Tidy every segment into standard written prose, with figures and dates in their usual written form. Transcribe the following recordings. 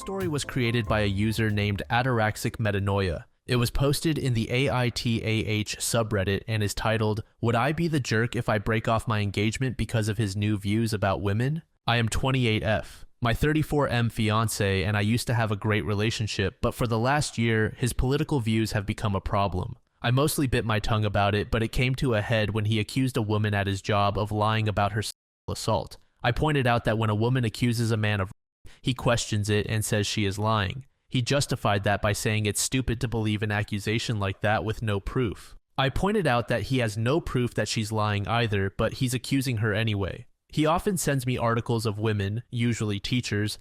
story was created by a user named Ataraxic Metanoia. It was posted in the AITAH subreddit and is titled, "Would I be the jerk if I break off my engagement because of his new views about women? I am 28F. My 34M fiance and I used to have a great relationship, but for the last year, his political views have become a problem. I mostly bit my tongue about it, but it came to a head when he accused a woman at his job of lying about her sexual assault. I pointed out that when a woman accuses a man of rape, he questions it and says she is lying. He justified that by saying it's stupid to believe an accusation like that with no proof. I pointed out that he has no proof that she's lying either, but he's accusing her anyway. He often sends me articles of women, usually teachers,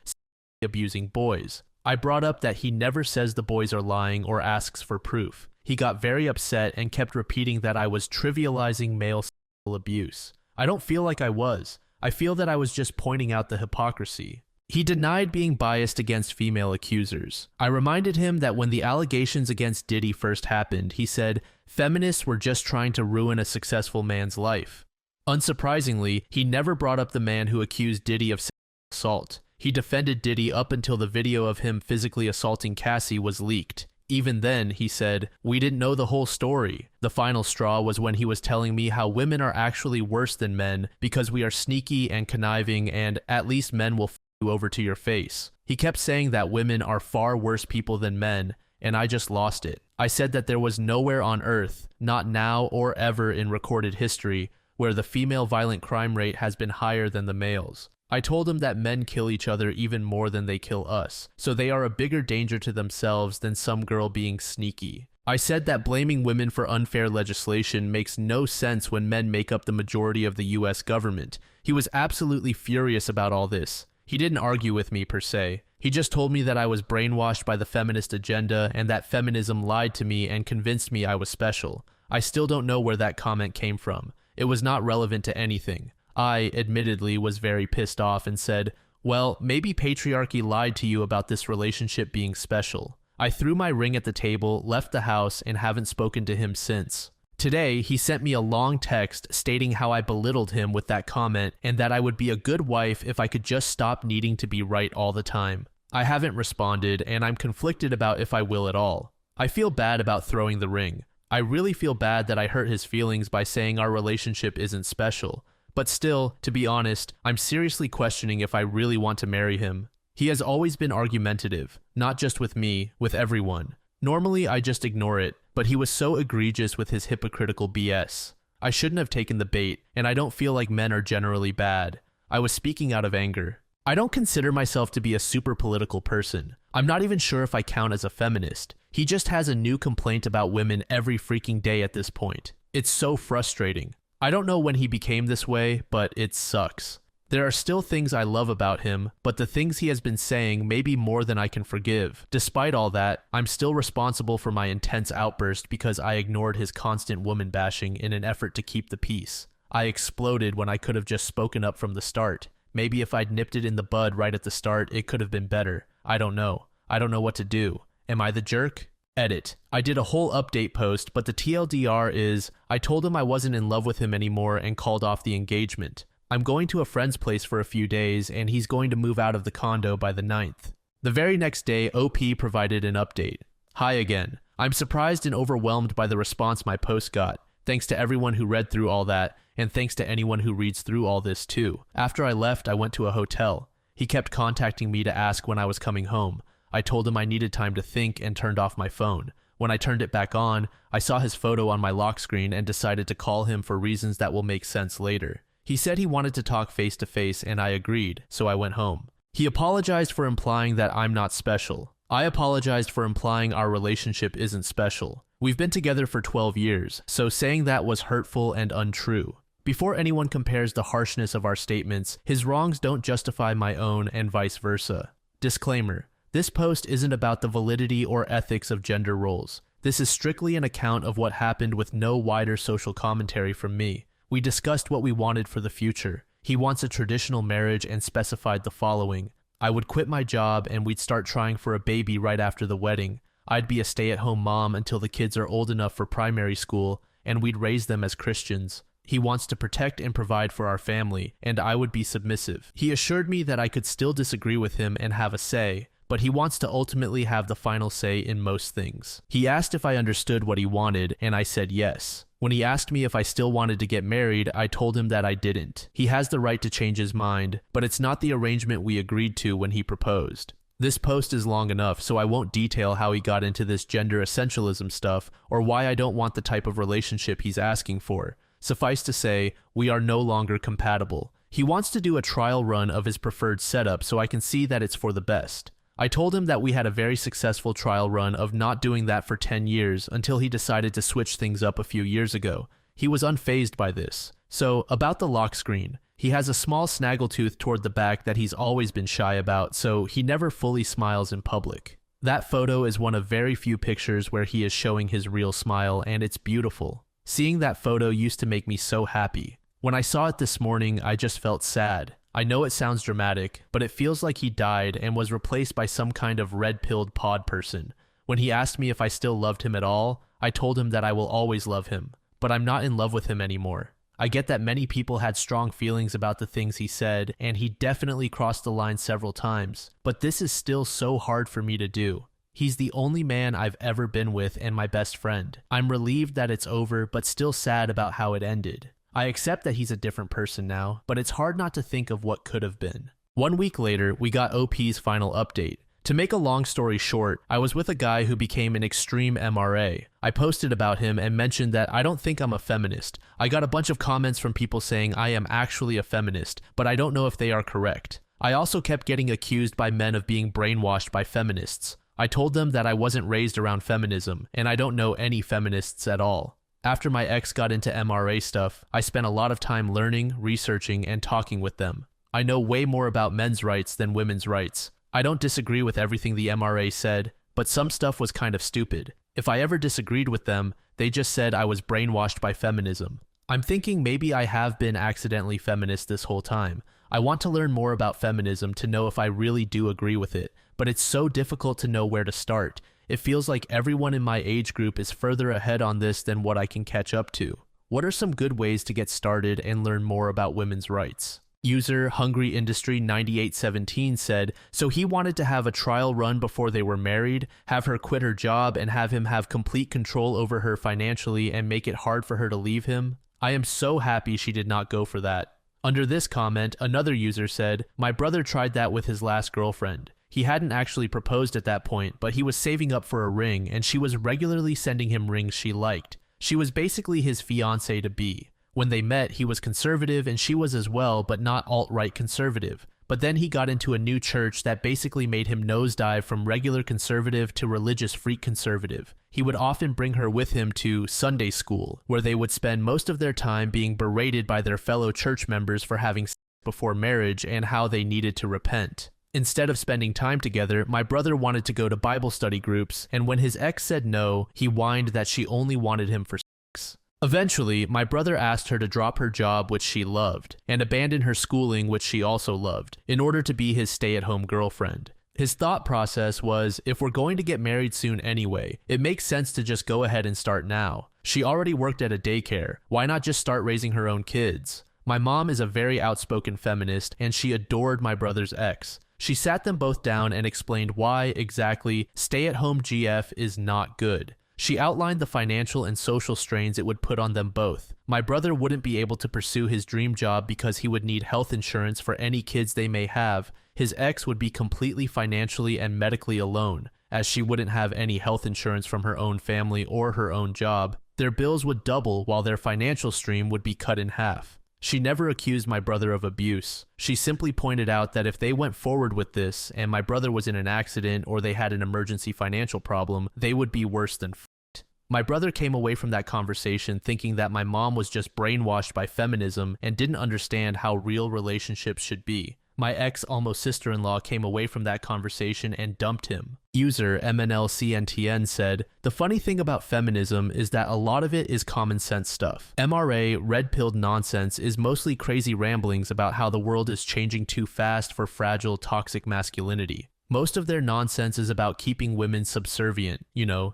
abusing boys. I brought up that he never says the boys are lying or asks for proof. He got very upset and kept repeating that I was trivializing male sexual abuse. I don't feel like I was. I feel that I was just pointing out the hypocrisy. He denied being biased against female accusers. I reminded him that when the allegations against Diddy first happened, he said, "Feminists were just trying to ruin a successful man's life." Unsurprisingly, he never brought up the man who accused Diddy of sexual assault. He defended Diddy up until the video of him physically assaulting Cassie was leaked. Even then, he said, "We didn't know the whole story." The final straw was when he was telling me how women are actually worse than men because we are sneaky and conniving and at least men will f you over to your face. He kept saying that women are far worse people than men, and I just lost it. I said that there was nowhere on earth, not now or ever in recorded history, where the female violent crime rate has been higher than the males. I told him that men kill each other even more than they kill us, so they are a bigger danger to themselves than some girl being sneaky. I said that blaming women for unfair legislation makes no sense when men make up the majority of the US government. He was absolutely furious about all this. He didn't argue with me per se. He just told me that I was brainwashed by the feminist agenda and that feminism lied to me and convinced me I was special. I still don't know where that comment came from. It was not relevant to anything. I, admittedly, was very pissed off and said, "Well, maybe patriarchy lied to you about this relationship being special." I threw my ring at the table, left the house, and haven't spoken to him since. Today, he sent me a long text stating how I belittled him with that comment and that I would be a good wife if I could just stop needing to be right all the time. I haven't responded, and I'm conflicted about if I will at all. I feel bad about throwing the ring. I really feel bad that I hurt his feelings by saying our relationship isn't special. But still, to be honest, I'm seriously questioning if I really want to marry him. He has always been argumentative, not just with me, with everyone. Normally, I just ignore it, but he was so egregious with his hypocritical BS. I shouldn't have taken the bait, and I don't feel like men are generally bad. I was speaking out of anger. I don't consider myself to be a super political person. I'm not even sure if I count as a feminist. He just has a new complaint about women every freaking day at this point. It's so frustrating. I don't know when he became this way, but it sucks. There are still things I love about him, but the things he has been saying may be more than I can forgive. Despite all that, I'm still responsible for my intense outburst because I ignored his constant woman bashing in an effort to keep the peace. I exploded when I could have just spoken up from the start. Maybe if I'd nipped it in the bud right at the start, it could have been better. I don't know. I don't know what to do. Am I the jerk? Edit. I did a whole update post, but the TLDR is, I told him I wasn't in love with him anymore and called off the engagement. I'm going to a friend's place for a few days, and he's going to move out of the condo by the 9th. The very next day, OP provided an update. Hi again. I'm surprised and overwhelmed by the response my post got. Thanks to everyone who read through all that, and thanks to anyone who reads through all this too. After I left, I went to a hotel. He kept contacting me to ask when I was coming home. I told him I needed time to think and turned off my phone. When I turned it back on, I saw his photo on my lock screen and decided to call him for reasons that will make sense later. He said he wanted to talk face to face and I agreed, so I went home. He apologized for implying that I'm not special. I apologized for implying our relationship isn't special. We've been together for 12 years, so saying that was hurtful and untrue. Before anyone compares the harshness of our statements, his wrongs don't justify my own and vice versa. Disclaimer. This post isn't about the validity or ethics of gender roles. This is strictly an account of what happened with no wider social commentary from me. We discussed what we wanted for the future. He wants a traditional marriage and specified the following. I would quit my job and we'd start trying for a baby right after the wedding. I'd be a stay-at-home mom until the kids are old enough for primary school, and we'd raise them as Christians. He wants to protect and provide for our family, and I would be submissive. He assured me that I could still disagree with him and have a say, but he wants to ultimately have the final say in most things. He asked if I understood what he wanted, and I said yes. When he asked me if I still wanted to get married, I told him that I didn't. He has the right to change his mind, but it's not the arrangement we agreed to when he proposed. This post is long enough, so I won't detail how he got into this gender essentialism stuff or why I don't want the type of relationship he's asking for. Suffice to say, we are no longer compatible. He wants to do a trial run of his preferred setup so I can see that it's for the best. I told him that we had a very successful trial run of not doing that for 10 years until he decided to switch things up a few years ago. He was unfazed by this. So, about the lock screen. He has a small snaggletooth toward the back that he's always been shy about, so he never fully smiles in public. That photo is one of very few pictures where he is showing his real smile, and it's beautiful. Seeing that photo used to make me so happy. When I saw it this morning, I just felt sad. I know it sounds dramatic, but it feels like he died and was replaced by some kind of red-pilled pod person. When he asked me if I still loved him at all, I told him that I will always love him, but I'm not in love with him anymore. I get that many people had strong feelings about the things he said, and he definitely crossed the line several times, but this is still so hard for me to do. He's the only man I've ever been with and my best friend. I'm relieved that it's over, but still sad about how it ended. I accept that he's a different person now, but it's hard not to think of what could have been. 1 week later, we got OP's final update. To make a long story short, I was with a guy who became an extreme MRA. I posted about him and mentioned that I don't think I'm a feminist. I got a bunch of comments from people saying I am actually a feminist, but I don't know if they are correct. I also kept getting accused by men of being brainwashed by feminists. I told them that I wasn't raised around feminism, and I don't know any feminists at all. After my ex got into MRA stuff, I spent a lot of time learning, researching, and talking with them. I know way more about men's rights than women's rights. I don't disagree with everything the MRA said, but some stuff was kind of stupid. If I ever disagreed with them, they just said I was brainwashed by feminism. I'm thinking maybe I have been accidentally feminist this whole time. I want to learn more about feminism to know if I really do agree with it, but it's so difficult to know where to start. It feels like everyone in my age group is further ahead on this than what I can catch up to. What are some good ways to get started and learn more about women's rights? User Hungry Industry 9817 said, so he wanted to have a trial run before they were married, have her quit her job and have him have complete control over her financially and make it hard for her to leave him? I am so happy she did not go for that. Under this comment, another user said, my brother tried that with his last girlfriend. He hadn't actually proposed at that point, but he was saving up for a ring, and she was regularly sending him rings she liked. She was basically his fiancée-to-be. When they met, he was conservative and she was as well, but not alt-right conservative. But then he got into a new church that basically made him nosedive from regular conservative to religious freak conservative. He would often bring her with him to Sunday school, where they would spend most of their time being berated by their fellow church members for having sex before marriage and how they needed to repent. Instead of spending time together, my brother wanted to go to Bible study groups, and when his ex said no, he whined that she only wanted him for sex. Eventually, my brother asked her to drop her job, which she loved, and abandon her schooling, which she also loved, in order to be his stay-at-home girlfriend. His thought process was, if we're going to get married soon anyway, it makes sense to just go ahead and start now. She already worked at a daycare. Why not just start raising her own kids? My mom is a very outspoken feminist, and she adored my brother's ex. She sat them both down and explained why, exactly, stay-at-home GF is not good. She outlined the financial and social strains it would put on them both. My brother wouldn't be able to pursue his dream job because he would need health insurance for any kids they may have. His ex would be completely financially and medically alone, as she wouldn't have any health insurance from her own family or her own job. Their bills would double while their financial stream would be cut in half. She never accused my brother of abuse. She simply pointed out that if they went forward with this and my brother was in an accident or they had an emergency financial problem, they would be worse than f***ed. My brother came away from that conversation thinking that my mom was just brainwashed by feminism and didn't understand how real relationships should be. My ex-almost sister-in-law came away from that conversation and dumped him. User MNLCNTN said, the funny thing about feminism is that a lot of it is common sense stuff. MRA, red-pilled nonsense is mostly crazy ramblings about how the world is changing too fast for fragile, toxic masculinity. Most of their nonsense is about keeping women subservient,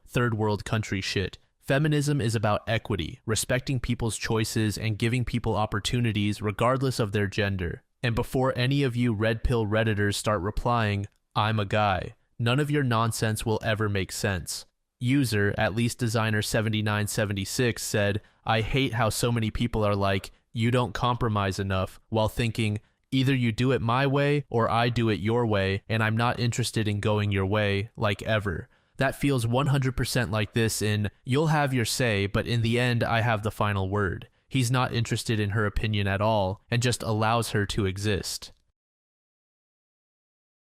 third world country shit. Feminism is about equity, respecting people's choices and giving people opportunities regardless of their gender. And before any of you red pill Redditors start replying, I'm a guy, None of your nonsense will ever make sense. User, at least designer 7976, said, I hate how so many people are like, you don't compromise enough, while thinking, either you do it my way or I do it your way, and I'm not interested in going your way, like ever. That feels 100% like this in, you'll have your say, but in the end I have the final word. He's not interested in her opinion at all, and just allows her to exist.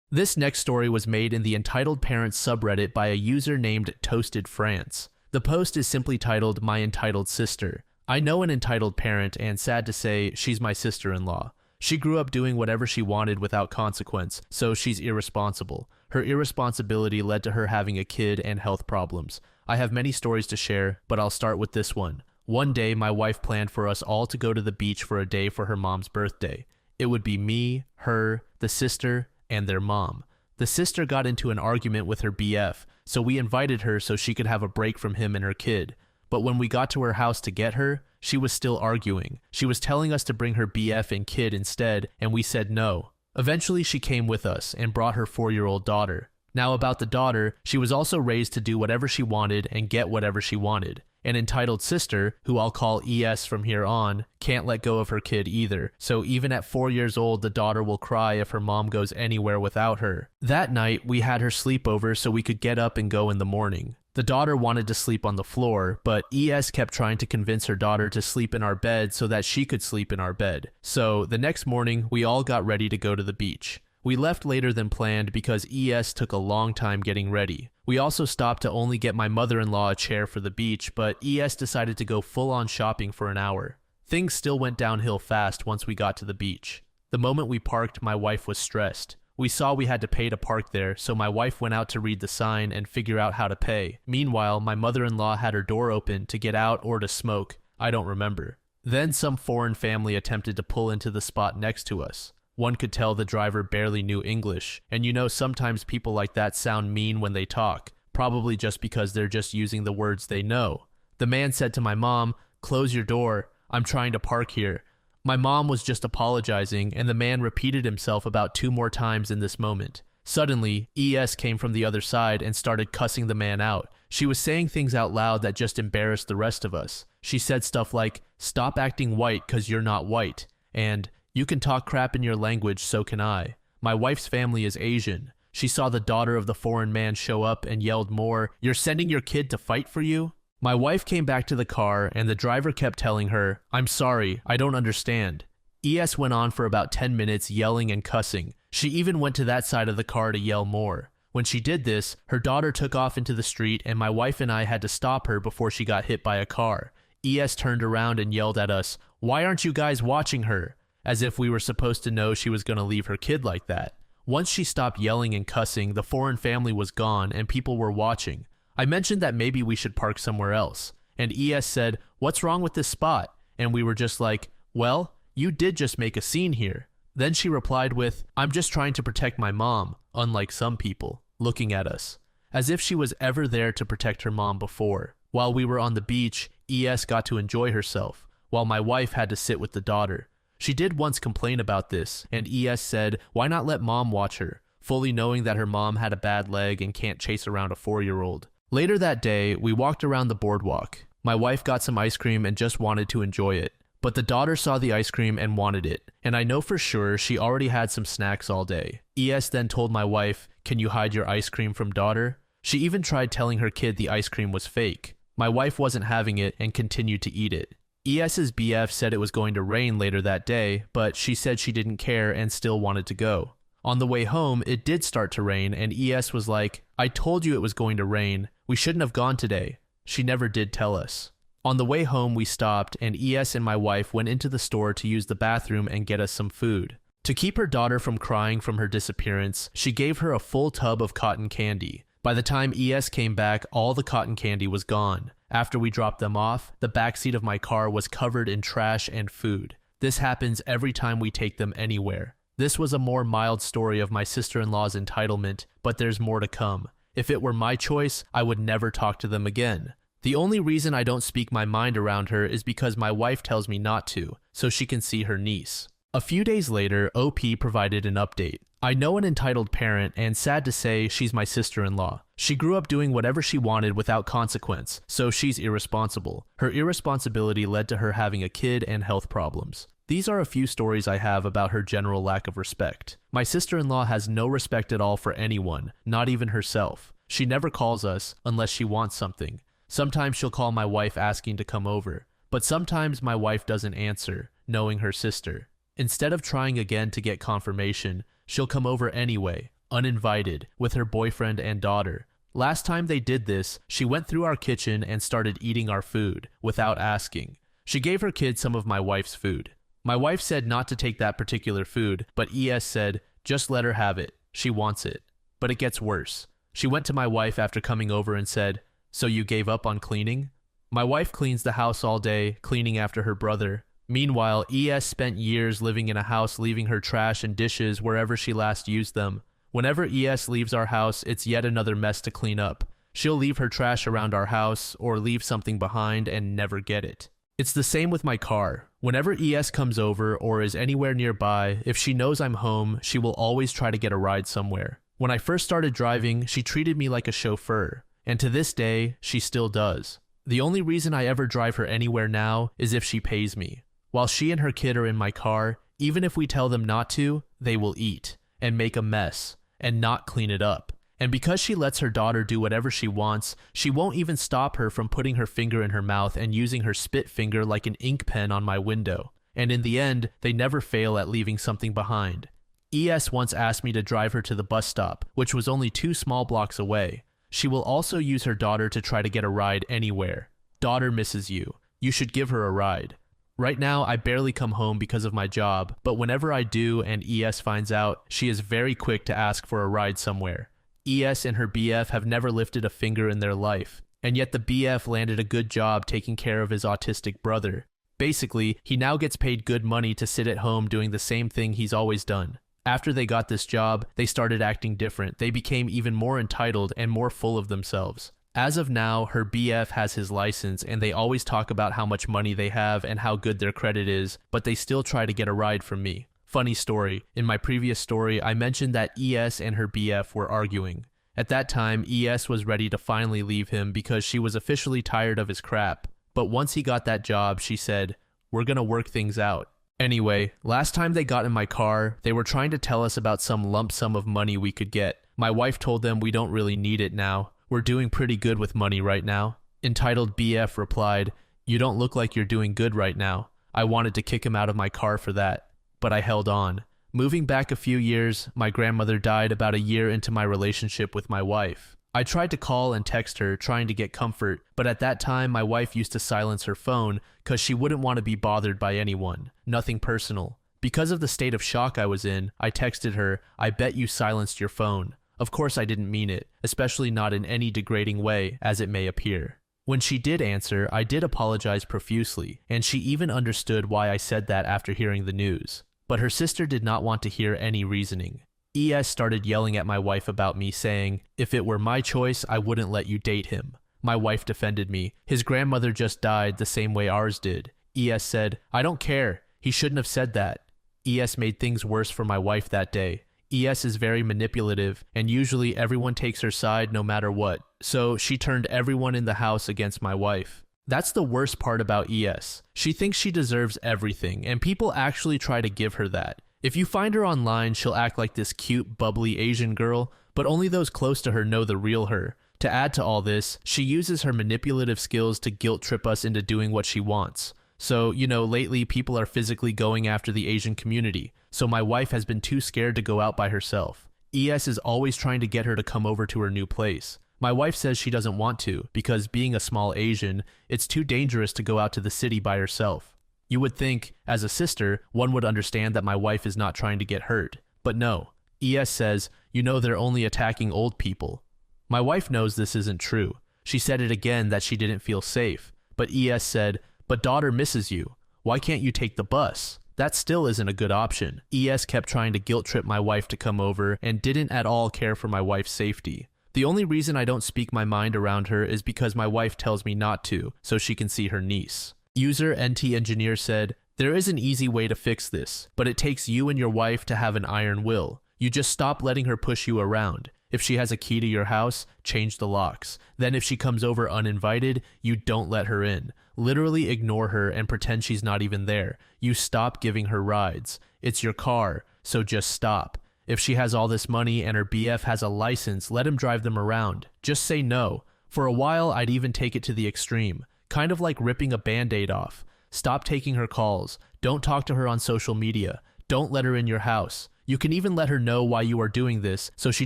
This next story was made in the Entitled Parents subreddit by a user named Toasted France. The post is simply titled, My Entitled Sister. I know an entitled parent, and sad to say, she's my sister-in-law. She grew up doing whatever she wanted without consequence, so she's irresponsible. Her irresponsibility led to her having a kid and health problems. I have many stories to share, but I'll start with this one. One day, my wife planned for us all to go to the beach for a day for her mom's birthday. It would be me, her, the sister, and their mom. The sister got into an argument with her BF, so we invited her so she could have a break from him and her kid. But when we got to her house to get her, she was still arguing. She was telling us to bring her BF and kid instead, and we said no. Eventually, she came with us and brought her 4-year-old daughter. Now about the daughter, she was also raised to do whatever she wanted and get whatever she wanted. An entitled sister, who I'll call ES from here on, can't let go of her kid either, so even at 4 years old, the daughter will cry if her mom goes anywhere without her. That night, we had her sleep over so we could get up and go in the morning. The daughter wanted to sleep on the floor, but ES kept trying to convince her daughter to sleep in our bed so that she could sleep in our bed. So, the next morning, we all got ready to go to the beach. We left later than planned because ES took a long time getting ready. We also stopped to only get my mother-in-law a chair for the beach, but ES decided to go full-on shopping for an hour. Things still went downhill fast once we got to the beach. The moment we parked, my wife was stressed. We saw we had to pay to park there, so my wife went out to read the sign and figure out how to pay. Meanwhile, my mother-in-law had her door open to get out or to smoke. I don't remember. Then some foreign family attempted to pull into the spot next to us. One could tell the driver barely knew English, and you know sometimes people like that sound mean when they talk, probably just because they're just using the words they know. The man said to my mom, "Close your door, I'm trying to park here." My mom was just apologizing, and the man repeated himself about 2 more times in this moment. Suddenly, ES came from the other side and started cussing the man out. She was saying things out loud that just embarrassed the rest of us. She said stuff like, "Stop acting white 'cause you're not white," and "You can talk crap in your language, so can I." My wife's family is Asian. She saw the daughter of the foreign man show up and yelled more, "You're sending your kid to fight for you?" My wife came back to the car, and the driver kept telling her, "I'm sorry, I don't understand." ES went on for about 10 minutes yelling and cussing. She even went to that side of the car to yell more. When she did this, her daughter took off into the street, and my wife and I had to stop her before she got hit by a car. ES turned around and yelled at us, "Why aren't you guys watching her?" As if we were supposed to know she was going to leave her kid like that. Once she stopped yelling and cussing, the foreign family was gone and people were watching. I mentioned that maybe we should park somewhere else, and ES said, "What's wrong with this spot?" And we were just like, "Well, you did just make a scene here." Then she replied with, "I'm just trying to protect my mom, unlike some people," looking at us, as if she was ever there to protect her mom before. While we were on the beach, ES got to enjoy herself, while my wife had to sit with the daughter. She did once complain about this, and ES said, "Why not let mom watch her?" fully knowing that her mom had a bad leg and can't chase around a 4-year-old. Later that day, we walked around the boardwalk. My wife got some ice cream and just wanted to enjoy it. But the daughter saw the ice cream and wanted it, and I know for sure she already had some snacks all day. ES then told my wife, "Can you hide your ice cream from daughter?" She even tried telling her kid the ice cream was fake. My wife wasn't having it and continued to eat it. ES's BF said it was going to rain later that day, but she said she didn't care and still wanted to go. On the way home, it did start to rain, and ES was like, "I told you it was going to rain. We shouldn't have gone today." She never did tell us. On the way home, we stopped, and ES and my wife went into the store to use the bathroom and get us some food. To keep her daughter from crying from her disappearance, she gave her a full tub of cotton candy. By the time ES came back, all the cotton candy was gone. After we dropped them off, the backseat of my car was covered in trash and food. This happens every time we take them anywhere. This was a more mild story of my sister-in-law's entitlement, but there's more to come. If it were my choice, I would never talk to them again. The only reason I don't speak my mind around her is because my wife tells me not to, so she can see her niece. A few days later, OP provided an update. I know an entitled parent, and sad to say, she's my sister-in-law. She grew up doing whatever she wanted without consequence, so she's irresponsible. Her irresponsibility led to her having a kid and health problems. These are a few stories I have about her general lack of respect. My sister-in-law has no respect at all for anyone, not even herself. She never calls us unless she wants something. Sometimes she'll call my wife asking to come over, but sometimes my wife doesn't answer, knowing her sister. Instead of trying again to get confirmation, she'll come over anyway, uninvited, with her boyfriend and daughter. Last time they did this, she went through our kitchen and started eating our food, without asking. She gave her kid some of my wife's food. My wife said not to take that particular food, but ES said, just let her have it. She wants it. But it gets worse. She went to my wife after coming over and said, so you gave up on cleaning? My wife cleans the house all day, cleaning after her brother. Meanwhile, ES spent years living in a house leaving her trash and dishes wherever she last used them. Whenever ES leaves our house, it's yet another mess to clean up. She'll leave her trash around our house or leave something behind and never get it. It's the same with my car. Whenever ES comes over or is anywhere nearby, if she knows I'm home, she will always try to get a ride somewhere. When I first started driving, she treated me like a chauffeur, and to this day, she still does. The only reason I ever drive her anywhere now is if she pays me. While she and her kid are in my car, even if we tell them not to, they will eat and make a mess and not clean it up. And because she lets her daughter do whatever she wants, she won't even stop her from putting her finger in her mouth and using her spit finger like an ink pen on my window. And in the end, they never fail at leaving something behind. ES once asked me to drive her to the bus stop, which was only 2 small blocks away. She will also use her daughter to try to get a ride anywhere. Daughter misses you. You should give her a ride. Right now, I barely come home because of my job, but whenever I do and ES finds out, she is very quick to ask for a ride somewhere. ES and her BF have never lifted a finger in their life, and yet the BF landed a good job taking care of his autistic brother. Basically, he now gets paid good money to sit at home doing the same thing he's always done. After they got this job, they started acting different. They became even more entitled and more full of themselves. As of now, her BF has his license, and they always talk about how much money they have and how good their credit is, but they still try to get a ride from me. Funny story, in my previous story, I mentioned that ES and her BF were arguing. At that time, ES was ready to finally leave him because she was officially tired of his crap. But once he got that job, she said, we're gonna work things out. Anyway, last time they got in my car, they were trying to tell us about some lump sum of money we could get. My wife told them we don't really need it now. We're doing pretty good with money right now. Entitled BF replied, you don't look like you're doing good right now. I wanted to kick him out of my car for that, but I held on. Moving back a few years, my grandmother died about a year into my relationship with my wife. I tried to call and text her, trying to get comfort, but at that time my wife used to silence her phone because she wouldn't want to be bothered by anyone. Nothing personal. Because of the state of shock I was in, I texted her, I bet you silenced your phone. Of course I didn't mean it, especially not in any degrading way, as it may appear. When she did answer, I did apologize profusely, and she even understood why I said that after hearing the news. But her sister did not want to hear any reasoning. ES started yelling at my wife about me, saying, if it were my choice, I wouldn't let you date him. My wife defended me. His grandmother just died the same way ours did. ES said, I don't care. He shouldn't have said that. ES made things worse for my wife that day. ES is very manipulative, and usually everyone takes her side no matter what, so she turned everyone in the house against my wife. That's the worst part about ES. She thinks she deserves everything, and people actually try to give her that. If you find her online, she'll act like this cute, bubbly Asian girl, but only those close to her know the real her. To add to all this, she uses her manipulative skills to guilt trip us into doing what she wants. So, lately people are physically going after the Asian community, so my wife has been too scared to go out by herself. ES is always trying to get her to come over to her new place. My wife says she doesn't want to, because being a small Asian, it's too dangerous to go out to the city by herself. You would think, as a sister, one would understand that my wife is not trying to get hurt. But no, ES says, they're only attacking old people. My wife knows this isn't true. She said it again that she didn't feel safe, but ES said, but daughter misses you. Why can't you take the bus? That still isn't a good option. ES kept trying to guilt trip my wife to come over and didn't at all care for my wife's safety. The only reason I don't speak my mind around her is because my wife tells me not to, so she can see her niece. User NT Engineer said, there is an easy way to fix this, but it takes you and your wife to have an iron will. You just stop letting her push you around. If she has a key to your house, change the locks. Then if she comes over uninvited, you don't let her in. Literally ignore her and pretend she's not even there. You stop giving her rides. It's your car, so just stop. If she has all this money and her BF has a license, let him drive them around. Just say no. For a while, I'd even take it to the extreme. Kind of like ripping a band-aid off. Stop taking her calls. Don't talk to her on social media. Don't let her in your house. You can even let her know why you are doing this so she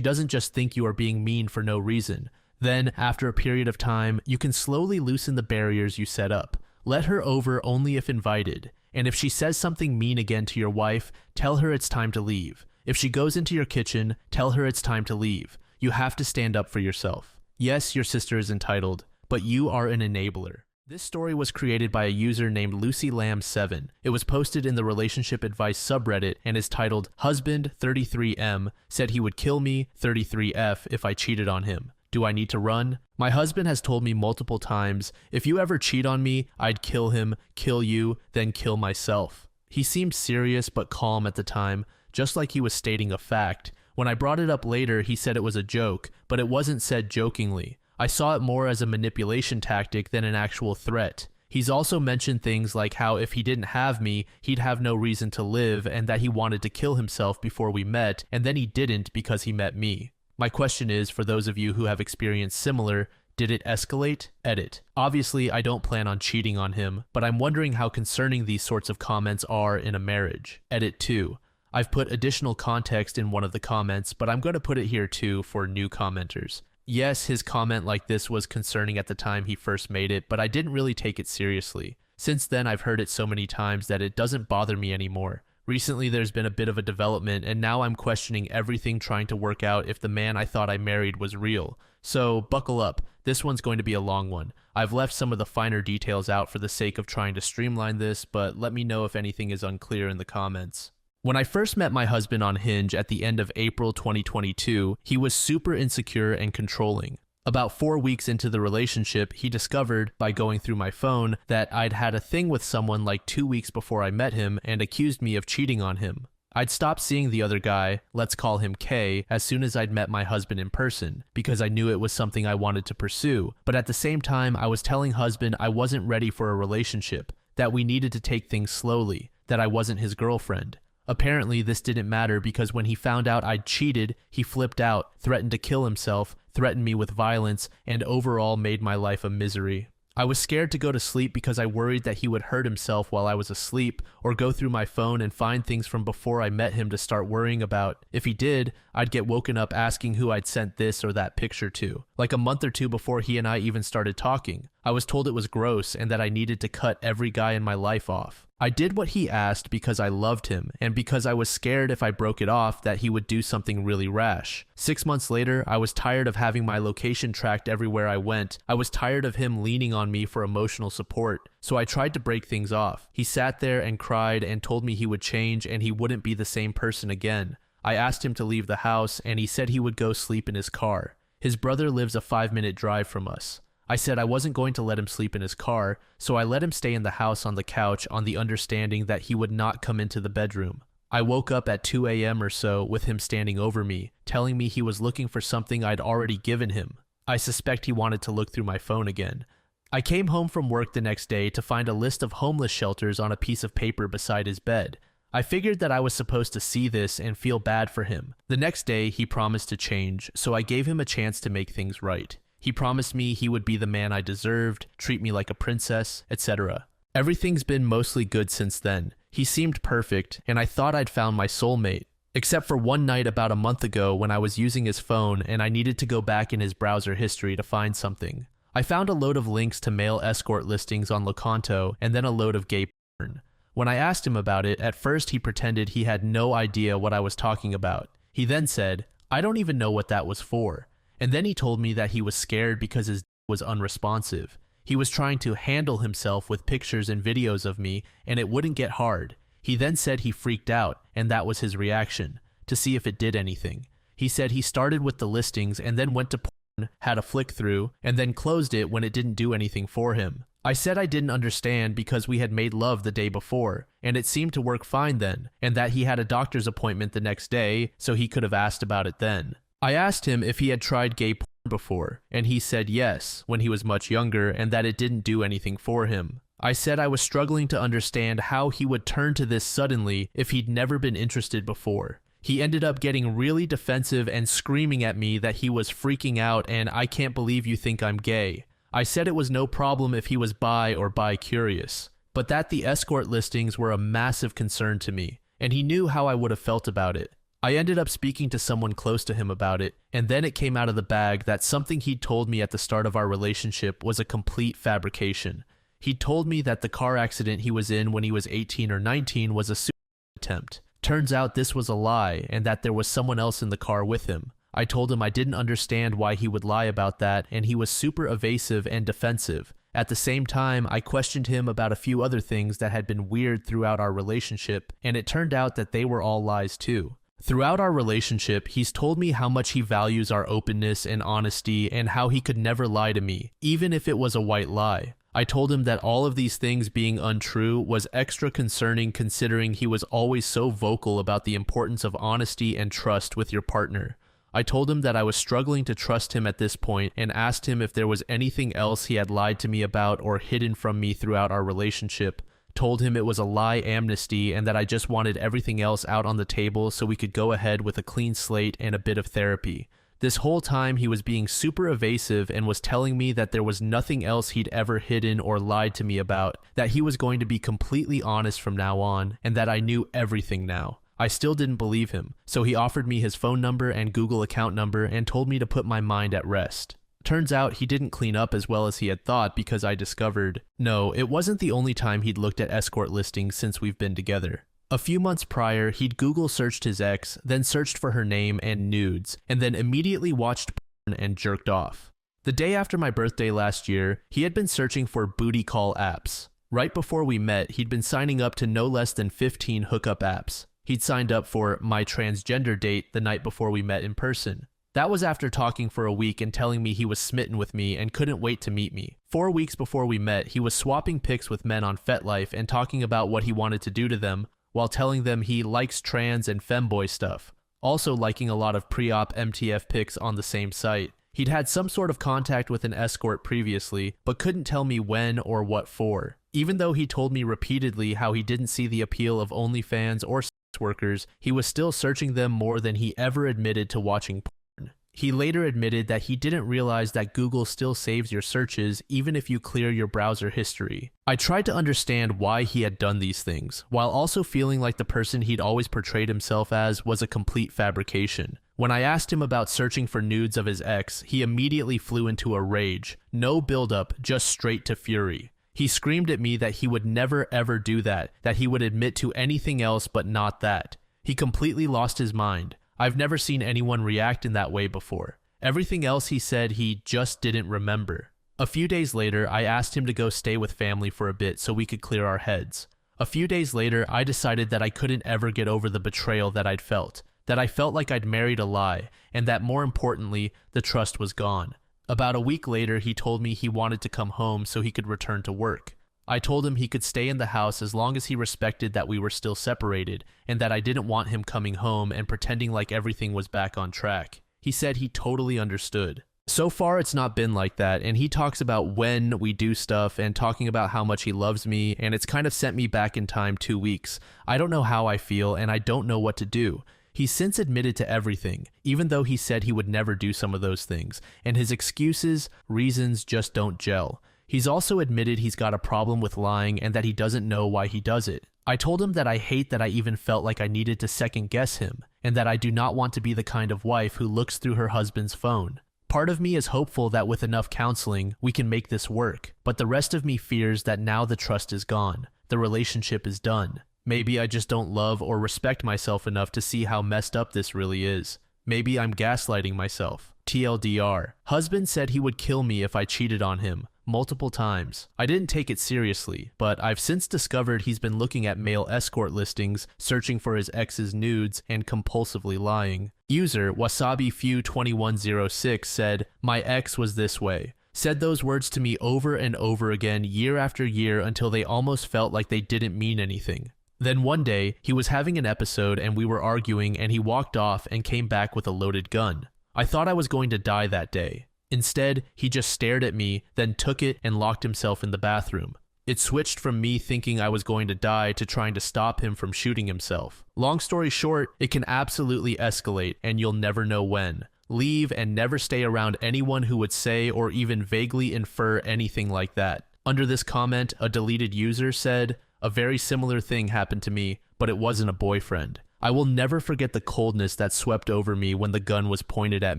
doesn't just think you are being mean for no reason. Then, after a period of time, you can slowly loosen the barriers you set up. Let her over only if invited. And if she says something mean again to your wife, tell her it's time to leave. If she goes into your kitchen, tell her it's time to leave. You have to stand up for yourself. Yes, your sister is entitled, but you are an enabler. This story was created by a user named LucyLam7. It was posted in the relationship advice subreddit and is titled Husband33M said he would kill me 33F if I cheated on him. Do I need to run? My husband has told me multiple times, if you ever cheat on me, I'd kill him, kill you, then kill myself. He seemed serious but calm at the time, just like he was stating a fact. When I brought it up later, he said it was a joke, but it wasn't said jokingly. I saw it more as a manipulation tactic than an actual threat. He's also mentioned things like how if he didn't have me, he'd have no reason to live and that he wanted to kill himself before we met, and then he didn't because he met me. My question is, for those of you who have experienced similar, did it escalate? Edit. Obviously, I don't plan on cheating on him, but I'm wondering how concerning these sorts of comments are in a marriage. Edit 2. I've put additional context in one of the comments, but I'm going to put it here too for new commenters. Yes, his comment like this was concerning at the time he first made it, but I didn't really take it seriously. Since then, I've heard it so many times that it doesn't bother me anymore. Recently, there's been a bit of a development, and now I'm questioning everything trying to work out if the man I thought I married was real. So, buckle up. This one's going to be a long one. I've left some of the finer details out for the sake of trying to streamline this, but let me know if anything is unclear in the comments. When I first met my husband on Hinge at the end of April 2022, he was super insecure and controlling. About 4 weeks into the relationship, he discovered, by going through my phone, that I'd had a thing with someone like 2 weeks before I met him and accused me of cheating on him. I'd stopped seeing the other guy, let's call him K, as soon as I'd met my husband in person, because I knew it was something I wanted to pursue, but at the same time I was telling husband I wasn't ready for a relationship, that we needed to take things slowly, that I wasn't his girlfriend. Apparently, this didn't matter because when he found out I'd cheated, he flipped out, threatened to kill himself, threatened me with violence, and overall made my life a misery. I was scared to go to sleep because I worried that he would hurt himself while I was asleep, or go through my phone and find things from before I met him to start worrying about. If he did, I'd get woken up asking who I'd sent this or that picture to. Like a month or two before he and I even started talking, I was told it was gross and that I needed to cut every guy in my life off. I did what he asked because I loved him and because I was scared if I broke it off that he would do something really rash. 6 months later, I was tired of having my location tracked everywhere I went. I was tired of him leaning on me for emotional support, so I tried to break things off. He sat there and cried and told me he would change and he wouldn't be the same person again. I asked him to leave the house and he said he would go sleep in his car. His brother lives a 5-minute drive from us. I said I wasn't going to let him sleep in his car, so I let him stay in the house on the couch on the understanding that he would not come into the bedroom. I woke up at 2 a.m. or so with him standing over me, telling me he was looking for something I'd already given him. I suspect he wanted to look through my phone again. I came home from work the next day to find a list of homeless shelters on a piece of paper beside his bed. I figured that I was supposed to see this and feel bad for him. The next day, he promised to change, so I gave him a chance to make things right. He promised me he would be the man I deserved, treat me like a princess, etc. Everything's been mostly good since then. He seemed perfect, and I thought I'd found my soulmate. Except for one night about a month ago when I was using his phone and I needed to go back in his browser history to find something. I found a load of links to male escort listings on Locanto and then a load of gay porn. When I asked him about it, at first he pretended he had no idea what I was talking about. He then said, "I don't even know what that was for." And then he told me that he was scared because his was unresponsive. He was trying to handle himself with pictures and videos of me, and it wouldn't get hard. He then said he freaked out, and that was his reaction, to see if it did anything. He said he started with the listings and then went to porn, had a flick through, and then closed it when it didn't do anything for him. I said I didn't understand because we had made love the day before, and it seemed to work fine then, and that he had a doctor's appointment the next day, so he could have asked about it then. I asked him if he had tried gay porn before, and he said yes, when he was much younger, and that it didn't do anything for him. I said I was struggling to understand how he would turn to this suddenly if he'd never been interested before. He ended up getting really defensive and screaming at me that he was freaking out and I can't believe you think I'm gay. I said it was no problem if he was bi or bi-curious, but that the escort listings were a massive concern to me, and he knew how I would have felt about it. I ended up speaking to someone close to him about it, and then it came out of the bag that something he'd told me at the start of our relationship was a complete fabrication. He told me that the car accident he was in when he was 18 or 19 was a suicide attempt. Turns out this was a lie and that there was someone else in the car with him. I told him I didn't understand why he would lie about that, and he was super evasive and defensive. At the same time, I questioned him about a few other things that had been weird throughout our relationship, and it turned out that they were all lies too. Throughout our relationship, he's told me how much he values our openness and honesty and how he could never lie to me, even if it was a white lie. I told him that all of these things being untrue was extra concerning considering he was always so vocal about the importance of honesty and trust with your partner. I told him that I was struggling to trust him at this point and asked him if there was anything else he had lied to me about or hidden from me throughout our relationship. Told him it was a lie amnesty and that I just wanted everything else out on the table so we could go ahead with a clean slate and a bit of therapy. This whole time he was being super evasive and was telling me that there was nothing else he'd ever hidden or lied to me about, that he was going to be completely honest from now on, and that I knew everything now. I still didn't believe him, so he offered me his phone number and Google account number and told me to put my mind at rest. Turns out he didn't clean up as well as he had thought because I discovered, no, it wasn't the only time he'd looked at escort listings since we've been together. A few months prior, he'd Google searched his ex, then searched for her name and nudes, and then immediately watched porn and jerked off. The day after my birthday last year, he had been searching for booty call apps. Right before we met, he'd been signing up to no less than 15 hookup apps. He'd signed up for my transgender date the night before we met in person. That was after talking for a week and telling me he was smitten with me and couldn't wait to meet me. 4 weeks before we met, he was swapping pics with men on FetLife and talking about what he wanted to do to them, while telling them he likes trans and femboy stuff, also liking a lot of pre-op MTF pics on the same site. He'd had some sort of contact with an escort previously, but couldn't tell me when or what for. Even though he told me repeatedly how he didn't see the appeal of OnlyFans or sex workers, he was still searching them more than he ever admitted to watching porn. He later admitted that he didn't realize that Google still saves your searches even if you clear your browser history. I tried to understand why he had done these things, while also feeling like the person he'd always portrayed himself as was a complete fabrication. When I asked him about searching for nudes of his ex, he immediately flew into a rage. No build-up, just straight to fury. He screamed at me that he would never ever do that he would admit to anything else but not that. He completely lost his mind. I've never seen anyone react in that way before. Everything else he said he just didn't remember. A few days later, I asked him to go stay with family for a bit so we could clear our heads. A few days later, I decided that I couldn't ever get over the betrayal that I'd felt, that I felt like I'd married a lie, and that more importantly, the trust was gone. About a week later, he told me he wanted to come home so he could return to work. I told him he could stay in the house as long as he respected that we were still separated, and that I didn't want him coming home and pretending like everything was back on track. He said he totally understood. So far, it's not been like that, and he talks about when we do stuff and talking about how much he loves me, and it's kind of sent me back in time 2 weeks. I don't know how I feel, and I don't know what to do. He's since admitted to everything, even though he said he would never do some of those things, and his excuses, reasons just don't gel. He's also admitted he's got a problem with lying and that he doesn't know why he does it. I told him that I hate that I even felt like I needed to second guess him, and that I do not want to be the kind of wife who looks through her husband's phone. Part of me is hopeful that with enough counseling, we can make this work, but the rest of me fears that now the trust is gone, the relationship is done. Maybe I just don't love or respect myself enough to see how messed up this really is. Maybe I'm gaslighting myself. TLDR. Husband said he would kill me if I cheated on him. Multiple times. I didn't take it seriously, but I've since discovered he's been looking at male escort listings, searching for his ex's nudes, and compulsively lying. User WasabiFew2106 said, "My ex was this way. said those words to me over and over again year after year until they almost felt like they didn't mean anything. Then one day, he was having an episode and we were arguing and he walked off and came back with a loaded gun. I thought I was going to die that day. Instead, he just stared at me, then took it and locked himself in the bathroom. It switched from me thinking I was going to die to trying to stop him from shooting himself. Long story short, it can absolutely escalate and you'll never know when. Leave and never stay around anyone who would say or even vaguely infer anything like that. Under this comment, a deleted user said, "A very similar thing happened to me, but it wasn't a boyfriend. I will never forget the coldness that swept over me when the gun was pointed at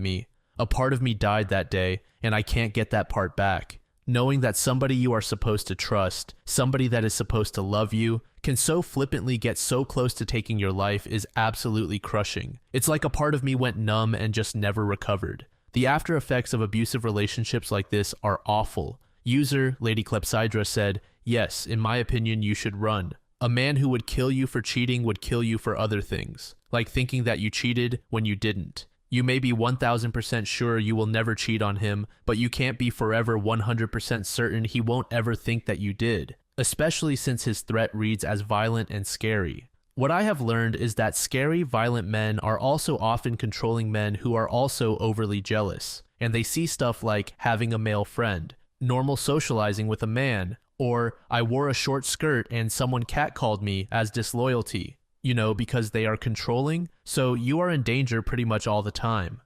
me. A part of me died that day, and I can't get that part back. Knowing that somebody you are supposed to trust, somebody that is supposed to love you, can so flippantly get so close to taking your life is absolutely crushing. It's like a part of me went numb and just never recovered. The after effects of abusive relationships like this are awful." User Lady Clepsydra said, "Yes, in my opinion, you should run. A man who would kill you for cheating would kill you for other things, like thinking that you cheated when you didn't. You may be 1000% sure you will never cheat on him, but you can't be forever 100% certain he won't ever think that you did, especially since his threat reads as violent and scary. What I have learned is that scary, violent men are also often controlling men who are also overly jealous, and they see stuff like having a male friend, normal socializing with a man, or I wore a short skirt and someone catcalled me as disloyalty. You know, because they are controlling, so you are in danger pretty much all the time."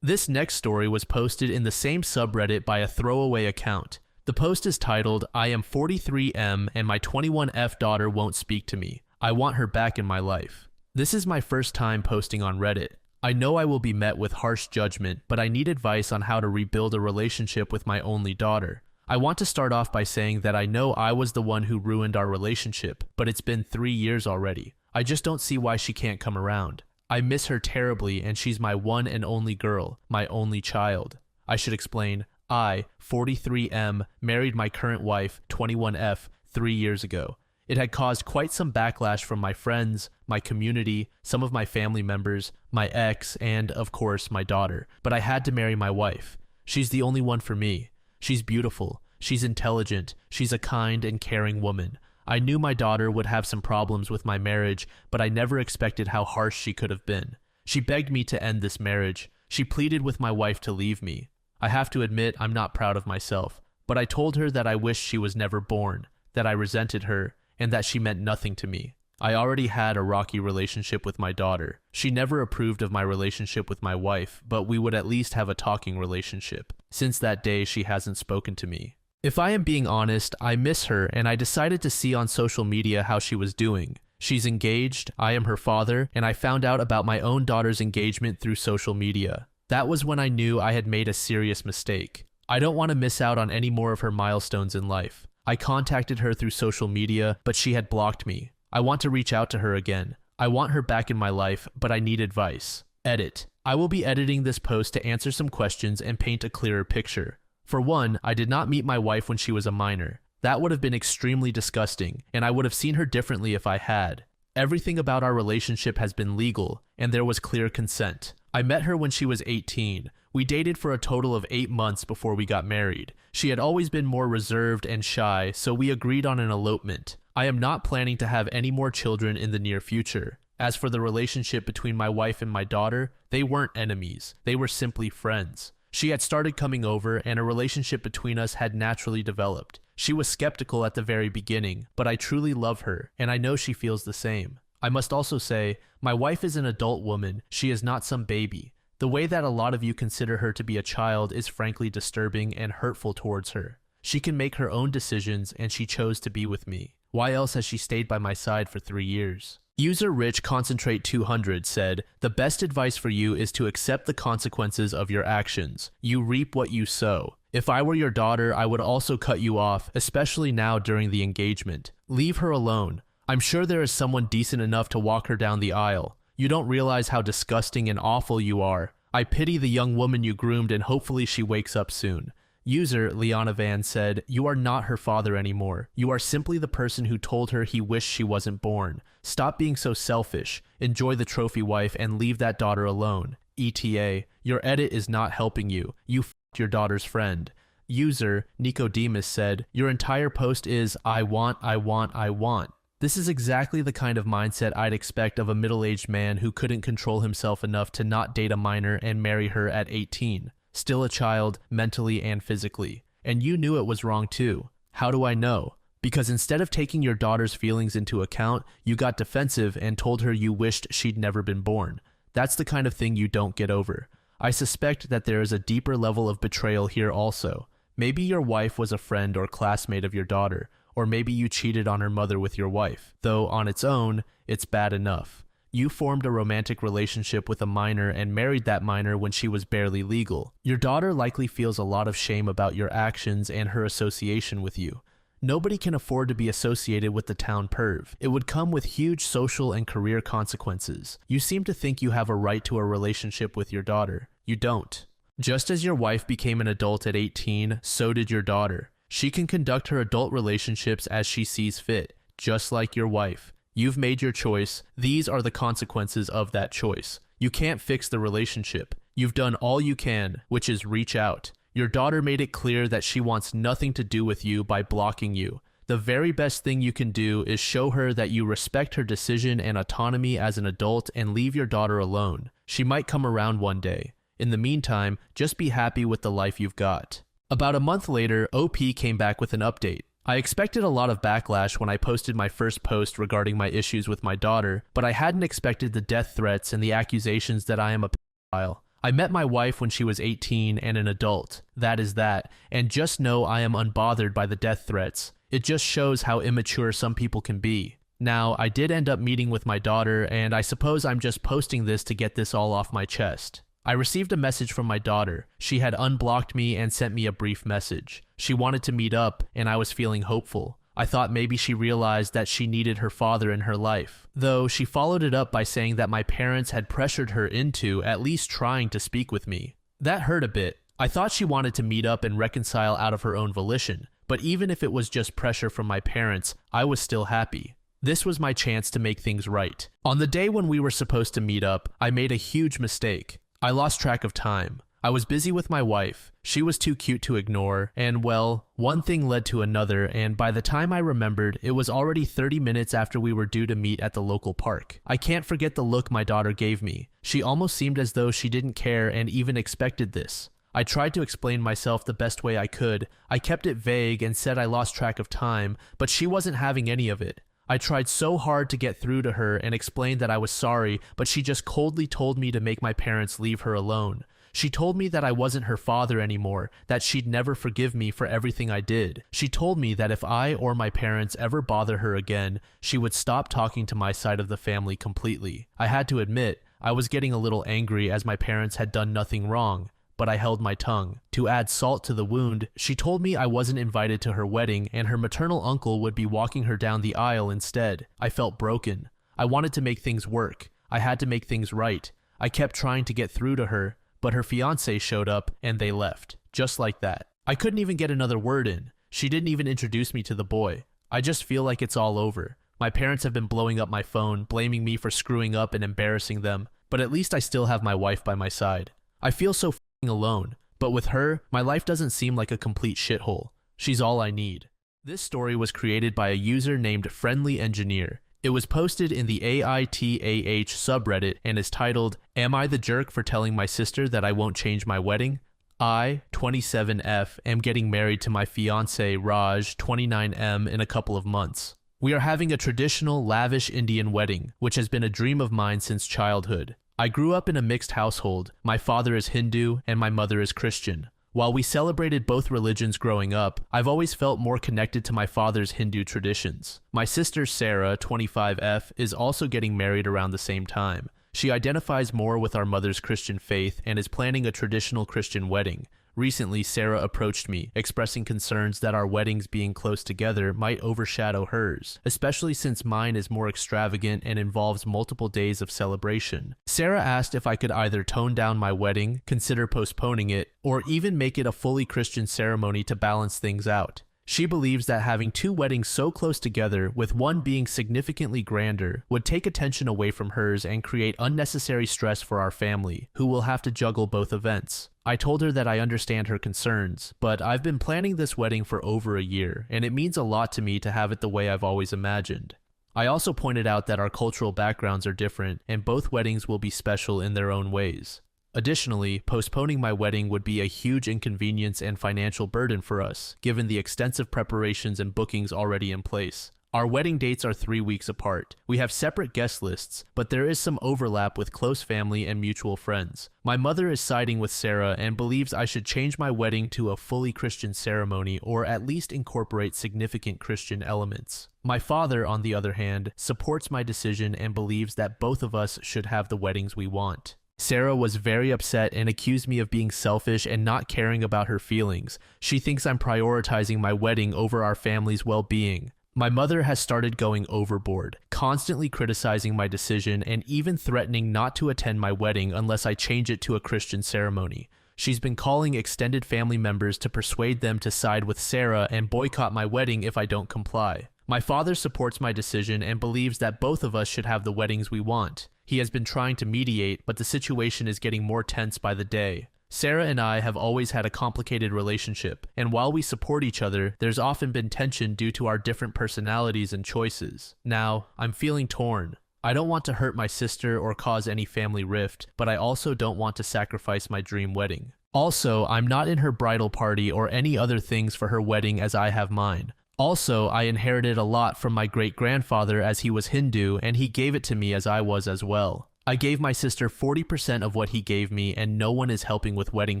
This next story was posted in the same subreddit by a throwaway account. The post is titled, "I am 43M and my 21F daughter won't speak to me. I want her back in my life." This is my first time posting on Reddit. I know I will be met with harsh judgment, but I need advice on how to rebuild a relationship with my only daughter. I want to start off by saying that I know I was the one who ruined our relationship, but it's been 3 years already. I just don't see why she can't come around. I miss her terribly and she's my one and only girl, my only child. I should explain, I, 43M, married my current wife, 21F, 3 years ago. It had caused quite some backlash from my friends, my community, some of my family members, my ex, and, of course, my daughter. But I had to marry my wife. She's the only one for me. She's beautiful, she's intelligent, she's a kind and caring woman. I knew my daughter would have some problems with my marriage, but I never expected how harsh she could have been. She begged me to end this marriage. She pleaded with my wife to leave me. I have to admit I'm not proud of myself, but I told her that I wished she was never born, that I resented her, and that she meant nothing to me. I already had a rocky relationship with my daughter. She never approved of my relationship with my wife, but we would at least have a talking relationship. Since that day, she hasn't spoken to me. If I am being honest, I miss her and I decided to see on social media how she was doing. She's engaged, I am her father, and I found out about my own daughter's engagement through social media. That was when I knew I had made a serious mistake. I don't want to miss out on any more of her milestones in life. I contacted her through social media, but she had blocked me. I want to reach out to her again. I want her back in my life, but I need advice. Edit. I will be editing this post to answer some questions and paint a clearer picture. For one, I did not meet my wife when she was a minor. That would have been extremely disgusting, and I would have seen her differently if I had. Everything about our relationship has been legal, and there was clear consent. I met her when she was 18. We dated for a total of 8 months before we got married. She had always been more reserved and shy, so we agreed on an elopement. I am not planning to have any more children in the near future. As for the relationship between my wife and my daughter, they weren't enemies. They were simply friends. She had started coming over, and a relationship between us had naturally developed. She was skeptical at the very beginning, but I truly love her, and I know she feels the same. I must also say, my wife is an adult woman. She is not some baby. The way that a lot of you consider her to be a child is frankly disturbing and hurtful towards her. She can make her own decisions, and she chose to be with me. Why else has she stayed by my side for 3 years? User Rich Concentrate 200 said, "The best advice for you is to accept the consequences of your actions. You reap what you sow. If I were your daughter, I would also cut you off, especially now during the engagement. Leave her alone. I'm sure there is someone decent enough to walk her down the aisle. You don't realize how disgusting and awful you are. I pity the young woman you groomed, and hopefully she wakes up soon." User Liana Van said, "You are not her father anymore. You are simply the person who told her he wished she wasn't born. Stop being so selfish. Enjoy the trophy wife and leave that daughter alone. ETA, your edit is not helping you. You your daughter's friend. User Nicodemus said, "Your entire post is, I want, I want, I want." This is exactly the kind of mindset I'd expect of a middle-aged man who couldn't control himself enough to not date a minor and marry her at 18. Still a child, mentally and physically. And you knew it was wrong too. How do I know? Because instead of taking your daughter's feelings into account, you got defensive and told her you wished she'd never been born. That's the kind of thing you don't get over. I suspect that there is a deeper level of betrayal here also. Maybe your wife was a friend or classmate of your daughter, or maybe you cheated on her mother with your wife, though on its own, it's bad enough. You formed a romantic relationship with a minor and married that minor when she was barely legal. Your daughter likely feels a lot of shame about your actions and her association with you. Nobody can afford to be associated with the town perv. It would come with huge social and career consequences. You seem to think you have a right to a relationship with your daughter. You don't. Just as your wife became an adult at 18, so did your daughter. She can conduct her adult relationships as she sees fit, just like your wife. You've made your choice. These are the consequences of that choice. You can't fix the relationship. You've done all you can, which is reach out. Your daughter made it clear that she wants nothing to do with you by blocking you. The very best thing you can do is show her that you respect her decision and autonomy as an adult and leave your daughter alone. She might come around one day. In the meantime, just be happy with the life you've got. About a month later, OP came back with an update. I expected a lot of backlash when I posted my first post regarding my issues with my daughter, but I hadn't expected the death threats and the accusations that I am a pedophile. I met my wife when she was 18 and an adult. That is that, and just know I am unbothered by the death threats. It just shows how immature some people can be. Now, I did end up meeting with my daughter, and I suppose I'm just posting this to get this all off my chest. I received a message from my daughter. She had unblocked me and sent me a brief message. She wanted to meet up, and I was feeling hopeful. I thought maybe she realized that she needed her father in her life. Though she followed it up by saying that my parents had pressured her into at least trying to speak with me. That hurt a bit. I thought she wanted to meet up and reconcile out of her own volition, but even if it was just pressure from my parents, I was still happy. This was my chance to make things right. On the day when we were supposed to meet up, I made a huge mistake. I lost track of time. I was busy with my wife. She was too cute to ignore, and well, one thing led to another, and by the time I remembered, it was already 30 minutes after we were due to meet at the local park. I can't forget the look my daughter gave me. She almost seemed as though she didn't care and even expected this. I tried to explain myself the best way I could. I kept it vague and said I lost track of time, but she wasn't having any of it. I tried so hard to get through to her and explain that I was sorry, but she just coldly told me to make my parents leave her alone. She told me that I wasn't her father anymore, that she'd never forgive me for everything I did. She told me that if I or my parents ever bother her again, she would stop talking to my side of the family completely. I had to admit, I was getting a little angry as my parents had done nothing wrong, but I held my tongue. To add salt to the wound, she told me I wasn't invited to her wedding and her maternal uncle would be walking her down the aisle instead. I felt broken. I wanted to make things work. I had to make things right. I kept trying to get through to her, but her fiancé showed up and they left. Just like that. I couldn't even get another word in. She didn't even introduce me to the boy. I just feel like it's all over. My parents have been blowing up my phone, blaming me for screwing up and embarrassing them, but at least I still have my wife by my side. I feel so alone, but with her, my life doesn't seem like a complete shithole. She's all I need. This story was created by a user named Friendly Engineer. It was posted in the AITAH subreddit and is titled, "Am I the jerk for telling my sister that I won't change my wedding? I, 27F, am getting married to my fiancé Raj, 29M, in a couple of months. We are having a traditional, lavish Indian wedding, which has been a dream of mine since childhood. I grew up in a mixed household. My father is Hindu and my mother is Christian. While we celebrated both religions growing up, I've always felt more connected to my father's Hindu traditions. My sister Sarah, 25F, is also getting married around the same time. She identifies more with our mother's Christian faith and is planning a traditional Christian wedding. Recently, Sarah approached me, expressing concerns that our weddings being close together might overshadow hers, especially since mine is more extravagant and involves multiple days of celebration. Sarah asked if I could either tone down my wedding, consider postponing it, or even make it a fully Christian ceremony to balance things out. She believes that having two weddings so close together, with one being significantly grander, would take attention away from hers and create unnecessary stress for our family, who will have to juggle both events. I told her that I understand her concerns, but I've been planning this wedding for over a year, and it means a lot to me to have it the way I've always imagined. I also pointed out that our cultural backgrounds are different, and both weddings will be special in their own ways. Additionally, postponing my wedding would be a huge inconvenience and financial burden for us, given the extensive preparations and bookings already in place. Our wedding dates are 3 weeks apart. We have separate guest lists, but there is some overlap with close family and mutual friends. My mother is siding with Sarah and believes I should change my wedding to a fully Christian ceremony or at least incorporate significant Christian elements. My father, on the other hand, supports my decision and believes that both of us should have the weddings we want. Sarah was very upset and accused me of being selfish and not caring about her feelings. She thinks I'm prioritizing my wedding over our family's well-being. My mother has started going overboard, constantly criticizing my decision and even threatening not to attend my wedding unless I change it to a Christian ceremony. She's been calling extended family members to persuade them to side with Sarah and boycott my wedding if I don't comply. My father supports my decision and believes that both of us should have the weddings we want. He has been trying to mediate, but the situation is getting more tense by the day. Sarah and I have always had a complicated relationship, and while we support each other, there's often been tension due to our different personalities and choices. Now, I'm feeling torn. I don't want to hurt my sister or cause any family rift, but I also don't want to sacrifice my dream wedding. Also, I'm not in her bridal party or any other things for her wedding as I have mine. Also, I inherited a lot from my great-grandfather as he was Hindu, and he gave it to me as I was as well. I gave my sister 40% of what he gave me, and no one is helping with wedding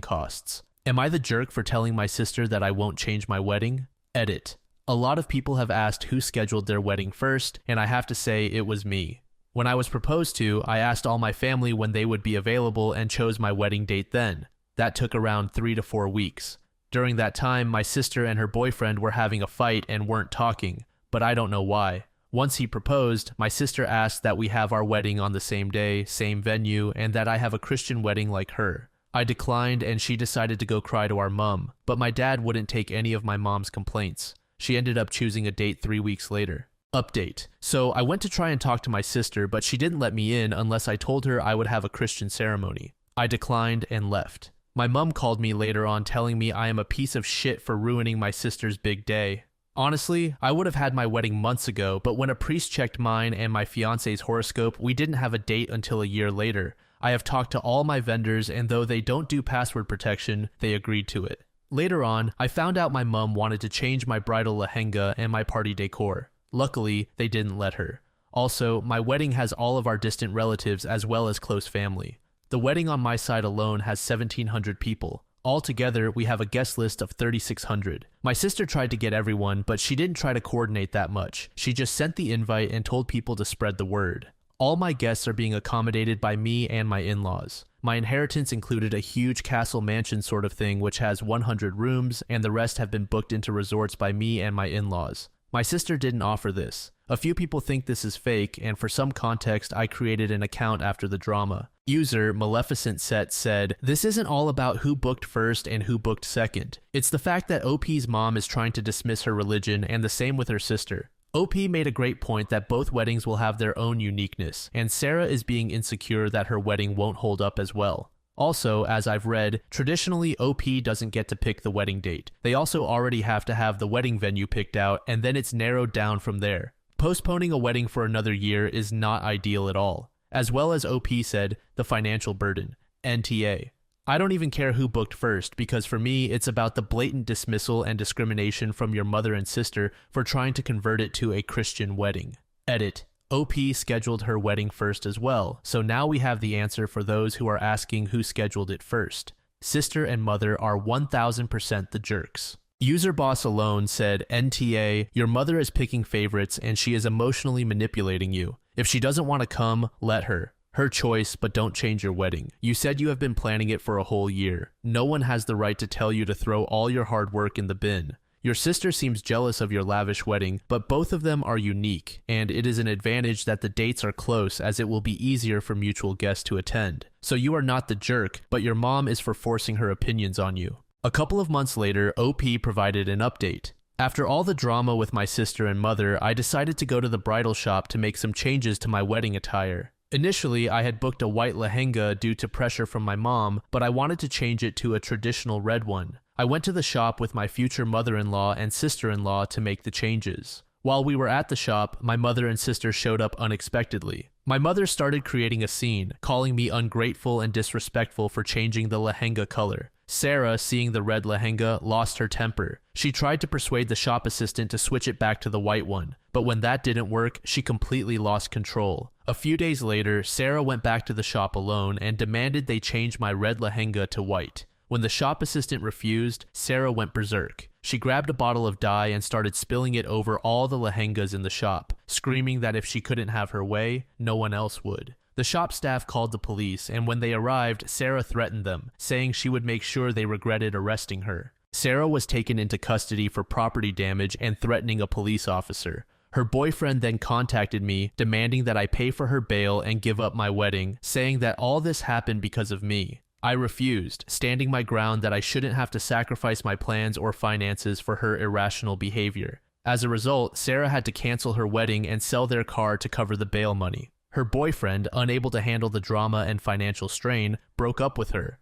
costs. Am I the jerk for telling my sister that I won't change my wedding? Edit. A lot of people have asked who scheduled their wedding first, and I have to say it was me. When I was proposed to, I asked all my family when they would be available and chose my wedding date then. That took around 3 to 4 weeks. During that time, my sister and her boyfriend were having a fight and weren't talking, but I don't know why. Once he proposed, my sister asked that we have our wedding on the same day, same venue, and that I have a Christian wedding like her. I declined and she decided to go cry to our mom, but my dad wouldn't take any of my mom's complaints. She ended up choosing a date 3 weeks later. Update. So I went to try and talk to my sister, but she didn't let me in unless I told her I would have a Christian ceremony. I declined and left. My mom called me later on telling me I am a piece of shit for ruining my sister's big day. Honestly, I would have had my wedding months ago, but when a priest checked mine and my fiance's horoscope, we didn't have a date until a year later. I have talked to all my vendors, and though they don't do password protection, they agreed to it. Later on, I found out my mom wanted to change my bridal lehenga and my party decor. Luckily, they didn't let her. Also, my wedding has all of our distant relatives as well as close family. The wedding on my side alone has 1,700 people. Altogether, we have a guest list of 3,600. My sister tried to get everyone, but she didn't try to coordinate that much. She just sent the invite and told people to spread the word. All my guests are being accommodated by me and my in-laws. My inheritance included a huge castle mansion sort of thing which has 100 rooms, and the rest have been booked into resorts by me and my in-laws. My sister didn't offer this. A few people think this is fake, and for some context, I created an account after the drama. User Maleficent Set said, "This isn't all about who booked first and who booked second. It's the fact that OP's mom is trying to dismiss her religion, and the same with her sister." OP made a great point that both weddings will have their own uniqueness, and Sarah is being insecure that her wedding won't hold up as well. Also, as I've read, traditionally OP doesn't get to pick the wedding date. They also already have to have the wedding venue picked out, and then it's narrowed down from there. Postponing a wedding for another year is not ideal at all. As well as OP said, the financial burden. NTA. I don't even care who booked first, because for me, it's about the blatant dismissal and discrimination from your mother and sister for trying to convert it to a Christian wedding. Edit. OP scheduled her wedding first as well, so now we have the answer for those who are asking who scheduled it first. Sister and mother are 1000% the jerks. User Boss Alone said, NTA, your mother is picking favorites and she is emotionally manipulating you. If she doesn't want to come, let her. Her choice, but don't change your wedding. You said you have been planning it for a whole year. No one has the right to tell you to throw all your hard work in the bin. Your sister seems jealous of your lavish wedding, but both of them are unique, and it is an advantage that the dates are close as it will be easier for mutual guests to attend. So you are not the jerk, but your mom is for forcing her opinions on you. A couple of months later, OP provided an update. After all the drama with my sister and mother, I decided to go to the bridal shop to make some changes to my wedding attire. Initially, I had booked a white lehenga due to pressure from my mom, but I wanted to change it to a traditional red one. I went to the shop with my future mother-in-law and sister-in-law to make the changes. While we were at the shop, my mother and sister showed up unexpectedly. My mother started creating a scene, calling me ungrateful and disrespectful for changing the lehenga color. Sarah, seeing the red lehenga, lost her temper. She tried to persuade the shop assistant to switch it back to the white one, but when that didn't work, she completely lost control. A few days later, Sarah went back to the shop alone and demanded they change my red lehenga to white. When the shop assistant refused, Sarah went berserk. She grabbed a bottle of dye and started spilling it over all the lehengas in the shop, screaming that if she couldn't have her way, no one else would. The shop staff called the police, and when they arrived, Sarah threatened them, saying she would make sure they regretted arresting her. Sarah was taken into custody for property damage and threatening a police officer. Her boyfriend then contacted me, demanding that I pay for her bail and give up my wedding, saying that all this happened because of me. I refused, standing my ground that I shouldn't have to sacrifice my plans or finances for her irrational behavior. As a result, Sarah had to cancel her wedding and sell their car to cover the bail money. Her boyfriend, unable to handle the drama and financial strain, broke up with her.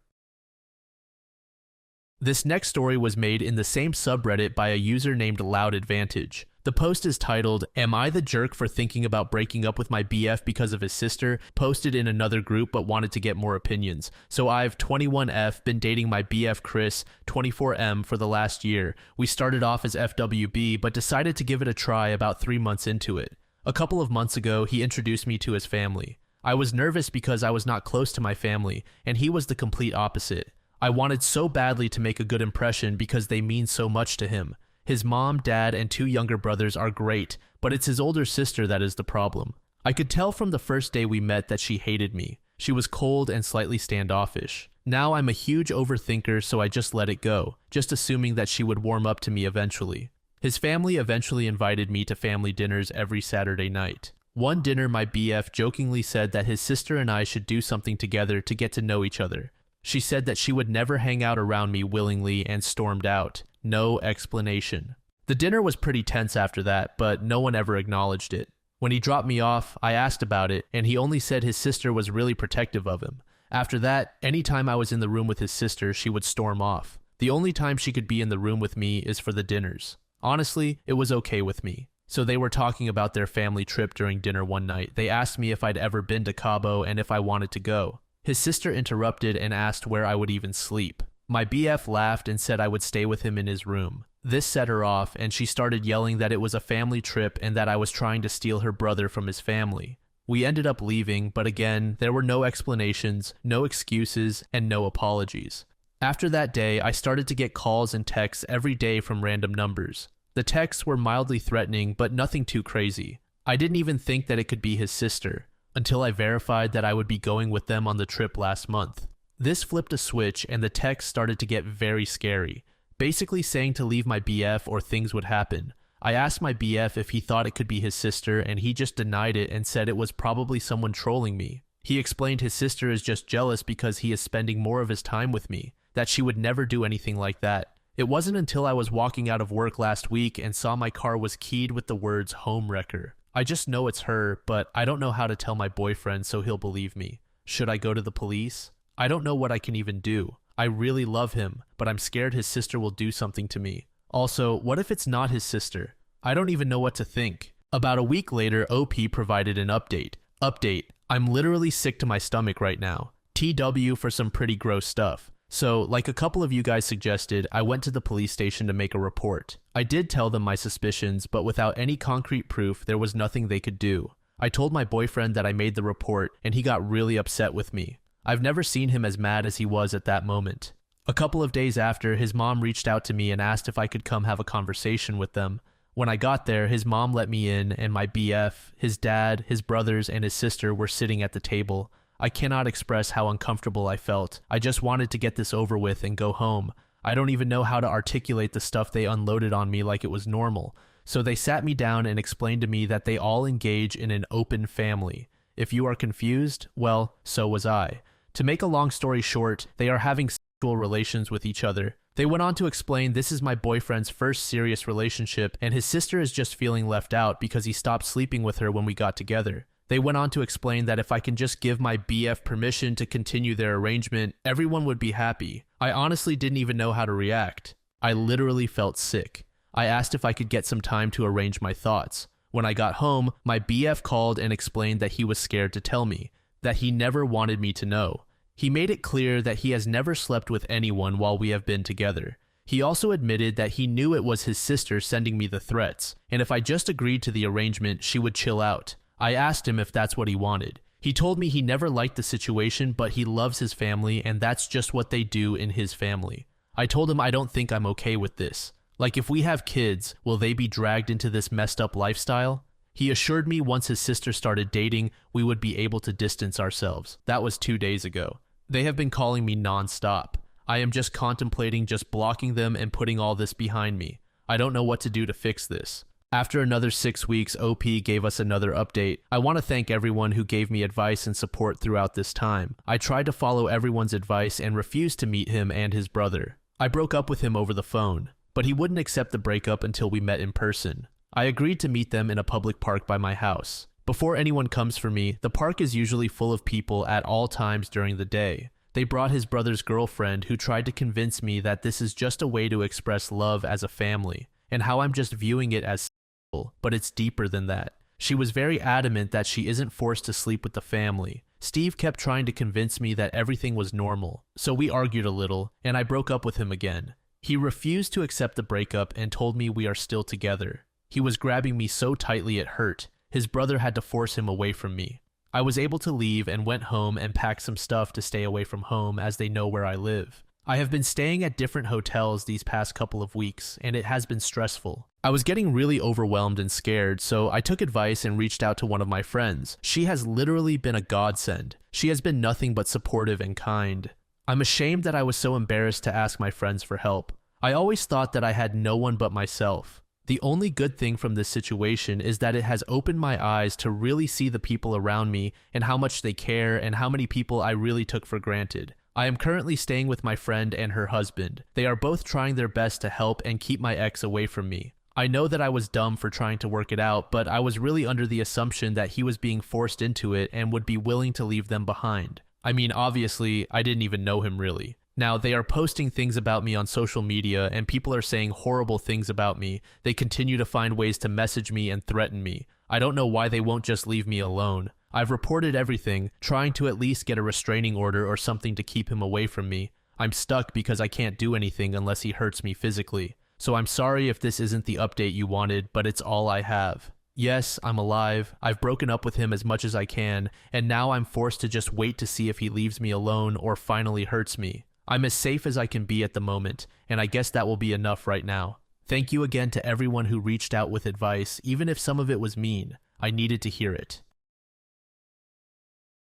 This next story was made in the same subreddit by a user named Loud Advantage. The post is titled, "Am I the jerk for thinking about breaking up with my BF because of his sister?" Posted in another group but wanted to get more opinions. So I've 21F, been dating my BF Chris, 24M, for the last year. We started off as FWB but decided to give it a try about 3 months into it. A couple of months ago, he introduced me to his family. I was nervous because I was not close to my family, and he was the complete opposite. I wanted so badly to make a good impression because they mean so much to him. His mom, dad, and 2 younger brothers are great, but it's his older sister that is the problem. I could tell from the first day we met that she hated me. She was cold and slightly standoffish. Now I'm a huge overthinker, so I just let it go, just assuming that she would warm up to me eventually. His family eventually invited me to family dinners every Saturday night. One dinner, my BF jokingly said that his sister and I should do something together to get to know each other. She said that she would never hang out around me willingly and stormed out. No explanation. The dinner was pretty tense after that, but no one ever acknowledged it. When he dropped me off, I asked about it, and he only said his sister was really protective of him. After that, anytime I was in the room with his sister, she would storm off. The only time she could be in the room with me is for the dinners. Honestly, it was okay with me. So they were talking about their family trip during dinner one night. They asked me if I'd ever been to Cabo and if I wanted to go. His sister interrupted and asked where I would even sleep. My BF laughed and said I would stay with him in his room. This set her off, and she started yelling that it was a family trip and that I was trying to steal her brother from his family. We ended up leaving, but again, there were no explanations, no excuses, and no apologies. After that day, I started to get calls and texts every day from random numbers. The texts were mildly threatening, but nothing too crazy. I didn't even think that it could be his sister, until I verified that I would be going with them on the trip last month. This flipped a switch and the text started to get very scary, basically saying to leave my BF or things would happen. I asked my BF if he thought it could be his sister, and he just denied it and said it was probably someone trolling me. He explained his sister is just jealous because he is spending more of his time with me, that she would never do anything like that. It wasn't until I was walking out of work last week and saw my car was keyed with the words "home wrecker." I just know it's her, but I don't know how to tell my boyfriend so he'll believe me. Should I go to the police? I don't know what I can even do. I really love him, but I'm scared his sister will do something to me. Also, what if it's not his sister? I don't even know what to think. About a week later, OP provided an update. Update: I'm literally sick to my stomach right now. TW for some pretty gross stuff. So, like a couple of you guys suggested, I went to the police station to make a report. I did tell them my suspicions, but without any concrete proof, there was nothing they could do. I told my boyfriend that I made the report, and he got really upset with me. I've never seen him as mad as he was at that moment. A couple of days after, his mom reached out to me and asked if I could come have a conversation with them. When I got there, his mom let me in, and my BF, his dad, his brothers, and his sister were sitting at the table. I cannot express how uncomfortable I felt. I just wanted to get this over with and go home. I don't even know how to articulate the stuff they unloaded on me like it was normal. So they sat me down and explained to me that they all engage in an open family. If you are confused, well, so was I. To make a long story short, they are having sexual relations with each other. They went on to explain this is my boyfriend's first serious relationship, and his sister is just feeling left out because he stopped sleeping with her when we got together. They went on to explain that if I can just give my BF permission to continue their arrangement, everyone would be happy. I honestly didn't even know how to react. I literally felt sick. I asked if I could get some time to arrange my thoughts. When I got home, my BF called and explained that he was scared to tell me, that he never wanted me to know. He made it clear that he has never slept with anyone while we have been together. He also admitted that he knew it was his sister sending me the threats, and if I just agreed to the arrangement, she would chill out. I asked him if that's what he wanted. He told me he never liked the situation, but he loves his family, and that's just what they do in his family. I told him I don't think I'm okay with this. Like, if we have kids, will they be dragged into this messed up lifestyle? He assured me once his sister started dating, we would be able to distance ourselves. That was 2 days ago. They have been calling me non-stop. I am just contemplating just blocking them and putting all this behind me. I don't know what to do to fix this. After another 6 weeks, OP gave us another update. I want to thank everyone who gave me advice and support throughout this time. I tried to follow everyone's advice and refused to meet him and his brother. I broke up with him over the phone, but he wouldn't accept the breakup until we met in person. I agreed to meet them in a public park by my house. Before anyone comes for me, the park is usually full of people at all times during the day. They brought his brother's girlfriend, who tried to convince me that this is just a way to express love as a family, and how I'm just viewing it as simple, but it's deeper than that. She was very adamant that she isn't forced to sleep with the family. Steve kept trying to convince me that everything was normal, so we argued a little, and I broke up with him again. He refused to accept the breakup and told me we are still together. He was grabbing me so tightly it hurt. His brother had to force him away from me. I was able to leave and went home and packed some stuff to stay away from home, as they know where I live. I have been staying at different hotels these past couple of weeks, and it has been stressful. I was getting really overwhelmed and scared, so I took advice and reached out to one of my friends. She has literally been a godsend. She has been nothing but supportive and kind. I'm ashamed that I was so embarrassed to ask my friends for help. I always thought that I had no one but myself. The only good thing from this situation is that it has opened my eyes to really see the people around me and how much they care and how many people I really took for granted. I am currently staying with my friend and her husband. They are both trying their best to help and keep my ex away from me. I know that I was dumb for trying to work it out, but I was really under the assumption that he was being forced into it and would be willing to leave them behind. I mean, obviously, I didn't even know him really. Now, they are posting things about me on social media, and people are saying horrible things about me. They continue to find ways to message me and threaten me. I don't know why they won't just leave me alone. I've reported everything, trying to at least get a restraining order or something to keep him away from me. I'm stuck because I can't do anything unless he hurts me physically. So I'm sorry if this isn't the update you wanted, but it's all I have. Yes, I'm alive. I've broken up with him as much as I can, and now I'm forced to just wait to see if he leaves me alone or finally hurts me. I'm as safe as I can be at the moment, and I guess that will be enough right now. Thank you again to everyone who reached out with advice, even if some of it was mean. I needed to hear it.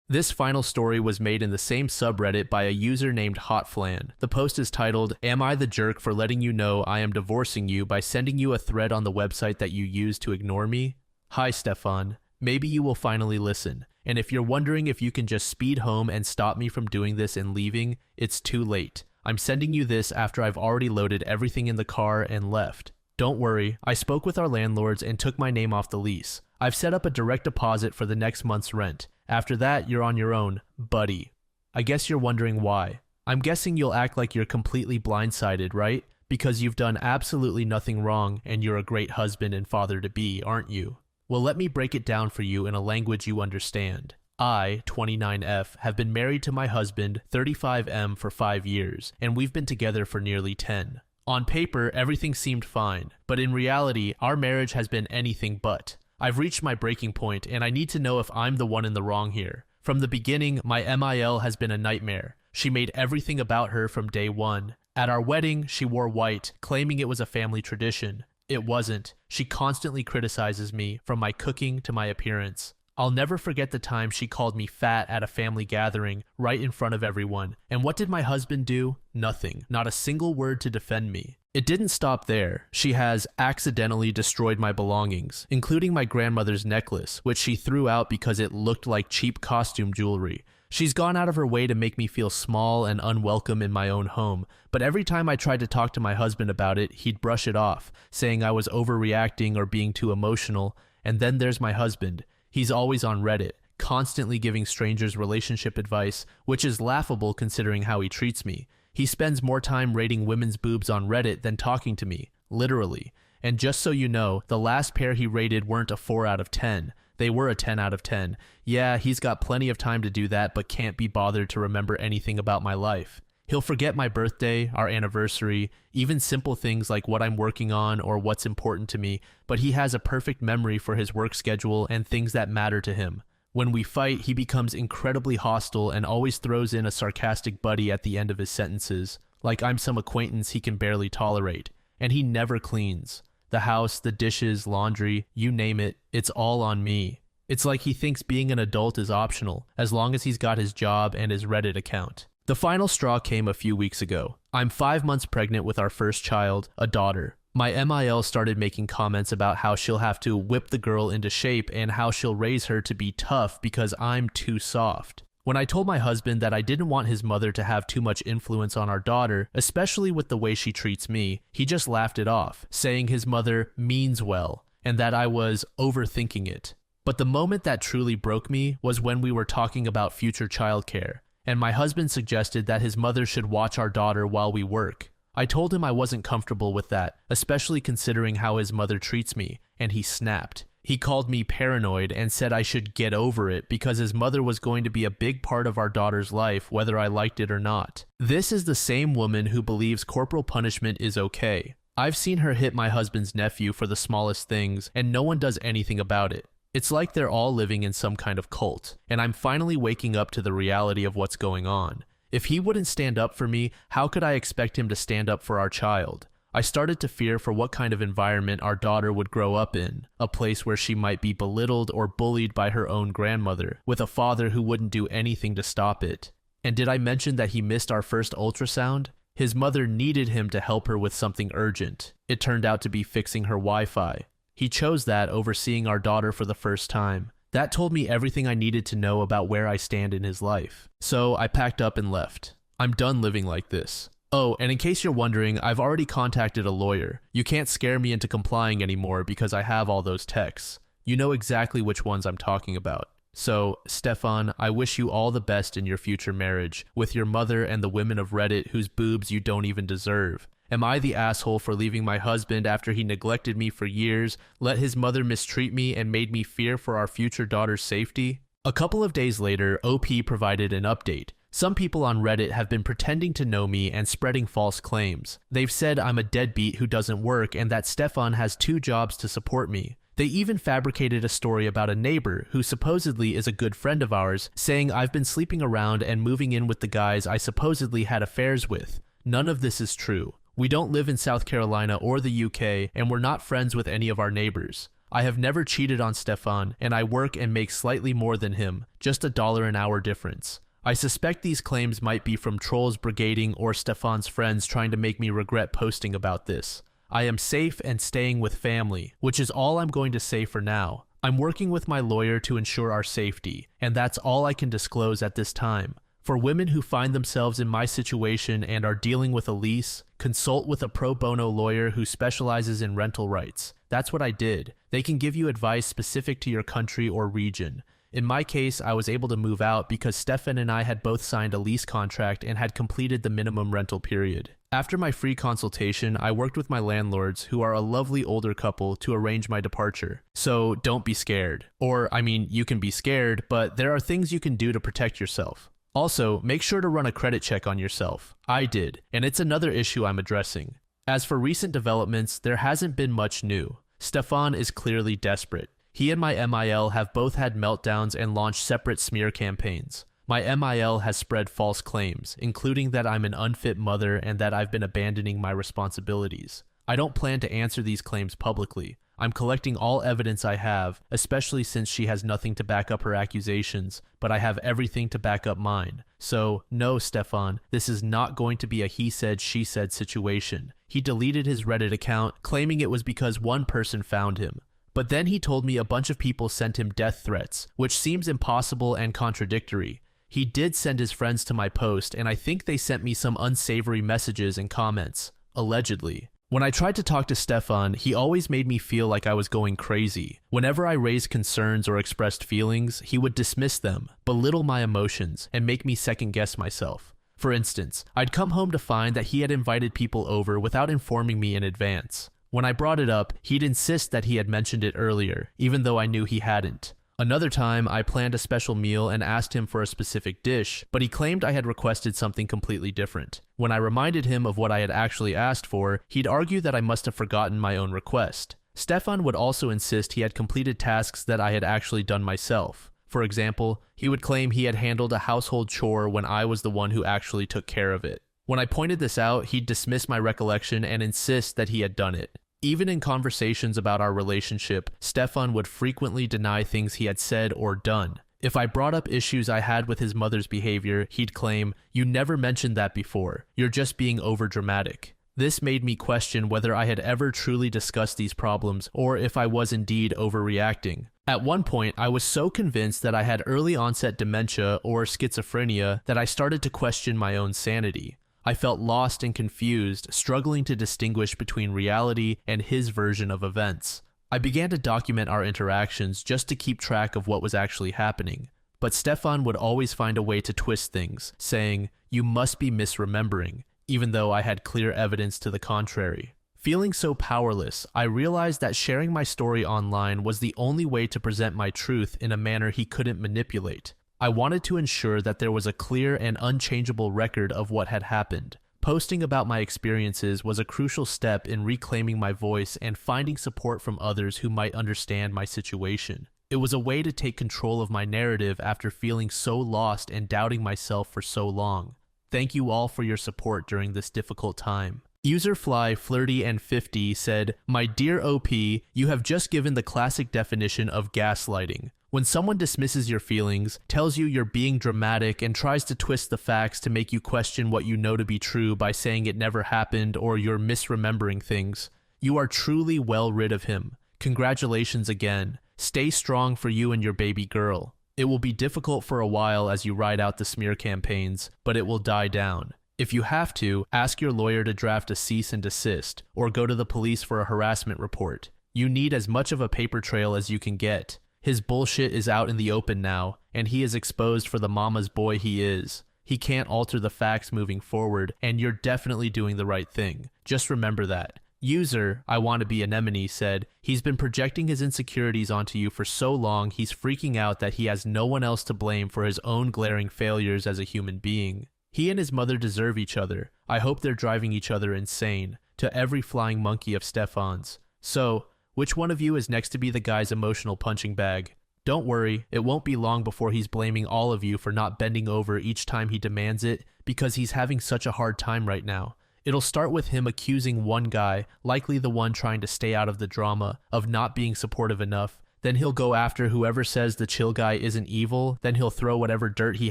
This final story was made in the same subreddit by a user named Hotflan. The post is titled, "Am I the jerk for letting you know I am divorcing you by sending you a thread on the website that you used to ignore me? Hi, Stefan. Maybe you will finally listen. And if you're wondering if you can just speed home and stop me from doing this and leaving, it's too late. I'm sending you this after I've already loaded everything in the car and left. Don't worry, I spoke with our landlords and took my name off the lease. I've set up a direct deposit for the next month's rent. After that, you're on your own, buddy." I guess you're wondering why. I'm guessing you'll act like you're completely blindsided, right? Because you've done absolutely nothing wrong and you're a great husband and father-to-be, aren't you? Well, let me break it down for you in a language you understand. I, 29F, have been married to my husband, 35M, for 5 years, and we've been together for nearly 10. On paper, everything seemed fine, but in reality, our marriage has been anything but. I've reached my breaking point, and I need to know if I'm the one in the wrong here. From the beginning, my MIL has been a nightmare. She made everything about her from day one. At our wedding, she wore white, claiming it was a family tradition. It wasn't. She constantly criticizes me, from my cooking to my appearance. I'll never forget the time she called me fat at a family gathering, right in front of everyone. And what did my husband do? Nothing. Not a single word to defend me. It didn't stop there. She has accidentally destroyed my belongings, including my grandmother's necklace, which she threw out because it looked like cheap costume jewelry. She's gone out of her way to make me feel small and unwelcome in my own home, but every time I tried to talk to my husband about it, he'd brush it off, saying I was overreacting or being too emotional. And then there's my husband. He's always on Reddit, constantly giving strangers relationship advice, which is laughable considering how he treats me. He spends more time rating women's boobs on Reddit than talking to me, literally. And just so you know, the last pair he rated weren't a 4 out of 10. They were a 10 out of 10. Yeah, he's got plenty of time to do that, but can't be bothered to remember anything about my life. He'll forget my birthday, our anniversary, even simple things like what I'm working on or what's important to me, but he has a perfect memory for his work schedule and things that matter to him. When we fight, he becomes incredibly hostile and always throws in a sarcastic buddy at the end of his sentences, like I'm some acquaintance he can barely tolerate. And he never cleans. The house, the dishes, laundry, you name it, it's all on me. It's like he thinks being an adult is optional, as long as he's got his job and his Reddit account. The final straw came a few weeks ago. I'm 5 months pregnant with our first child, a daughter. My MIL started making comments about how she'll have to whip the girl into shape and how she'll raise her to be tough because I'm too soft. When I told my husband that I didn't want his mother to have too much influence on our daughter, especially with the way she treats me, he just laughed it off, saying his mother means well, and that I was overthinking it. But the moment that truly broke me was when we were talking about future childcare, and my husband suggested that his mother should watch our daughter while we work. I told him I wasn't comfortable with that, especially considering how his mother treats me, and he snapped. He called me paranoid and said I should get over it because his mother was going to be a big part of our daughter's life whether I liked it or not. This is the same woman who believes corporal punishment is okay. I've seen her hit my husband's nephew for the smallest things, and no one does anything about it. It's like they're all living in some kind of cult, and I'm finally waking up to the reality of what's going on. If he wouldn't stand up for me, how could I expect him to stand up for our child? I started to fear for what kind of environment our daughter would grow up in, a place where she might be belittled or bullied by her own grandmother, with a father who wouldn't do anything to stop it. And did I mention that he missed our first ultrasound? His mother needed him to help her with something urgent. It turned out to be fixing her Wi-Fi. He chose that over seeing our daughter for the first time. That told me everything I needed to know about where I stand in his life. So I packed up and left. I'm done living like this. Oh, and in case you're wondering, I've already contacted a lawyer. You can't scare me into complying anymore because I have all those texts. You know exactly which ones I'm talking about. So, Stefan, I wish you all the best in your future marriage, with your mother and the women of Reddit whose boobs you don't even deserve. Am I the asshole for leaving my husband after he neglected me for years, let his mother mistreat me, and made me fear for our future daughter's safety? A couple of days later, OP provided an update. Some people on Reddit have been pretending to know me and spreading false claims. They've said I'm a deadbeat who doesn't work and that Stefan has 2 jobs to support me. They even fabricated a story about a neighbor who supposedly is a good friend of ours, saying I've been sleeping around and moving in with the guys I supposedly had affairs with. None of this is true. We don't live in South Carolina or the UK, and we're not friends with any of our neighbors. I have never cheated on Stefan, and I work and make slightly more than him, just $1 an hour difference. I suspect these claims might be from trolls brigading or Stefan's friends trying to make me regret posting about this. I am safe and staying with family, which is all I'm going to say for now. I'm working with my lawyer to ensure our safety, and that's all I can disclose at this time. For women who find themselves in my situation and are dealing with a lease, consult with a pro bono lawyer who specializes in rental rights. That's what I did. They can give you advice specific to your country or region. In my case, I was able to move out because Stefan and I had both signed a lease contract and had completed the minimum rental period. After my free consultation, I worked with my landlords, who are a lovely older couple, to arrange my departure. So don't be scared. Or, you can be scared, but there are things you can do to protect yourself. Also, make sure to run a credit check on yourself. I did, and it's another issue I'm addressing. As for recent developments, there hasn't been much new. Stefan is clearly desperate. He and my MIL have both had meltdowns and launched separate smear campaigns. My MIL has spread false claims, including that I'm an unfit mother and that I've been abandoning my responsibilities. I don't plan to answer these claims publicly. I'm collecting all evidence I have, especially since she has nothing to back up her accusations, but I have everything to back up mine. So, no, Stefan, this is not going to be a he said, she said situation. He deleted his Reddit account, claiming it was because one person found him. But then he told me a bunch of people sent him death threats, which seems impossible and contradictory. He did send his friends to my post, and I think they sent me some unsavory messages and comments. Allegedly. When I tried to talk to Stefan, he always made me feel like I was going crazy. Whenever I raised concerns or expressed feelings, he would dismiss them, belittle my emotions, and make me second-guess myself. For instance, I'd come home to find that he had invited people over without informing me in advance. When I brought it up, he'd insist that he had mentioned it earlier, even though I knew he hadn't. Another time, I planned a special meal and asked him for a specific dish, but he claimed I had requested something completely different. When I reminded him of what I had actually asked for, he'd argue that I must have forgotten my own request. Stefan would also insist he had completed tasks that I had actually done myself. For example, he would claim he had handled a household chore when I was the one who actually took care of it. When I pointed this out, he'd dismiss my recollection and insist that he had done it. Even in conversations about our relationship, Stefan would frequently deny things he had said or done. If I brought up issues I had with his mother's behavior, he'd claim, "You never mentioned that before. You're just being overdramatic." This made me question whether I had ever truly discussed these problems or if I was indeed overreacting. At one point, I was so convinced that I had early onset dementia or schizophrenia that I started to question my own sanity. I felt lost and confused, struggling to distinguish between reality and his version of events. I began to document our interactions just to keep track of what was actually happening. But Stefan would always find a way to twist things, saying, "You must be misremembering," even though I had clear evidence to the contrary. Feeling so powerless, I realized that sharing my story online was the only way to present my truth in a manner he couldn't manipulate. I wanted to ensure that there was a clear and unchangeable record of what had happened. Posting about my experiences was a crucial step in reclaiming my voice and finding support from others who might understand my situation. It was a way to take control of my narrative after feeling so lost and doubting myself for so long. Thank you all for your support during this difficult time. Userfly Flirty and 50 said, "My dear OP, you have just given the classic definition of gaslighting. When someone dismisses your feelings, tells you you're being dramatic, and tries to twist the facts to make you question what you know to be true by saying it never happened or you're misremembering things, you are truly well rid of him. Congratulations again. Stay strong for you and your baby girl. It will be difficult for a while as you ride out the smear campaigns, but it will die down. If you have to, ask your lawyer to draft a cease and desist, or go to the police for a harassment report. You need as much of a paper trail as you can get. His bullshit is out in the open now, and he is exposed for the mama's boy he is. He can't alter the facts moving forward, and you're definitely doing the right thing. Just remember that." User, I Want to Be Anemone, said, "He's been projecting his insecurities onto you for so long he's freaking out that he has no one else to blame for his own glaring failures as a human being. He and his mother deserve each other. I hope they're driving each other insane. To every flying monkey of Stefan's. So, which one of you is next to be the guy's emotional punching bag? Don't worry, it won't be long before he's blaming all of you for not bending over each time he demands it because he's having such a hard time right now. It'll start with him accusing one guy, likely the one trying to stay out of the drama, of not being supportive enough. Then he'll go after whoever says the chill guy isn't evil, then he'll throw whatever dirt he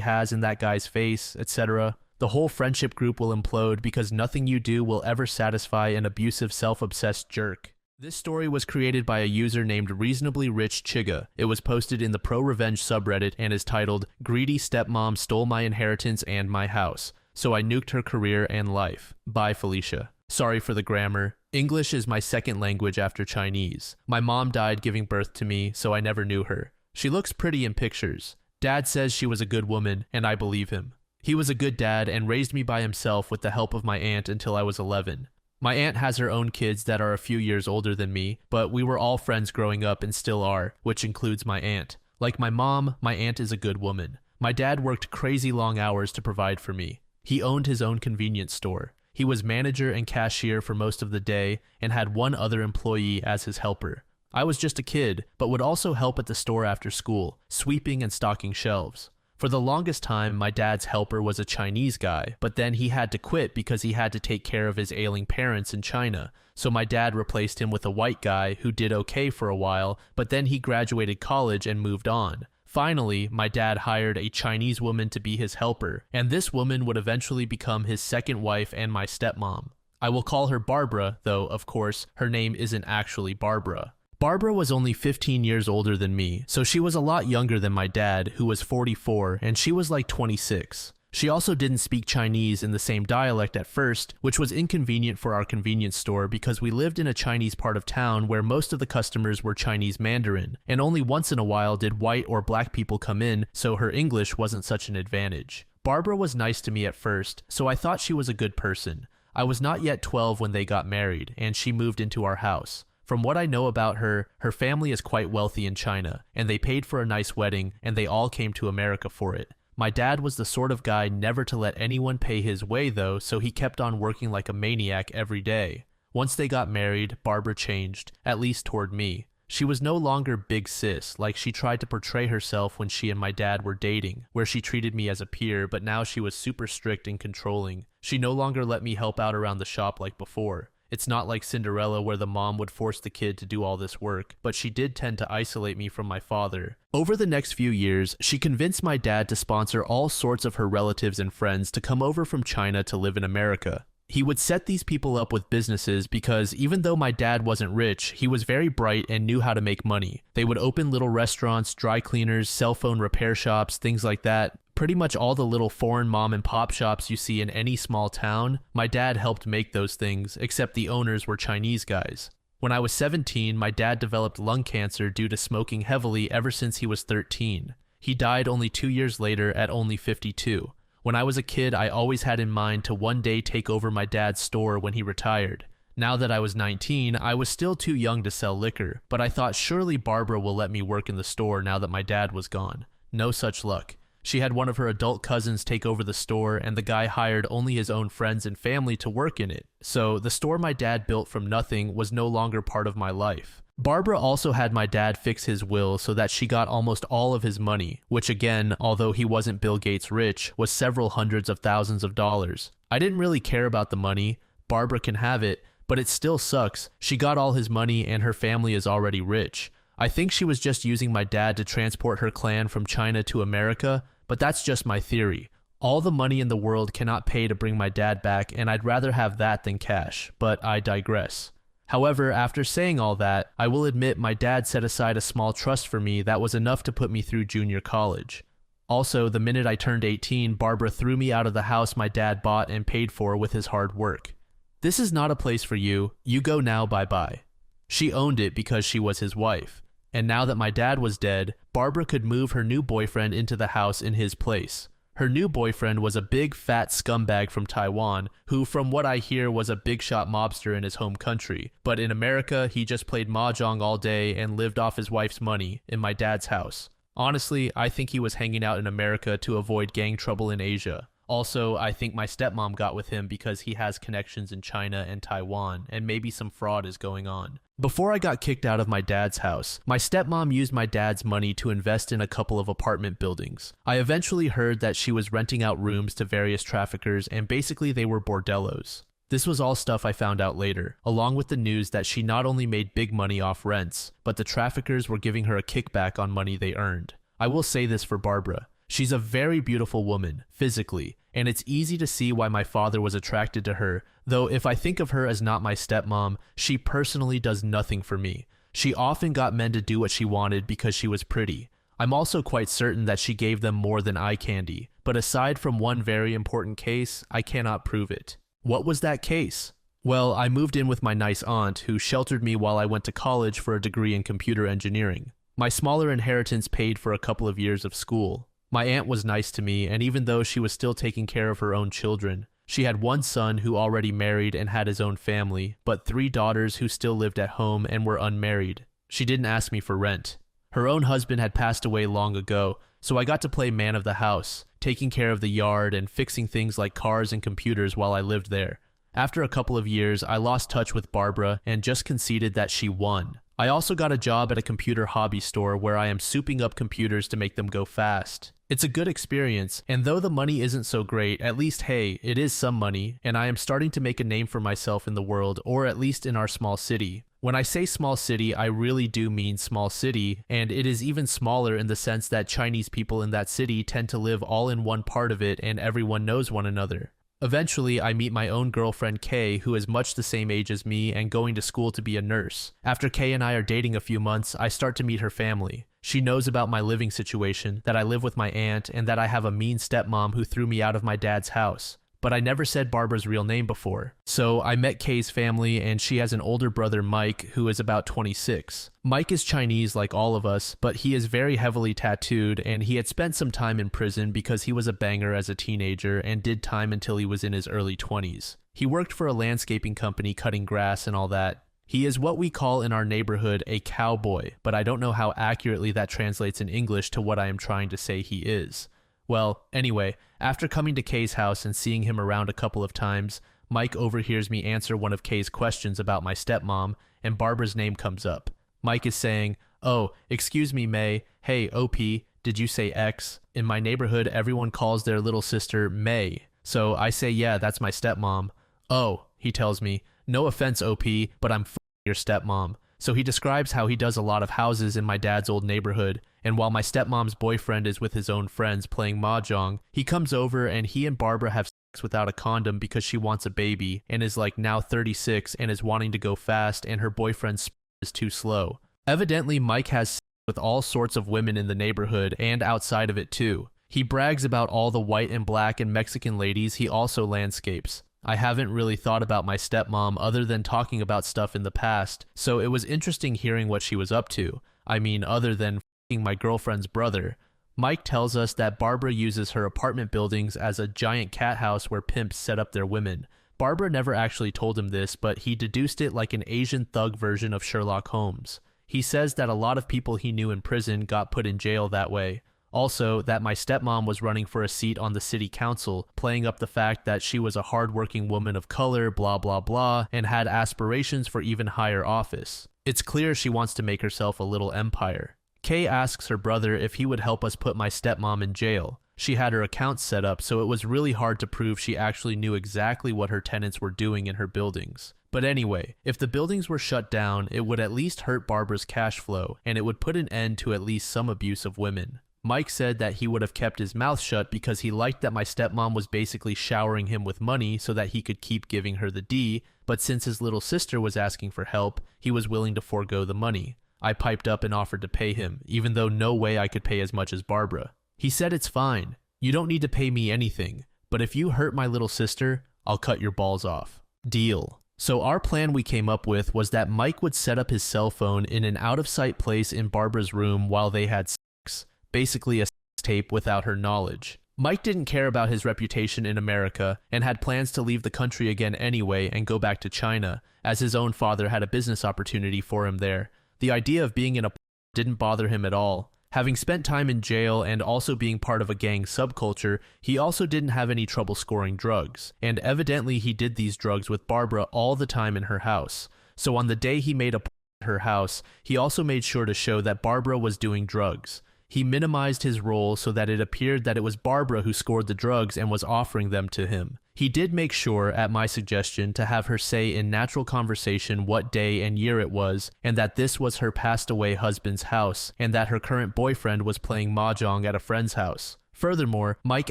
has in that guy's face, etc. The whole friendship group will implode because nothing you do will ever satisfy an abusive, self-obsessed jerk." This story was created by a user named Reasonably Rich Chiga. It was posted in the Pro Revenge subreddit and is titled, "Greedy Stepmom Stole My Inheritance and My House, so I Nuked Her Career and Life." By Felicia. Sorry for the grammar. English is my second language after Chinese. My mom died giving birth to me, so I never knew her. She looks pretty in pictures. Dad says she was a good woman, and I believe him. He was a good dad and raised me by himself with the help of my aunt until I was 11. My aunt has her own kids that are a few years older than me, but we were all friends growing up and still are, which includes my aunt. Like my mom, my aunt is a good woman. My dad worked crazy long hours to provide for me. He owned his own convenience store. He was manager and cashier for most of the day and had one other employee as his helper. I was just a kid, but would also help at the store after school, sweeping and stocking shelves. For the longest time, my dad's helper was a Chinese guy, but then he had to quit because he had to take care of his ailing parents in China. So my dad replaced him with a white guy who did okay for a while, but then he graduated college and moved on. Finally, my dad hired a Chinese woman to be his helper, and this woman would eventually become his second wife and my stepmom. I will call her Barbara, though, of course, her name isn't actually Barbara. Barbara was only 15 years older than me, so she was a lot younger than my dad, who was 44, and she was like 26. She also didn't speak Chinese in the same dialect at first, which was inconvenient for our convenience store because we lived in a Chinese part of town where most of the customers were Chinese Mandarin, and only once in a while did white or black people come in, so her English wasn't such an advantage. Barbara was nice to me at first, so I thought she was a good person. I was not yet 12 when they got married, and she moved into our house. From what I know about her, her family is quite wealthy in China, and they paid for a nice wedding, and they all came to America for it. My dad was the sort of guy never to let anyone pay his way though, so he kept on working like a maniac every day. Once they got married, Barbara changed, at least toward me. She was no longer big sis, like she tried to portray herself when she and my dad were dating, where she treated me as a peer, but now she was super strict and controlling. She no longer let me help out around the shop like before. It's not like Cinderella where the mom would force the kid to do all this work, but she did tend to isolate me from my father. Over the next few years, she convinced my dad to sponsor all sorts of her relatives and friends to come over from China to live in America. He would set these people up with businesses because even though my dad wasn't rich, he was very bright and knew how to make money. They would open little restaurants, dry cleaners, cell phone repair shops, things like that. Pretty much all the little foreign mom and pop shops you see in any small town, my dad helped make those things, except the owners were Chinese guys. When I was 17, my dad developed lung cancer due to smoking heavily ever since he was 13. He died only 2 years later at only 52. When I was a kid, I always had in mind to one day take over my dad's store when he retired. Now that I was 19, I was still too young to sell liquor, but I thought surely Barbara will let me work in the store now that my dad was gone. No such luck. She had one of her adult cousins take over the store, and the guy hired only his own friends and family to work in it. So the store my dad built from nothing was no longer part of my life. Barbara also had my dad fix his will so that she got almost all of his money, which again, although he wasn't Bill Gates rich, was several hundreds of thousands of dollars. I didn't really care about the money. Barbara can have it, but it still sucks. She got all his money and her family is already rich. I think she was just using my dad to transport her clan from China to America, but that's just my theory. All the money in the world cannot pay to bring my dad back, and I'd rather have that than cash, but I digress. However, after saying all that, I will admit my dad set aside a small trust for me that was enough to put me through junior college. Also, the minute I turned 18, Barbara threw me out of the house my dad bought and paid for with his hard work. This is not a place for you. You go now, bye-bye. She owned it because she was his wife. And now that my dad was dead, Barbara could move her new boyfriend into the house in his place. Her new boyfriend was a big fat scumbag from Taiwan, who from what I hear was a big shot mobster in his home country. But in America, he just played mahjong all day and lived off his wife's money in my dad's house. Honestly, I think he was hanging out in America to avoid gang trouble in Asia. Also, I think my stepmom got with him because he has connections in China and Taiwan, and maybe some fraud is going on. Before I got kicked out of my dad's house, my stepmom used my dad's money to invest in a couple of apartment buildings. I eventually heard that she was renting out rooms to various traffickers, and basically they were bordellos. This was all stuff I found out later, along with the news that she not only made big money off rents, but the traffickers were giving her a kickback on money they earned. I will say this for Barbara. She's a very beautiful woman, physically, and it's easy to see why my father was attracted to her, though if I think of her as not my stepmom, she personally does nothing for me. She often got men to do what she wanted because she was pretty. I'm also quite certain that she gave them more than eye candy, but aside from one very important case, I cannot prove it. What was that case? Well, I moved in with my nice aunt, who sheltered me while I went to college for a degree in computer engineering. My smaller inheritance paid for a couple of years of school. My aunt was nice to me, and even though she was still taking care of her own children, she had one son who already married and had his own family, but 3 daughters who still lived at home and were unmarried. She didn't ask me for rent. Her own husband had passed away long ago, so I got to play man of the house, taking care of the yard and fixing things like cars and computers while I lived there. After a couple of years, I lost touch with Barbara and just conceded that she won. I also got a job at a computer hobby store where I am souping up computers to make them go fast. It's a good experience, and though the money isn't so great, at least hey, it is some money, and I am starting to make a name for myself in the world, or at least in our small city. When I say small city, I really do mean small city, and it is even smaller in the sense that Chinese people in that city tend to live all in one part of it and everyone knows one another. Eventually, I meet my own girlfriend Kay, who is much the same age as me and going to school to be a nurse. After Kay and I are dating a few months, I start to meet her family. She knows about my living situation, that I live with my aunt, and that I have a mean stepmom who threw me out of my dad's house. But I never said Barbara's real name before. So I met Kay's family, and she has an older brother, Mike, who is about 26. Mike is Chinese like all of us, but he is very heavily tattooed, and he had spent some time in prison because he was a banger as a teenager and did time until he was in his early 20s. He worked for a landscaping company cutting grass and all that. He is what we call in our neighborhood a cowboy, but I don't know how accurately that translates in English to what I am trying to say he is. Well, anyway, after coming to Kay's house and seeing him around a couple of times, Mike overhears me answer one of Kay's questions about my stepmom, and Barbara's name comes up. Mike is saying, "Oh, excuse me, May. Hey, OP, did you say X? In my neighborhood, everyone calls their little sister May. So I say, yeah, that's my stepmom. Oh, he tells me, no offense, OP, but I'm your stepmom. So he describes how he does a lot of houses in my dad's old neighborhood, and while my stepmom's boyfriend is with his own friends playing mahjong, he comes over and he and Barbara have sex without a condom because she wants a baby and is like now 36 and is wanting to go fast, and her boyfriend's is too slow. Evidently, Mike has sex with all sorts of women in the neighborhood and outside of it too. He brags about all the white and black and Mexican ladies he also landscapes. I haven't really thought about my stepmom other than talking about stuff in the past, so it was interesting hearing what she was up to. I mean, other than f***ing my girlfriend's brother. Mike tells us that Barbara uses her apartment buildings as a giant cat house where pimps set up their women. Barbara never actually told him this, but he deduced it like an Asian thug version of Sherlock Holmes. He says that a lot of people he knew in prison got put in jail that way. Also, that my stepmom was running for a seat on the city council, playing up the fact that she was a hardworking woman of color, blah blah blah, and had aspirations for even higher office. It's clear she wants to make herself a little empire. Kay asks her brother if he would help us put my stepmom in jail. She had her accounts set up, so it was really hard to prove she actually knew exactly what her tenants were doing in her buildings. But anyway, if the buildings were shut down, it would at least hurt Barbara's cash flow, and it would put an end to at least some abuse of women. Mike said that he would have kept his mouth shut because he liked that my stepmom was basically showering him with money so that he could keep giving her the D, but since his little sister was asking for help, he was willing to forego the money. I piped up and offered to pay him, even though no way I could pay as much as Barbara. He said it's fine. You don't need to pay me anything, but if you hurt my little sister, I'll cut your balls off. Deal. So our plan we came up with was that Mike would set up his cell phone in an out-of-sight place in Barbara's room while they had sex. Basically a sex tape without her knowledge. Mike didn't care about his reputation in America and had plans to leave the country again anyway and go back to China, as his own father had a business opportunity for him there. The idea of being in a didn't bother him at all. Having spent time in jail and also being part of a gang subculture, he also didn't have any trouble scoring drugs, and evidently he did these drugs with Barbara all the time in her house. So on the day he made a at her house, he also made sure to show that Barbara was doing drugs. He minimized his role so that it appeared that it was Barbara who scored the drugs and was offering them to him. He did make sure, at my suggestion, to have her say in natural conversation what day and year it was, and that this was her passed away husband's house, and that her current boyfriend was playing mahjong at a friend's house. Furthermore, Mike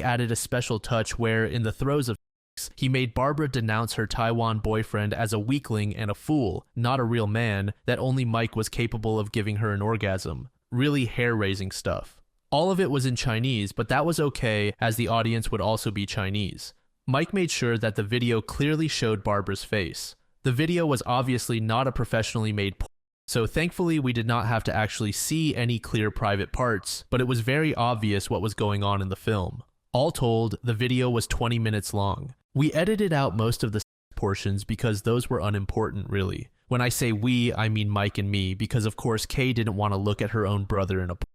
added a special touch where, in the throes of sex, he made Barbara denounce her Taiwan boyfriend as a weakling and a fool, not a real man, that only Mike was capable of giving her an orgasm. Really hair-raising stuff. All of it was in Chinese, but that was okay, as the audience would also be Chinese. Mike made sure that the video clearly showed Barbara's face. The video was obviously not a professionally made porn, so thankfully we did not have to actually see any clear private parts, but it was very obvious what was going on in the film. All told, the video was 20 minutes long. We edited out most of the portions because those were unimportant, really. When I say we, I mean Mike and me, because of course Kay didn't want to look at her own brother in a porn.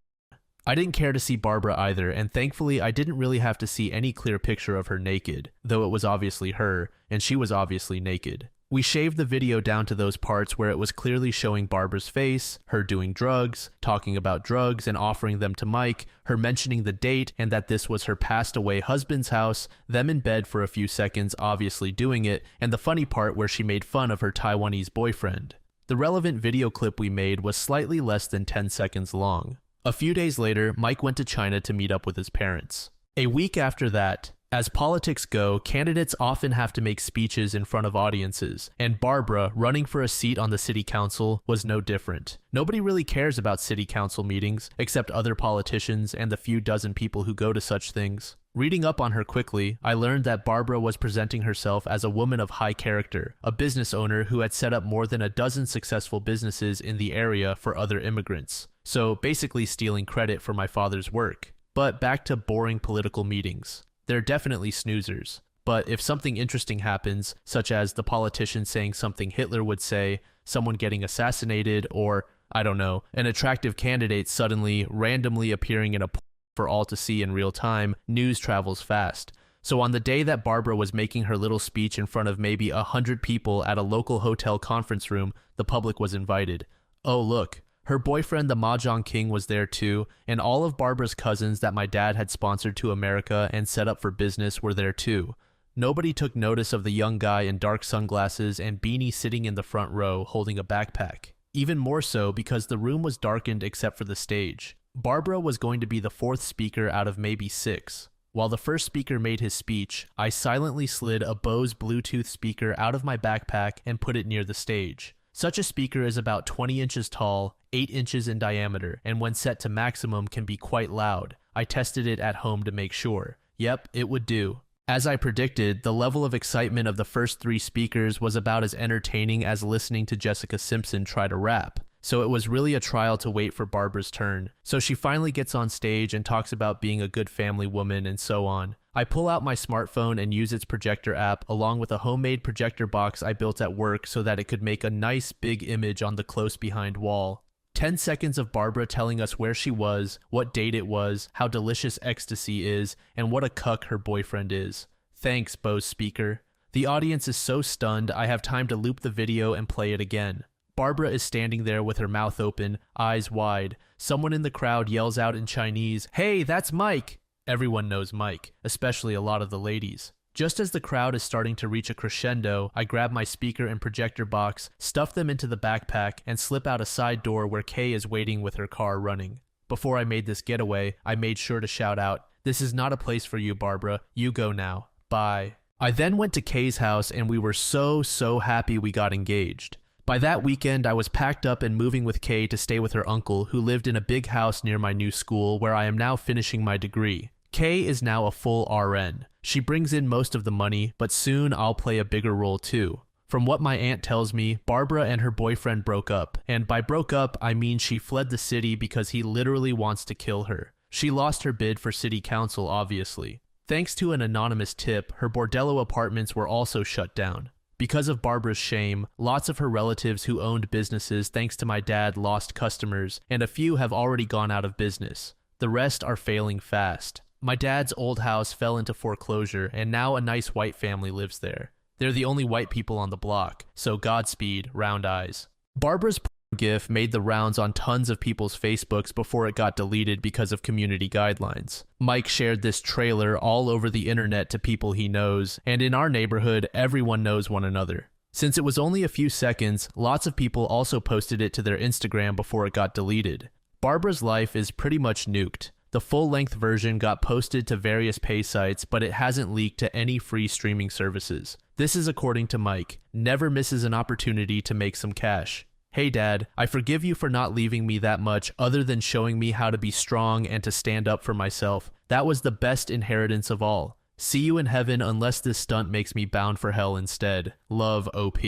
I didn't care to see Barbara either, and thankfully I didn't really have to see any clear picture of her naked, though it was obviously her, and she was obviously naked. We shaved the video down to those parts where it was clearly showing Barbara's face, her doing drugs, talking about drugs and offering them to Mike, her mentioning the date and that this was her passed away husband's house, them in bed for a few seconds obviously doing it, and the funny part where she made fun of her Taiwanese boyfriend. The relevant video clip we made was slightly less than 10 seconds long. A few days later, Mike went to China to meet up with his parents. A week after that, As politics go, candidates often have to make speeches in front of audiences, and Barbara, running for a seat on the city council, was no different. Nobody really cares about city council meetings, except other politicians and the few dozen people who go to such things. Reading up on her quickly, I learned that Barbara was presenting herself as a woman of high character, a business owner who had set up more than a dozen successful businesses in the area for other immigrants. So basically stealing credit for my father's work. But back to boring political meetings. They're definitely snoozers. But if something interesting happens, such as the politician saying something Hitler would say, someone getting assassinated, or, I don't know, an attractive candidate suddenly, randomly appearing in a poll for all to see in real time, news travels fast. So on the day that Barbara was making her little speech in front of maybe 100 people at a local hotel conference room, the public was invited. Oh look, her boyfriend the Mahjong King was there too, and all of Barbara's cousins that my dad had sponsored to America and set up for business were there too. Nobody took notice of the young guy in dark sunglasses and beanie sitting in the front row holding a backpack. Even more so because the room was darkened except for the stage. Barbara was going to be the fourth speaker out of maybe 6. While the first speaker made his speech, I silently slid a Bose Bluetooth speaker out of my backpack and put it near the stage. Such a speaker is about 20 inches tall, 8 inches in diameter, and when set to maximum can be quite loud. I tested it at home to make sure. Yep, it would do. As I predicted, the level of excitement of the first 3 speakers was about as entertaining as listening to Jessica Simpson try to rap. So it was really a trial to wait for Barbara's turn. So she finally gets on stage and talks about being a good family woman and so on. I pull out my smartphone and use its projector app along with a homemade projector box I built at work so that it could make a nice big image on the close behind wall. 10 seconds of Barbara telling us where she was, what date it was, how delicious ecstasy is, and what a cuck her boyfriend is. Thanks, Bose speaker. The audience is so stunned I have time to loop the video and play it again. Barbara is standing there with her mouth open, eyes wide. Someone in the crowd yells out in Chinese, "Hey, that's Mike!" Everyone knows Mike, especially a lot of the ladies. Just as the crowd is starting to reach a crescendo, I grab my speaker and projector box, stuff them into the backpack, and slip out a side door where Kay is waiting with her car running. Before I made this getaway, I made sure to shout out, "This is not a place for you, Barbara. You go now. Bye." I then went to Kay's house and we were so happy we got engaged. By that weekend, I was packed up and moving with Kay to stay with her uncle, who lived in a big house near my new school where I am now finishing my degree. Kay is now a full RN. She brings in most of the money, but soon I'll play a bigger role too. From what my aunt tells me, Barbara and her boyfriend broke up, and by broke up, I mean she fled the city because he literally wants to kill her. She lost her bid for city council, obviously. Thanks to an anonymous tip, her bordello apartments were also shut down. Because of Barbara's shame, lots of her relatives who owned businesses thanks to my dad lost customers, and a few have already gone out of business. The rest are failing fast. My dad's old house fell into foreclosure, and now a nice white family lives there. They're the only white people on the block, so Godspeed, round eyes. Barbara's GIF made the rounds on tons of people's Facebooks before it got deleted because of community guidelines. Mike shared this trailer all over the internet to people he knows, and in our neighborhood, everyone knows one another. Since it was only a few seconds, lots of people also posted it to their Instagram before it got deleted. Barbara's life is pretty much nuked. The full-length version got posted to various pay sites, but it hasn't leaked to any free streaming services. This is according to Mike. Never misses an opportunity to make some cash. Hey Dad, I forgive you for not leaving me that much other than showing me how to be strong and to stand up for myself. That was the best inheritance of all. See you in heaven unless this stunt makes me bound for hell instead. Love, OP.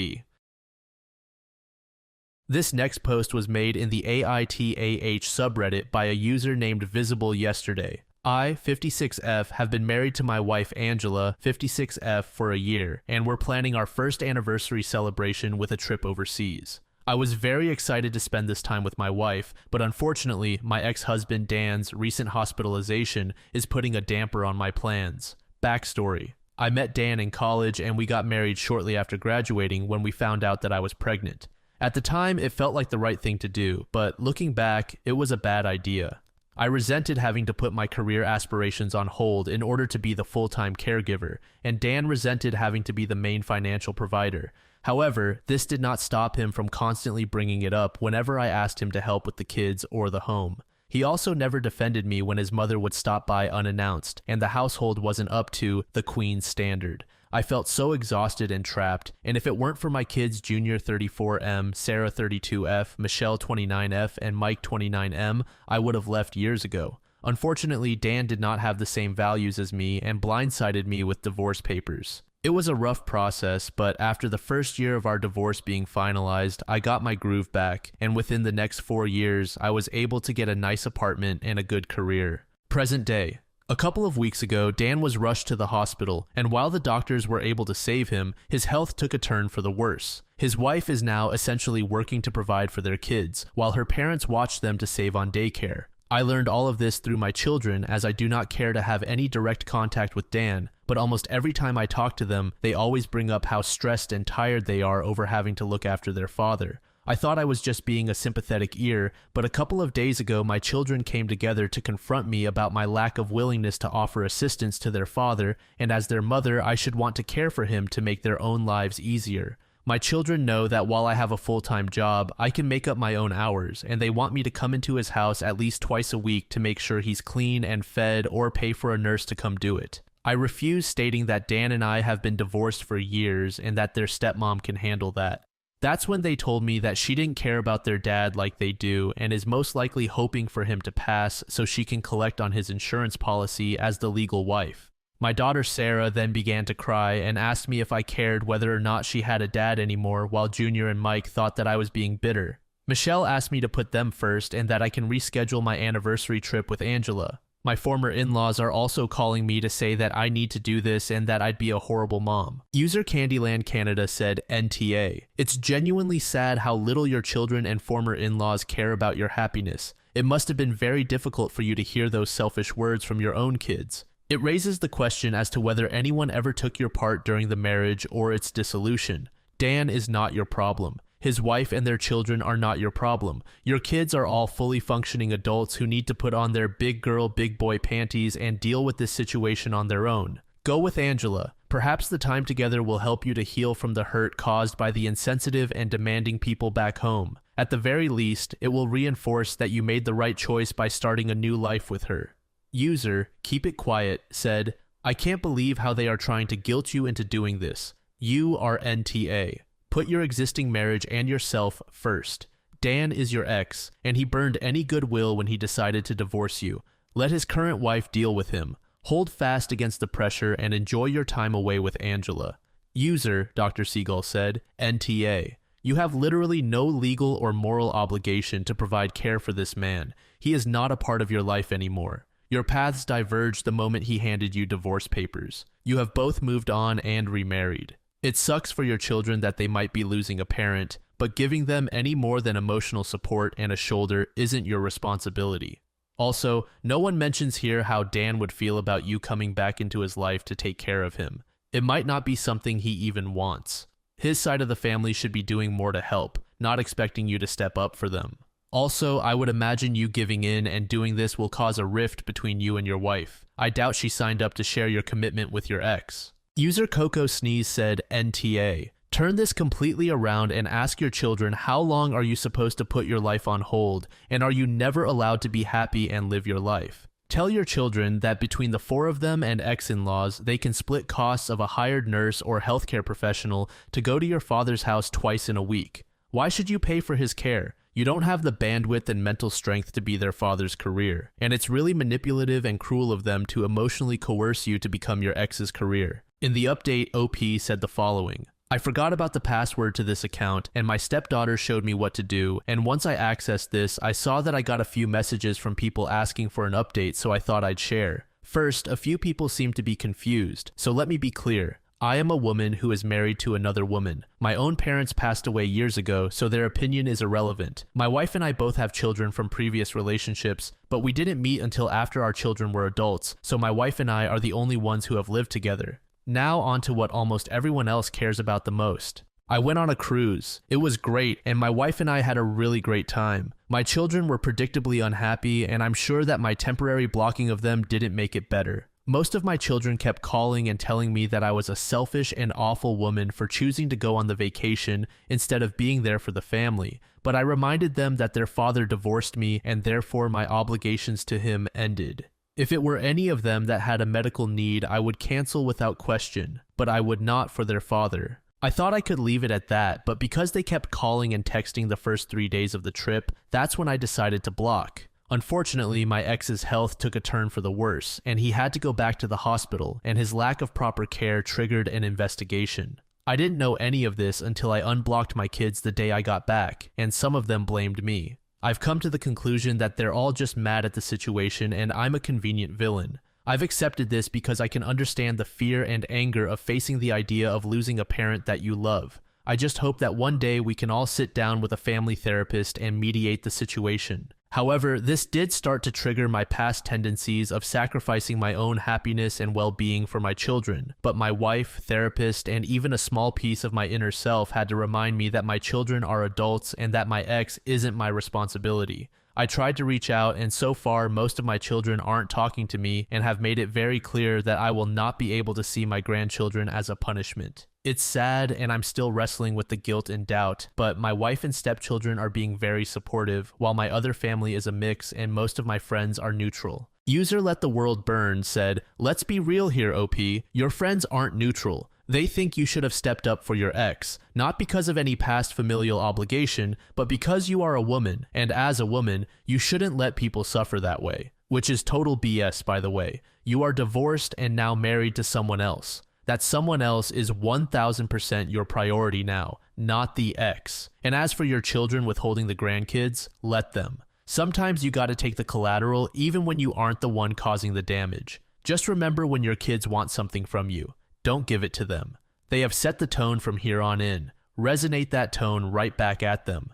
This next post was made in the AITAH subreddit by a user named Visible Yesterday. I, 56F, have been married to my wife Angela, 56F, for a year, and we're planning our first anniversary celebration with a trip overseas. I was very excited to spend this time with my wife, but unfortunately, my ex-husband Dan's recent hospitalization is putting a damper on my plans. Backstory. I met Dan in college and we got married shortly after graduating when we found out that I was pregnant. At the time, it felt like the right thing to do, but looking back, it was a bad idea. I resented having to put my career aspirations on hold in order to be the full-time caregiver, and Dan resented having to be the main financial provider. However, this did not stop him from constantly bringing it up whenever I asked him to help with the kids or the home. He also never defended me when his mother would stop by unannounced, and the household wasn't up to the Queen's standard. I felt so exhausted and trapped, and if it weren't for my kids Junior 34M, Sarah 32F, Michelle 29F, and Mike 29M, I would have left years ago. Unfortunately, Dan did not have the same values as me and blindsided me with divorce papers. It was a rough process, but after the first year of our divorce being finalized, I got my groove back, and within the next 4 years, I was able to get a nice apartment and a good career. Present day. A couple of weeks ago, Dan was rushed to the hospital, and while the doctors were able to save him, his health took a turn for the worse. His wife is now essentially working to provide for their kids, while her parents watch them to save on daycare. I learned all of this through my children, as I do not care to have any direct contact with Dan, but almost every time I talk to them, they always bring up how stressed and tired they are over having to look after their father. I thought I was just being a sympathetic ear, but a couple of days ago my children came together to confront me about my lack of willingness to offer assistance to their father, and as their mother I should want to care for him to make their own lives easier. My children know that while I have a full-time job, I can make up my own hours, and they want me to come into his house at least twice a week to make sure he's clean and fed or pay for a nurse to come do it. I refuse, stating that Dan and I have been divorced for years and that their stepmom can handle that. That's when they told me that she didn't care about their dad like they do and is most likely hoping for him to pass so she can collect on his insurance policy as the legal wife. My daughter Sarah then began to cry and asked me if I cared whether or not she had a dad anymore, while Junior and Mike thought that I was being bitter. Michelle asked me to put them first and that I can reschedule my anniversary trip with Angela. My former in-laws are also calling me to say that I need to do this and that I'd be a horrible mom. User Candyland Canada said NTA. It's genuinely sad how little your children and former in-laws care about your happiness. It must have been very difficult for you to hear those selfish words from your own kids. It raises the question as to whether anyone ever took your part during the marriage or its dissolution. Dan is not your problem. His wife and their children are not your problem. Your kids are all fully functioning adults who need to put on their big girl, big boy panties and deal with this situation on their own. Go with Angela. Perhaps the time together will help you to heal from the hurt caused by the insensitive and demanding people back home. At the very least, it will reinforce that you made the right choice by starting a new life with her. User, Keep It Quiet, said, I can't believe how they are trying to guilt you into doing this. You are NTA. Put your existing marriage and yourself first. Dan is your ex, and he burned any goodwill when he decided to divorce you. Let his current wife deal with him. Hold fast against the pressure and enjoy your time away with Angela. User, Dr. Seagull said, NTA. You have literally no legal or moral obligation to provide care for this man. He is not a part of your life anymore. Your paths diverged the moment he handed you divorce papers. You have both moved on and remarried. It sucks for your children that they might be losing a parent, but giving them any more than emotional support and a shoulder isn't your responsibility. Also, no one mentions here how Dan would feel about you coming back into his life to take care of him. It might not be something he even wants. His side of the family should be doing more to help, not expecting you to step up for them. Also, I would imagine you giving in and doing this will cause a rift between you and your wife. I doubt she signed up to share your commitment with your ex. User Coco Sneeze said NTA. Turn this completely around and ask your children how long are you supposed to put your life on hold, and are you never allowed to be happy and live your life? Tell your children that between the 4 of them and ex-in-laws, they can split costs of a hired nurse or healthcare professional to go to your father's house twice in a week. Why should you pay for his care? You don't have the bandwidth and mental strength to be their father's career, and it's really manipulative and cruel of them to emotionally coerce you to become your ex's career. In the update, OP said the following. I forgot about the password to this account, and my stepdaughter showed me what to do, and once I accessed this, I saw that I got a few messages from people asking for an update, so I thought I'd share. First, a few people seem to be confused, so let me be clear. I am a woman who is married to another woman. My own parents passed away years ago, so their opinion is irrelevant. My wife and I both have children from previous relationships, but we didn't meet until after our children were adults, so my wife and I are the only ones who have lived together. Now on to what almost everyone else cares about the most. I went on a cruise. It was great, and my wife and I had a really great time. My children were predictably unhappy, and I'm sure that my temporary blocking of them didn't make it better. Most of my children kept calling and telling me that I was a selfish and awful woman for choosing to go on the vacation instead of being there for the family. but I reminded them that their father divorced me and therefore my obligations to him ended. If it were any of them that had a medical need, I would cancel without question, but I would not for their father. I thought I could leave it at that, but because they kept calling and texting the first 3 days of the trip, that's when I decided to block. Unfortunately, my ex's health took a turn for the worse, and he had to go back to the hospital, and his lack of proper care triggered an investigation. I didn't know any of this until I unblocked my kids the day I got back, and some of them blamed me. I've come to the conclusion that they're all just mad at the situation and I'm a convenient villain. I've accepted this because I can understand the fear and anger of facing the idea of losing a parent that you love. I just hope that one day we can all sit down with a family therapist and mediate the situation. However, this did start to trigger my past tendencies of sacrificing my own happiness and well-being for my children, but my wife, therapist, and even a small piece of my inner self had to remind me that my children are adults and that my ex isn't my responsibility. I tried to reach out, and so far most of my children aren't talking to me and have made it very clear that I will not be able to see my grandchildren as a punishment. It's sad and I'm still wrestling with the guilt and doubt, but my wife and stepchildren are being very supportive, while my other family is a mix and most of my friends are neutral. User Let the World Burn said, "Let's be real here, OP. Your friends aren't neutral. They think you should have stepped up for your ex, not because of any past familial obligation, but because you are a woman, and as a woman, you shouldn't let people suffer that way." Which is total BS, by the way. You are divorced and now married to someone else. That someone else is 1000% your priority now, not the ex. And as for your children withholding the grandkids, let them. Sometimes you gotta take the collateral even when you aren't the one causing the damage. Just remember when your kids want something from you. Don't give it to them. They have set the tone from here on in. Resonate that tone right back at them.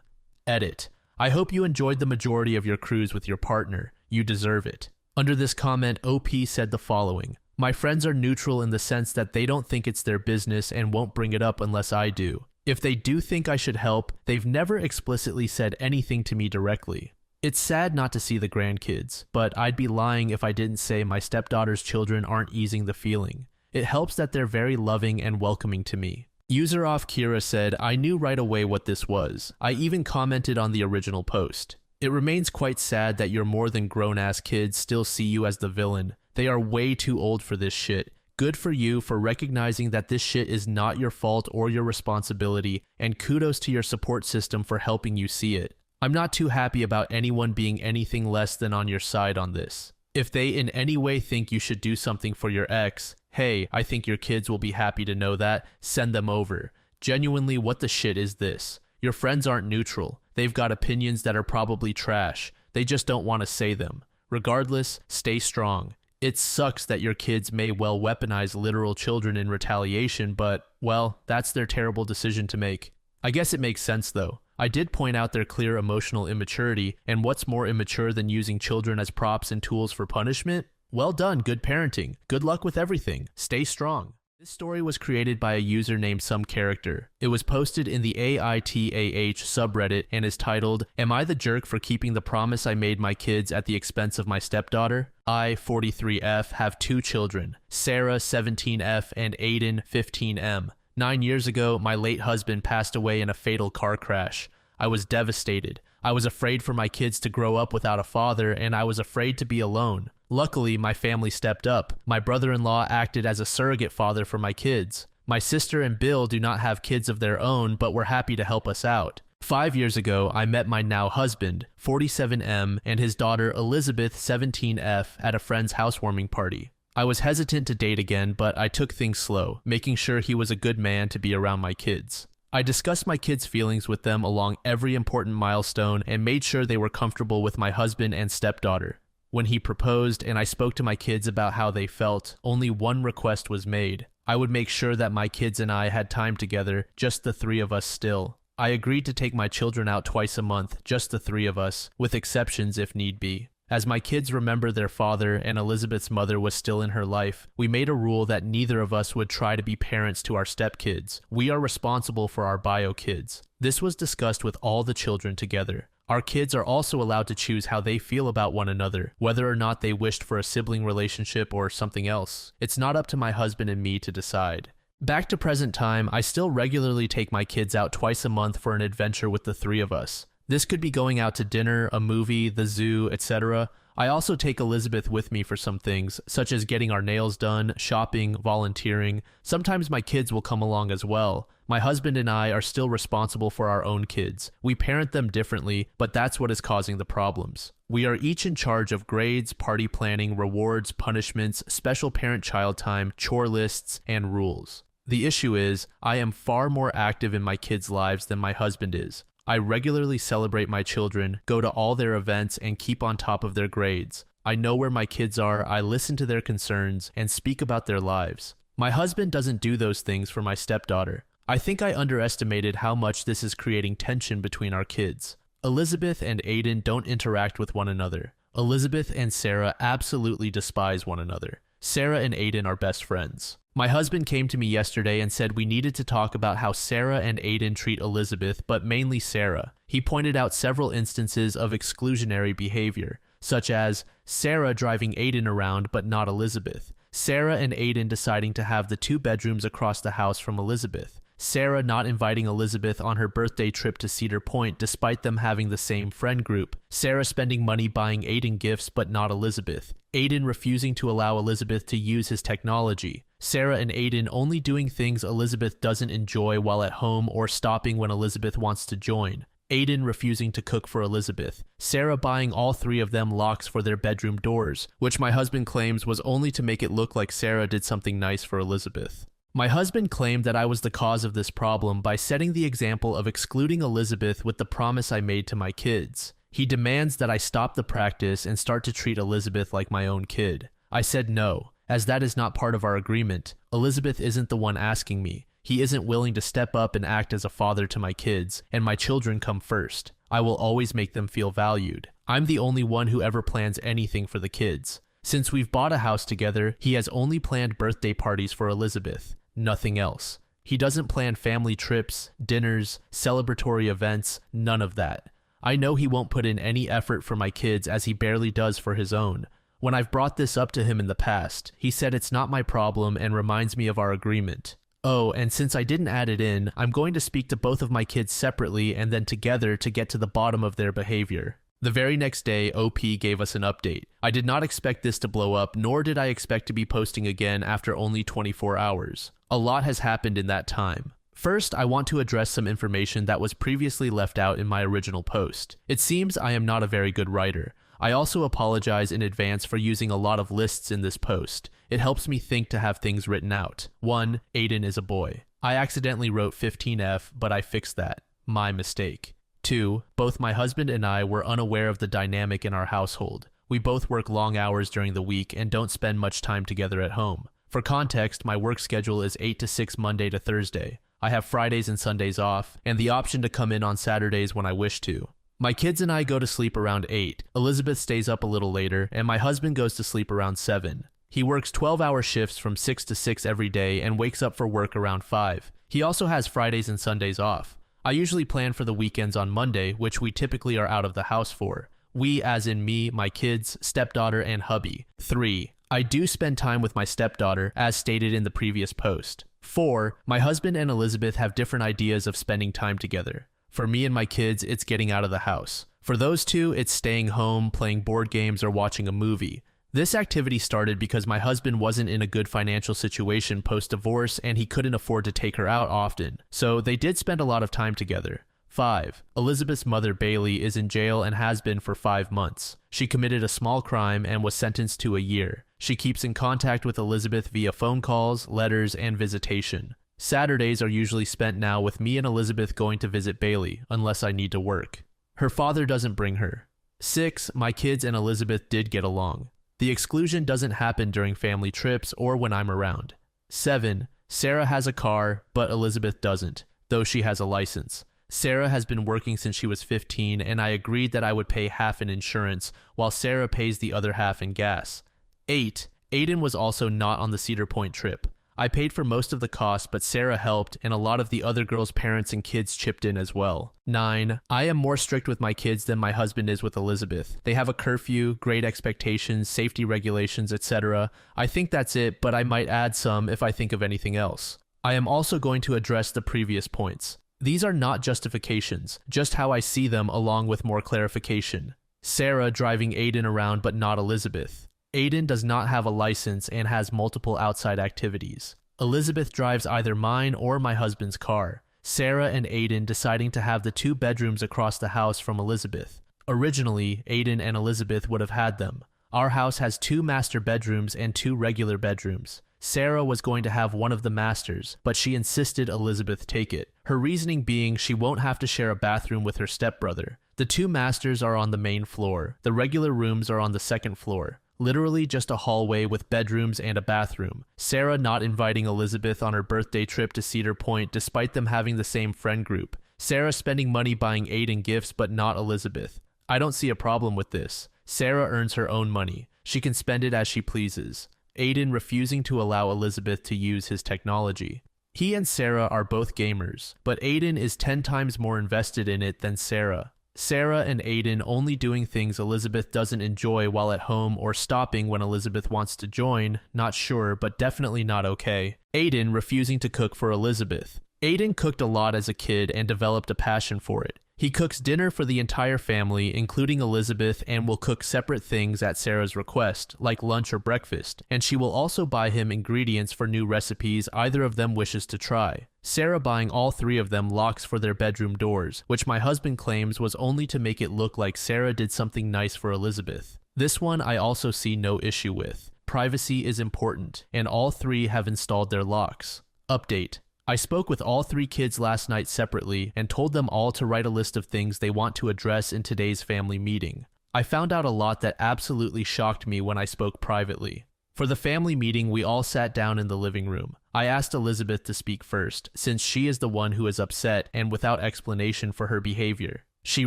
Edit. I hope you enjoyed the majority of your cruise with your partner. You deserve it. Under this comment, OP said the following. My friends are neutral in the sense that they don't think it's their business and won't bring it up unless I do. If they do think I should help, they've never explicitly said anything to me directly. It's sad not to see the grandkids, but I'd be lying if I didn't say my stepdaughter's children aren't easing the feeling. It helps that they're very loving and welcoming to me. User off Kira said, I knew right away what this was. I even commented on the original post. It remains quite sad that your more than grown-ass kids still see you as the villain. They are way too old for this shit. Good for you for recognizing that this shit is not your fault or your responsibility, and kudos to your support system for helping you see it. I'm not too happy about anyone being anything less than on your side on this. If they in any way think you should do something for your ex, hey, I think your kids will be happy to know that, send them over. Genuinely, what the shit is this? Your friends aren't neutral. They've got opinions that are probably trash. They just don't want to say them. Regardless, stay strong. It sucks that your kids may well weaponize literal children in retaliation, but, well, that's their terrible decision to make. I guess it makes sense though. I did point out their clear emotional immaturity, and what's more immature than using children as props and tools for punishment? Well done, good parenting. Good luck with everything. Stay strong. This story was created by a user named Some Character. It was posted in the AITAH subreddit and is titled, Am I the jerk for keeping the promise I made my kids at the expense of my stepdaughter? I, 43F, have 2 children, Sarah, 17F, and Aiden, 15M. 9 years ago, my late husband passed away in a fatal car crash. I was devastated. I was afraid for my kids to grow up without a father, and I was afraid to be alone. Luckily, my family stepped up. My brother-in-law acted as a surrogate father for my kids. My sister and Bill do not have kids of their own, but were happy to help us out. 5 years ago, I met my now husband, 47M, and his daughter Elizabeth, 17F, at a friend's housewarming party. I was hesitant to date again, but I took things slow, making sure he was a good man to be around my kids. I discussed my kids' feelings with them along every important milestone and made sure they were comfortable with my husband and stepdaughter. When he proposed and I spoke to my kids about how they felt, only one request was made. I would make sure that my kids and I had time together, just the 3 of us still. I agreed to take my children out twice a month, just the 3 of us, with exceptions if need be. As my kids remember their father and Elizabeth's mother was still in her life, we made a rule that neither of us would try to be parents to our stepkids. We are responsible for our bio kids. This was discussed with all the children together. Our kids are also allowed to choose how they feel about one another, whether or not they wished for a sibling relationship or something else. It's not up to my husband and me to decide. Back to present time, I still regularly take my kids out twice a month for an adventure with the 3 of us. This could be going out to dinner, a movie, the zoo, etc. I also take Elizabeth with me for some things, such as getting our nails done, shopping, volunteering. Sometimes my kids will come along as well. My husband and I are still responsible for our own kids. We parent them differently, but that's what is causing the problems. We are each in charge of grades, party planning, rewards, punishments, special parent-child time, chore lists, and rules. The issue is, I am far more active in my kids' lives than my husband is. I regularly celebrate my children, go to all their events, and keep on top of their grades. I know where my kids are, I listen to their concerns, and speak about their lives. My husband doesn't do those things for my stepdaughter. I think I underestimated how much this is creating tension between our kids. Elizabeth and Aiden don't interact with one another. Elizabeth and Sarah absolutely despise one another. Sarah and Aiden are best friends. My husband came to me yesterday and said we needed to talk about how Sarah and Aiden treat Elizabeth, but mainly Sarah. He pointed out several instances of exclusionary behavior, such as Sarah driving Aiden around but not Elizabeth, Sarah and Aiden deciding to have the 2 bedrooms across the house from Elizabeth, Sarah not inviting Elizabeth on her birthday trip to Cedar Point despite them having the same friend group, Sarah spending money buying Aiden gifts but not Elizabeth, Aiden refusing to allow Elizabeth to use his technology, Sarah and Aiden only doing things Elizabeth doesn't enjoy while at home or stopping when Elizabeth wants to join, Aiden refusing to cook for Elizabeth, Sarah buying all 3 of them locks for their bedroom doors, which my husband claims was only to make it look like Sarah did something nice for Elizabeth. My husband claimed that I was the cause of this problem by setting the example of excluding Elizabeth with the promise I made to my kids. He demands that I stop the practice and start to treat Elizabeth like my own kid. I said no, as that is not part of our agreement. Elizabeth isn't the one asking me. He isn't willing to step up and act as a father to my kids, and my children come first. I will always make them feel valued. I'm the only one who ever plans anything for the kids. Since we've bought a house together, he has only planned birthday parties for Elizabeth. Nothing else. He doesn't plan family trips, dinners, celebratory events, none of that. I know he won't put in any effort for my kids as he barely does for his own. When I've brought this up to him in the past, he said it's not my problem and reminds me of our agreement. Oh, and since I didn't add it in, I'm going to speak to both of my kids separately and then together to get to the bottom of their behavior. The very next day, OP gave us an update. I did not expect this to blow up, nor did I expect to be posting again after only 24 hours. A lot has happened in that time. First, I want to address some information that was previously left out in my original post. It seems I am not a very good writer. I also apologize in advance for using a lot of lists in this post. It helps me think to have things written out. 1. Aiden is a boy. I accidentally wrote 15F, but I fixed that. My mistake. 2. Both my husband and I were unaware of the dynamic in our household. We both work long hours during the week and don't spend much time together at home. For context, my work schedule is 8 to 6 Monday to Thursday. I have Fridays and Sundays off, and the option to come in on Saturdays when I wish to. My kids and I go to sleep around 8, Elizabeth stays up a little later, and my husband goes to sleep around 7. He works 12-hour shifts from 6 to 6 every day and wakes up for work around 5. He also has Fridays and Sundays off. I usually plan for the weekends on Monday, which we typically are out of the house for. We, as in me, my kids, stepdaughter, and hubby. 3. I do spend time with my stepdaughter, as stated in the previous post. 4. My husband and Elizabeth have different ideas of spending time together. For me and my kids, it's getting out of the house. For those two, it's staying home, playing board games, or watching a movie. This activity started because my husband wasn't in a good financial situation post-divorce and he couldn't afford to take her out often, so they did spend a lot of time together. 5. Elizabeth's mother, Bailey, is in jail and has been for 5 months. She committed a small crime and was sentenced to a year. She keeps in contact with Elizabeth via phone calls, letters, and visitation. Saturdays are usually spent now with me and Elizabeth going to visit Bailey, unless I need to work. Her father doesn't bring her. 6. My kids and Elizabeth did get along. The exclusion doesn't happen during family trips or when I'm around. 7. Sarah has a car, but Elizabeth doesn't, though she has a license. Sarah has been working since she was 15, and I agreed that I would pay half in insurance, while Sarah pays the other half in gas. 8. Aiden was also not on the Cedar Point trip. I paid for most of the cost, but Sarah helped, and a lot of the other girls' parents and kids chipped in as well. 9. I am more strict with my kids than my husband is with Elizabeth. They have a curfew, grade expectations, safety regulations, etc. I think that's it, but I might add some if I think of anything else. I am also going to address the previous points. These are not justifications, just how I see them along with more clarification. Sarah driving Aiden around but not Elizabeth. Aiden does not have a license and has multiple outside activities. Elizabeth drives either mine or my husband's car. Sarah and Aiden deciding to have the 2 bedrooms across the house from Elizabeth. Originally, Aiden and Elizabeth would have had them. Our house has 2 master bedrooms and 2 regular bedrooms. Sarah was going to have one of the masters, but she insisted Elizabeth take it. Her reasoning being she won't have to share a bathroom with her stepbrother. The 2 masters are on the main floor. The regular rooms are on the second floor. Literally just a hallway with bedrooms and a bathroom. Sarah not inviting Elizabeth on her birthday trip to Cedar Point despite them having the same friend group. Sarah spending money buying Aiden gifts but not Elizabeth. I don't see a problem with this. Sarah earns her own money. She can spend it as she pleases. Aiden refusing to allow Elizabeth to use his technology. He and Sarah are both gamers, but Aiden is 10 times more invested in it than Sarah. Sarah and Aiden only doing things Elizabeth doesn't enjoy while at home or stopping when Elizabeth wants to join, not sure, but definitely not okay. Aiden refusing to cook for Elizabeth. Aiden cooked a lot as a kid and developed a passion for it. He cooks dinner for the entire family, including Elizabeth, and will cook separate things at Sarah's request, like lunch or breakfast, and she will also buy him ingredients for new recipes either of them wishes to try. Sarah buying all 3 of them locks for their bedroom doors, which my husband claims was only to make it look like Sarah did something nice for Elizabeth. This one I also see no issue with. Privacy is important, and all 3 have installed their locks. Update. I spoke with all 3 kids last night separately and told them all to write a list of things they want to address in today's family meeting. I found out a lot that absolutely shocked me when I spoke privately. For the family meeting, we all sat down in the living room. I asked Elizabeth to speak first, since she is the one who is upset and without explanation for her behavior. She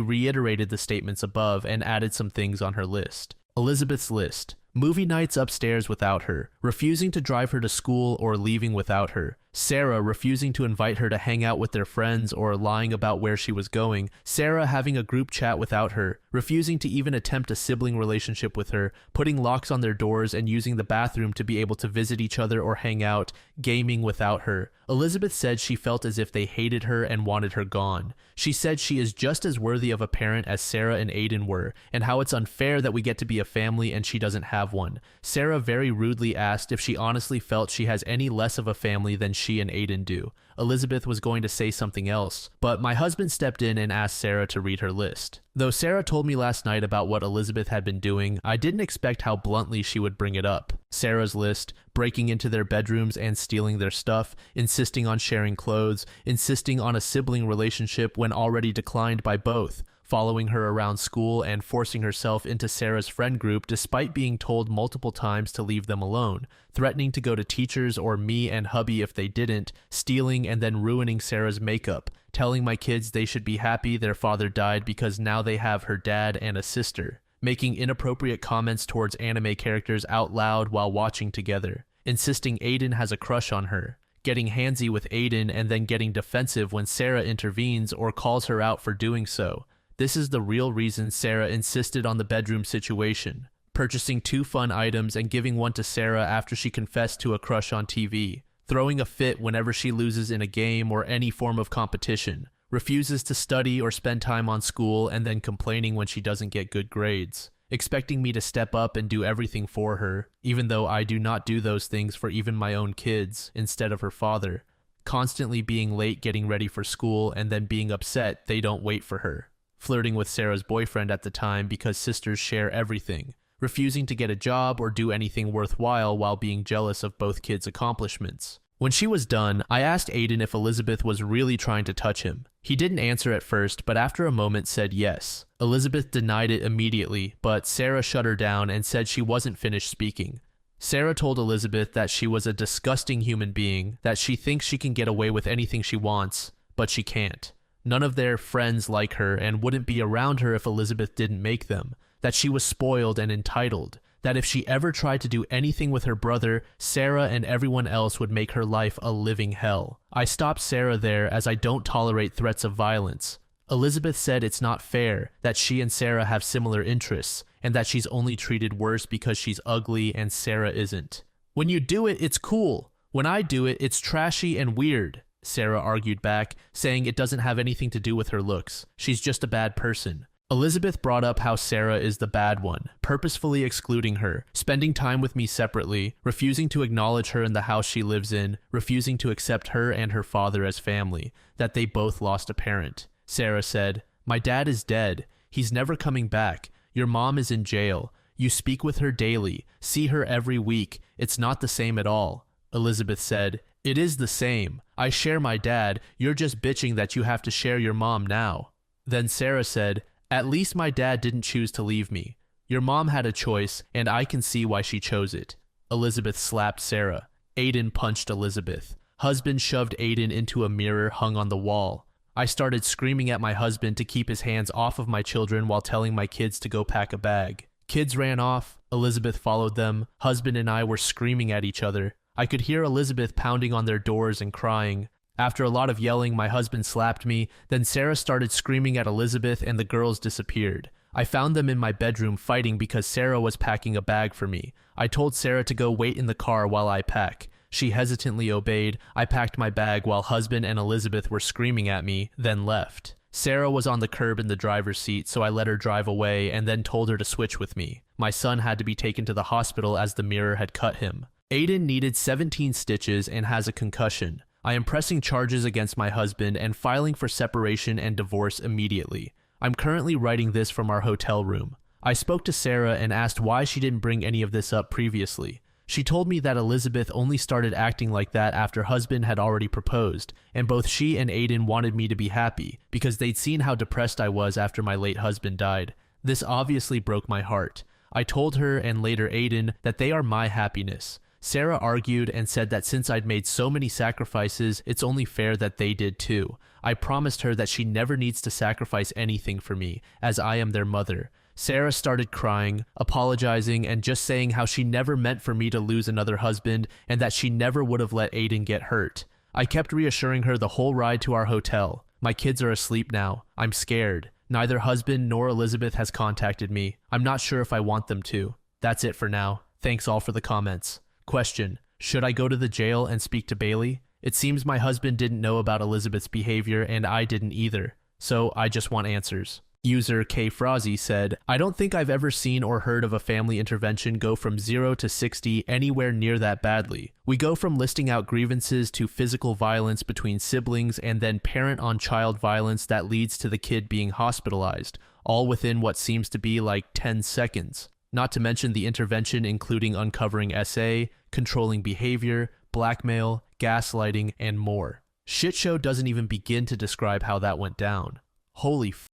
reiterated the statements above and added some things on her list. Elizabeth's list. Movie nights upstairs without her, refusing to drive her to school or leaving without her. Sarah refusing to invite her to hang out with their friends or lying about where she was going. Sarah having a group chat without her, refusing to even attempt a sibling relationship with her, putting locks on their doors and using the bathroom to be able to visit each other or hang out, gaming without her. Elizabeth said she felt as if they hated her and wanted her gone. She said she is just as worthy of a parent as Sarah and Aiden were, and how it's unfair that we get to be a family and she doesn't have one. Sarah very rudely asked if she honestly felt she has any less of a family than she and Aiden do. Elizabeth was going to say something else, but my husband stepped in and asked Sarah to read her list. Though Sarah told me last night about what Elizabeth had been doing, I didn't expect how bluntly she would bring it up. Sarah's list: breaking into their bedrooms and stealing their stuff, insisting on sharing clothes, insisting on a sibling relationship when already declined by both, following her around school and forcing herself into Sarah's friend group despite being told multiple times to leave them alone, threatening to go to teachers or me and hubby if they didn't, stealing and then ruining Sarah's makeup, telling my kids they should be happy their father died because now they have her dad and a sister, making inappropriate comments towards anime characters out loud while watching together, insisting Aiden has a crush on her, getting handsy with Aiden and then getting defensive when Sarah intervenes or calls her out for doing so. This is the real reason Sarah insisted on the bedroom situation, purchasing 2 fun items and giving one to Sarah after she confessed to a crush on TV, throwing a fit whenever she loses in a game or any form of competition, refuses to study or spend time on school and then complaining when she doesn't get good grades, expecting me to step up and do everything for her, even though I do not do those things for even my own kids instead of her father, constantly being late getting ready for school and then being upset they don't wait for her. Flirting with Sarah's boyfriend at the time because sisters share everything, refusing to get a job or do anything worthwhile while being jealous of both kids' accomplishments. When she was done, I asked Aiden if Elizabeth was really trying to touch him. He didn't answer at first, but after a moment said yes. Elizabeth denied it immediately, but Sarah shut her down and said she wasn't finished speaking. Sarah told Elizabeth that she was a disgusting human being, that she thinks she can get away with anything she wants, but she can't. None of their friends like her and wouldn't be around her if Elizabeth didn't make them, that she was spoiled and entitled, that if she ever tried to do anything with her brother, Sarah and everyone else would make her life a living hell. I stopped Sarah there as I don't tolerate threats of violence. Elizabeth said it's not fair, that she and Sarah have similar interests, and that she's only treated worse because she's ugly and Sarah isn't. When you do it, it's cool. When I do it, it's trashy and weird. Sarah argued back, saying it doesn't have anything to do with her looks. She's just a bad person. Elizabeth brought up how Sarah is the bad one, purposefully excluding her, spending time with me separately, refusing to acknowledge her in the house she lives in, refusing to accept her and her father as family, that they both lost a parent. Sarah said, "My dad is dead. He's never coming back. Your mom is in jail. You speak with her daily, see her every week. It's not the same at all." Elizabeth said, "It is the same. I share my dad. You're just bitching that you have to share your mom now." Then Sarah said, "At least my dad didn't choose to leave me. Your mom had a choice, and I can see why she chose it." Elizabeth slapped Sarah. Aiden punched Elizabeth. Husband shoved Aiden into a mirror hung on the wall. I started screaming at my husband to keep his hands off of my children while telling my kids to go pack a bag. Kids ran off. Elizabeth followed them. Husband and I were screaming at each other. I could hear Elizabeth pounding on their doors and crying. After a lot of yelling, my husband slapped me. Then Sarah started screaming at Elizabeth and the girls disappeared. I found them in my bedroom fighting because Sarah was packing a bag for me. I told Sarah to go wait in the car while I pack. She hesitantly obeyed. I packed my bag while husband and Elizabeth were screaming at me, then left. Sarah was on the curb in the driver's seat, so I let her drive away and then told her to switch with me. My son had to be taken to the hospital as the mirror had cut him. Aiden needed 17 stitches and has a concussion. I am pressing charges against my husband and filing for separation and divorce immediately. I'm currently writing this from our hotel room. I spoke to Sarah and asked why she didn't bring any of this up previously. She told me that Elizabeth only started acting like that after husband had already proposed, and both she and Aiden wanted me to be happy because they'd seen how depressed I was after my late husband died. This obviously broke my heart. I told her and later Aiden that they are my happiness. Sarah argued and said that since I'd made so many sacrifices, it's only fair that they did too. I promised her that she never needs to sacrifice anything for me, as I am their mother. Sarah started crying, apologizing, and just saying how she never meant for me to lose another husband and that she never would have let Aiden get hurt. I kept reassuring her the whole ride to our hotel. My kids are asleep now. I'm scared. Neither husband nor Elizabeth has contacted me. I'm not sure if I want them to. That's it for now. Thanks all for the comments. Question: should I go to the jail and speak to Bailey? It seems my husband didn't know about Elizabeth's behavior and I didn't either, so I just want answers. User K Frazzy said, "I don't think I've ever seen or heard of a family intervention go from 0 to 60 anywhere near that badly. We go from listing out grievances to physical violence between siblings and then parent-on-child violence that leads to the kid being hospitalized, all within what seems to be like 10 seconds. Not to mention the intervention including uncovering SA, controlling behavior, blackmail, gaslighting, and more. Shit show doesn't even begin to describe how that went down. Holy f***.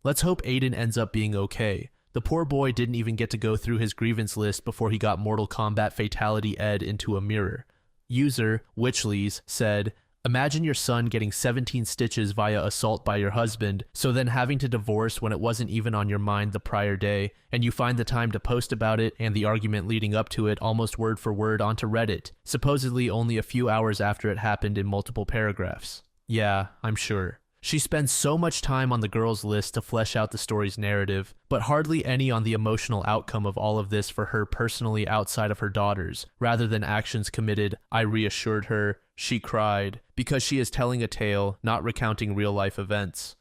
Let's hope Aiden ends up being okay. The poor boy didn't even get to go through his grievance list before he got Mortal Kombat Fatality Ed into a mirror." User Witchleys said, "Imagine your son getting 17 stitches via assault by your husband, so then having to divorce when it wasn't even on your mind the prior day, and you find the time to post about it and the argument leading up to it almost word for word onto Reddit, supposedly only a few hours after it happened in multiple paragraphs. Yeah, I'm sure. She spends so much time on the girls' list to flesh out the story's narrative, but hardly any on the emotional outcome of all of this for her personally outside of her daughters, rather than actions committed. I reassured her, she cried, because she is telling a tale, not recounting real-life events."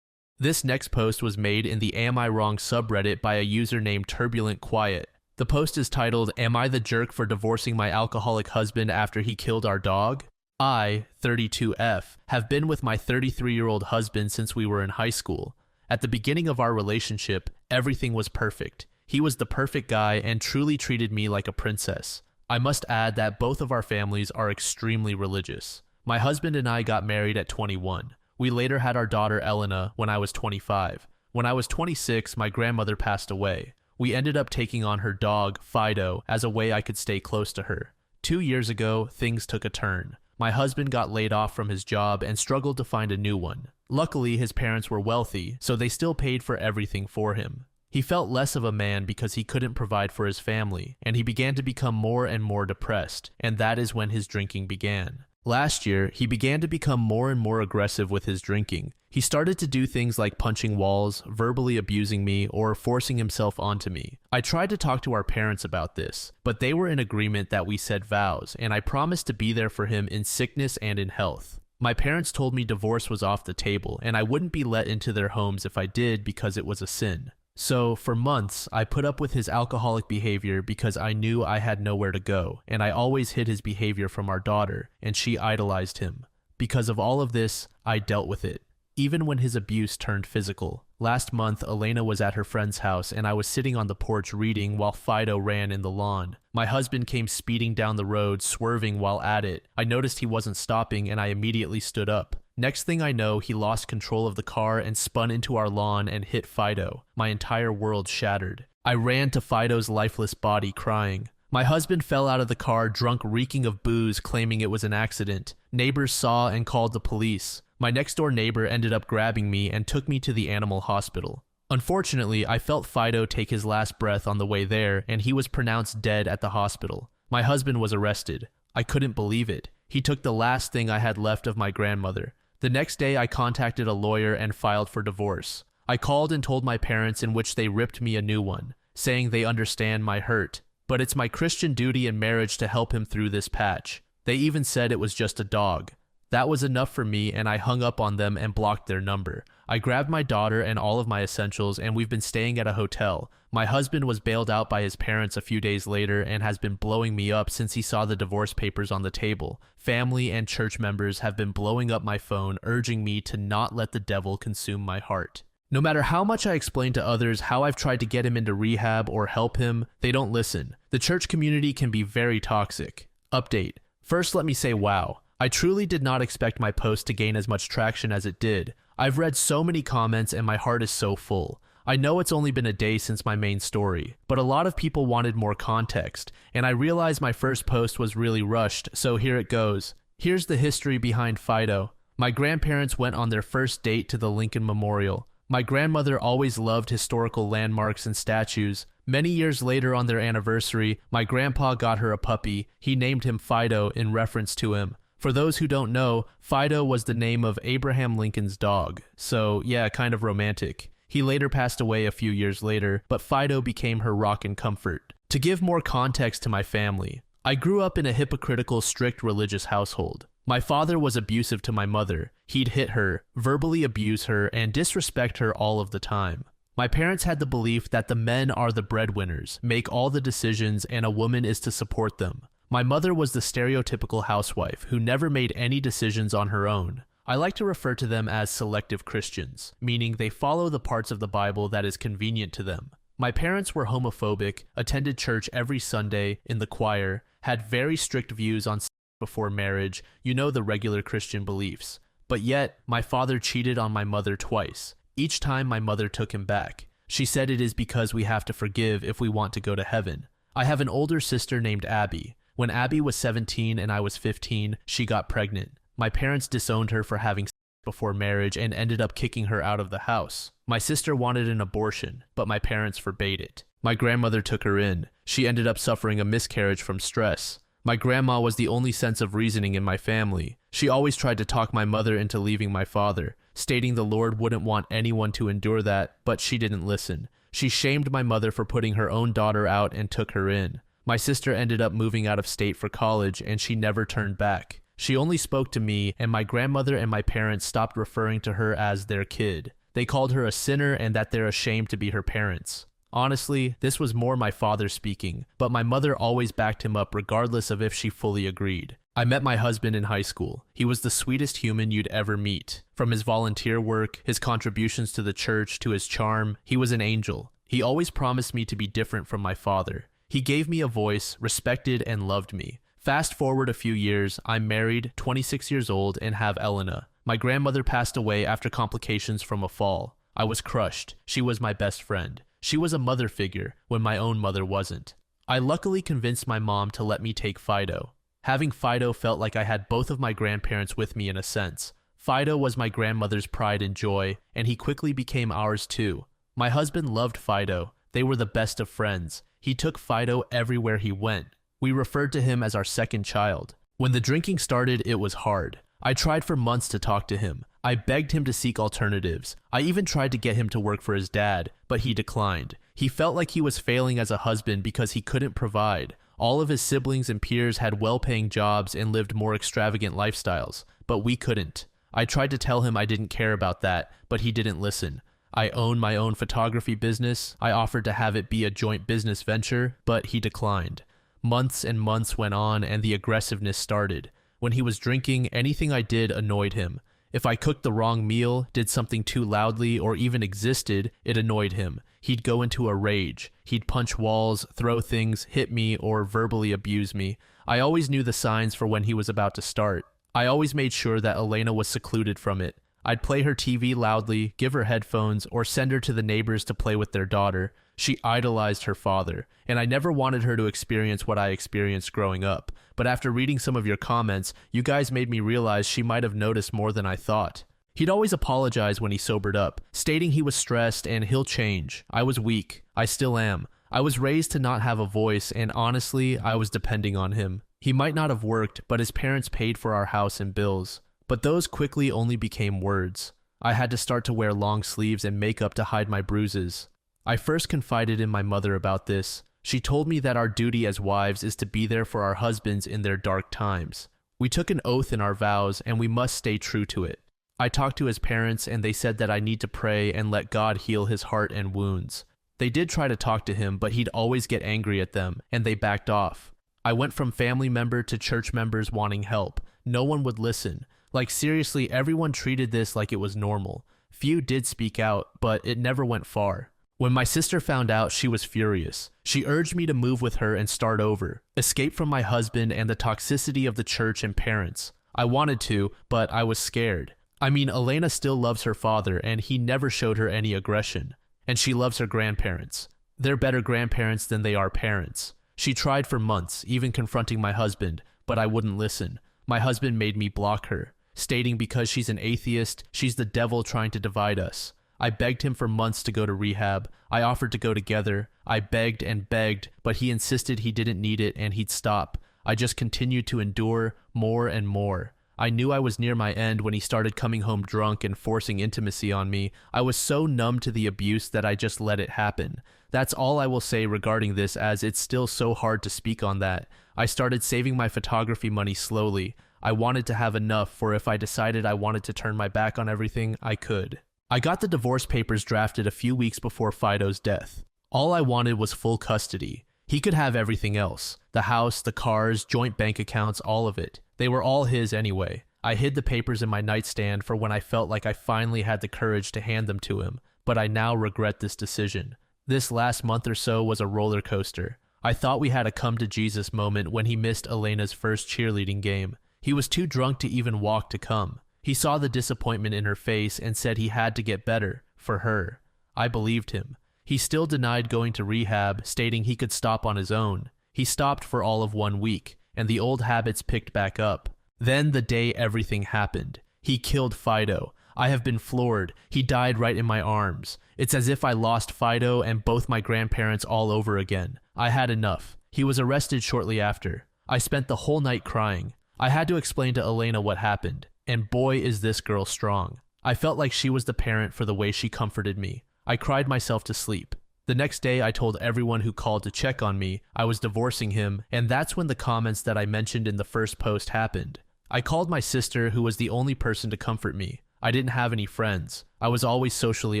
This next post was made in the Am I Wrong subreddit by a user named Turbulent Quiet. The post is titled, "Am I the jerk for divorcing my alcoholic husband after he killed our dog? I, 32F, have been with my 33-year-old husband since we were in high school. At the beginning of our relationship, everything was perfect. He was the perfect guy and truly treated me like a princess. I must add that both of our families are extremely religious. My husband and I got married at 21. We later had our daughter Elena when I was 25. When I was 26, my grandmother passed away. We ended up taking on her dog, Fido, as a way I could stay close to her. 2 years ago, things took a turn. My husband got laid off from his job and struggled to find a new one. Luckily, his parents were wealthy, so they still paid for everything for him. He felt less of a man because he couldn't provide for his family, and he began to become more and more depressed, and that is when his drinking began. Last year, he began to become more and more aggressive with his drinking. He started to do things like punching walls, verbally abusing me, or forcing himself onto me. I tried to talk to our parents about this, but they were in agreement that we said vows, and I promised to be there for him in sickness and in health. My parents told me divorce was off the table, and I wouldn't be let into their homes if I did because it was a sin. So, for months, I put up with his alcoholic behavior because I knew I had nowhere to go, and I always hid his behavior from our daughter, and she idolized him. Because of all of this, I dealt with it, even when his abuse turned physical. Last month, Elena was at her friend's house, and I was sitting on the porch reading while Fido ran in the lawn. My husband came speeding down the road, swerving while at it. I noticed he wasn't stopping, and I immediately stood up. Next thing I know, he lost control of the car and spun into our lawn and hit Fido. My entire world shattered. I ran to Fido's lifeless body, crying. My husband fell out of the car, drunk, reeking of booze, claiming it was an accident. Neighbors saw and called the police. My next-door neighbor ended up grabbing me and took me to the animal hospital. Unfortunately, I felt Fido take his last breath on the way there, and he was pronounced dead at the hospital. My husband was arrested. I couldn't believe it. He took the last thing I had left of my grandmother. The next day, I contacted a lawyer and filed for divorce. I called and told my parents, in which they ripped me a new one, saying they understand my hurt, but it's my Christian duty in marriage to help him through this patch. They even said it was just a dog. That was enough for me, and I hung up on them and blocked their number. I grabbed my daughter and all of my essentials, and we've been staying at a hotel. My husband was bailed out by his parents a few days later and has been blowing me up since he saw the divorce papers on the table. Family and church members have been blowing up my phone, urging me to not let the devil consume my heart. No matter how much I explain to others how I've tried to get him into rehab or help him, they don't listen. The church community can be very toxic. Update. First, let me say wow. I truly did not expect my post to gain as much traction as it did. I've read so many comments and my heart is so full. I know it's only been a day since my main story, but a lot of people wanted more context, and I realized my first post was really rushed, so here it goes. Here's the history behind Fido. My grandparents went on their first date to the Lincoln Memorial. My grandmother always loved historical landmarks and statues. Many years later on their anniversary, my grandpa got her a puppy. He named him Fido in reference to him. For those who don't know, Fido was the name of Abraham Lincoln's dog, so yeah, kind of romantic. He later passed away a few years later, but Fido became her rock and comfort. To give more context to my family, I grew up in a hypocritical, strict religious household. My father was abusive to my mother. He'd hit her, verbally abuse her, and disrespect her all of the time. My parents had the belief that the men are the breadwinners, make all the decisions, and a woman is to support them. My mother was the stereotypical housewife who never made any decisions on her own. I like to refer to them as selective Christians, meaning they follow the parts of the Bible that is convenient to them. My parents were homophobic, attended church every Sunday, in the choir, had very strict views on sex before marriage, the regular Christian beliefs. But yet, my father cheated on my mother twice. Each time my mother took him back. She said it is because we have to forgive if we want to go to heaven. I have an older sister named Abby. When Abby was 17 and I was 15, she got pregnant. My parents disowned her for having sex before marriage and ended up kicking her out of the house. My sister wanted an abortion, but my parents forbade it. My grandmother took her in. She ended up suffering a miscarriage from stress. My grandma was the only sense of reasoning in my family. She always tried to talk my mother into leaving my father, stating the Lord wouldn't want anyone to endure that, but she didn't listen. She shamed my mother for putting her own daughter out and took her in. My sister ended up moving out of state for college, and she never turned back. She only spoke to me, and my grandmother and my parents stopped referring to her as their kid. They called her a sinner and that they're ashamed to be her parents. Honestly, this was more my father speaking, but my mother always backed him up regardless of if she fully agreed. I met my husband in high school. He was the sweetest human you'd ever meet. From his volunteer work, his contributions to the church, to his charm, he was an angel. He always promised me to be different from my father. He gave me a voice, respected and loved me. Fast forward a few years, I'm married, 26 years old, and have Elena. My grandmother passed away after complications from a fall. I was crushed. She was my best friend. She was a mother figure when my own mother wasn't. I luckily convinced my mom to let me take Fido. Having Fido felt like I had both of my grandparents with me in a sense. Fido was my grandmother's pride and joy, and he quickly became ours too. My husband loved Fido. They were the best of friends. He took Fido everywhere he went. We referred to him as our second child. When the drinking started, it was hard. I tried for months to talk to him. I begged him to seek alternatives. I even tried to get him to work for his dad, but he declined. He felt like he was failing as a husband because he couldn't provide. All of his siblings and peers had well-paying jobs and lived more extravagant lifestyles, but we couldn't. I tried to tell him I didn't care about that, but he didn't listen. I own my own photography business. I offered to have it be a joint business venture, but he declined. Months and months went on and the aggressiveness started. When he was drinking, anything I did annoyed him. If I cooked the wrong meal, did something too loudly, or even existed, it annoyed him. He'd go into a rage. He'd punch walls, throw things, hit me, or verbally abuse me. I always knew the signs for when he was about to start. I always made sure that Elena was secluded from it. I'd play her TV loudly, give her headphones, or send her to the neighbors to play with their daughter. She idolized her father, and I never wanted her to experience what I experienced growing up. But after reading some of your comments, you guys made me realize she might have noticed more than I thought. He'd always apologize when he sobered up, stating he was stressed and he'll change. I was weak. I still am. I was raised to not have a voice, and honestly, I was depending on him. He might not have worked, but his parents paid for our house and bills. But those quickly only became words. I had to start to wear long sleeves and makeup to hide my bruises. I first confided in my mother about this. She told me that our duty as wives is to be there for our husbands in their dark times. We took an oath in our vows, and we must stay true to it. I talked to his parents, and they said that I need to pray and let God heal his heart and wounds. They did try to talk to him, but he'd always get angry at them, and they backed off. I went from family member to church members wanting help. No one would listen. Like seriously, everyone treated this like it was normal. Few did speak out, but it never went far. When my sister found out, she was furious. She urged me to move with her and start over, escape from my husband and the toxicity of the church and parents. I wanted to, but I was scared. I mean, Elena still loves her father, and he never showed her any aggression. And she loves her grandparents. They're better grandparents than they are parents. She tried for months, even confronting my husband, but I wouldn't listen. My husband made me block her, stating because she's an atheist, she's the devil trying to divide us. I begged him for months to go to rehab. I offered to go together. I begged and begged, but he insisted he didn't need it and he'd stop. I just continued to endure more and more. I knew I was near my end when he started coming home drunk and forcing intimacy on me. I was so numb to the abuse that I just let it happen. That's all I will say regarding this, as it's still so hard to speak on that. I started saving my photography money slowly. I wanted to have enough for if I decided I wanted to turn my back on everything, I could. I got the divorce papers drafted a few weeks before Fido's death. All I wanted was full custody. He could have everything else. The house, the cars, joint bank accounts, all of it. They were all his anyway. I hid the papers in my nightstand for when I felt like I finally had the courage to hand them to him, but I now regret this decision. This last month or so was a roller coaster. I thought we had a come-to-Jesus moment when he missed Elena's first cheerleading game. He was too drunk to even walk to come. He saw the disappointment in her face and said he had to get better, for her. I believed him. He still denied going to rehab, stating he could stop on his own. He stopped for all of 1 week, and the old habits picked back up. Then the day everything happened. He killed Fido. I have been floored. He died right in my arms. It's as if I lost Fido and both my grandparents all over again. I had enough. He was arrested shortly after. I spent the whole night crying. I had to explain to Elena what happened. And boy, is this girl strong. I felt like she was the parent for the way she comforted me. I cried myself to sleep. The next day, I told everyone who called to check on me I was divorcing him, and that's when the comments that I mentioned in the first post happened. I called my sister, who was the only person to comfort me. I didn't have any friends. I was always socially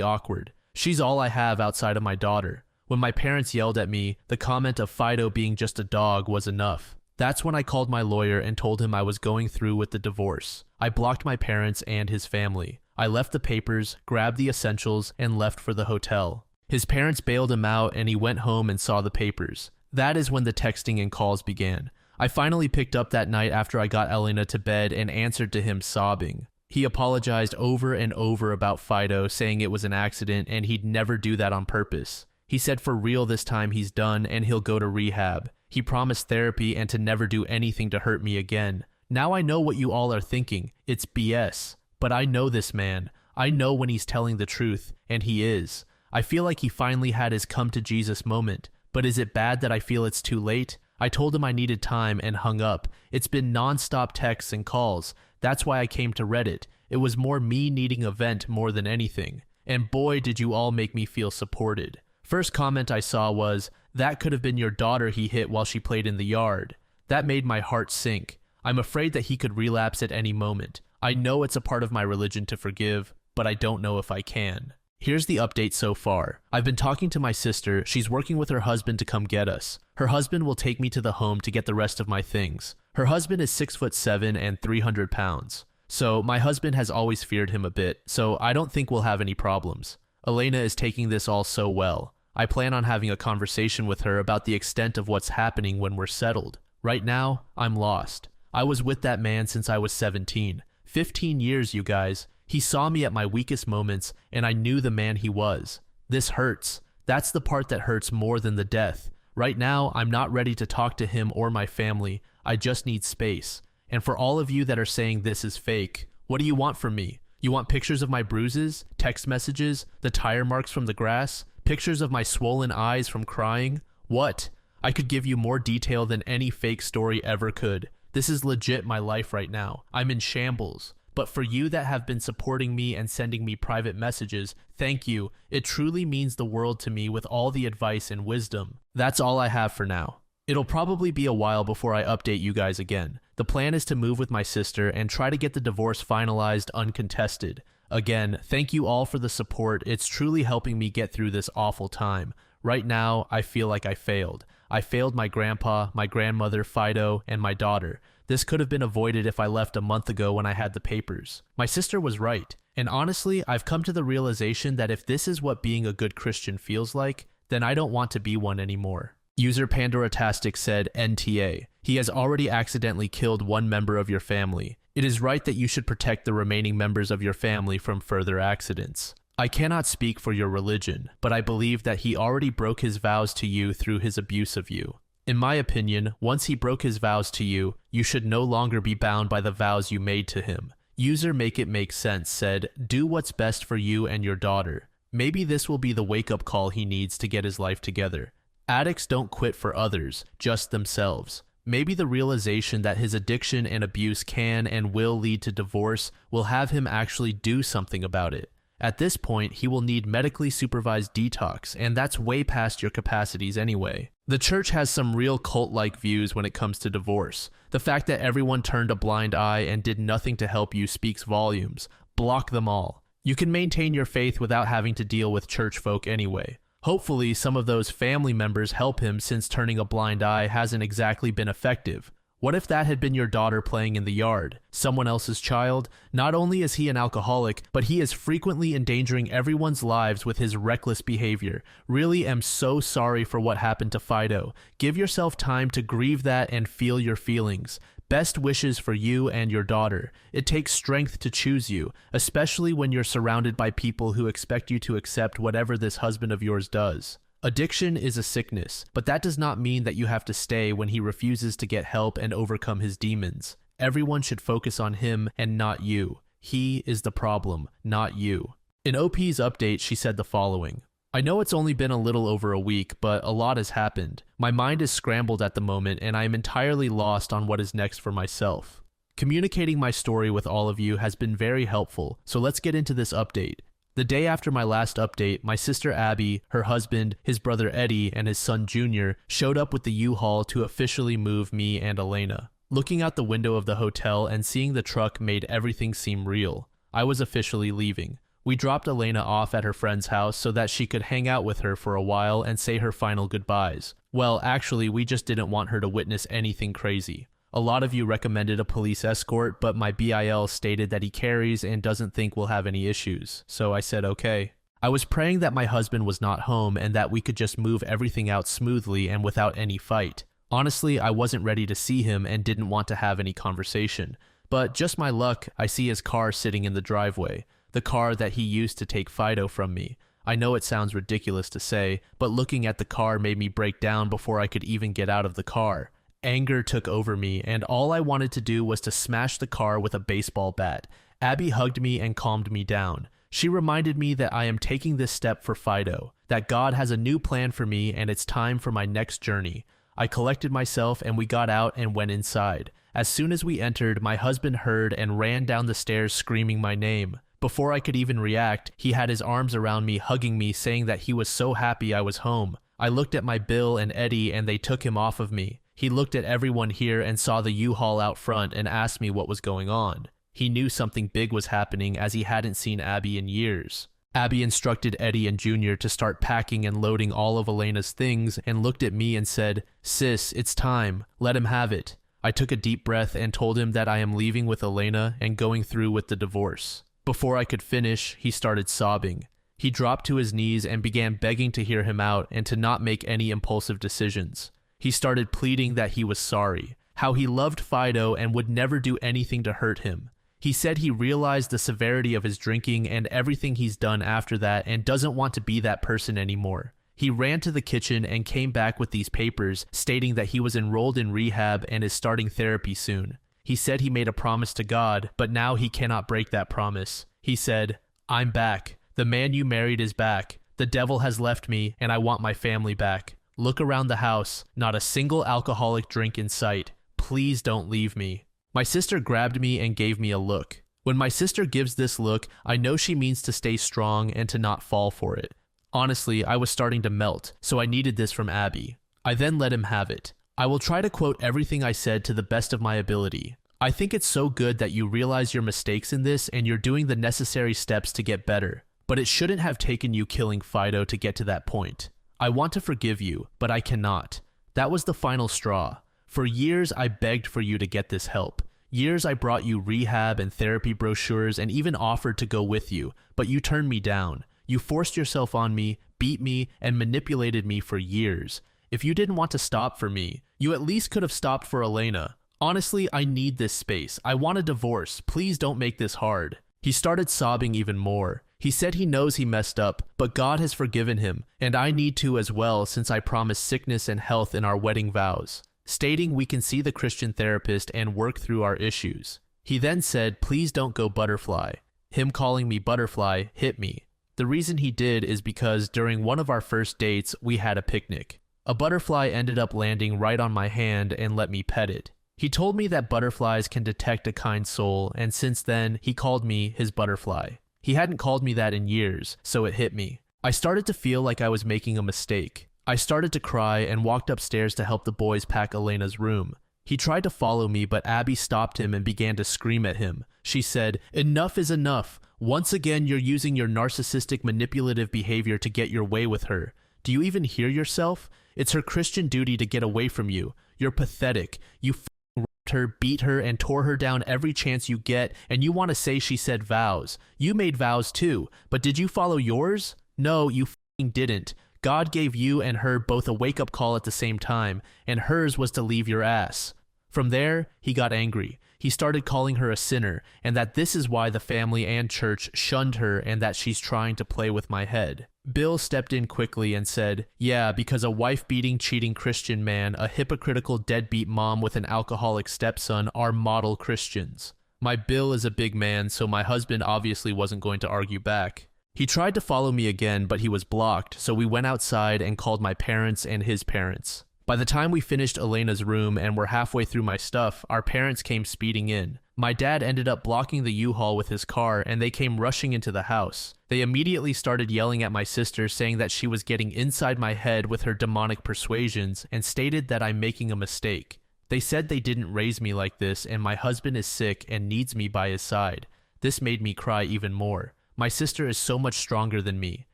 awkward. She's all I have outside of my daughter. When my parents yelled at me, the comment of Fido being just a dog was enough. That's when I called my lawyer and told him I was going through with the divorce. I blocked my parents and his family. I left the papers, grabbed the essentials, and left for the hotel. His parents bailed him out and he went home and saw the papers. That is when the texting and calls began. I finally picked up that night after I got Elena to bed and answered to him sobbing. He apologized over and over about Fido, saying it was an accident and he'd never do that on purpose. He said for real this time he's done and he'll go to rehab. He promised therapy and to never do anything to hurt me again. Now I know what you all are thinking. It's BS. But I know this man. I know when he's telling the truth, and he is. I feel like he finally had his come to Jesus moment. But is it bad that I feel it's too late? I told him I needed time and hung up. It's been non-stop texts and calls. That's why I came to Reddit. It was more me needing a vent more than anything. And boy, did you all make me feel supported. First comment I saw was, that could have been your daughter he hit while she played in the yard. That made my heart sink. I'm afraid that he could relapse at any moment. I know it's a part of my religion to forgive, but I don't know if I can. Here's the update so far. I've been talking to my sister. She's working with her husband to come get us. Her husband will take me to the home to get the rest of my things. Her husband is 6'7" and 300 pounds. So my husband has always feared him a bit, so I don't think we'll have any problems. Elena is taking this all so well. I plan on having a conversation with her about the extent of what's happening when we're settled. Right now, I'm lost. I was with that man since I was 17. 15 years, you guys. He saw me at my weakest moments, and I knew the man he was. This hurts. That's the part that hurts more than the death. Right now, I'm not ready to talk to him or my family. I just need space. And for all of you that are saying this is fake, what do you want from me? You want pictures of my bruises, text messages, the tire marks from the grass, pictures of my swollen eyes from crying? What? I could give you more detail than any fake story ever could. This is legit my life right now. I'm in shambles. But for you that have been supporting me and sending me private messages, thank you. It truly means the world to me with all the advice and wisdom. That's all I have for now. It'll probably be a while before I update you guys again. The plan is to move with my sister and try to get the divorce finalized uncontested. Again, thank you all for the support. It's truly helping me get through this awful time. Right now, I feel like I failed. I failed my grandpa, my grandmother, Fido, and my daughter. This could have been avoided if I left a month ago when I had the papers. My sister was right. And honestly, I've come to the realization that if this is what being a good Christian feels like, then I don't want to be one anymore. User Pandoratastic said NTA. He has already accidentally killed one member of your family. It is right that you should protect the remaining members of your family from further accidents. I cannot speak for your religion, but I believe that he already broke his vows to you through his abuse of you. In my opinion, once he broke his vows to you, you should no longer be bound by the vows you made to him. User Make It Make Sense said, do what's best for you and your daughter. Maybe this will be the wake-up call he needs to get his life together. Addicts don't quit for others, just themselves. Maybe the realization that his addiction and abuse can and will lead to divorce will have him actually do something about it. At this point, he will need medically supervised detox, and that's way past your capacities anyway. The church has some real cult-like views when it comes to divorce. The fact that everyone turned a blind eye and did nothing to help you speaks volumes. Block them all. You can maintain your faith without having to deal with church folk anyway. Hopefully, some of those family members help him since turning a blind eye hasn't exactly been effective. What if that had been your daughter playing in the yard? Someone else's child? Not only is he an alcoholic, but he is frequently endangering everyone's lives with his reckless behavior. Really am so sorry for what happened to Fido. Give yourself time to grieve that and feel your feelings. Best wishes for you and your daughter. It takes strength to choose you, especially when you're surrounded by people who expect you to accept whatever this husband of yours does. Addiction is a sickness, but that does not mean that you have to stay when he refuses to get help and overcome his demons. Everyone should focus on him and not you. He is the problem, not you. In OP's update, she said the following. I know it's only been a little over a week, but a lot has happened. My mind is scrambled at the moment, and I am entirely lost on what is next for myself. Communicating my story with all of you has been very helpful, so let's get into this update. The day after my last update, my sister Abby, her husband, his brother Eddie, and his son Junior showed up with the U-Haul to officially move me and Elena. Looking out the window of the hotel and seeing the truck made everything seem real. I was officially leaving. We dropped Elena off at her friend's house so that she could hang out with her for a while and say her final goodbyes. Well, actually, we just didn't want her to witness anything crazy. A lot of you recommended a police escort, but my BIL stated that he carries and doesn't think we'll have any issues, so I said okay. I was praying that my husband was not home and that we could just move everything out smoothly and without any fight. Honestly, I wasn't ready to see him and didn't want to have any conversation. But just my luck, I see his car sitting in the driveway, the car that he used to take Fido from me. I know it sounds ridiculous to say, but looking at the car made me break down before I could even get out of the car. Anger took over me, and all I wanted to do was to smash the car with a baseball bat. Abby hugged me and calmed me down. She reminded me that I am taking this step for Fido, that God has a new plan for me and it's time for my next journey. I collected myself and we got out and went inside. As soon as we entered, my husband heard and ran down the stairs screaming my name. Before I could even react, he had his arms around me, hugging me, saying that he was so happy I was home. I looked at my Bill and Eddie and they took him off of me. He looked at everyone here and saw the U-Haul out front and asked me what was going on. He knew something big was happening as he hadn't seen Abby in years. Abby instructed Eddie and Junior to start packing and loading all of Elena's things and looked at me and said, "Sis, it's time. Let him have it." I took a deep breath and told him that I am leaving with Elena and going through with the divorce. Before I could finish, he started sobbing. He dropped to his knees and began begging to hear him out and to not make any impulsive decisions. He started pleading that he was sorry, how he loved Fido and would never do anything to hurt him. He said he realized the severity of his drinking and everything he's done after that and doesn't want to be that person anymore. He ran to the kitchen and came back with these papers stating that he was enrolled in rehab and is starting therapy soon. He said he made a promise to God, but now he cannot break that promise. He said, "I'm back. The man you married is back. The devil has left me and I want my family back. Look around the house. Not a single alcoholic drink in sight. Please don't leave me." My sister grabbed me and gave me a look. When my sister gives this look, I know she means to stay strong and to not fall for it. Honestly, I was starting to melt, so I needed this from Abby. I then let him have it. I will try to quote everything I said to the best of my ability. I think it's so good that you realize your mistakes in this and you're doing the necessary steps to get better. But it shouldn't have taken you killing Fido to get to that point. I want to forgive you, but I cannot. That was the final straw. For years, I begged for you to get this help. Years I brought you rehab and therapy brochures and even offered to go with you, but you turned me down. You forced yourself on me, beat me, and manipulated me for years. If you didn't want to stop for me, you at least could have stopped for Elena. Honestly, I need this space. I want a divorce. Please don't make this hard. He started sobbing even more. He said he knows he messed up, but God has forgiven him, and I need to as well since I promised sickness and health in our wedding vows, stating we can see the Christian therapist and work through our issues. He then said, "Please don't go Butterfly." Him calling me Butterfly hit me. The reason he did is because during one of our first dates, we had a picnic. A butterfly ended up landing right on my hand and let me pet it. He told me that butterflies can detect a kind soul, and since then, he called me his butterfly. He hadn't called me that in years, so it hit me. I started to feel like I was making a mistake. I started to cry and walked upstairs to help the boys pack Elena's room. He tried to follow me, but Abby stopped him and began to scream at him. She said, "Enough is enough. Once again, you're using your narcissistic manipulative behavior to get your way with her. Do you even hear yourself? It's her Christian duty to get away from you. You're pathetic. You raped her, beat her, and tore her down every chance you get, and you want to say she said vows. You made vows too, but did you follow yours? No, you didn't. God gave you and her both a wake-up call at the same time, and hers was to leave your ass." From there, he got angry. He started calling her a sinner, and that this is why the family and church shunned her and that she's trying to play with my head. Bill stepped in quickly and said, "Yeah, because a wife-beating, cheating Christian man, a hypocritical deadbeat mom with an alcoholic stepson are model Christians." My Bill is a big man, so my husband obviously wasn't going to argue back. He tried to follow me again, but he was blocked, so we went outside and called my parents and his parents. By the time we finished Elena's room and were halfway through my stuff, our parents came speeding in. My dad ended up blocking the U-Haul with his car and they came rushing into the house. They immediately started yelling at my sister, saying that she was getting inside my head with her demonic persuasions and stated that I'm making a mistake. They said they didn't raise me like this and my husband is sick and needs me by his side. This made me cry even more. My sister is so much stronger than me.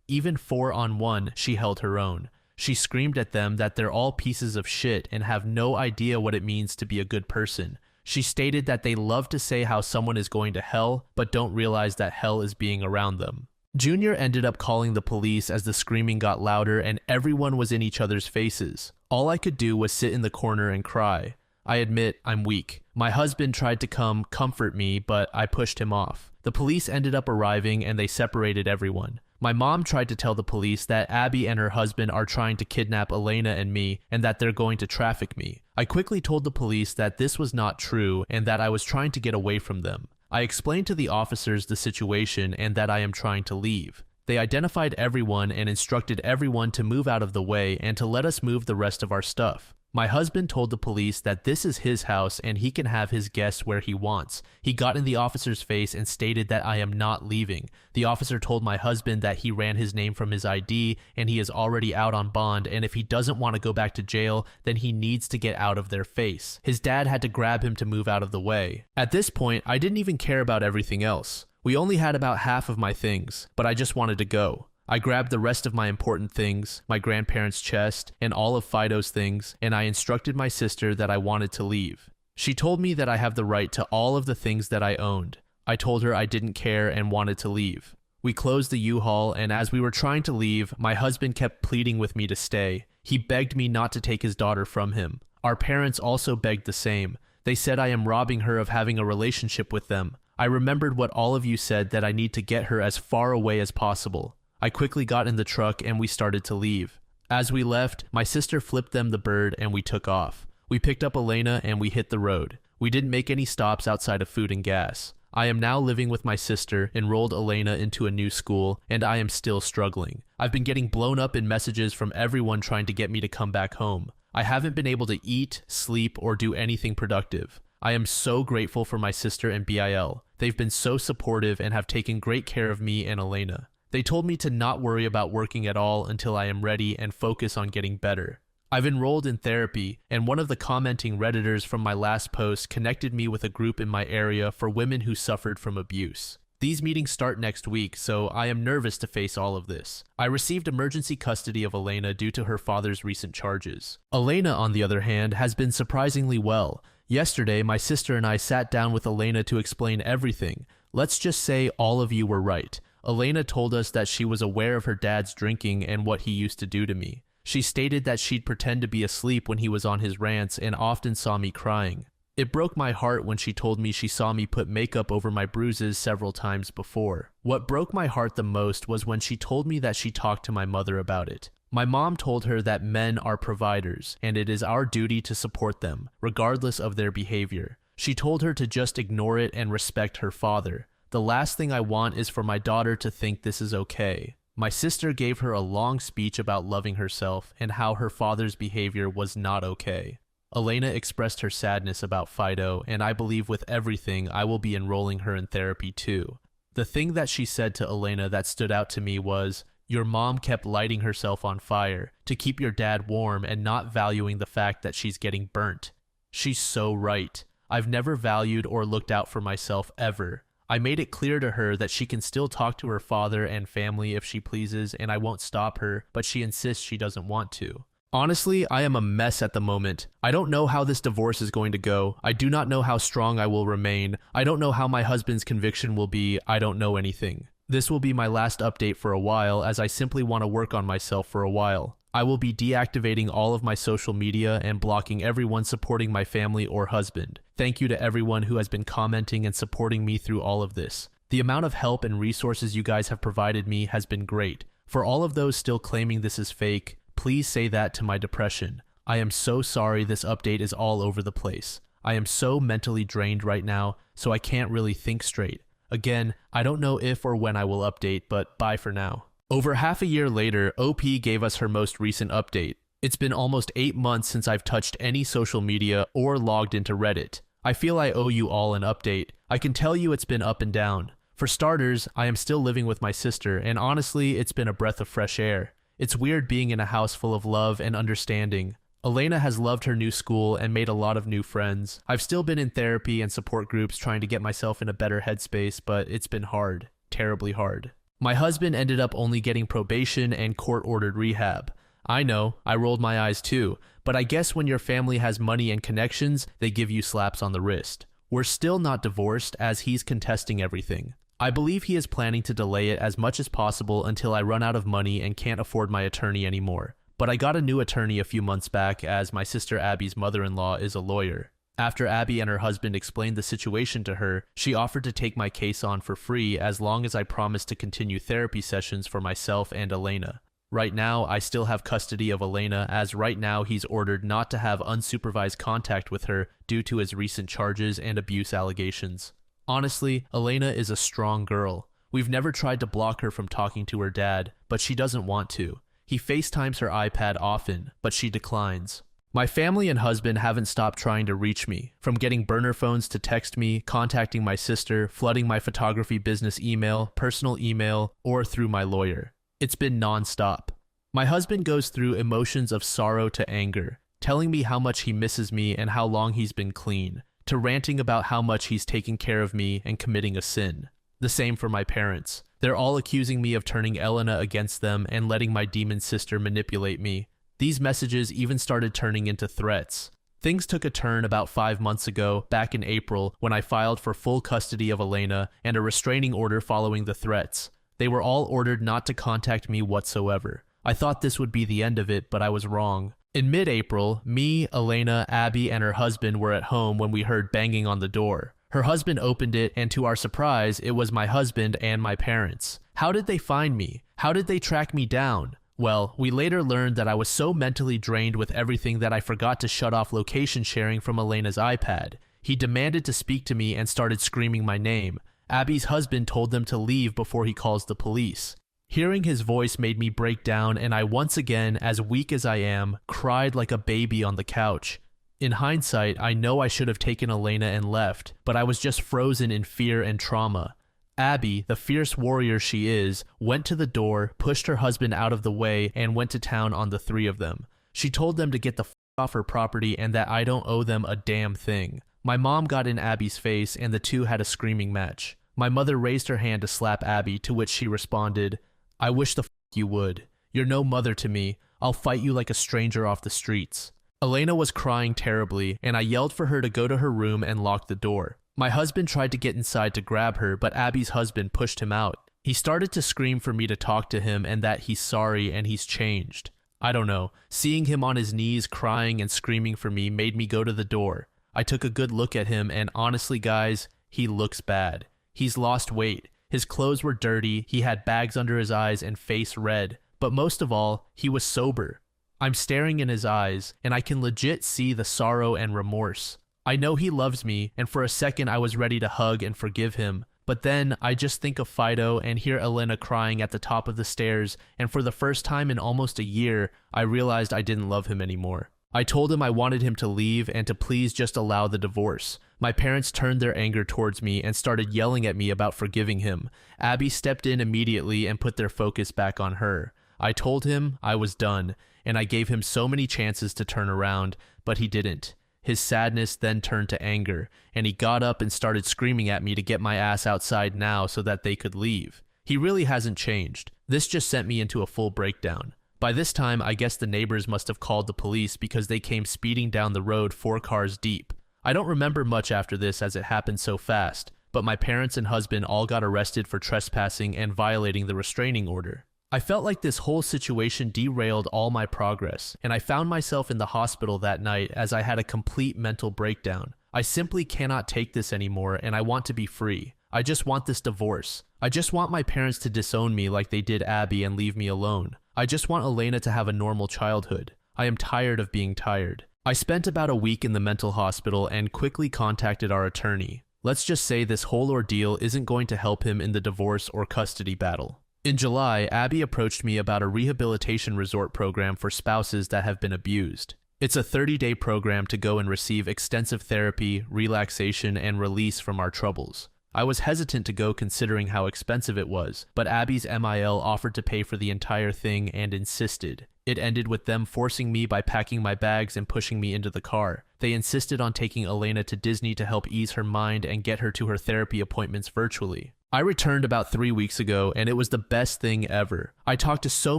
Even 4-on-1, she held her own. She screamed at them that they're all pieces of shit and have no idea what it means to be a good person. She stated that they love to say how someone is going to hell, but don't realize that hell is being around them. Junior ended up calling the police as the screaming got louder and everyone was in each other's faces. All I could do was sit in the corner and cry. I admit I'm weak. My husband tried to come comfort me, but I pushed him off. The police ended up arriving and they separated everyone. My mom tried to tell the police that Abby and her husband are trying to kidnap Elena and me and that they're going to traffic me. I quickly told the police that this was not true and that I was trying to get away from them. I explained to the officers the situation and that I am trying to leave. They identified everyone and instructed everyone to move out of the way and to let us move the rest of our stuff. My husband told the police that this is his house and he can have his guests where he wants. He got in the officer's face and stated that I am not leaving. The officer told my husband that he ran his name from his ID and he is already out on bond, and if he doesn't want to go back to jail, then he needs to get out of their face. His dad had to grab him to move out of the way. At this point, I didn't even care about everything else. We only had about half of my things, but I just wanted to go. I grabbed the rest of my important things, my grandparents' chest, and all of Fido's things, and I instructed my sister that I wanted to leave. She told me that I have the right to all of the things that I owned. I told her I didn't care and wanted to leave. We closed the U-Haul, and as we were trying to leave, my husband kept pleading with me to stay. He begged me not to take his daughter from him. Our parents also begged the same. They said I am robbing her of having a relationship with them. I remembered what all of you said, that I need to get her as far away as possible. I quickly got in the truck and we started to leave. As we left, my sister flipped them the bird and we took off. We picked up Elena and we hit the road. We didn't make any stops outside of food and gas. I am now living with my sister, enrolled Elena into a new school, and I am still struggling. I've been getting blown up in messages from everyone trying to get me to come back home. I haven't been able to eat, sleep, or do anything productive. I am so grateful for my sister and BIL. They've been so supportive and have taken great care of me and Elena. They told me to not worry about working at all until I am ready and focus on getting better. I've enrolled in therapy, and one of the commenting Redditors from my last post connected me with a group in my area for women who suffered from abuse. These meetings start next week, so I am nervous to face all of this. I received emergency custody of Elena due to her father's recent charges. Elena, on the other hand, has been surprisingly well. Yesterday, my sister and I sat down with Elena to explain everything. Let's just say all of you were right. Elena told us that she was aware of her dad's drinking and what he used to do to me. She stated that she'd pretend to be asleep when he was on his rants and often saw me crying. It broke my heart when she told me she saw me put makeup over my bruises several times before. What broke my heart the most was when she told me that she talked to my mother about it. My mom told her that men are providers, and it is our duty to support them, regardless of their behavior. She told her to just ignore it and respect her father. The last thing I want is for my daughter to think this is okay. My sister gave her a long speech about loving herself and how her father's behavior was not okay. Elena expressed her sadness about Fido, and I believe with everything I will be enrolling her in therapy too. The thing that she said to Elena that stood out to me was, "Your mom kept lighting herself on fire to keep your dad warm and not valuing the fact that she's getting burnt." She's so right. I've never valued or looked out for myself ever. I made it clear to her that she can still talk to her father and family if she pleases, and I won't stop her, but she insists she doesn't want to. Honestly, I am a mess at the moment. I don't know how this divorce is going to go. I do not know how strong I will remain. I don't know how my husband's conviction will be. I don't know anything. This will be my last update for a while, as I simply want to work on myself for a while. I will be deactivating all of my social media and blocking everyone supporting my family or husband. Thank you to everyone who has been commenting and supporting me through all of this. The amount of help and resources you guys have provided me has been great. For all of those still claiming this is fake, please say that to my depression. I am so sorry this update is all over the place. I am so mentally drained right now, so I can't really think straight. Again, I don't know if or when I will update, but bye for now. Over half a year later, OP gave us her most recent update. It's been almost 8 months since I've touched any social media or logged into Reddit. I feel I owe you all an update. I can tell you it's been up and down. For starters, I am still living with my sister, and honestly, it's been a breath of fresh air. It's weird being in a house full of love and understanding. Elena has loved her new school and made a lot of new friends. I've still been in therapy and support groups trying to get myself in a better headspace, but it's been hard. Terribly hard. My husband ended up only getting probation and court-ordered rehab. I know, I rolled my eyes too, but I guess when your family has money and connections, they give you slaps on the wrist. We're still not divorced, as he's contesting everything. I believe he is planning to delay it as much as possible until I run out of money and can't afford my attorney anymore. But I got a new attorney a few months back, as my sister Abby's mother-in-law is a lawyer. After Abby and her husband explained the situation to her, she offered to take my case on for free as long as I promised to continue therapy sessions for myself and Elena. Right now, I still have custody of Elena, as right now he's ordered not to have unsupervised contact with her due to his recent charges and abuse allegations. Honestly, Elena is a strong girl. We've never tried to block her from talking to her dad, but she doesn't want to. He FaceTimes her iPad often, but she declines. My family and husband haven't stopped trying to reach me, from getting burner phones to text me, contacting my sister, flooding my photography business email, personal email, or through my lawyer. It's been nonstop. My husband goes through emotions of sorrow to anger, telling me how much he misses me and how long he's been clean, to ranting about how much he's taking care of me and committing a sin. The same for my parents. They're all accusing me of turning Elena against them and letting my demon sister manipulate me. These messages even started turning into threats. Things took a turn about 5 months ago, back in April, when I filed for full custody of Elena and a restraining order following the threats. They were all ordered not to contact me whatsoever. I thought this would be the end of it, but I was wrong. In mid-April, me, Elena, Abby, and her husband were at home when we heard banging on the door. Her husband opened it, and to our surprise, it was my husband and my parents. How did they find me? How did they track me down? Well, we later learned that I was so mentally drained with everything that I forgot to shut off location sharing from Elena's iPad. He demanded to speak to me and started screaming my name. Abby's husband told them to leave before he calls the police. Hearing his voice made me break down, and I once again, as weak as I am, cried like a baby on the couch. In hindsight, I know I should have taken Elena and left, but I was just frozen in fear and trauma. Abby, the fierce warrior she is, went to the door, pushed her husband out of the way, and went to town on the three of them. She told them to get the f off her property and that I don't owe them a damn thing. My mom got in Abby's face, and the two had a screaming match. My mother raised her hand to slap Abby, to which she responded, "I wish the f you would. You're no mother to me. I'll fight you like a stranger off the streets." Elena was crying terribly, and I yelled for her to go to her room and lock the door. My husband tried to get inside to grab her, but Abby's husband pushed him out. He started to scream for me to talk to him and that he's sorry and he's changed. I don't know. Seeing him on his knees crying and screaming for me made me go to the door. I took a good look at him, and honestly, guys, he looks bad. He's lost weight. His clothes were dirty, he had bags under his eyes and face red. But most of all, he was sober. I'm staring in his eyes, and I can legit see the sorrow and remorse. I know he loves me, and for a second I was ready to hug and forgive him. But then I just think of Fido and hear Elena crying at the top of the stairs, and for the first time in almost a year, I realized I didn't love him anymore. I told him I wanted him to leave and to please just allow the divorce. My parents turned their anger towards me and started yelling at me about forgiving him. Abby stepped in immediately and put their focus back on her. I told him I was done, and I gave him so many chances to turn around, but he didn't. His sadness then turned to anger, and he got up and started screaming at me to get my ass outside now so that they could leave. He really hasn't changed. This just sent me into a full breakdown. By this time, I guess the neighbors must have called the police because they came speeding down the road 4 cars deep. I don't remember much after this as it happened so fast, but my parents and husband all got arrested for trespassing and violating the restraining order. I felt like this whole situation derailed all my progress, and I found myself in the hospital that night as I had a complete mental breakdown. I simply cannot take this anymore, and I want to be free. I just want this divorce. I just want my parents to disown me like they did Abby and leave me alone. I just want Elena to have a normal childhood. I am tired of being tired. I spent about a week in the mental hospital and quickly contacted our attorney. Let's just say this whole ordeal isn't going to help him in the divorce or custody battle. In July, Abby approached me about a rehabilitation resort program for spouses that have been abused. It's a 30-day program to go and receive extensive therapy, relaxation, and release from our troubles. I was hesitant to go considering how expensive it was, but Abby's MIL offered to pay for the entire thing and insisted. It ended with them forcing me by packing my bags and pushing me into the car. They insisted on taking Elena to Disney to help ease her mind and get her to her therapy appointments virtually. I returned about 3 weeks ago, and it was the best thing ever. I talked to so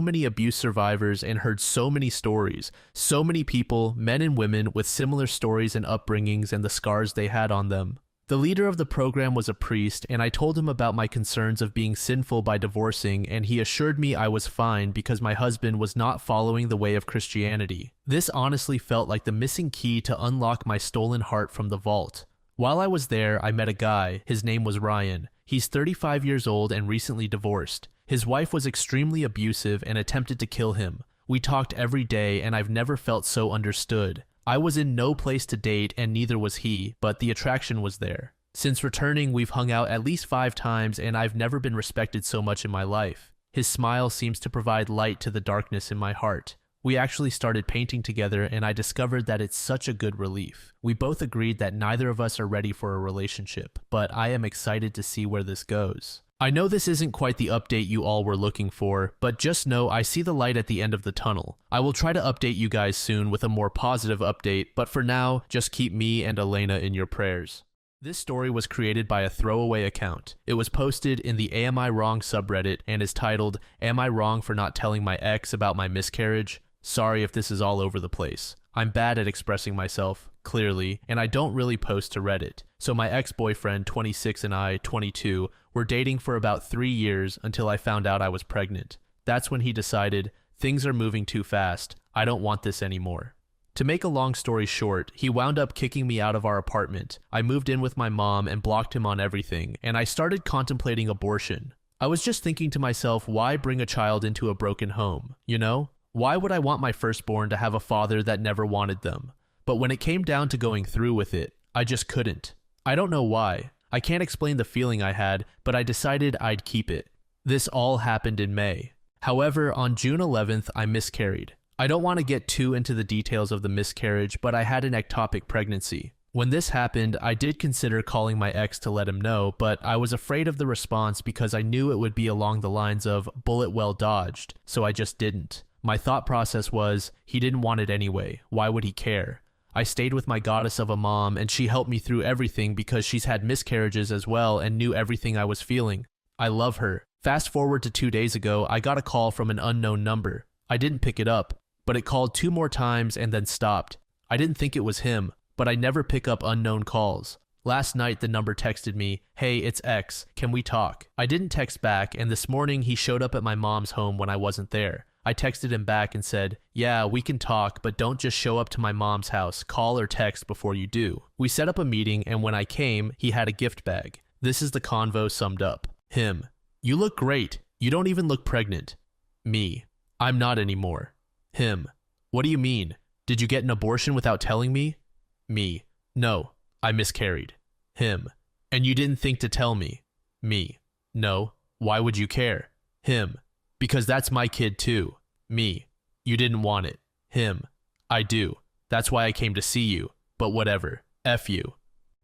many abuse survivors and heard so many stories. So many people, men and women, with similar stories and upbringings and the scars they had on them. The leader of the program was a priest, and I told him about my concerns of being sinful by divorcing, and he assured me I was fine because my husband was not following the way of Christianity. This honestly felt like the missing key to unlock my stolen heart from the vault. While I was there, I met a guy. His name was Ryan. He's 35 years old and recently divorced. His wife was extremely abusive and attempted to kill him. We talked every day, and I've never felt so understood. I was in no place to date, and neither was he, but the attraction was there. Since returning, we've hung out at least 5 times, and I've never been respected so much in my life. His smile seems to provide light to the darkness in my heart. We actually started painting together and I discovered that it's such a good relief. We both agreed that neither of us are ready for a relationship, but I am excited to see where this goes. I know this isn't quite the update you all were looking for, but just know I see the light at the end of the tunnel. I will try to update you guys soon with a more positive update, but for now, just keep me and Elena in your prayers. This story was created by a throwaway account. It was posted in the Am I Wrong subreddit and is titled, Am I Wrong for Not Telling My Ex About My Miscarriage? Sorry if this is all over the place. I'm bad at expressing myself, clearly, and I don't really post to Reddit. So my ex-boyfriend, 26, and I, 22, were dating for about 3 years until I found out I was pregnant. That's when he decided, things are moving too fast. I don't want this anymore. To make a long story short, he wound up kicking me out of our apartment. I moved in with my mom and blocked him on everything, and I started contemplating abortion. I was just thinking to myself, why bring a child into a broken home, you know? Why would I want my firstborn to have a father that never wanted them? But when it came down to going through with it, I just couldn't. I don't know why. I can't explain the feeling I had, but I decided I'd keep it. This all happened in May. However, on June 11th, I miscarried. I don't want to get too into the details of the miscarriage, but I had an ectopic pregnancy. When this happened, I did consider calling my ex to let him know, but I was afraid of the response because I knew it would be along the lines of bullet well dodged, so I just didn't. My thought process was, he didn't want it anyway. Why would he care? I stayed with my goddess of a mom, and she helped me through everything because she's had miscarriages as well and knew everything I was feeling. I love her. Fast forward to 2 days ago, I got a call from an unknown number. I didn't pick it up, but it called 2 more times and then stopped. I didn't think it was him, but I never pick up unknown calls. Last night, the number texted me, hey, it's X, can we talk? I didn't text back, and this morning he showed up at my mom's home when I wasn't there. I texted him back and said, yeah, we can talk, but don't just show up to my mom's house. Call or text before you do. We set up a meeting, and when I came, he had a gift bag. This is the convo summed up. Him. You look great. You don't even look pregnant. Me. I'm not anymore. Him. What do you mean? Did you get an abortion without telling me? Me. No, I miscarried. Him. And you didn't think to tell me? Me. No. Why would you care? Him. Because that's my kid too. Me. You didn't want it. Him. I do. That's why I came to see you. But whatever. F you.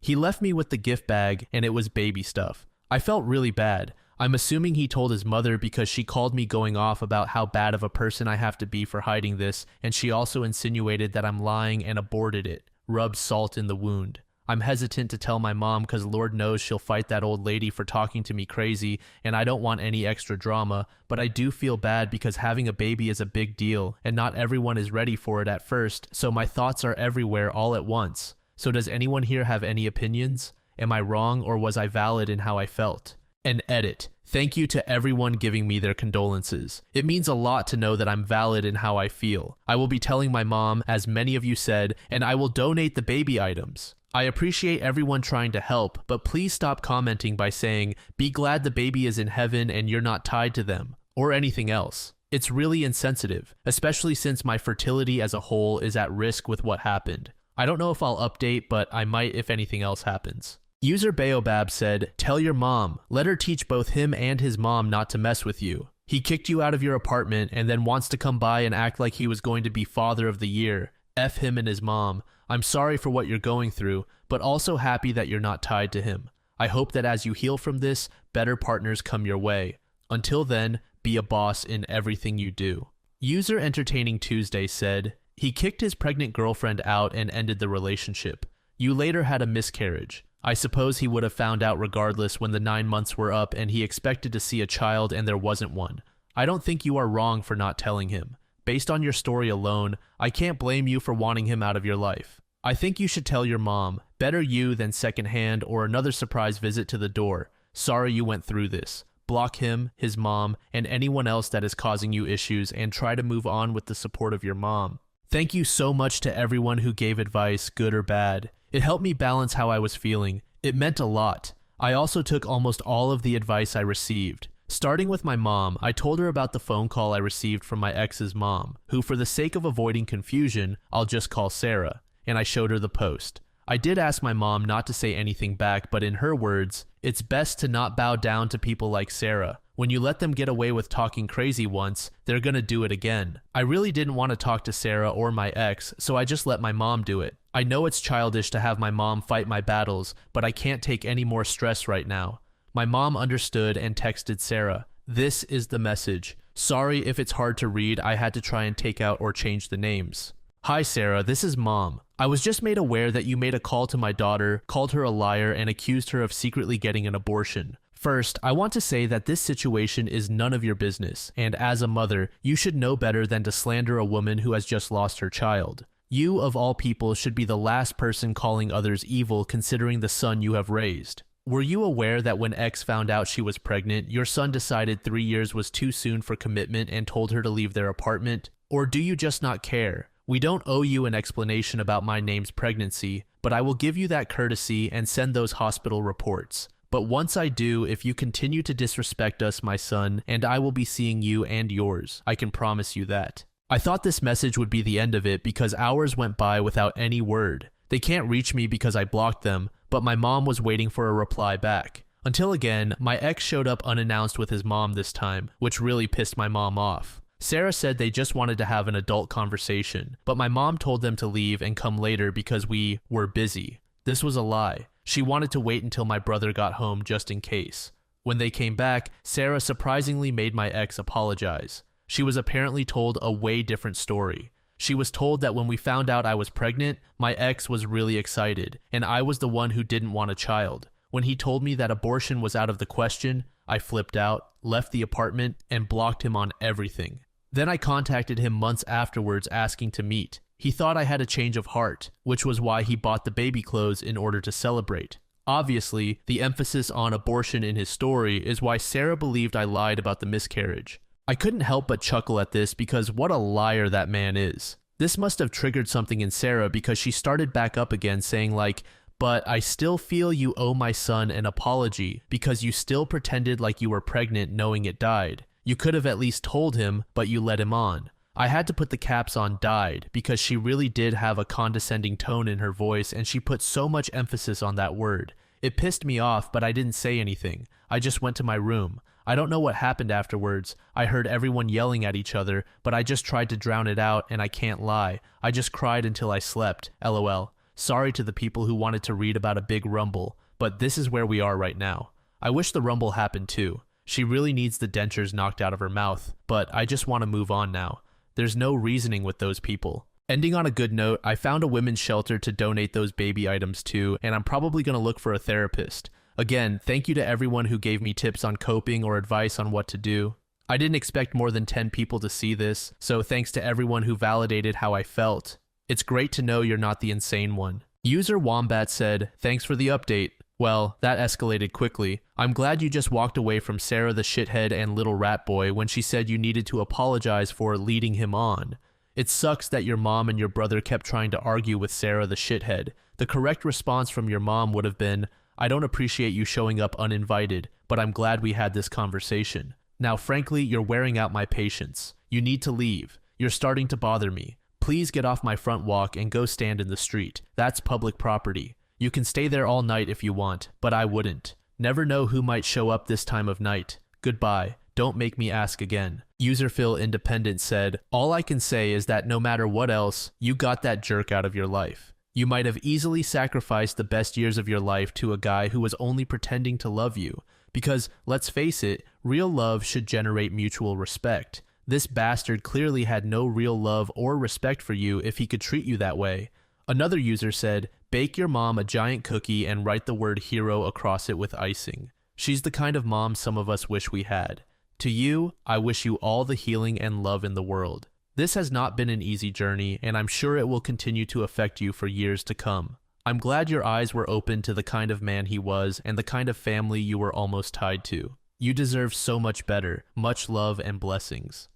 He left me with the gift bag and it was baby stuff. I felt really bad. I'm assuming he told his mother because she called me going off about how bad of a person I have to be for hiding this, and she also insinuated that I'm lying and aborted it. Rubbed salt in the wound. I'm hesitant to tell my mom because Lord knows she'll fight that old lady for talking to me crazy, and I don't want any extra drama, but I do feel bad because having a baby is a big deal, and not everyone is ready for it at first, so my thoughts are everywhere all at once. So does anyone here have any opinions? Am I wrong or was I valid in how I felt? An edit. Thank you to everyone giving me their condolences. It means a lot to know that I'm valid in how I feel. I will be telling my mom, as many of you said, and I will donate the baby items. I appreciate everyone trying to help, but please stop commenting by saying, be glad the baby is in heaven and you're not tied to them, or anything else. It's really insensitive, especially since my fertility as a whole is at risk with what happened. I don't know if I'll update, but I might if anything else happens. User Baobab said, tell your mom. Let her teach both him and his mom not to mess with you. He kicked you out of your apartment and then wants to come by and act like he was going to be father of the year. F him and his mom. I'm sorry for what you're going through, but also happy that you're not tied to him. I hope that as you heal from this, better partners come your way. Until then, be a boss in everything you do. User Entertaining Tuesday said, he kicked his pregnant girlfriend out and ended the relationship. You later had a miscarriage. I suppose he would have found out regardless when the 9 months were up and he expected to see a child and there wasn't one. I don't think you are wrong for not telling him. Based on your story alone, I can't blame you for wanting him out of your life. I think you should tell your mom, better you than secondhand or another surprise visit to the door. Sorry you went through this. Block him, his mom, and anyone else that is causing you issues and try to move on with the support of your mom. Thank you so much to everyone who gave advice, good or bad. It helped me balance how I was feeling. It meant a lot. I also took almost all of the advice I received. Starting with my mom, I told her about the phone call I received from my ex's mom, who for the sake of avoiding confusion, I'll just call Sarah, and I showed her the post. I did ask my mom not to say anything back, but in her words, it's best to not bow down to people like Sarah. When you let them get away with talking crazy once, they're gonna do it again. I really didn't want to talk to Sarah or my ex, so I just let my mom do it. I know it's childish to have my mom fight my battles, but I can't take any more stress right now. My mom understood and texted Sarah. This is the message. Sorry if it's hard to read, I had to try and take out or change the names. Hi Sarah, this is Mom. I was just made aware that you made a call to my daughter, called her a liar, and accused her of secretly getting an abortion. First, I want to say that this situation is none of your business, and as a mother, you should know better than to slander a woman who has just lost her child. You, of all people, should be the last person calling others evil considering the son you have raised. Were you aware that when X found out she was pregnant, your son decided 3 years was too soon for commitment and told her to leave their apartment? Or do you just not care? We don't owe you an explanation about my name's pregnancy, but I will give you that courtesy and send those hospital reports. But once I do, if you continue to disrespect us, my son, and I will be seeing you and yours. I can promise you that. I thought this message would be the end of it because hours went by without any word. They can't reach me because I blocked them, but my mom was waiting for a reply back. Until again, my ex showed up unannounced with his mom this time, which really pissed my mom off. Sarah said they just wanted to have an adult conversation, but my mom told them to leave and come later because we were busy. This was a lie. She wanted to wait until my brother got home just in case. When they came back, Sarah surprisingly made my ex apologize. She was apparently told a way different story. She was told that when we found out I was pregnant, my ex was really excited, and I was the one who didn't want a child. When he told me that abortion was out of the question, I flipped out, left the apartment, and blocked him on everything. Then I contacted him months afterwards asking to meet. He thought I had a change of heart, which was why he bought the baby clothes in order to celebrate. Obviously, the emphasis on abortion in his story is why Sarah believed I lied about the miscarriage. I couldn't help but chuckle at this because what a liar that man is. This must have triggered something in Sarah because she started back up again saying like, but I still feel you owe my son an apology because you still pretended like you were pregnant knowing it died. You could have at least told him, but you let him on. I had to put the caps on died because she really did have a condescending tone in her voice and she put so much emphasis on that word. It pissed me off, but I didn't say anything. I just went to my room. I don't know what happened afterwards. I heard everyone yelling at each other, but I just tried to drown it out and I can't lie. I just cried until I slept. LOL. Sorry to the people who wanted to read about a big rumble, but this is where we are right now. I wish the rumble happened too. She really needs the dentures knocked out of her mouth, but I just want to move on now. There's no reasoning with those people. Ending on a good note, I found a women's shelter to donate those baby items to, and I'm probably going to look for a therapist. Again, thank you to everyone who gave me tips on coping or advice on what to do. I didn't expect more than 10 people to see this, so thanks to everyone who validated how I felt. It's great to know you're not the insane one. User Wombat said, thanks for the update. Well, that escalated quickly. I'm glad you just walked away from Sarah the shithead and little rat boy when she said you needed to apologize for leading him on. It sucks that your mom and your brother kept trying to argue with Sarah the shithead. The correct response from your mom would have been, I don't appreciate you showing up uninvited, but I'm glad we had this conversation. Now, frankly, you're wearing out my patience. You need to leave. You're starting to bother me. Please get off my front walk and go stand in the street. That's public property. You can stay there all night if you want, but I wouldn't. Never know who might show up this time of night. Goodbye. Don't make me ask again. User Phil Independent said, all I can say is that no matter what else, you got that jerk out of your life. You might have easily sacrificed the best years of your life to a guy who was only pretending to love you. Because, let's face it, real love should generate mutual respect. This bastard clearly had no real love or respect for you if he could treat you that way. Another user said, bake your mom a giant cookie and write the word hero across it with icing. She's the kind of mom some of us wish we had. To you, I wish you all the healing and love in the world. This has not been an easy journey, and I'm sure it will continue to affect you for years to come. I'm glad your eyes were open to the kind of man he was and the kind of family you were almost tied to. You deserve so much better. Much love and blessings.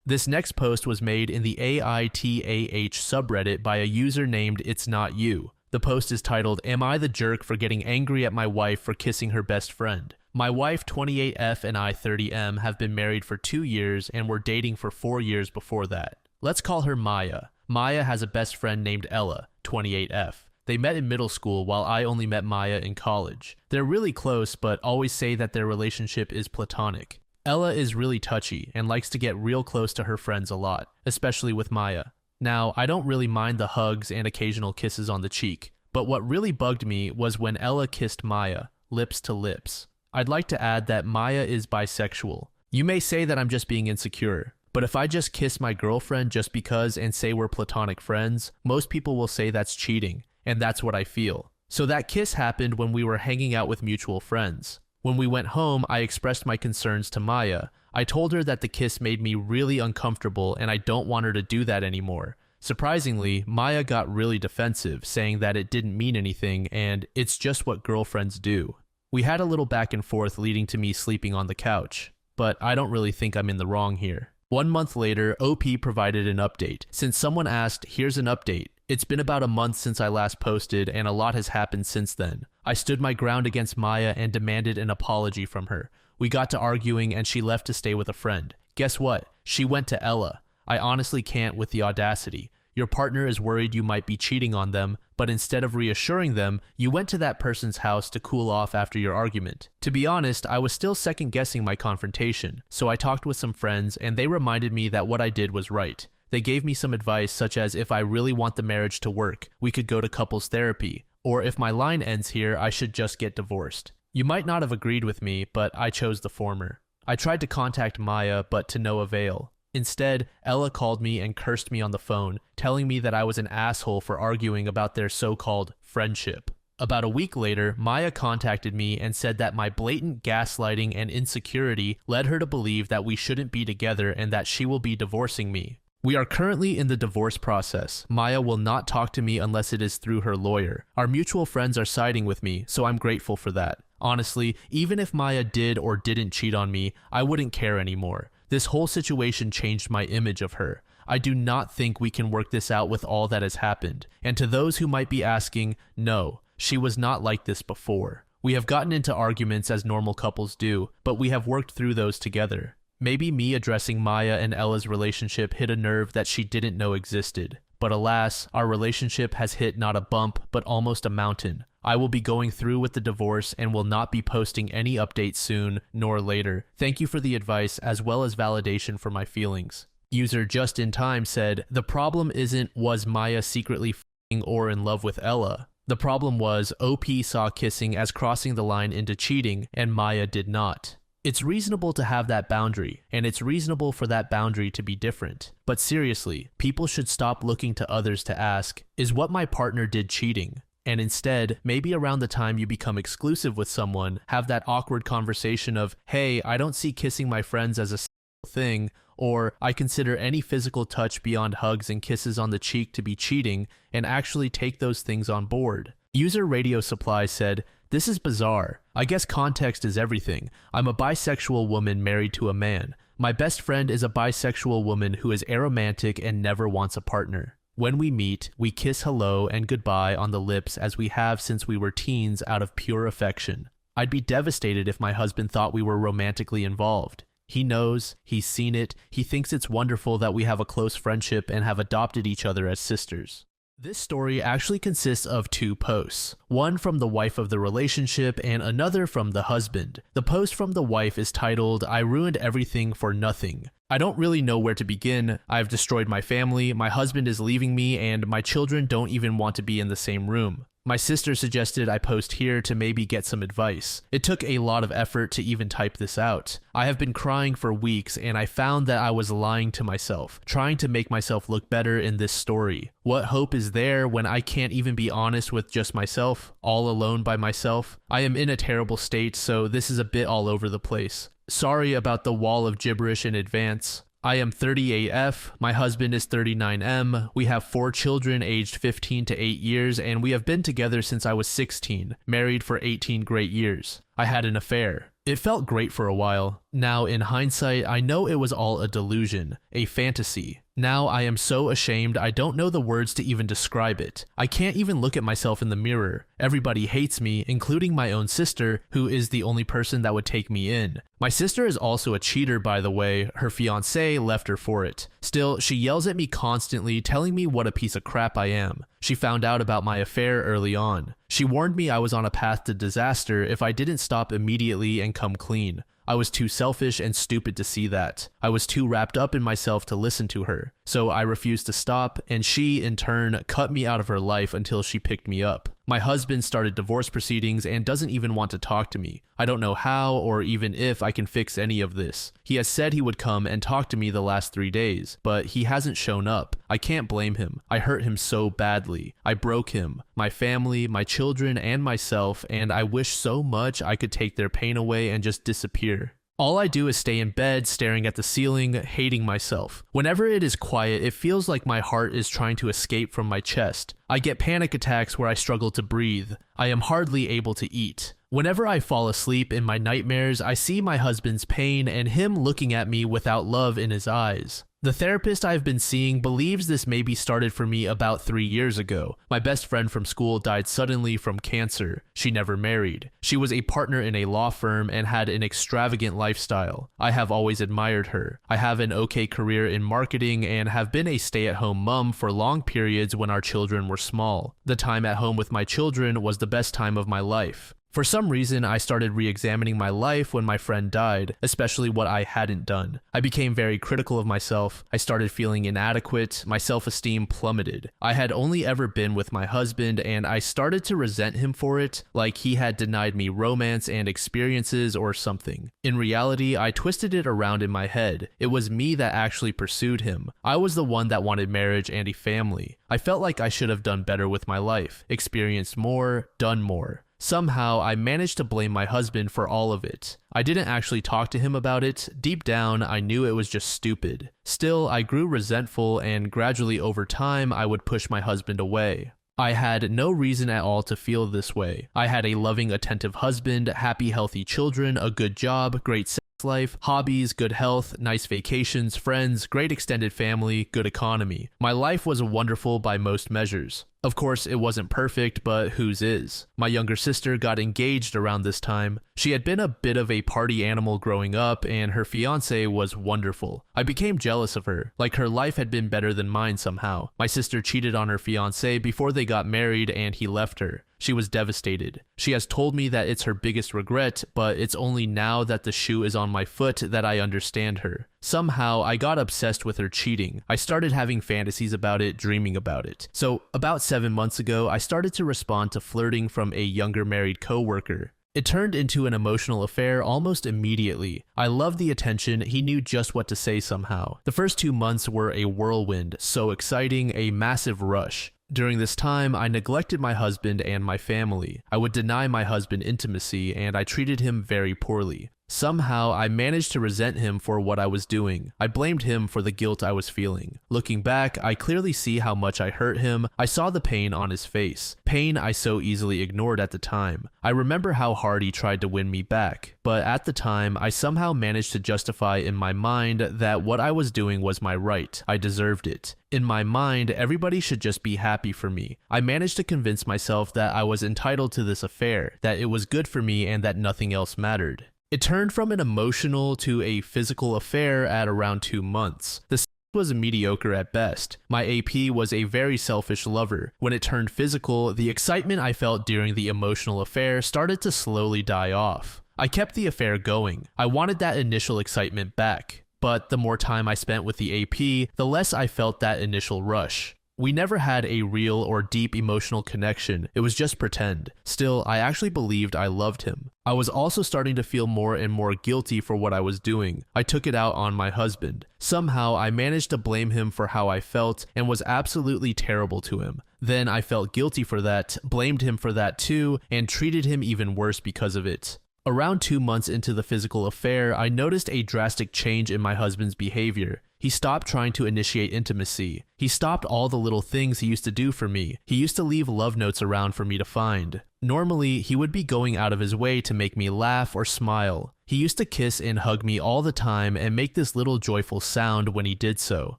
This next post was made in the AITAH subreddit by a user named It's Not You. The post is titled, Am I the jerk for getting angry at my wife for kissing her best friend? My wife 28F and I 30M have been married for 2 years and were dating for 4 years before that. Let's call her Maya. Maya has a best friend named Ella, 28F. They met in middle school while I only met Maya in college. They're really close, but always say that their relationship is platonic. Ella is really touchy and likes to get real close to her friends a lot, especially with Maya. Now, I don't really mind the hugs and occasional kisses on the cheek, but what really bugged me was when Ella kissed Maya, lips to lips. I'd like to add that Maya is bisexual. You may say that I'm just being insecure, but if I just kiss my girlfriend just because and say we're platonic friends, most people will say that's cheating, and that's what I feel. So that kiss happened when we were hanging out with mutual friends. When we went home, I expressed my concerns to Maya. I told her that the kiss made me really uncomfortable and I don't want her to do that anymore. Surprisingly, Maya got really defensive, saying that it didn't mean anything and it's just what girlfriends do. We had a little back and forth leading to me sleeping on the couch, but I don't really think I'm in the wrong here. 1 month later, OP provided an update. Since someone asked, here's an update. It's been about a month since I last posted and a lot has happened since then. I stood my ground against Maya and demanded an apology from her. We got to arguing and she left to stay with a friend. Guess what? She went to Ella. I honestly can't with the audacity. Your partner is worried you might be cheating on them, but instead of reassuring them, you went to that person's house to cool off after your argument. To be honest, I was still second-guessing my confrontation, so I talked with some friends and they reminded me that what I did was right. They gave me some advice such as if I really want the marriage to work, we could go to couples therapy, or if my line ends here, I should just get divorced. You might not have agreed with me, but I chose the former. I tried to contact Maya, but to no avail. Instead, Ella called me and cursed me on the phone, telling me that I was an asshole for arguing about their so-called friendship. About a week later, Maya contacted me and said that my blatant gaslighting and insecurity led her to believe that we shouldn't be together and that she will be divorcing me. We are currently in the divorce process. Maya will not talk to me unless it is through her lawyer. Our mutual friends are siding with me, so I'm grateful for that. Honestly, even if Maya did or didn't cheat on me, I wouldn't care anymore. This whole situation changed my image of her. I do not think we can work this out with all that has happened. And to those who might be asking, no, she was not like this before. We have gotten into arguments as normal couples do, but we have worked through those together. Maybe me addressing Maya and Ella's relationship hit a nerve that she didn't know existed. But alas, our relationship has hit not a bump, but almost a mountain. I will be going through with the divorce and will not be posting any updates soon, nor later. Thank you for the advice as well as validation for my feelings. User Just in Time said, the problem isn't was Maya secretly f***ing or in love with Ella. The problem was OP saw kissing as crossing the line into cheating and Maya did not. It's reasonable to have that boundary, and it's reasonable for that boundary to be different. But seriously, people should stop looking to others to ask, is what my partner did cheating? And instead, maybe around the time you become exclusive with someone, have that awkward conversation of, hey, I don't see kissing my friends as a thing, or I consider any physical touch beyond hugs and kisses on the cheek to be cheating, and actually take those things on board. User Radio Supply said, this is bizarre. I guess context is everything. I'm a bisexual woman married to a man. My best friend is a bisexual woman who is aromantic and never wants a partner. When we meet, we kiss hello and goodbye on the lips as we have since we were teens out of pure affection. I'd be devastated if my husband thought we were romantically involved. He knows, he's seen it, he thinks it's wonderful that we have a close friendship and have adopted each other as sisters. This story actually consists of 2 posts, one from the wife of the relationship and another from the husband. The post from the wife is titled, I ruined everything for nothing. I don't really know where to begin. I've destroyed my family, my husband is leaving me, and my children don't even want to be in the same room. My sister suggested I post here to maybe get some advice. It took a lot of effort to even type this out. I have been crying for weeks and I found that I was lying to myself, trying to make myself look better in this story. What hope is there when I can't even be honest with just myself, all alone by myself? I am in a terrible state, so this is a bit all over the place. Sorry about the wall of gibberish in advance. I am 38F, my husband is 39M, we have 4 children aged 15 to 8 years, and we have been together since I was 16, married for 18 great years. I had an affair. It felt great for a while. Now, in hindsight, I know it was all a delusion, a fantasy. Now I am so ashamed I don't know the words to even describe it. I can't even look at myself in the mirror. Everybody hates me, including my own sister, who is the only person that would take me in. My sister is also a cheater, by the way. Her fiancé left her for it. Still, she yells at me constantly, telling me what a piece of crap I am. She found out about my affair early on. She warned me I was on a path to disaster if I didn't stop immediately and come clean. I was too selfish and stupid to see that. I was too wrapped up in myself to listen to her. So I refused to stop, and she, in turn, cut me out of her life until she picked me up. My husband started divorce proceedings and doesn't even want to talk to me. I don't know how or even if I can fix any of this. He has said he would come and talk to me the last 3 days, but he hasn't shown up. I can't blame him. I hurt him so badly. I broke him, my family, my children, and myself, and I wish so much I could take their pain away and just disappear. All I do is stay in bed, staring at the ceiling, hating myself. Whenever it is quiet, it feels like my heart is trying to escape from my chest. I get panic attacks where I struggle to breathe. I am hardly able to eat. Whenever I fall asleep in my nightmares, I see my husband's pain and him looking at me without love in his eyes. The therapist I've been seeing believes this maybe started for me about 3 years ago. My best friend from school died suddenly from cancer. She never married. She was a partner in a law firm and had an extravagant lifestyle. I have always admired her. I have an okay career in marketing and have been a stay-at-home mom for long periods when our children were small. The time at home with my children was the best time of my life. For some reason, I started re-examining my life when my friend died, especially what I hadn't done. I became very critical of myself. I started feeling inadequate. My self-esteem plummeted. I had only ever been with my husband, and I started to resent him for it, like he had denied me romance and experiences or something. In reality, I twisted it around in my head. It was me that actually pursued him. I was the one that wanted marriage and a family. I felt like I should have done better with my life, experienced more, done more. Somehow, I managed to blame my husband for all of it. I didn't actually talk to him about it. Deep down, I knew it was just stupid. Still, I grew resentful, and gradually over time, I would push my husband away. I had no reason at all to feel this way. I had a loving, attentive husband, happy, healthy children, a good job, great sex life, hobbies, good health, nice vacations, friends, great extended family, good economy. My life was wonderful by most measures. Of course, it wasn't perfect, but whose is? My younger sister got engaged around this time. She had been a bit of a party animal growing up, and her fiancé was wonderful. I became jealous of her, like her life had been better than mine somehow. My sister cheated on her fiancé before they got married, and he left her. She was devastated. She has told me that it's her biggest regret, but it's only now that the shoe is on my foot that I understand her. Somehow, I got obsessed with her cheating. I started having fantasies about it, dreaming about it. So, about 7 months ago, I started to respond to flirting from a younger married coworker. It turned into an emotional affair almost immediately. I loved the attention. He knew just what to say somehow. The first 2 months were a whirlwind, so exciting, a massive rush. During this time, I neglected my husband and my family. I would deny my husband intimacy, and I treated him very poorly. Somehow, I managed to resent him for what I was doing. I blamed him for the guilt I was feeling. Looking back, I clearly see how much I hurt him. I saw the pain on his face. Pain I so easily ignored at the time. I remember how hard he tried to win me back. But at the time, I somehow managed to justify in my mind that what I was doing was my right. I deserved it. In my mind, everybody should just be happy for me. I managed to convince myself that I was entitled to this affair, that it was good for me, and that nothing else mattered. It turned from an emotional to a physical affair at around 2 months. The sex was mediocre at best. My AP was a very selfish lover. When it turned physical, the excitement I felt during the emotional affair started to slowly die off. I kept the affair going. I wanted that initial excitement back. But the more time I spent with the AP, the less I felt that initial rush. We never had a real or deep emotional connection. It was just pretend. Still, I actually believed I loved him. I was also starting to feel more and more guilty for what I was doing. I took it out on my husband. Somehow, I managed to blame him for how I felt and was absolutely terrible to him. Then I felt guilty for that, blamed him for that too, and treated him even worse because of it. Around 2 months into the physical affair, I noticed a drastic change in my husband's behavior. He stopped trying to initiate intimacy. He stopped all the little things he used to do for me. He used to leave love notes around for me to find. Normally, he would be going out of his way to make me laugh or smile. He used to kiss and hug me all the time and make this little joyful sound when he did so.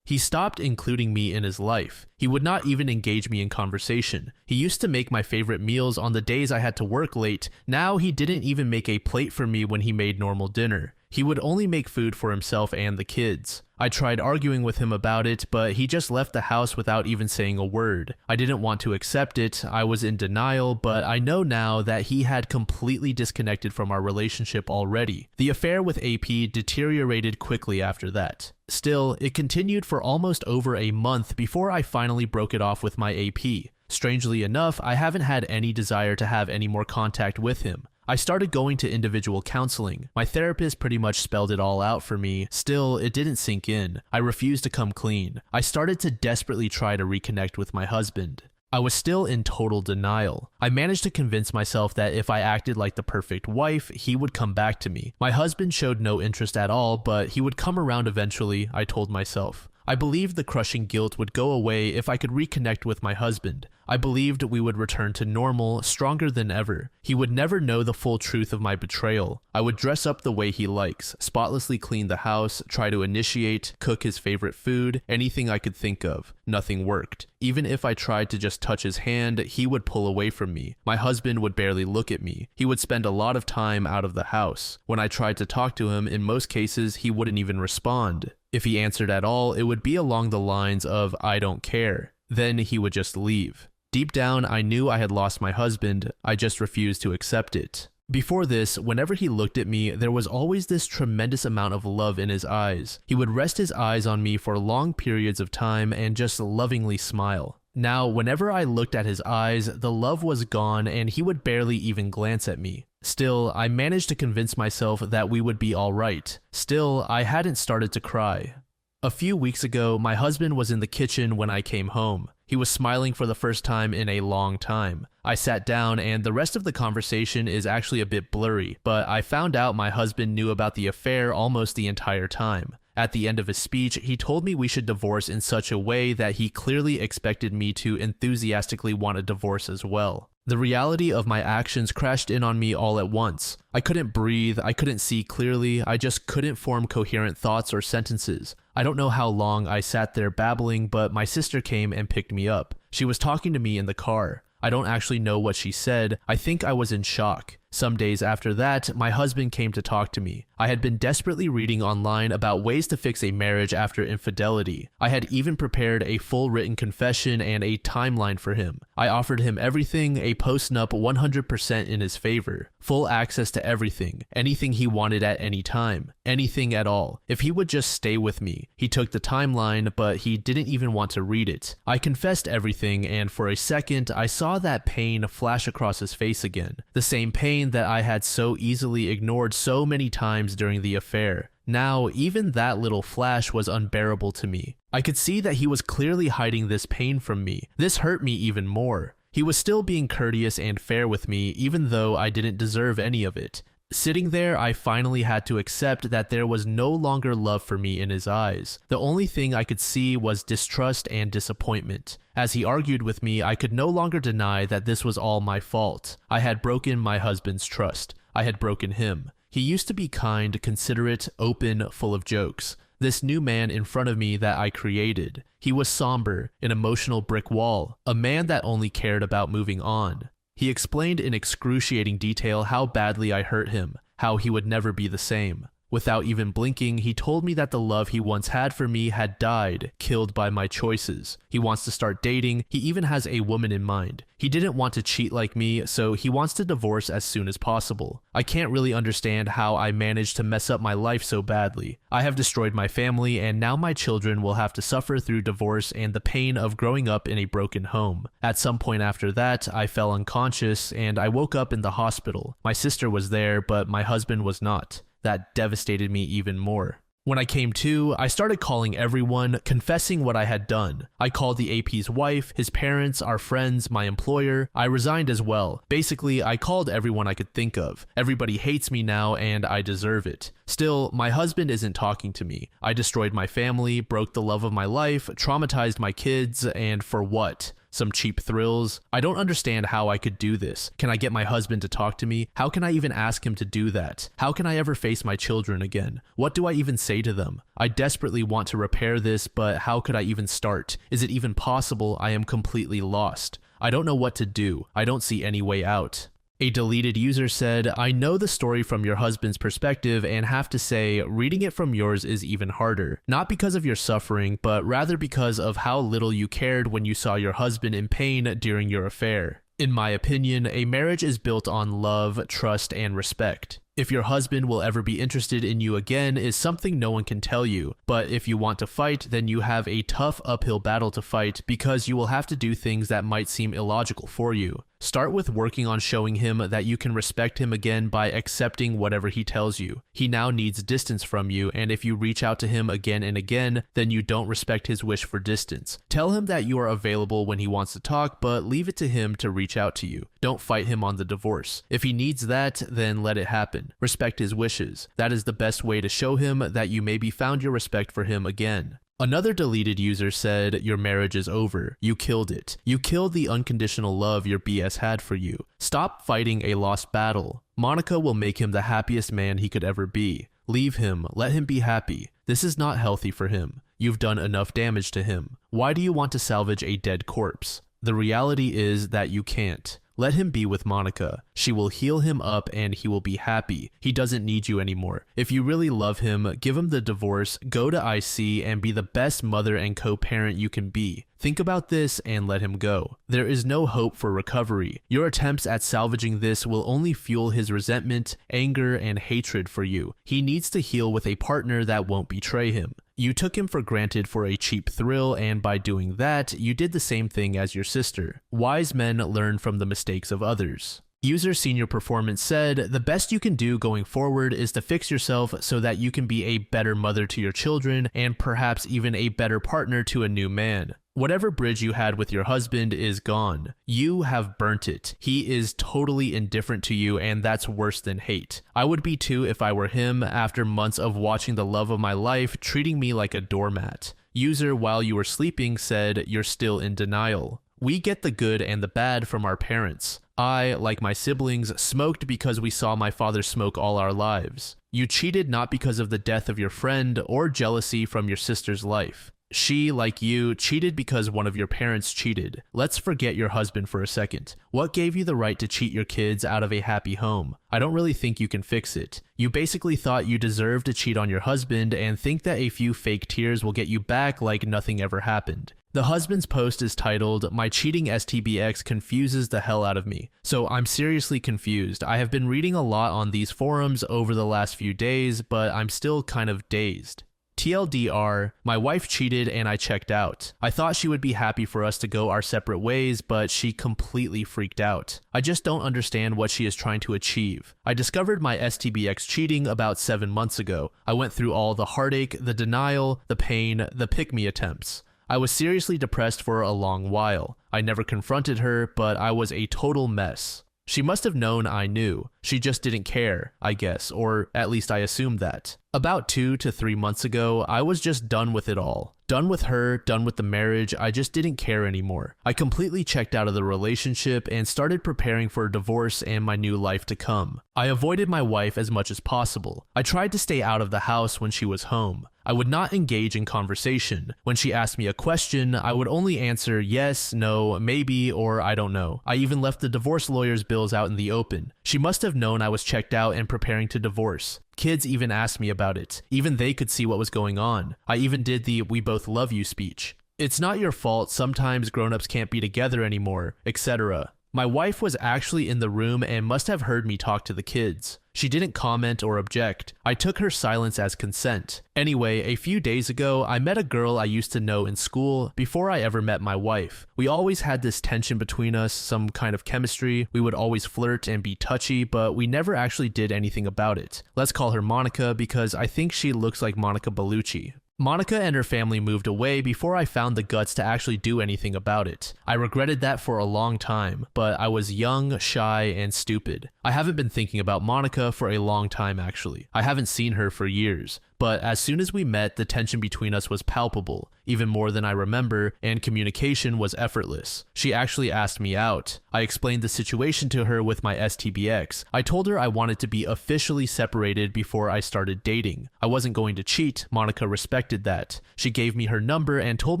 He stopped including me in his life. He would not even engage me in conversation. He used to make my favorite meals on the days I had to work late. Now he didn't even make a plate for me when he made normal dinner. He would only make food for himself and the kids. I tried arguing with him about it, but he just left the house without even saying a word. I didn't want to accept it. I was in denial, but I know now that he had completely disconnected from our relationship already. The affair with AP deteriorated quickly after that. Still, it continued for almost over a month before I finally broke it off with my AP. Strangely enough, I haven't had any desire to have any more contact with him. I started going to individual counseling. My therapist pretty much spelled it all out for me. Still, it didn't sink in. I refused to come clean. I started to desperately try to reconnect with my husband. I was still in total denial. I managed to convince myself that if I acted like the perfect wife, he would come back to me. My husband showed no interest at all, but he would come around eventually, I told myself. I believed the crushing guilt would go away if I could reconnect with my husband. I believed we would return to normal, stronger than ever. He would never know the full truth of my betrayal. I would dress up the way he likes, spotlessly clean the house, try to initiate, cook his favorite food, anything I could think of. Nothing worked. Even if I tried to just touch his hand, he would pull away from me. My husband would barely look at me. He would spend a lot of time out of the house. When I tried to talk to him, in most cases, he wouldn't even respond. If he answered at all, it would be along the lines of, "I don't care." Then he would just leave. Deep down, I knew I had lost my husband. I just refused to accept it. Before this, whenever he looked at me, there was always this tremendous amount of love in his eyes. He would rest his eyes on me for long periods of time and just lovingly smile. Now, whenever I looked at his eyes, the love was gone and he would barely even glance at me. Still, I managed to convince myself that we would be alright. Still, I hadn't started to cry. A few weeks ago, my husband was in the kitchen when I came home. He was smiling for the first time in a long time. I sat down and the rest of the conversation is actually a bit blurry, but I found out my husband knew about the affair almost the entire time. At the end of his speech, he told me we should divorce in such a way that he clearly expected me to enthusiastically want a divorce as well. The reality of my actions crashed in on me all at once. I couldn't breathe, I couldn't see clearly, I just couldn't form coherent thoughts or sentences. I don't know how long I sat there babbling, but my sister came and picked me up. She was talking to me in the car. I don't actually know what she said. I think I was in shock. Some days after that, my husband came to talk to me. I had been desperately reading online about ways to fix a marriage after infidelity. I had even prepared a full written confession and a timeline for him. I offered him everything, a post-nup 100% in his favor. Full access to everything, anything he wanted at any time, anything at all. If he would just stay with me. He took the timeline, but he didn't even want to read it. I confessed everything, and for a second, I saw that pain flash across his face again. The same pain that I had so easily ignored so many times during the affair. Now, even that little flash was unbearable to me. I could see that he was clearly hiding this pain from me. This hurt me even more. He was still being courteous and fair with me, even though I didn't deserve any of it. Sitting there, I finally had to accept that there was no longer love for me in his eyes. The only thing I could see was distrust and disappointment. As he argued with me, I could no longer deny that this was all my fault. I had broken my husband's trust. I had broken him. He used to be kind, considerate, open, full of jokes. This new man in front of me that I created. He was somber, an emotional brick wall, a man that only cared about moving on. He explained in excruciating detail how badly I hurt him, how he would never be the same. Without even blinking, he told me that the love he once had for me had died, killed by my choices. He wants to start dating. He even has a woman in mind. He didn't want to cheat like me, so he wants to divorce as soon as possible. I can't really understand how I managed to mess up my life so badly. I have destroyed my family, and now my children will have to suffer through divorce and the pain of growing up in a broken home. At some point after that, I fell unconscious, and I woke up in the hospital. My sister was there, but my husband was not. That devastated me even more. When I came to, I started calling everyone, confessing what I had done. I called the AP's wife, his parents, our friends, my employer. I resigned as well. Basically, I called everyone I could think of. Everybody hates me now, and I deserve it. Still, my husband isn't talking to me. I destroyed my family, broke the love of my life, traumatized my kids, and for what? Some cheap thrills? I don't understand how I could do this. Can I get my husband to talk to me? How can I even ask him to do that? How can I ever face my children again? What do I even say to them? I desperately want to repair this, but how could I even start? Is it even possible? I am completely lost. I don't know what to do. I don't see any way out. A deleted user said, I know the story from your husband's perspective and have to say, reading it from yours is even harder. Not because of your suffering, but rather because of how little you cared when you saw your husband in pain during your affair. In my opinion, a marriage is built on love, trust, and respect. If your husband will ever be interested in you again is something no one can tell you, but if you want to fight, then you have a tough uphill battle to fight because you will have to do things that might seem illogical for you. Start with working on showing him that you can respect him again by accepting whatever he tells you. He now needs distance from you, and if you reach out to him again and again, then you don't respect his wish for distance. Tell him that you are available when he wants to talk, but leave it to him to reach out to you. Don't fight him on the divorce. If he needs that, then let it happen. Respect his wishes. That is the best way to show him that you maybe found your respect for him again. Another deleted user said, your marriage is over. You killed it. You killed the unconditional love your BS had for you. Stop fighting a lost battle. Monica will make him the happiest man he could ever be. Leave him. Let him be happy. This is not healthy for him. You've done enough damage to him. Why do you want to salvage a dead corpse? The reality is that you can't. Let him be with Monica. She will heal him up and he will be happy. He doesn't need you anymore. If you really love him, give him the divorce, go to IC, and be the best mother and co-parent you can be. Think about this and let him go. There is no hope for recovery. Your attempts at salvaging this will only fuel his resentment, anger, and hatred for you. He needs to heal with a partner that won't betray him. You took him for granted for a cheap thrill, and by doing that, you did the same thing as your sister. Wise men learn from the mistakes of others. User Senior Performance said, the best you can do going forward is to fix yourself so that you can be a better mother to your children and perhaps even a better partner to a new man. Whatever bridge you had with your husband is gone. You have burnt it. He is totally indifferent to you, and that's worse than hate. I would be too if I were him after months of watching the love of my life treating me like a doormat. User While You Were Sleeping said, you're still in denial. We get the good and the bad from our parents. I, like my siblings, smoked because we saw my father smoke all our lives. You cheated not because of the death of your friend or jealousy from your sister's life. She, like you, cheated because one of your parents cheated. Let's forget your husband for a second. What gave you the right to cheat your kids out of a happy home? I don't really think you can fix it. You basically thought you deserved to cheat on your husband and think that a few fake tears will get you back like nothing ever happened. The husband's post is titled, My Cheating STBX Confuses the Hell Out of Me. So I'm seriously confused. I have been reading a lot on these forums over the last few days, but I'm still kind of dazed. TLDR, my wife cheated and I checked out. I thought she would be happy for us to go our separate ways, but she completely freaked out. I just don't understand what she is trying to achieve. I discovered my STBX cheating about 7 months ago. I went through all the heartache, the denial, the pain, the pick-me attempts. I was seriously depressed for a long while. I never confronted her, but I was a total mess. She must have known I knew. She just didn't care, I guess, or at least I assumed that. About 2 to 3 months ago, I was just done with it all. Done with her, done with the marriage, I just didn't care anymore. I completely checked out of the relationship and started preparing for a divorce and my new life to come. I avoided my wife as much as possible. I tried to stay out of the house when she was home. I would not engage in conversation. When she asked me a question, I would only answer yes, no, maybe, or I don't know. I even left the divorce lawyer's bills out in the open. She must have known I was checked out and preparing to divorce. Kids even asked me about it. Even they could see what was going on. I even did the "we both love you" speech. It's not your fault, sometimes grown-ups can't be together anymore, etc. My wife was actually in the room and must have heard me talk to the kids. She didn't comment or object. I took her silence as consent. Anyway, a few days ago, I met a girl I used to know in school before I ever met my wife. We always had this tension between us, some kind of chemistry. We would always flirt and be touchy, but we never actually did anything about it. Let's call her Monica because I think she looks like Monica Bellucci. Monica and her family moved away before I found the guts to actually do anything about it. I regretted that for a long time, but I was young, shy, and stupid. I haven't been thinking about Monica for a long time actually. I haven't seen her for years. but as soon as we met, the tension between us was palpable, even more than I remember, and communication was effortless. She actually asked me out. I explained the situation to her with my STBX. I told her I wanted to be officially separated before I started dating. I wasn't going to cheat. Monica respected that. She gave me her number and told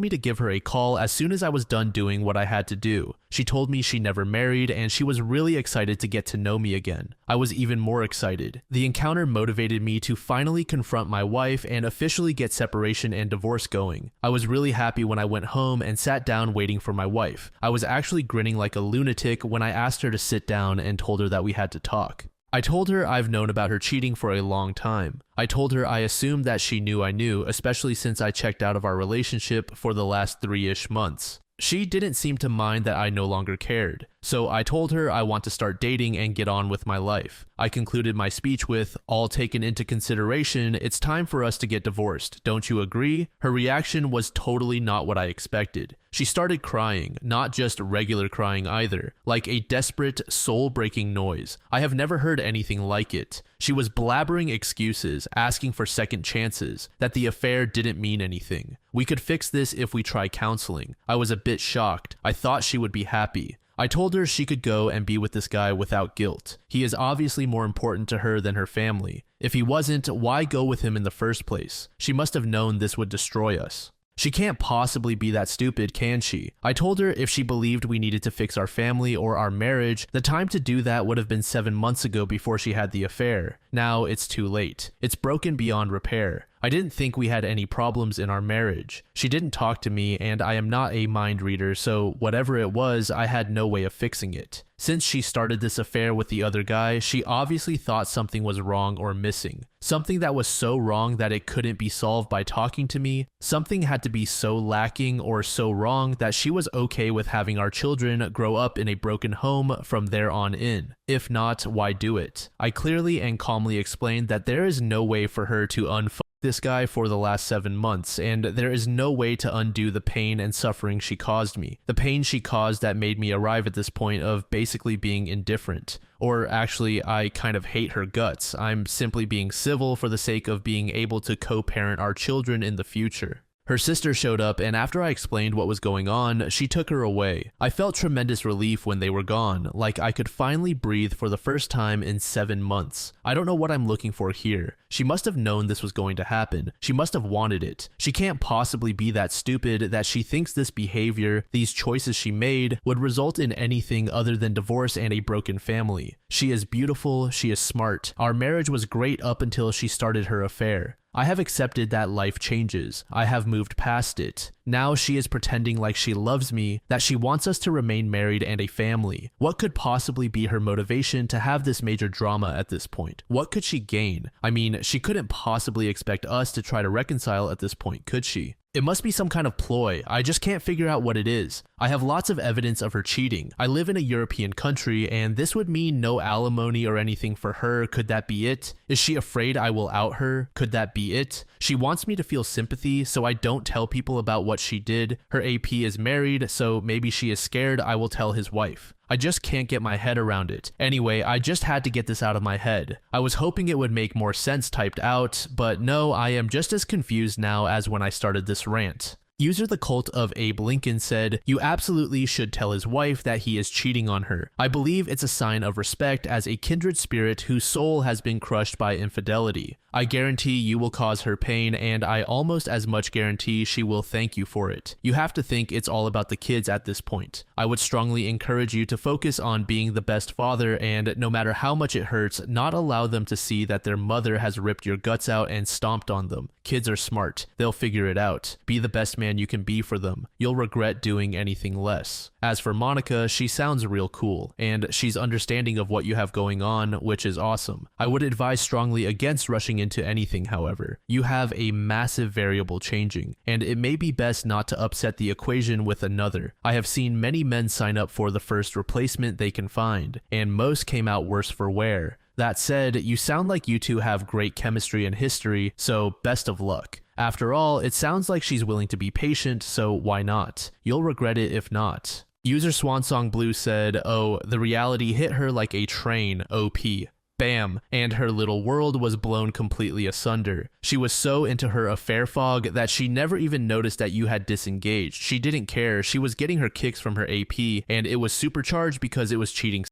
me to give her a call as soon as I was done doing what I had to do. She told me she never married and she was really excited to get to know me again. I was even more excited. The encounter motivated me to finally confront my wife and officially get separation and divorce going. I was really happy when I went home and sat down waiting for my wife. I was actually grinning like a lunatic when I asked her to sit down and told her that we had to talk. I told her I've known about her cheating for a long time. I told her I assumed that she knew I knew, especially since I checked out of our relationship for the last 3-ish months. She didn't seem to mind that I no longer cared, so I told her I want to start dating and get on with my life. I concluded my speech with, "All taken into consideration, it's time for us to get divorced. Don't you agree?" Her reaction was totally not what I expected. She started crying, not just regular crying either, like a desperate, soul-breaking noise. I have never heard anything like it. She was blabbering excuses, asking for second chances, that the affair didn't mean anything. We could fix this if we try counseling. I was a bit shocked. I thought she would be happy. I told her she could go and be with this guy without guilt. He is obviously more important to her than her family. If he wasn't, why go with him in the first place? She must have known this would destroy us. She can't possibly be that stupid, can she? I told her if she believed we needed to fix our family or our marriage, the time to do that would have been 7 months ago before she had the affair. Now it's too late. It's broken beyond repair. I didn't think we had any problems in our marriage. She didn't talk to me, and I am not a mind reader, so whatever it was, I had no way of fixing it. Since she started this affair with the other guy, she obviously thought something was wrong or missing. Something that was so wrong that it couldn't be solved by talking to me. Something had to be so lacking or so wrong that she was okay with having our children grow up in a broken home from there on in. If not, why do it? I clearly and calmly explained that there is no way for her to unfuck this guy for the last 7 months, and there is no way to undo the pain and suffering she caused me. The pain she caused that made me arrive at this point of basically being indifferent. Or actually, I kind of hate her guts. I'm simply being civil for the sake of being able to co-parent our children in the future. Her sister showed up, and after I explained what was going on, she took her away. I felt tremendous relief when they were gone, like I could finally breathe for the first time in 7 months. I don't know what I'm looking for here. She must have known this was going to happen. She must have wanted it. She can't possibly be that stupid that she thinks this behavior, these choices she made, would result in anything other than divorce and a broken family. She is beautiful, she is smart. Our marriage was great up until she started her affair. I have accepted that life changes. I have moved past it. Now she is pretending like she loves me, that she wants us to remain married and a family. What could possibly be her motivation to have this major drama at this point? What could she gain? I mean, she couldn't possibly expect us to try to reconcile at this point, could she? It must be some kind of ploy. I just can't figure out what it is. I have lots of evidence of her cheating. I live in a European country, and this would mean no alimony or anything for her. Could that be it? Is she afraid I will out her? Could that be it? She wants me to feel sympathy, so I don't tell people about what she did. Her AP is married, so maybe she is scared I will tell his wife. I just can't get my head around it. Anyway, I just had to get this out of my head. I was hoping it would make more sense typed out, but no, I am just as confused now as when I started this rant. User the Cult of Abe Lincoln said, "You absolutely should tell his wife that he is cheating on her. I believe it's a sign of respect as a kindred spirit whose soul has been crushed by infidelity. I guarantee you will cause her pain, and I almost as much guarantee she will thank you for it. You have to think it's all about the kids at this point. I would strongly encourage you to focus on being the best father and, no matter how much it hurts, not allow them to see that their mother has ripped your guts out and stomped on them. Kids are smart. They'll figure it out. Be the best man you can be for them. You'll regret doing anything less." As for Monica, she sounds real cool, and she's understanding of what you have going on, which is awesome. I would advise strongly against rushing into anything, however. You have a massive variable changing, and it may be best not to upset the equation with another. I have seen many men sign up for the first replacement they can find, and most came out worse for wear. That said, you sound like you two have great chemistry and history, so best of luck. After all, it sounds like she's willing to be patient, so why not? You'll regret it if not. User Swansong Blue said, "Oh, the reality hit her like a train, OP." Bam, and her little world was blown completely asunder. She was so into her affair fog that she never even noticed that you had disengaged. She didn't care. She was getting her kicks from her AP, and it was supercharged because it was cheating.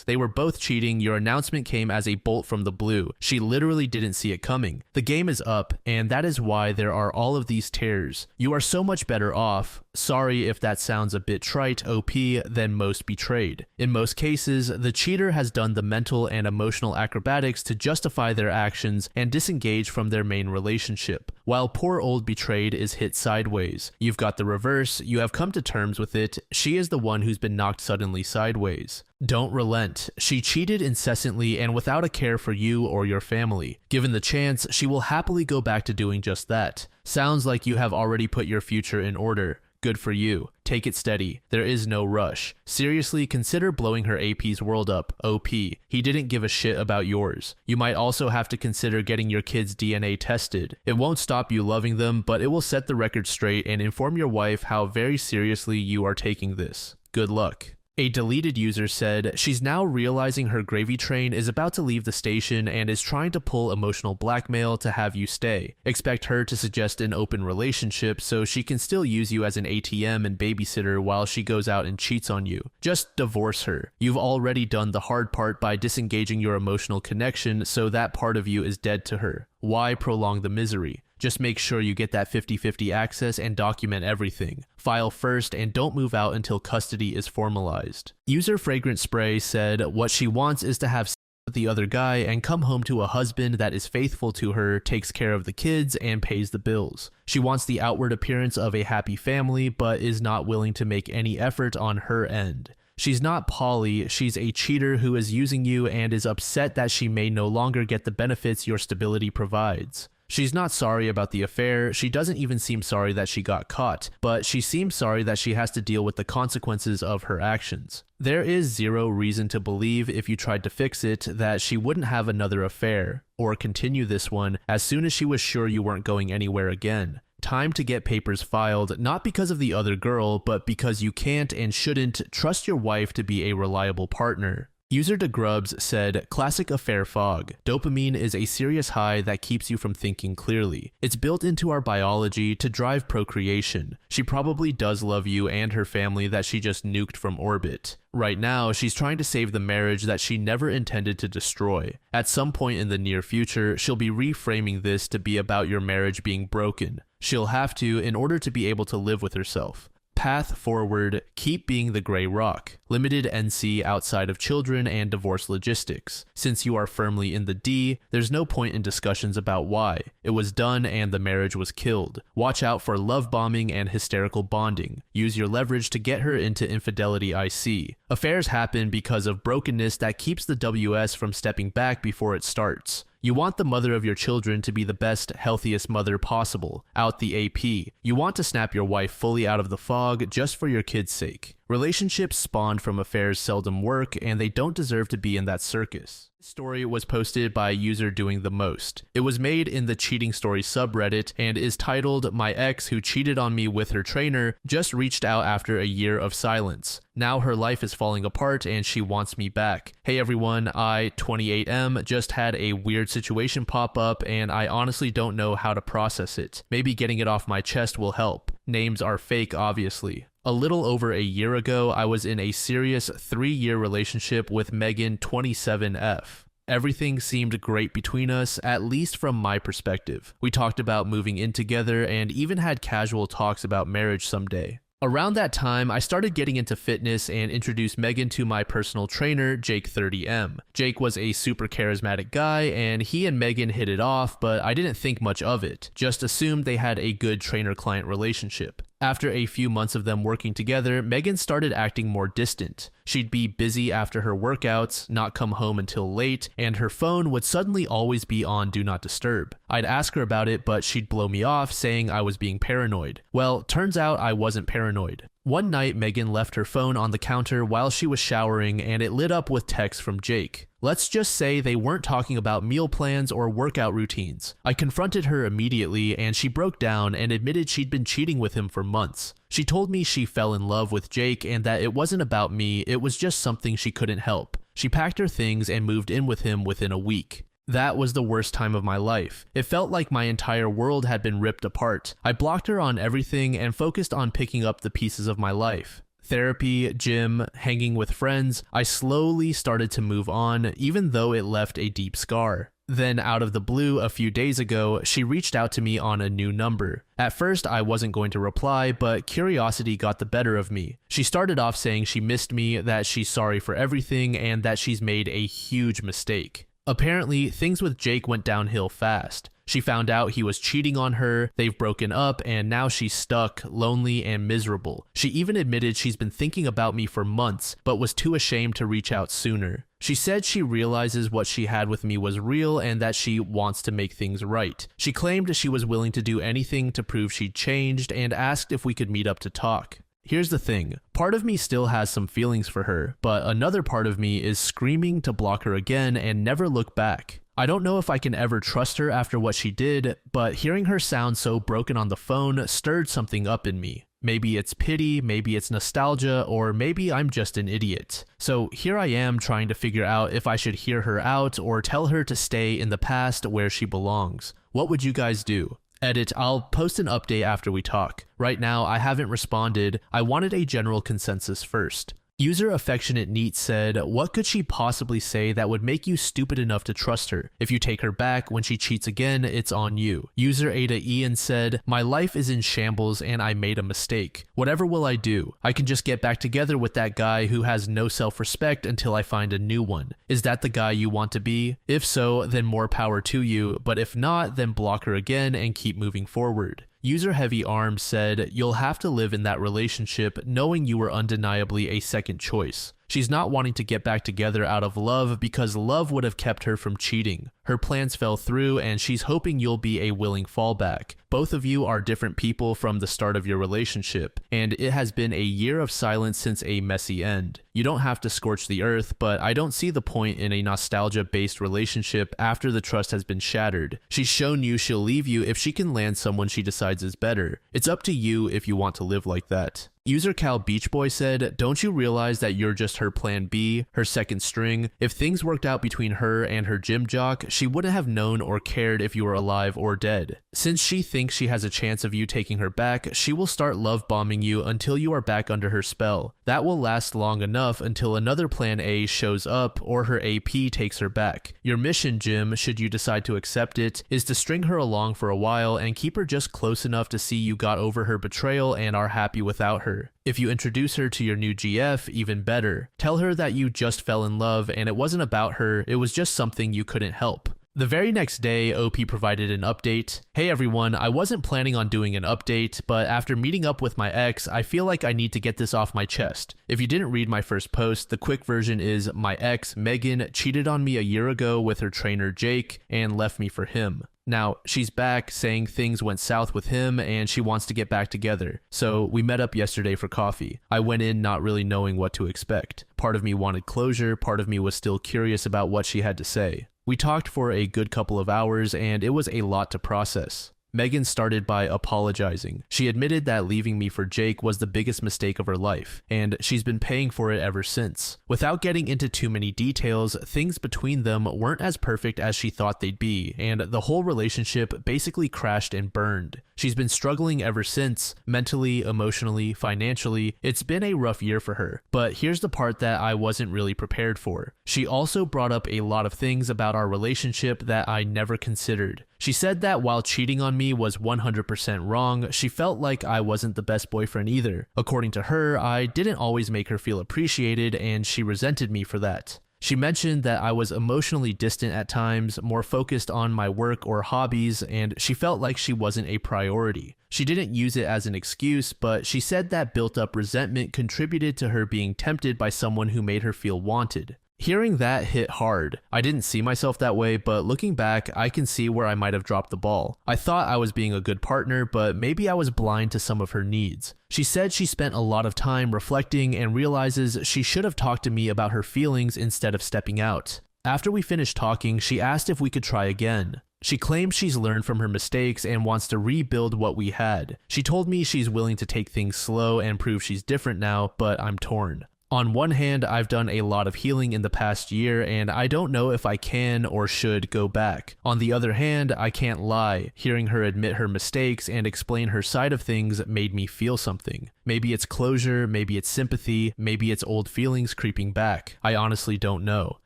They were both cheating. Your announcement came as a bolt from the blue. She literally didn't see it coming. The game is up, and that is why there are all of these tears. You are so much better off. Sorry if that sounds a bit trite, OP, than most betrayed. In most cases, the cheater has done the mental and emotional acrobatics to justify their actions and disengage from their main relationship, while poor old betrayed is hit sideways. You've got the reverse. You have come to terms with it. She is the one who's been knocked suddenly sideways. Don't relent. She cheated incessantly and without a care for you or your family. Given the chance, she will happily go back to doing just that. Sounds like you have already put your future in order. Good for you. Take it steady. There is no rush. Seriously, consider blowing her AP's world up, OP. He didn't give a shit about yours. You might also have to consider getting your kids' DNA tested. It won't stop you loving them, but it will set the record straight and inform your wife how very seriously you are taking this. Good luck. A deleted user said, she's now realizing her gravy train is about to leave the station and is trying to pull emotional blackmail to have you stay. Expect her to suggest an open relationship so she can still use you as an ATM and babysitter while she goes out and cheats on you. Just divorce her. You've already done the hard part by disengaging your emotional connection, so that part of you is dead to her. Why prolong the misery? Just make sure you get that 50-50 access and document everything. File first and don't move out until custody is formalized. User Fragrant Spray said what she wants is to have sex with the other guy and come home to a husband that is faithful to her, takes care of the kids, and pays the bills. She wants the outward appearance of a happy family, but is not willing to make any effort on her end. She's not poly, she's a cheater who is using you and is upset that she may no longer get the benefits your stability provides. She's not sorry about the affair, she doesn't even seem sorry that she got caught, but she seems sorry that she has to deal with the consequences of her actions. There is zero reason to believe, if you tried to fix it, that she wouldn't have another affair, or continue this one as soon as she was sure you weren't going anywhere again. Time to get papers filed, not because of the other girl, but because you can't and shouldn't trust your wife to be a reliable partner. User DeGrubs said, classic affair fog. Dopamine is a serious high that keeps you from thinking clearly. It's built into our biology to drive procreation. She probably does love you and her family that she just nuked from orbit. Right now, she's trying to save the marriage that she never intended to destroy. At some point in the near future, she'll be reframing this to be about your marriage being broken. She'll have to in order to be able to live with herself. Path forward, keep being the gray rock. Limited NC outside of children and divorce logistics. Since you are firmly in the D, there's no point in discussions about why. It was done and the marriage was killed. Watch out for love bombing and hysterical bonding. Use your leverage to get her into infidelity IC. Affairs happen because of brokenness that keeps the WS from stepping back before it starts. You want the mother of your children to be the best, healthiest mother possible, out the AP. You want to snap your wife fully out of the fog just for your kids' sake. Relationships spawned from affairs seldom work, and they don't deserve to be in that circus. This story was posted by a user doing the most. It was made in the Cheating Story subreddit and is titled, "My ex who cheated on me with her trainer just reached out after a year of silence. Now her life is falling apart and she wants me back. Hey everyone, I, 28M, just had a weird situation pop up and I honestly don't know how to process it. Maybe getting it off my chest will help. Names are fake, obviously. A little over a year ago, I was in a serious 3-year relationship with Megan, 27F. Everything seemed great between us, at least from my perspective. We talked about moving in together and even had casual talks about marriage someday. Around that time, I started getting into fitness and introduced Megan to my personal trainer, Jake 30M. Jake was a super charismatic guy, and he and Megan hit it off, but I didn't think much of it, just assumed they had a good trainer-client relationship. After a few months of them working together, Megan started acting more distant. She'd be busy after her workouts, not come home until late, and her phone would suddenly always be on Do Not Disturb. I'd ask her about it, but she'd blow me off, saying I was being paranoid. Well, turns out I wasn't paranoid. One night, Megan left her phone on the counter while she was showering, and it lit up with texts from Jake. Let's just say they weren't talking about meal plans or workout routines. I confronted her immediately, and she broke down and admitted she'd been cheating with him for months. She told me she fell in love with Jake and that it wasn't about me, it was just something she couldn't help. She packed her things and moved in with him within a week. That was the worst time of my life. It felt like my entire world had been ripped apart. I blocked her on everything and focused on picking up the pieces of my life. Therapy, gym, hanging with friends. I slowly started to move on, even though it left a deep scar. Then out of the blue, a few days ago, she reached out to me on a new number. At first, I wasn't going to reply, but curiosity got the better of me. She started off saying she missed me, that she's sorry for everything, and that she's made a huge mistake. Apparently, things with Jake went downhill fast. She found out he was cheating on her, they've broken up, and now she's stuck, lonely, and miserable. She even admitted she's been thinking about me for months, but was too ashamed to reach out sooner. She said she realizes what she had with me was real and that she wants to make things right. She claimed she was willing to do anything to prove she'd changed and asked if we could meet up to talk. Here's the thing, part of me still has some feelings for her, but another part of me is screaming to block her again and never look back. I don't know if I can ever trust her after what she did, but hearing her sound so broken on the phone stirred something up in me. Maybe it's pity, maybe it's nostalgia, or maybe I'm just an idiot. So here I am trying to figure out if I should hear her out or tell her to stay in the past where she belongs. What would you guys do? Edit, I'll post an update after we talk. Right now, I haven't responded. I wanted a general consensus first. User Affectionate Neat said, what could she possibly say that would make you stupid enough to trust her? If you take her back, when she cheats again, it's on you. User Ada Ian said, my life is in shambles and I made a mistake. Whatever will I do? I can just get back together with that guy who has no self-respect until I find a new one. Is that the guy you want to be? If so, then more power to you, but if not, then block her again and keep moving forward. User Heavy Arms said, you'll have to live in that relationship knowing you were undeniably a second choice. She's not wanting to get back together out of love because love would have kept her from cheating. Her plans fell through and she's hoping you'll be a willing fallback. Both of you are different people from the start of your relationship, and it has been a year of silence since a messy end. You don't have to scorch the earth, but I don't see the point in a nostalgia-based relationship after the trust has been shattered. She's shown you she'll leave you if she can land someone she decides is better. It's up to you if you want to live like that. User Cal Beach Boy said, don't you realize that you're just her plan B, her second string? If things worked out between her and her gym jock, she wouldn't have known or cared if you were alive or dead. Since she thinks she has a chance of you taking her back, she will start love bombing you until you are back under her spell. That will last long enough until another plan A shows up or her AP takes her back. Your mission, Jim, should you decide to accept it, is to string her along for a while and keep her just close enough to see you got over her betrayal and are happy without her. If you introduce her to your new GF, even better. Tell her that you just fell in love and it wasn't about her, it was just something you couldn't help. The very next day, OP provided an update. Hey everyone, I wasn't planning on doing an update, but after meeting up with my ex, I feel like I need to get this off my chest. If you didn't read my first post, the quick version is my ex, Megan, cheated on me a year ago with her trainer Jake and left me for him. Now, she's back saying things went south with him and she wants to get back together. So we met up yesterday for coffee. I went in not really knowing what to expect. Part of me wanted closure, part of me was still curious about what she had to say. We talked for a good couple of hours and it was a lot to process. Megan started by apologizing. She admitted that leaving me for Jake was the biggest mistake of her life, and she's been paying for it ever since. Without getting into too many details, things between them weren't as perfect as she thought they'd be, and the whole relationship basically crashed and burned. She's been struggling ever since, mentally, emotionally, financially. It's been a rough year for her, but here's the part that I wasn't really prepared for. She also brought up a lot of things about our relationship that I never considered. She said that while cheating on me was 100% wrong, she felt like I wasn't the best boyfriend either. According to her, I didn't always make her feel appreciated and she resented me for that. She mentioned that I was emotionally distant at times, more focused on my work or hobbies, and she felt like she wasn't a priority. She didn't use it as an excuse, but she said that built-up resentment contributed to her being tempted by someone who made her feel wanted. Hearing that hit hard. I didn't see myself that way, but looking back, I can see where I might have dropped the ball. I thought I was being a good partner, but maybe I was blind to some of her needs. She said she spent a lot of time reflecting and realizes she should have talked to me about her feelings instead of stepping out. After we finished talking, she asked if we could try again. She claims she's learned from her mistakes and wants to rebuild what we had. She told me she's willing to take things slow and prove she's different now, but I'm torn. On one hand, I've done a lot of healing in the past year, and I don't know if I can or should go back. On the other hand, I can't lie. Hearing her admit her mistakes and explain her side of things made me feel something. Maybe it's closure, maybe it's sympathy, maybe it's old feelings creeping back. I honestly don't know.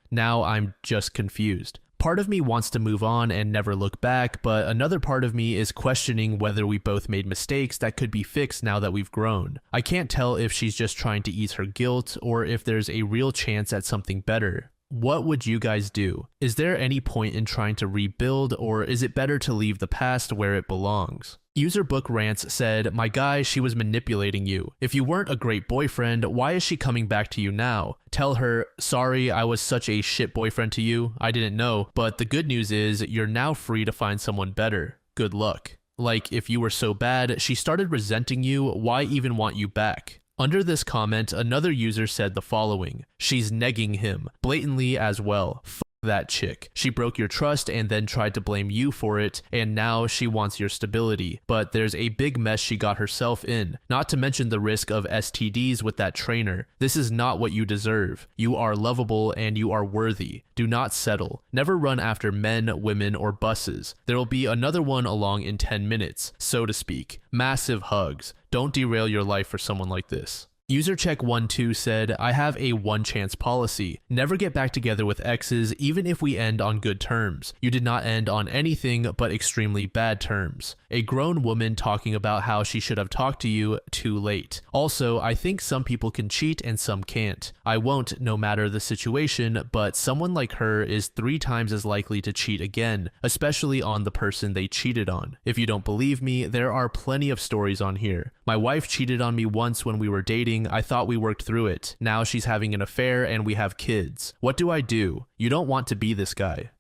Now I'm just confused. Part of me wants to move on and never look back, but another part of me is questioning whether we both made mistakes that could be fixed now that we've grown. I can't tell if she's just trying to ease her guilt or if there's a real chance at something better. What would you guys do? Is there any point in trying to rebuild, or is it better to leave the past where it belongs? User Book Rants said, "My guy, she was manipulating you. If you weren't a great boyfriend, why is she coming back to you now? Tell her, sorry, I was such a shit boyfriend to you. I didn't know, but the good news is you're now free to find someone better. Good luck." Like, if you were so bad, she started resenting you, why even want you back? Under this comment, another user said the following: "She's negging him, blatantly as well. F that chick. She broke your trust and then tried to blame you for it, and now she wants your stability. But there's a big mess she got herself in, not to mention the risk of STDs with that trainer. This is not what you deserve. You are lovable and you are worthy. Do not settle. Never run after men, women, or buses. There will be another one along in 10 minutes, so to speak. Massive hugs. Don't derail your life for someone like this." UserCheck12 said, "I have a one chance policy. Never get back together with exes even if we end on good terms. You did not end on anything but extremely bad terms. A grown woman talking about how she should have talked to you too late. Also, I think some people can cheat and some can't. I won't no matter the situation, but someone like her is 3 times as likely to cheat again, especially on the person they cheated on. If you don't believe me, there are plenty of stories on here. My wife cheated on me once when we were dating. I thought we worked through it. Now she's having an affair and we have kids. What do I do? You don't want to be this guy."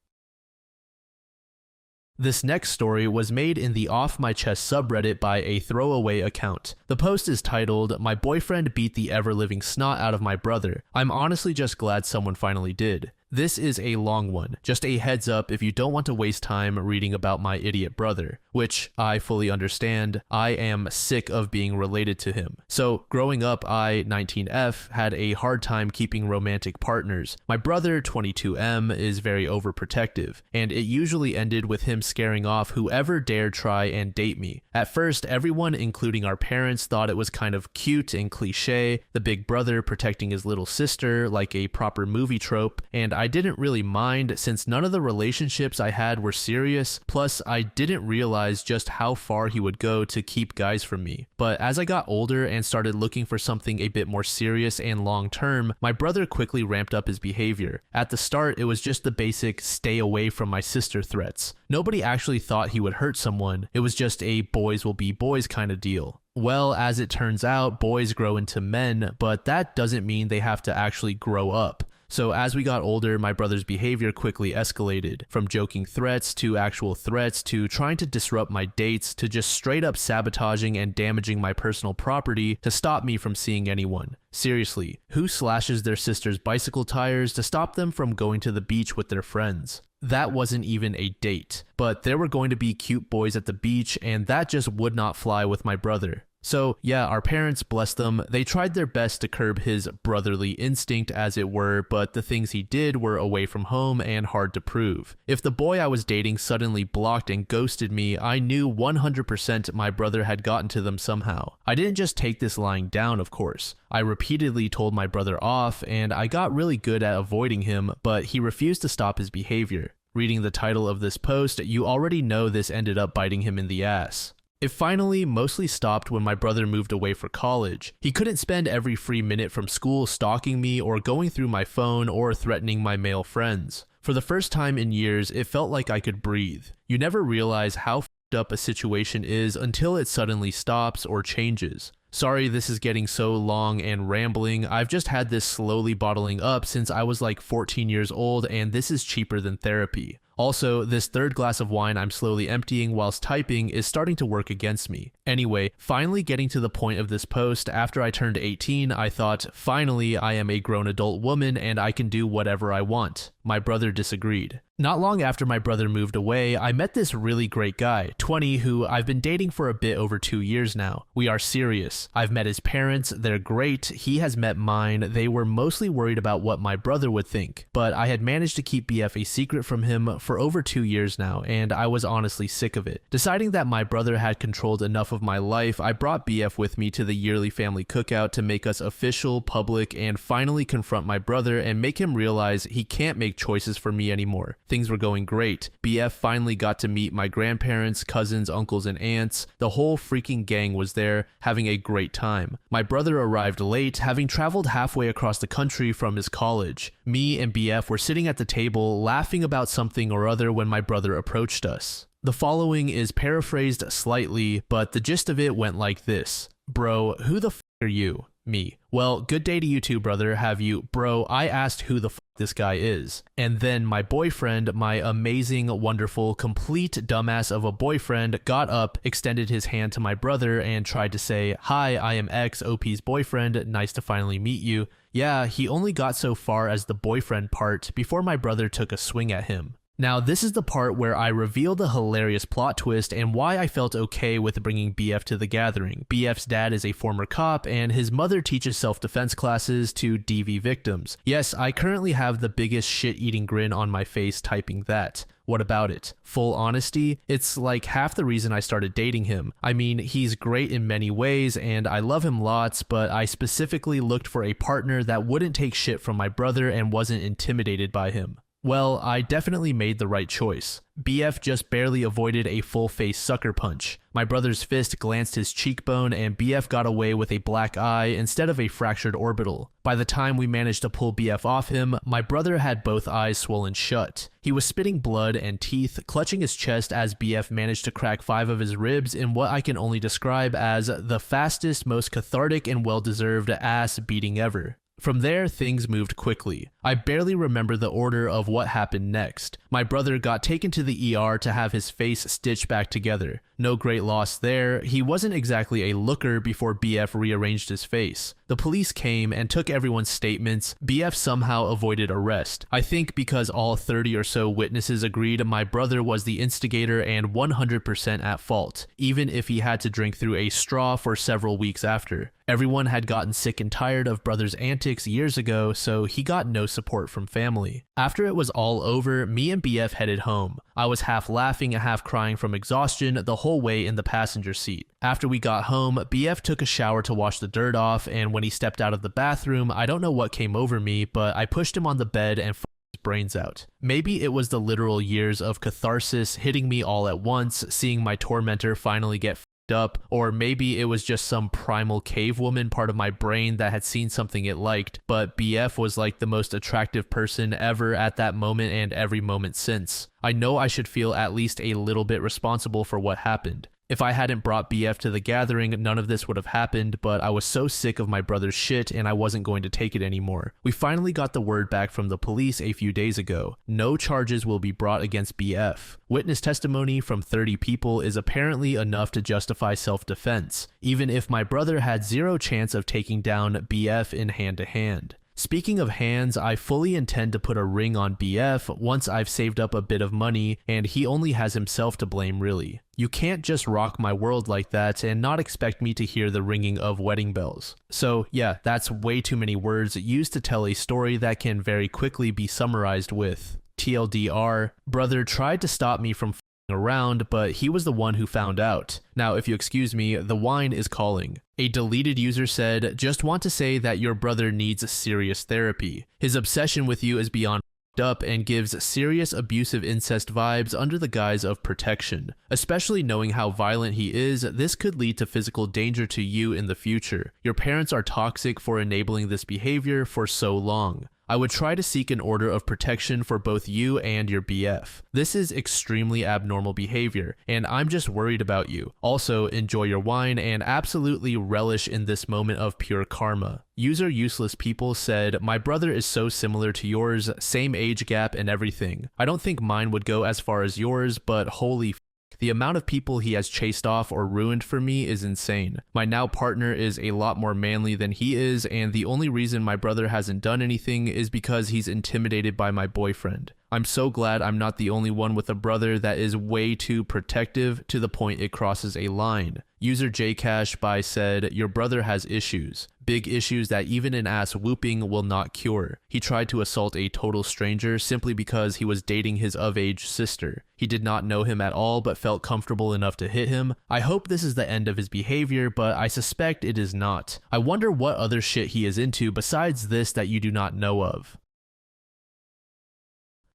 This next story was made in the Off My Chest subreddit by a throwaway account. The post is titled, "My boyfriend beat the ever-living snot out of my brother. I'm honestly just glad someone finally did." This is a long one, just a heads up if you don't want to waste time reading about my idiot brother, which I fully understand. I am sick of being related to him. So growing up, I, 19F, had a hard time keeping romantic partners. My brother, 22M, is very overprotective, and it usually ended with him scaring off whoever dared try and date me. At first, everyone, including our parents, thought it was kind of cute and cliche, the big brother protecting his little sister like a proper movie trope, and I didn't really mind since none of the relationships I had were serious, plus I didn't realize just how far he would go to keep guys from me. But as I got older and started looking for something a bit more serious and long term, my brother quickly ramped up his behavior. At the start, it was just the basic stay away from my sister threats. Nobody actually thought he would hurt someone, it was just a boys will be boys kind of deal. Well, as it turns out, boys grow into men, but that doesn't mean they have to actually grow up. So as we got older, my brother's behavior quickly escalated, from joking threats to actual threats to trying to disrupt my dates to just straight up sabotaging and damaging my personal property to stop me from seeing anyone. Seriously, who slashes their sister's bicycle tires to stop them from going to the beach with their friends? That wasn't even a date, but there were going to be cute boys at the beach, and that just would not fly with my brother. So yeah, our parents, bless them, they tried their best to curb his brotherly instinct as it were, but the things he did were away from home and hard to prove. If the boy I was dating suddenly blocked and ghosted me, I knew 100% my brother had gotten to them somehow. I didn't just take this lying down, of course. I repeatedly told my brother off, and I got really good at avoiding him, but he refused to stop his behavior. Reading the title of this post, you already know this ended up biting him in the ass. It finally mostly stopped when my brother moved away for college. He couldn't spend every free minute from school stalking me or going through my phone or threatening my male friends. For the first time in years, it felt like I could breathe. You never realize how f***ed up a situation is until it suddenly stops or changes. Sorry this is getting so long and rambling. I've just had this slowly bottling up since I was like 14 years old, and this is cheaper than therapy. Also, this third glass of wine I'm slowly emptying whilst typing is starting to work against me. Anyway, finally getting to the point of this post, after I turned 18, I thought, finally, I am a grown adult woman and I can do whatever I want. My brother disagreed. Not long after my brother moved away, I met this really great guy, 20, who I've been dating for a bit over 2 years now. We are serious. I've met his parents, they're great. He has met mine. They were mostly worried about what my brother would think, but I had managed to keep BF a secret from him for over 2 years now, and I was honestly sick of it. Deciding that my brother had controlled enough of my life, I brought BF with me to the yearly family cookout to make us official, public, and finally confront my brother and make him realize he can't make choices for me anymore. Things were going great. BF finally got to meet my grandparents, cousins, uncles, and aunts. The whole freaking gang was there, having a great time. My brother arrived late, having traveled halfway across the country from his college. Me and BF were sitting at the table, laughing about something or other when my brother approached us. The following is paraphrased slightly, but the gist of it went like this. Bro, who the f are you? Me. Well, good day to you too, brother. Have you? Bro, I asked who the f this guy is. And then my boyfriend, my amazing, wonderful, complete dumbass of a boyfriend, got up, extended his hand to my brother, and tried to say, "Hi, I am X, OP's boyfriend. Nice to finally meet you." Yeah, he only got so far as the boyfriend part before my brother took a swing at him. Now, this is the part where I reveal the hilarious plot twist and why I felt okay with bringing BF to the gathering. BF's dad is a former cop, and his mother teaches self-defense classes to DV victims. Yes, I currently have the biggest shit-eating grin on my face typing that. What about it? Full honesty, it's like half the reason I started dating him. I mean, he's great in many ways, and I love him lots, but I specifically looked for a partner that wouldn't take shit from my brother and wasn't intimidated by him. Well, I definitely made the right choice. BF just barely avoided a full-face sucker punch. My brother's fist glanced his cheekbone and BF got away with a black eye instead of a fractured orbital. By the time we managed to pull BF off him, my brother had both eyes swollen shut. He was spitting blood and teeth, clutching his chest as BF managed to crack 5 of his ribs in what I can only describe as the fastest, most cathartic, and well-deserved ass beating ever. From there, things moved quickly. I barely remember the order of what happened next. My brother got taken to the ER to have his face stitched back together. No great loss there. He wasn't exactly a looker before BF rearranged his face. The police came and took everyone's statements. BF somehow avoided arrest. I think because all 30 or so witnesses agreed my brother was the instigator and 100% at fault, even if he had to drink through a straw for several weeks after. Everyone had gotten sick and tired of brother's antics years ago, so he got no support from family. After it was all over, me and BF headed home. I was half laughing and half crying from exhaustion the whole way in the passenger seat. After we got home, BF took a shower to wash the dirt off, and when he stepped out of the bathroom, I don't know what came over me, but I pushed him on the bed and his brains out. Maybe it was the literal years of catharsis hitting me all at once, seeing my tormentor finally get up, or maybe it was just some primal cave woman part of my brain that had seen something it liked, but BF was like the most attractive person ever at that moment and every moment since. I know I should feel at least a little bit responsible for what happened. If I hadn't brought BF to the gathering, none of this would have happened, but I was so sick of my brother's shit and I wasn't going to take it anymore. We finally got the word back from the police a few days ago. No charges will be brought against BF. Witness testimony from 30 people is apparently enough to justify self-defense, even if my brother had zero chance of taking down BF in hand-to-hand. Speaking of hands, I fully intend to put a ring on BF once I've saved up a bit of money, and he only has himself to blame really. You can't just rock my world like that and not expect me to hear the ringing of wedding bells. So yeah, that's way too many words used to tell a story that can very quickly be summarized with TLDR, brother tried to stop me from around, but he was the one who found out. Now, if you excuse me, the wine is calling. A deleted user said, "Just want to say that your brother needs serious therapy. His obsession with you is beyond up and gives serious abusive incest vibes under the guise of protection. Especially knowing how violent he is, this could lead to physical danger to you in the future. Your parents are toxic for enabling this behavior for so long. I would try to seek an order of protection for both you and your BF. This is extremely abnormal behavior, and I'm just worried about you. Also, enjoy your wine and absolutely relish in this moment of pure karma." User Useless People said, "My brother is so similar to yours, same age gap and everything. I don't think mine would go as far as yours, but holy f***, The amount of people he has chased off or ruined for me is insane. My now partner is a lot more manly than he is, and the only reason my brother hasn't done anything is because he's intimidated by my boyfriend. I'm so glad I'm not the only one with a brother that is way too protective to the point it crosses a line. User JCashBy said, your brother has issues. Big issues that even an ass whooping will not cure. He tried to assault a total stranger simply because he was dating his of-age sister. He did not know him at all but felt comfortable enough to hit him. I hope this is the end of his behavior, but I suspect it is not. I wonder what other shit he is into besides this that you do not know of.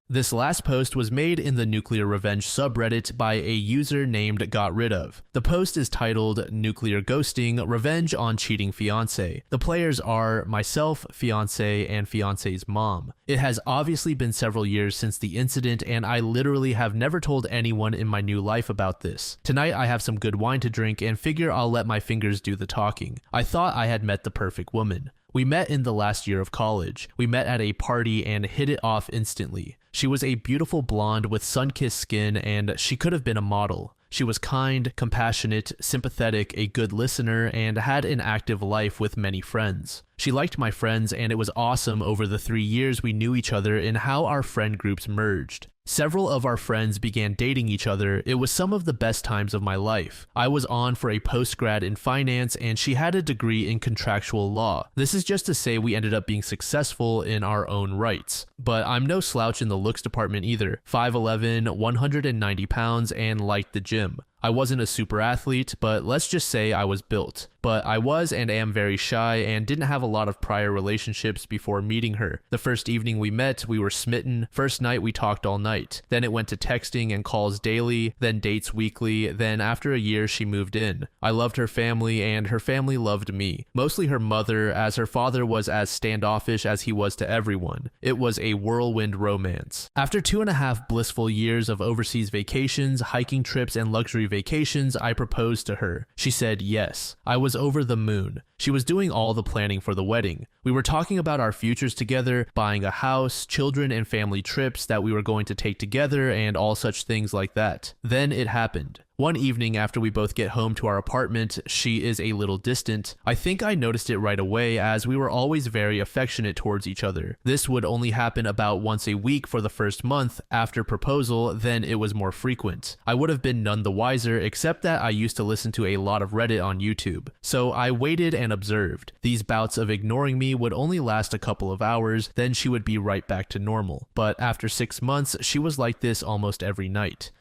This last post was made in the Nuclear Revenge subreddit by a user named Got Rid Of. The post is titled Nuclear Ghosting, Revenge on Cheating Fiancé. The players are myself, fiancé, and fiancé's mom. It has obviously been several years since the incident, and I literally have never told anyone in my new life about this. Tonight I have some good wine to drink and figure I'll let my fingers do the talking. I thought I had met the perfect woman. We met in the last year of college. We met at a party and hit it off instantly. She was a beautiful blonde with sun-kissed skin, and she could have been a model. She was kind, compassionate, sympathetic, a good listener, and had an active life with many friends. She liked my friends, and it was awesome over the 3 years we knew each other and how our friend groups merged. Several of our friends began dating each other. It was some of the best times of my life. I was on for a post-grad in finance, and she had a degree in contractual law. This is just to say we ended up being successful in our own rights. But I'm no slouch in the looks department either. 5'11", 190 pounds, and liked the gym. I wasn't a super athlete, but let's just say I was built. But I was and am very shy and didn't have a lot of prior relationships before meeting her. The first evening we met, we were smitten. First night we talked all night. Then it went to texting and calls daily, then dates weekly. Then after a year she moved in. I loved her family and her family loved me. Mostly her mother, as her father was as standoffish as he was to everyone. It was a whirlwind romance. After 2.5 blissful years of overseas vacations, hiking trips, and luxury vacations, I proposed to her. She said yes. I was over the moon. She was doing all the planning for the wedding. We were talking about our futures together, buying a house, children, and family trips that we were going to take together, and all such things like that. Then it happened. One evening after we both get home to our apartment, she is a little distant. I think I noticed it right away as we were always very affectionate towards each other. This would only happen about once a week for the first month. After proposal, then it was more frequent. I would have been none the wiser except that I used to listen to a lot of Reddit on YouTube. So I waited and observed. These bouts of ignoring me would only last a couple of hours, then she would be right back to normal. But after 6 months, she was like this almost every night.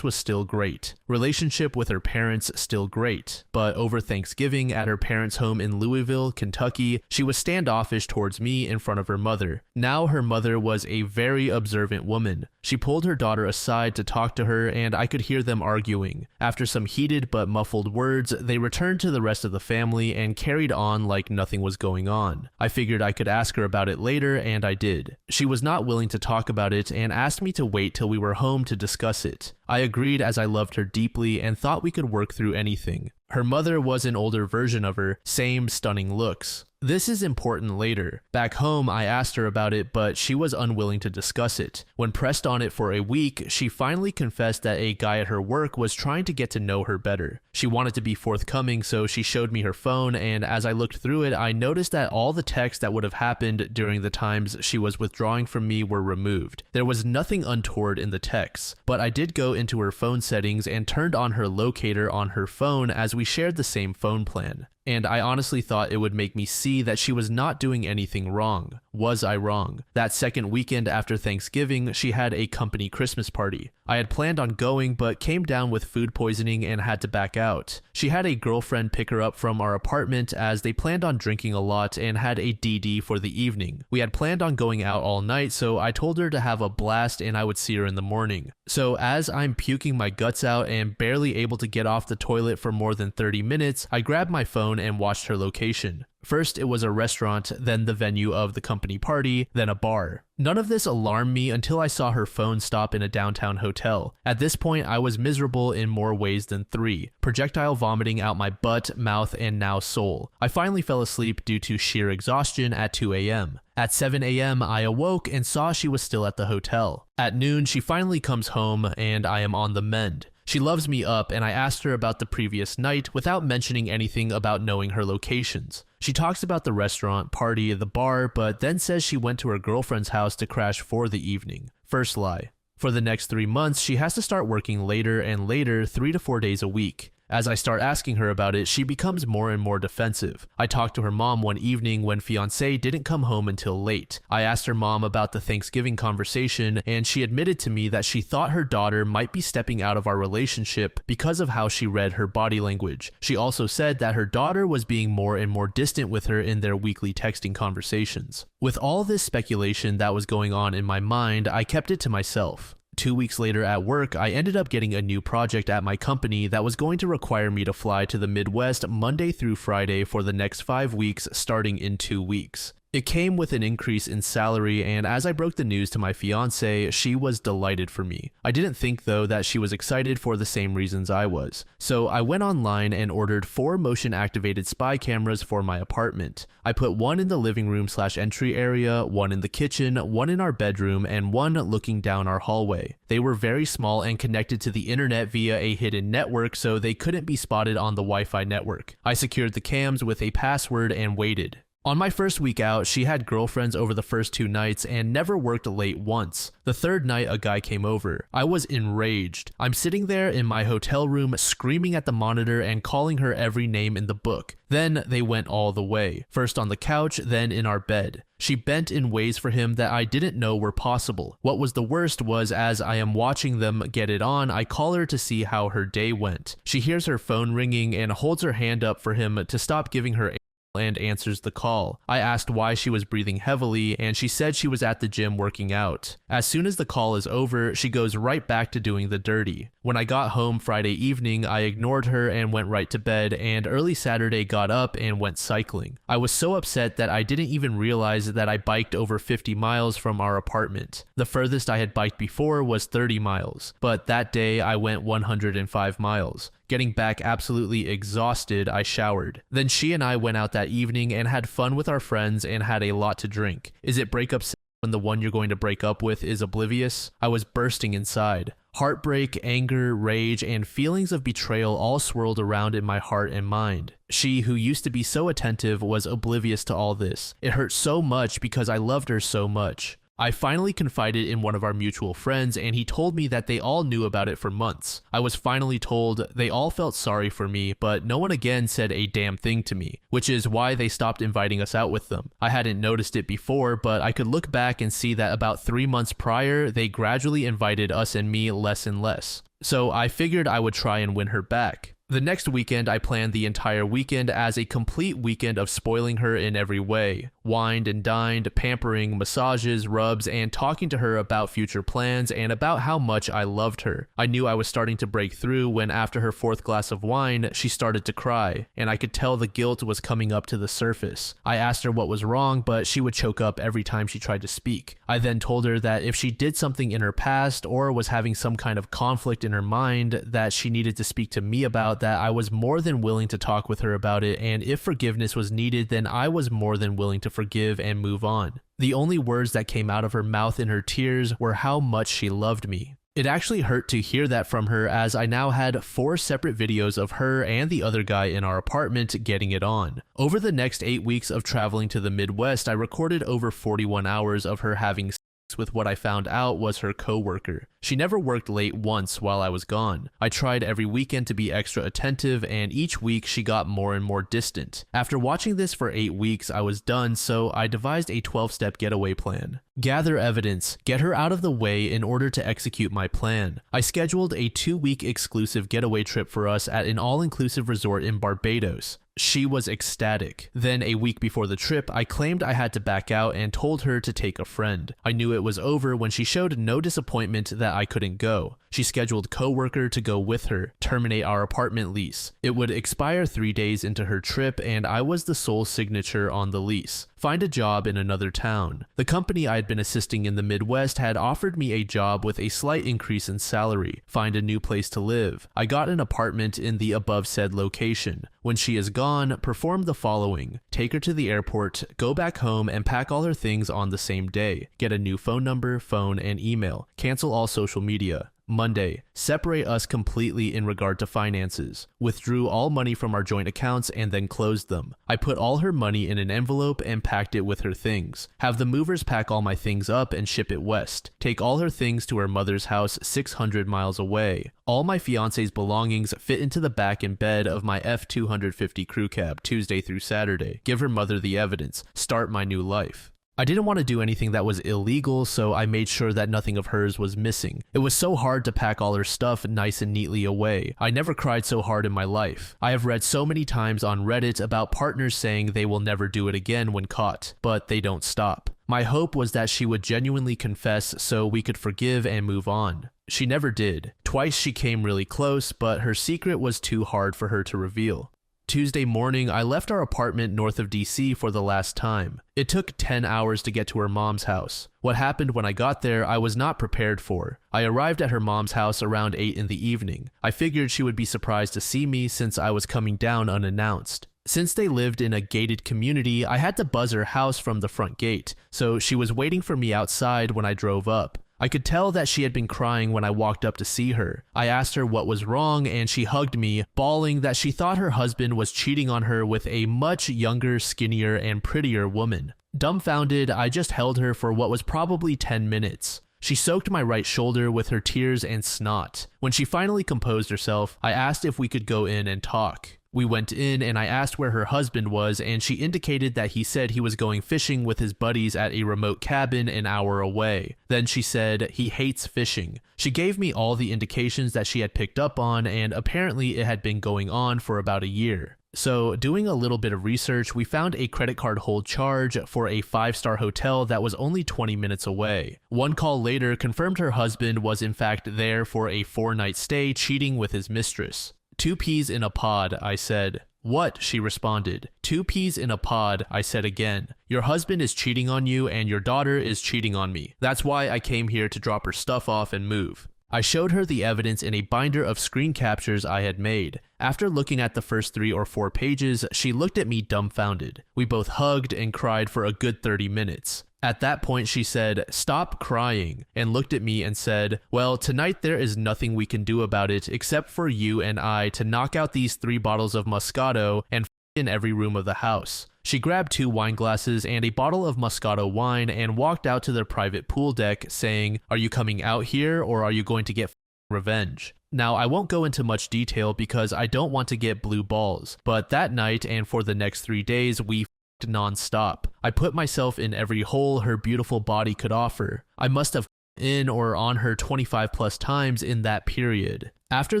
Was still great. Relationship with her parents still great. But over Thanksgiving at her parents' home in Louisville, Kentucky, she was standoffish towards me in front of her mother. Now her mother was a very observant woman. She pulled her daughter aside to talk to her and I could hear them arguing. After some heated but muffled words, they returned to the rest of the family and carried on like nothing was going on. I figured I could ask her about it later and I did. She was not willing to talk about it and asked me to wait till we were home to discuss it. I agreed as I loved her deeply and thought we could work through anything. Her mother was an older version of her, same stunning looks. This is important later. Back home, I asked her about it, but she was unwilling to discuss it. When pressed on it for a week, she finally confessed that a guy at her work was trying to get to know her better. She wanted to be forthcoming, so she showed me her phone, and as I looked through it, I noticed that all the texts that would have happened during the times she was withdrawing from me were removed. There was nothing untoward in the texts, but I did go into her phone settings and turned on her locator on her phone as we shared the same phone plan. And I honestly thought it would make me see that she was not doing anything wrong. Was I wrong? That second weekend after Thanksgiving, she had a company Christmas party. I had planned on going, but came down with food poisoning and had to back out. She had a girlfriend pick her up from our apartment as they planned on drinking a lot and had a DD for the evening. We had planned on going out all night, so I told her to have a blast and I would see her in the morning. So as I'm puking my guts out and barely able to get off the toilet for more than 30 minutes, I grabbed my phone and watched her location. First, it was a restaurant, then the venue of the company party, then a bar. None of this alarmed me until I saw her phone stop in a downtown hotel. At this point, I was miserable in more ways than 3. Projectile vomiting out my butt, mouth, and now soul. I finally fell asleep due to sheer exhaustion at 2 a.m. At 7 a.m., I awoke and saw she was still at the hotel. At noon, she finally comes home, and I am on the mend. She loves me up, and I asked her about the previous night without mentioning anything about knowing her locations. She talks about the restaurant, party, the bar, but then says she went to her girlfriend's house to crash for the evening. First lie. For the next 3 months, she has to start working later and later, 3 to 4 days a week. As I start asking her about it, she becomes more and more defensive. I talked to her mom one evening when fiancé didn't come home until late. I asked her mom about the Thanksgiving conversation, and she admitted to me that she thought her daughter might be stepping out of our relationship because of how she read her body language. She also said that her daughter was being more and more distant with her in their weekly texting conversations. With all this speculation that was going on in my mind, I kept it to myself. 2 weeks later at work, I ended up getting a new project at my company that was going to require me to fly to the Midwest Monday through Friday for the next 5 weeks, starting in 2 weeks. It came with an increase in salary, and as I broke the news to my fiancée, she was delighted for me. I didn't think though that she was excited for the same reasons I was. So I went online and ordered 4 motion-activated spy cameras for my apartment. I put one in the living room/entry area, one in the kitchen, one in our bedroom, and one looking down our hallway. They were very small and connected to the internet via a hidden network, so they couldn't be spotted on the Wi-Fi network. I secured the cams with a password and waited. On my first week out, she had girlfriends over the first 2 nights and never worked late once. The third night, a guy came over. I was enraged. I'm sitting there in my hotel room screaming at the monitor and calling her every name in the book. Then they went all the way. First on the couch, then in our bed. She bent in ways for him that I didn't know were possible. What was the worst was as I am watching them get it on, I call her to see how her day went. She hears her phone ringing and holds her hand up for him to stop giving her and answers the call. I asked why she was breathing heavily, and she said she was at the gym working out. As soon as the call is over, she goes right back to doing the dirty. When I got home Friday evening, I ignored her and went right to bed, and early Saturday got up and went cycling. I was so upset that I didn't even realize that I biked over 50 miles from our apartment. The furthest I had biked before was 30 miles, but that day I went 105 miles. Getting back absolutely exhausted, I showered. Then she and I went out that evening and had fun with our friends and had a lot to drink. Is it breakup when the one you're going to break up with is oblivious? I was bursting inside. Heartbreak, anger, rage, and feelings of betrayal all swirled around in my heart and mind. She, who used to be so attentive, was oblivious to all this. It hurt so much because I loved her so much. I finally confided in one of our mutual friends, and he told me that they all knew about it for months. I was finally told they all felt sorry for me, but no one again said a damn thing to me, which is why they stopped inviting us out with them. I hadn't noticed it before, but I could look back and see that about 3 months prior, they gradually invited us and me less and less. So I figured I would try and win her back. The next weekend, I planned the entire weekend as a complete weekend of spoiling her in every way. Wined and dined, pampering, massages, rubs, and talking to her about future plans and about how much I loved her. I knew I was starting to break through when after her 4th glass of wine, she started to cry, and I could tell the guilt was coming up to the surface. I asked her what was wrong, but she would choke up every time she tried to speak. I then told her that if she did something in her past or was having some kind of conflict in her mind that she needed to speak to me about, that I was more than willing to talk with her about it, and if forgiveness was needed, then I was more than willing to forgive and move on. The only words that came out of her mouth in her tears were how much she loved me. It actually hurt to hear that from her, as I now had 4 separate videos of her and the other guy in our apartment getting it on. Over the next 8 weeks of traveling to the Midwest, I recorded over 41 hours of her having with what I found out was her co-worker. She never worked late once while I was gone. I tried every weekend to be extra attentive, and each week she got more and more distant. After watching this for 8 weeks, I was done, so I devised a 12-step getaway plan. Gather evidence, get her out of the way in order to execute my plan. I scheduled a 2-week exclusive getaway trip for us at an all-inclusive resort in Barbados. She was ecstatic. Then a week before the trip, I claimed I had to back out and told her to take a friend. I knew it was over when she showed no disappointment that I couldn't go. She scheduled co-worker to go with her, terminate our apartment lease. It would expire 3 days into her trip, and I was the sole signature on the lease. Find a job in another town. The company I had been assisting in the Midwest had offered me a job with a slight increase in salary. Find a new place to live. I got an apartment in the above said location. When she is gone, perform the following. Take her to the airport, go back home, and pack all her things on the same day. Get a new phone number, phone, and email. Cancel all social media. Monday, separate us completely in regard to finances. Withdrew all money from our joint accounts and then closed them. I put all her money in an envelope and packed it with her things. Have the movers pack all my things up and ship it west. Take all her things to her mother's house 600 miles away. All my fiance's belongings fit into the back and bed of my F-250 crew cab Tuesday through Saturday. Give her mother the evidence. Start my new life. I didn't want to do anything that was illegal, so I made sure that nothing of hers was missing. It was so hard to pack all her stuff nice and neatly away. I never cried so hard in my life. I have read so many times on Reddit about partners saying they will never do it again when caught, but they don't stop. My hope was that she would genuinely confess so we could forgive and move on. She never did. Twice she came really close, but her secret was too hard for her to reveal. Tuesday morning, I left our apartment north of DC for the last time. It took 10 hours to get to her mom's house. What happened when I got there, I was not prepared for. I arrived at her mom's house around 8 in the evening. I figured she would be surprised to see me since I was coming down unannounced. Since they lived in a gated community, I had to buzz her house from the front gate, so she was waiting for me outside when I drove up. I could tell that she had been crying when I walked up to see her. I asked her what was wrong and she hugged me, bawling that she thought her husband was cheating on her with a much younger, skinnier, and prettier woman. Dumbfounded, I just held her for what was probably 10 minutes. She soaked my right shoulder with her tears and snot. When she finally composed herself, I asked if we could go in and talk. We went in and I asked where her husband was, and she indicated that he said he was going fishing with his buddies at a remote cabin an hour away. Then she said he hates fishing. She gave me all the indications that she had picked up on, and apparently it had been going on for about a year. So, doing a little bit of research, we found a credit card hold charge for a 5-star hotel that was only 20 minutes away. One call later confirmed her husband was in fact there for a 4-night stay cheating with his mistress. 2 peas in a pod, I said. What? She responded. 2 peas in a pod, I said again. Your husband is cheating on you and your daughter is cheating on me. That's why I came here to drop her stuff off and move. I showed her the evidence in a binder of screen captures I had made. After looking at the first 3 or 4 pages, she looked at me dumbfounded. We both hugged and cried for a good 30 minutes. At that point, she said, "Stop crying," and looked at me and said, "Well, tonight there is nothing we can do about it except for you and I to knock out these 3 bottles of Moscato and in every room of the house." She grabbed 2 wine glasses and a bottle of Moscato wine and walked out to their private pool deck saying, "Are you coming out here or are you going to get revenge?" Now, I won't go into much detail because I don't want to get blue balls, but that night and for the next 3 days, we non-stop. I put myself in every hole her beautiful body could offer. I must have in or on her 25 plus times in that period. After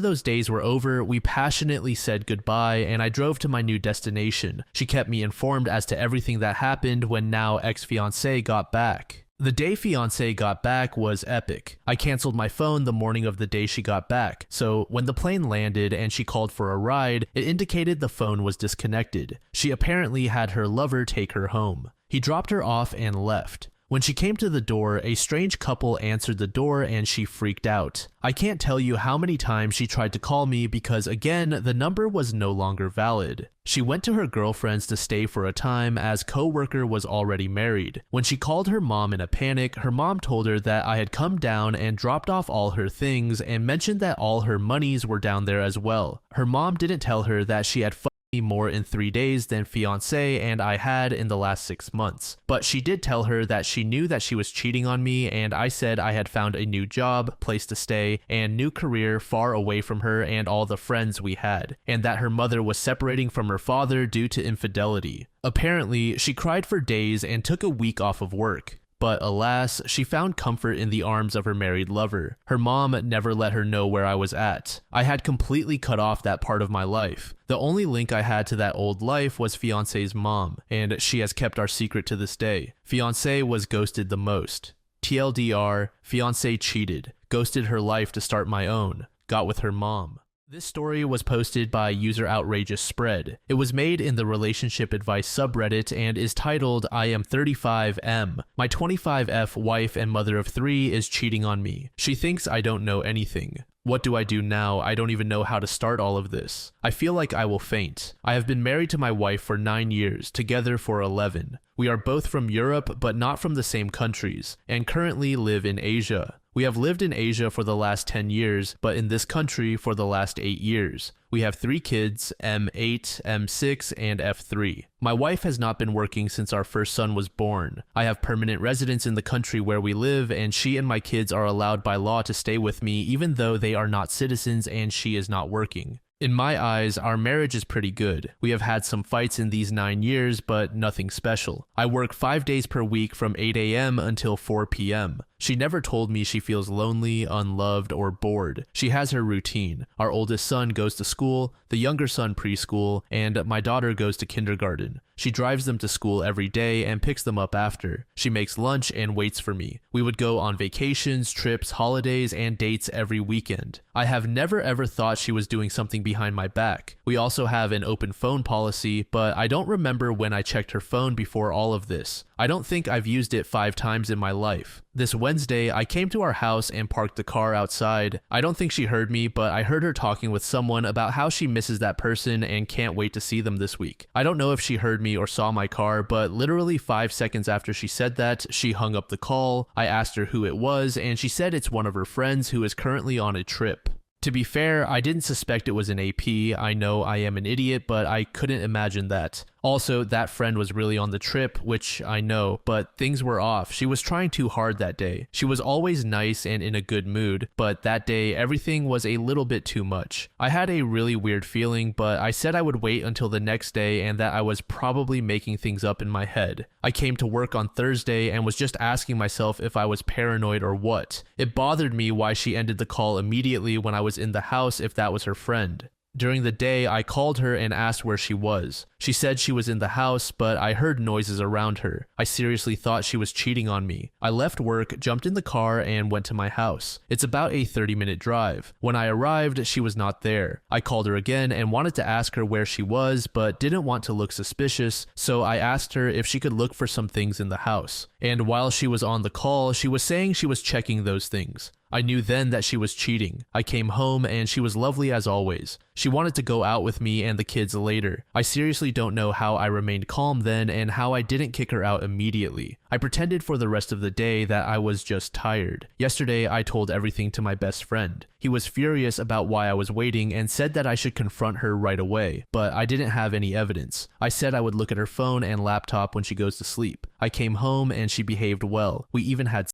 those days were over, we passionately said goodbye and I drove to my new destination. She kept me informed as to everything that happened when now ex-fiancé got back. The day fiancé got back was epic. I canceled my phone the morning of the day she got back, so when the plane landed and she called for a ride, it indicated the phone was disconnected. She apparently had her lover take her home. He dropped her off and left. When she came to the door, a strange couple answered the door and she freaked out. I can't tell you how many times she tried to call me because again, the number was no longer valid. She went to her girlfriend's to stay for a time as co-worker was already married. When she called her mom in a panic, her mom told her that I had come down and dropped off all her things and mentioned that all her monies were down there as well. Her mom didn't tell her that she had more in 3 days than fiancé and I had in the last 6 months. But she did tell her that she knew that she was cheating on me and I said I had found a new job, place to stay, and new career far away from her and all the friends we had, and that her mother was separating from her father due to infidelity. Apparently, she cried for days and took a week off of work. But alas, she found comfort in the arms of her married lover. Her mom never let her know where I was at. I had completely cut off that part of my life. The only link I had to that old life was fiancé's mom, and she has kept our secret to this day. Fiancé was ghosted the most. TLDR, fiancé cheated, ghosted her life to start my own, got with her mom. This story was posted by user Outrageous Spread. It was made in the relationship advice subreddit and is titled I am 35M. My 25F wife and mother of 3 is cheating on me. She thinks I don't know anything. What do I do now? I don't even know how to start all of this. I feel like I will faint. I have been married to my wife for 9 years, together for 11. We are both from Europe, but not from the same countries, and currently live in Asia. We have lived in Asia for the last 10 years, but in this country for the last 8 years. We have 3 kids, M8, M6, and F3. My wife has not been working since our first son was born. I have permanent residence in the country where we live, and she and my kids are allowed by law to stay with me even though they are not citizens and she is not working. In my eyes, our marriage is pretty good. We have had some fights in these 9 years, but nothing special. I work 5 days per week from 8 a.m. until 4 p.m. She never told me she feels lonely, unloved, or bored. She has her routine. Our oldest son goes to school, the younger son preschool, and my daughter goes to kindergarten. She drives them to school every day and picks them up after. She makes lunch and waits for me. We would go on vacations, trips, holidays, and dates every weekend. I have never ever thought she was doing something behind my back. We also have an open phone policy, but I don't remember when I checked her phone before all of this. I don't think I've used it 5 times in my life. This Wednesday, I came to our house and parked the car outside. I don't think she heard me, but I heard her talking with someone about how she misses that person and can't wait to see them this week. I don't know if she heard me or saw my car, but literally 5 seconds after she said that, she hung up the call. I asked her who it was, and she said it's one of her friends who is currently on a trip. To be fair, I didn't suspect it was an AP. I know I am an idiot, but I couldn't imagine that. Also, that friend was really on the trip, which I know, but things were off. She was trying too hard that day. She was always nice and in a good mood, but that day, everything was a little bit too much. I had a really weird feeling, but I said I would wait until the next day and that I was probably making things up in my head. I came to work on Thursday and was just asking myself if I was paranoid or what. It bothered me why she ended the call immediately when I was in the house if that was her friend. During the day, I called her and asked where she was. She said she was in the house, but I heard noises around her. I seriously thought she was cheating on me. I left work, jumped in the car, and went to my house. It's about a 30-minute drive. When I arrived, she was not there. I called her again and wanted to ask her where she was, but didn't want to look suspicious, so I asked her if she could look for some things in the house. And while she was on the call, she was saying she was checking those things. I knew then that she was cheating. I came home and she was lovely as always. She wanted to go out with me and the kids later. I seriously don't know how I remained calm then and how I didn't kick her out immediately. I pretended for the rest of the day that I was just tired. Yesterday, I told everything to my best friend. He was furious about why I was waiting and said that I should confront her right away, but I didn't have any evidence. I said I would look at her phone and laptop when she goes to sleep. I came home and she behaved well. We even had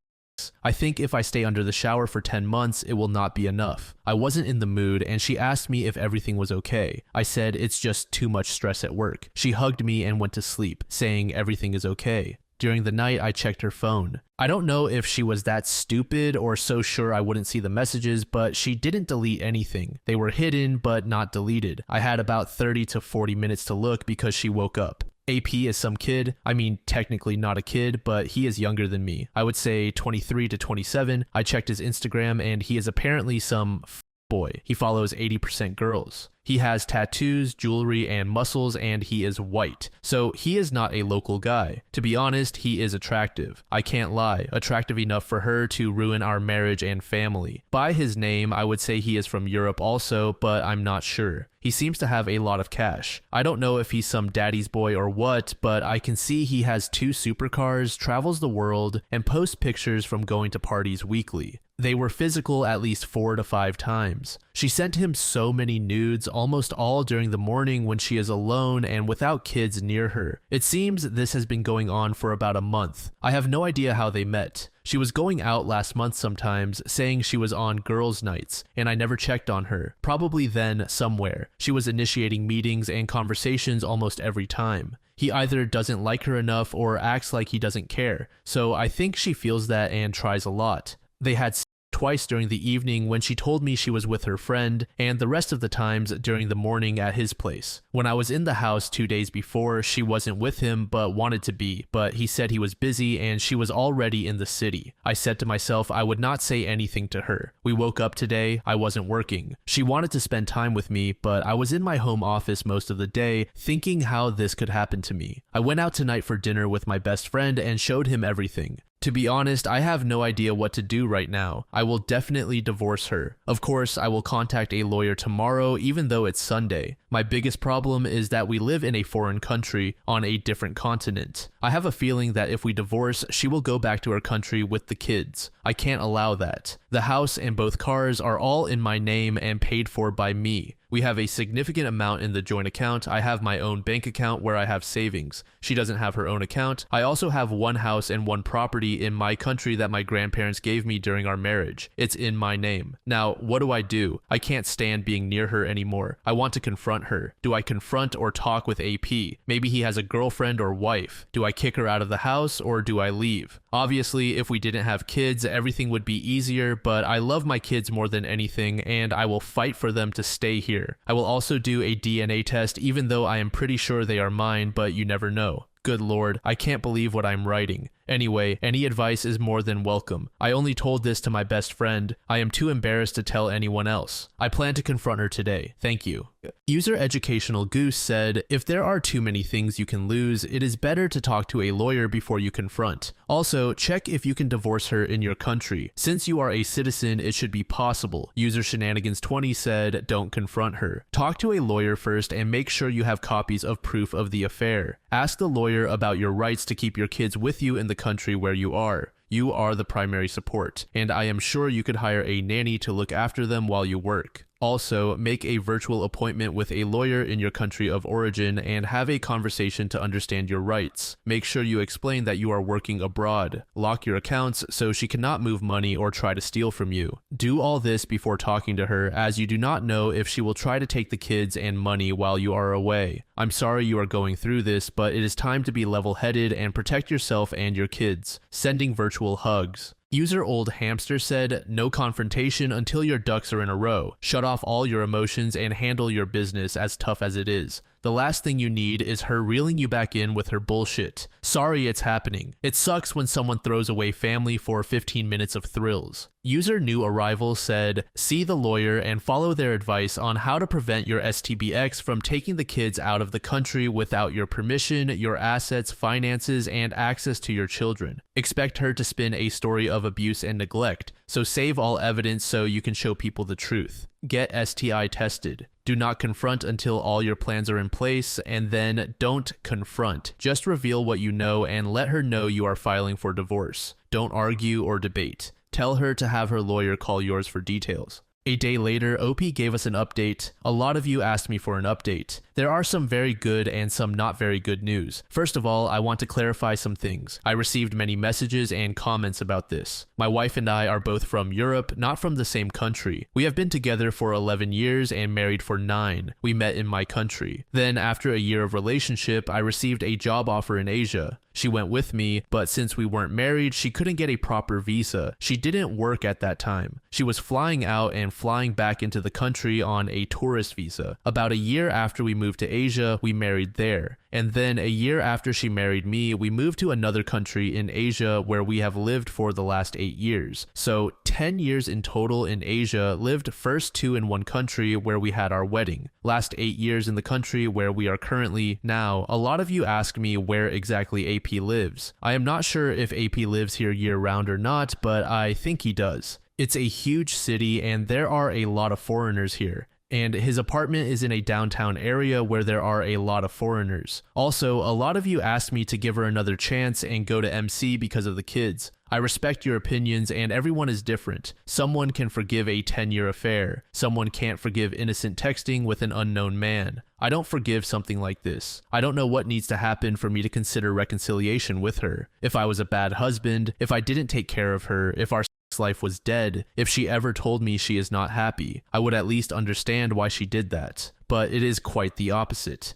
I think if I stay under the shower for 10 months, it will not be enough. I wasn't in the mood and she asked me if everything was okay. I said it's just too much stress at work. She hugged me and went to sleep, saying everything is okay. During the night, I checked her phone. I don't know if she was that stupid or so sure I wouldn't see the messages, but she didn't delete anything. They were hidden, but not deleted. I had about 30 to 40 minutes to look because she woke up. AP is some kid. I mean, technically not a kid, but he is younger than me. I would say 23 to 27. I checked his Instagram and he is apparently some boy. He follows 80% girls. He has tattoos, jewelry, and muscles, and he is white. So he is not a local guy. To be honest, he is attractive. I can't lie, attractive enough for her to ruin our marriage and family. By his name, I would say he is from Europe also, but I'm not sure. He seems to have a lot of cash. I don't know if he's some daddy's boy or what, but I can see he has 2 supercars, travels the world, and posts pictures from going to parties weekly. They were physical at least 4 to 5 times. She sent him so many nudes, almost all during the morning when she is alone and without kids near her. It seems this has been going on for about a month. I have no idea how they met. She was going out last month sometimes, saying she was on girls' nights, and I never checked on her. Probably then, somewhere. She was initiating meetings and conversations almost every time. He either doesn't like her enough or acts like he doesn't care, so I think she feels that and tries a lot. They had twice during the evening when she told me she was with her friend, and the rest of the times during the morning at his place. When I was in the house 2 days before, she wasn't with him but wanted to be, but he said he was busy and she was already in the city. I said to myself I would not say anything to her. We woke up today, I wasn't working. She wanted to spend time with me, but I was in my home office most of the day thinking how this could happen to me. I went out tonight for dinner with my best friend and showed him everything. To be honest, I have no idea what to do right now. I will definitely divorce her. Of course, I will contact a lawyer tomorrow, even though it's Sunday. My biggest problem is that we live in a foreign country on a different continent. I have a feeling that if we divorce, she will go back to her country with the kids. I can't allow that. The house and both cars are all in my name and paid for by me. We have a significant amount in the joint account. I have my own bank account where I have savings. She doesn't have her own account. I also have one house and one property in my country that my grandparents gave me during our marriage. It's in my name. Now, what do? I can't stand being near her anymore. I want to confront her. Do I confront or talk with AP? Maybe he has a girlfriend or wife. Do I kick her out of the house or do I leave? Obviously, if we didn't have kids, everything would be easier, but I love my kids more than anything, and I will fight for them to stay here. I will also do a DNA test, even though I am pretty sure they are mine, but you never know. Good Lord, I can't believe what I'm writing. Anyway, any advice is more than welcome. I only told this to my best friend. I am too embarrassed to tell anyone else. I plan to confront her today. Thank you. User Educational Goose said, if there are too many things you can lose, it is better to talk to a lawyer before you confront. Also, check if you can divorce her in your country. Since you are a citizen, it should be possible. User Shenanigans 20 said, don't confront her. Talk to a lawyer first and make sure you have copies of proof of the affair. Ask the lawyer about your rights to keep your kids with you in the country where you are. You are the primary support, and I am sure you could hire a nanny to look after them while you work. Also, make a virtual appointment with a lawyer in your country of origin and have a conversation to understand your rights. Make sure you explain that you are working abroad. Lock your accounts so she cannot move money or try to steal from you. Do all this before talking to her, as you do not know if she will try to take the kids and money while you are away. I'm sorry you are going through this, but it is time to be level-headed and protect yourself and your kids. Sending virtual hugs. User Old Hamster said, no confrontation until your ducks are in a row. Shut off all your emotions and handle your business, as tough as it is. The last thing you need is her reeling you back in with her bullshit. Sorry it's happening. It sucks when someone throws away family for 15 minutes of thrills. User New Arrival said, see the lawyer and follow their advice on how to prevent your STBX from taking the kids out of the country without your permission, your assets, finances, and access to your children. Expect her to spin a story of abuse and neglect, so save all evidence so you can show people the truth. Get STI tested. Do not confront until all your plans are in place, and then don't confront. Just reveal what you know and let her know you are filing for divorce. Don't argue or debate. Tell her to have her lawyer call yours for details. A day later, OP gave us an update. A lot of you asked me for an update. There are some very good and some not very good news. First of all, I want to clarify some things. I received many messages and comments about this. My wife and I are both from Europe, not from the same country. We have been together for 11 years and married for 9. We met in my country. Then, after a year of relationship, I received a job offer in Asia. She went with me, but since we weren't married, she couldn't get a proper visa. She didn't work at that time. She was flying out and flying back into the country on a tourist visa. About a year after we moved to Asia, we married there. And then a year after she married me, we moved to another country in Asia where we have lived for the last 8 years. So 10 years in total in Asia, lived first 2 in one country where we had our wedding. Last 8 years in the country where we are currently now. A lot of you ask me where exactly AP lives. I am not sure if AP lives here year round or not, but I think he does. It's a huge city and there are a lot of foreigners here. And his apartment is in a downtown area where there are a lot of foreigners. Also, a lot of you asked me to give her another chance and go to MC because of the kids. I respect your opinions and everyone is different. Someone can forgive a 10-year affair. Someone can't forgive innocent texting with an unknown man. I don't forgive something like this. I don't know what needs to happen for me to consider reconciliation with her. If I was a bad husband, if I didn't take care of her, if our life was dead, if she ever told me she is not happy, I would at least understand why she did that. But it is quite the opposite.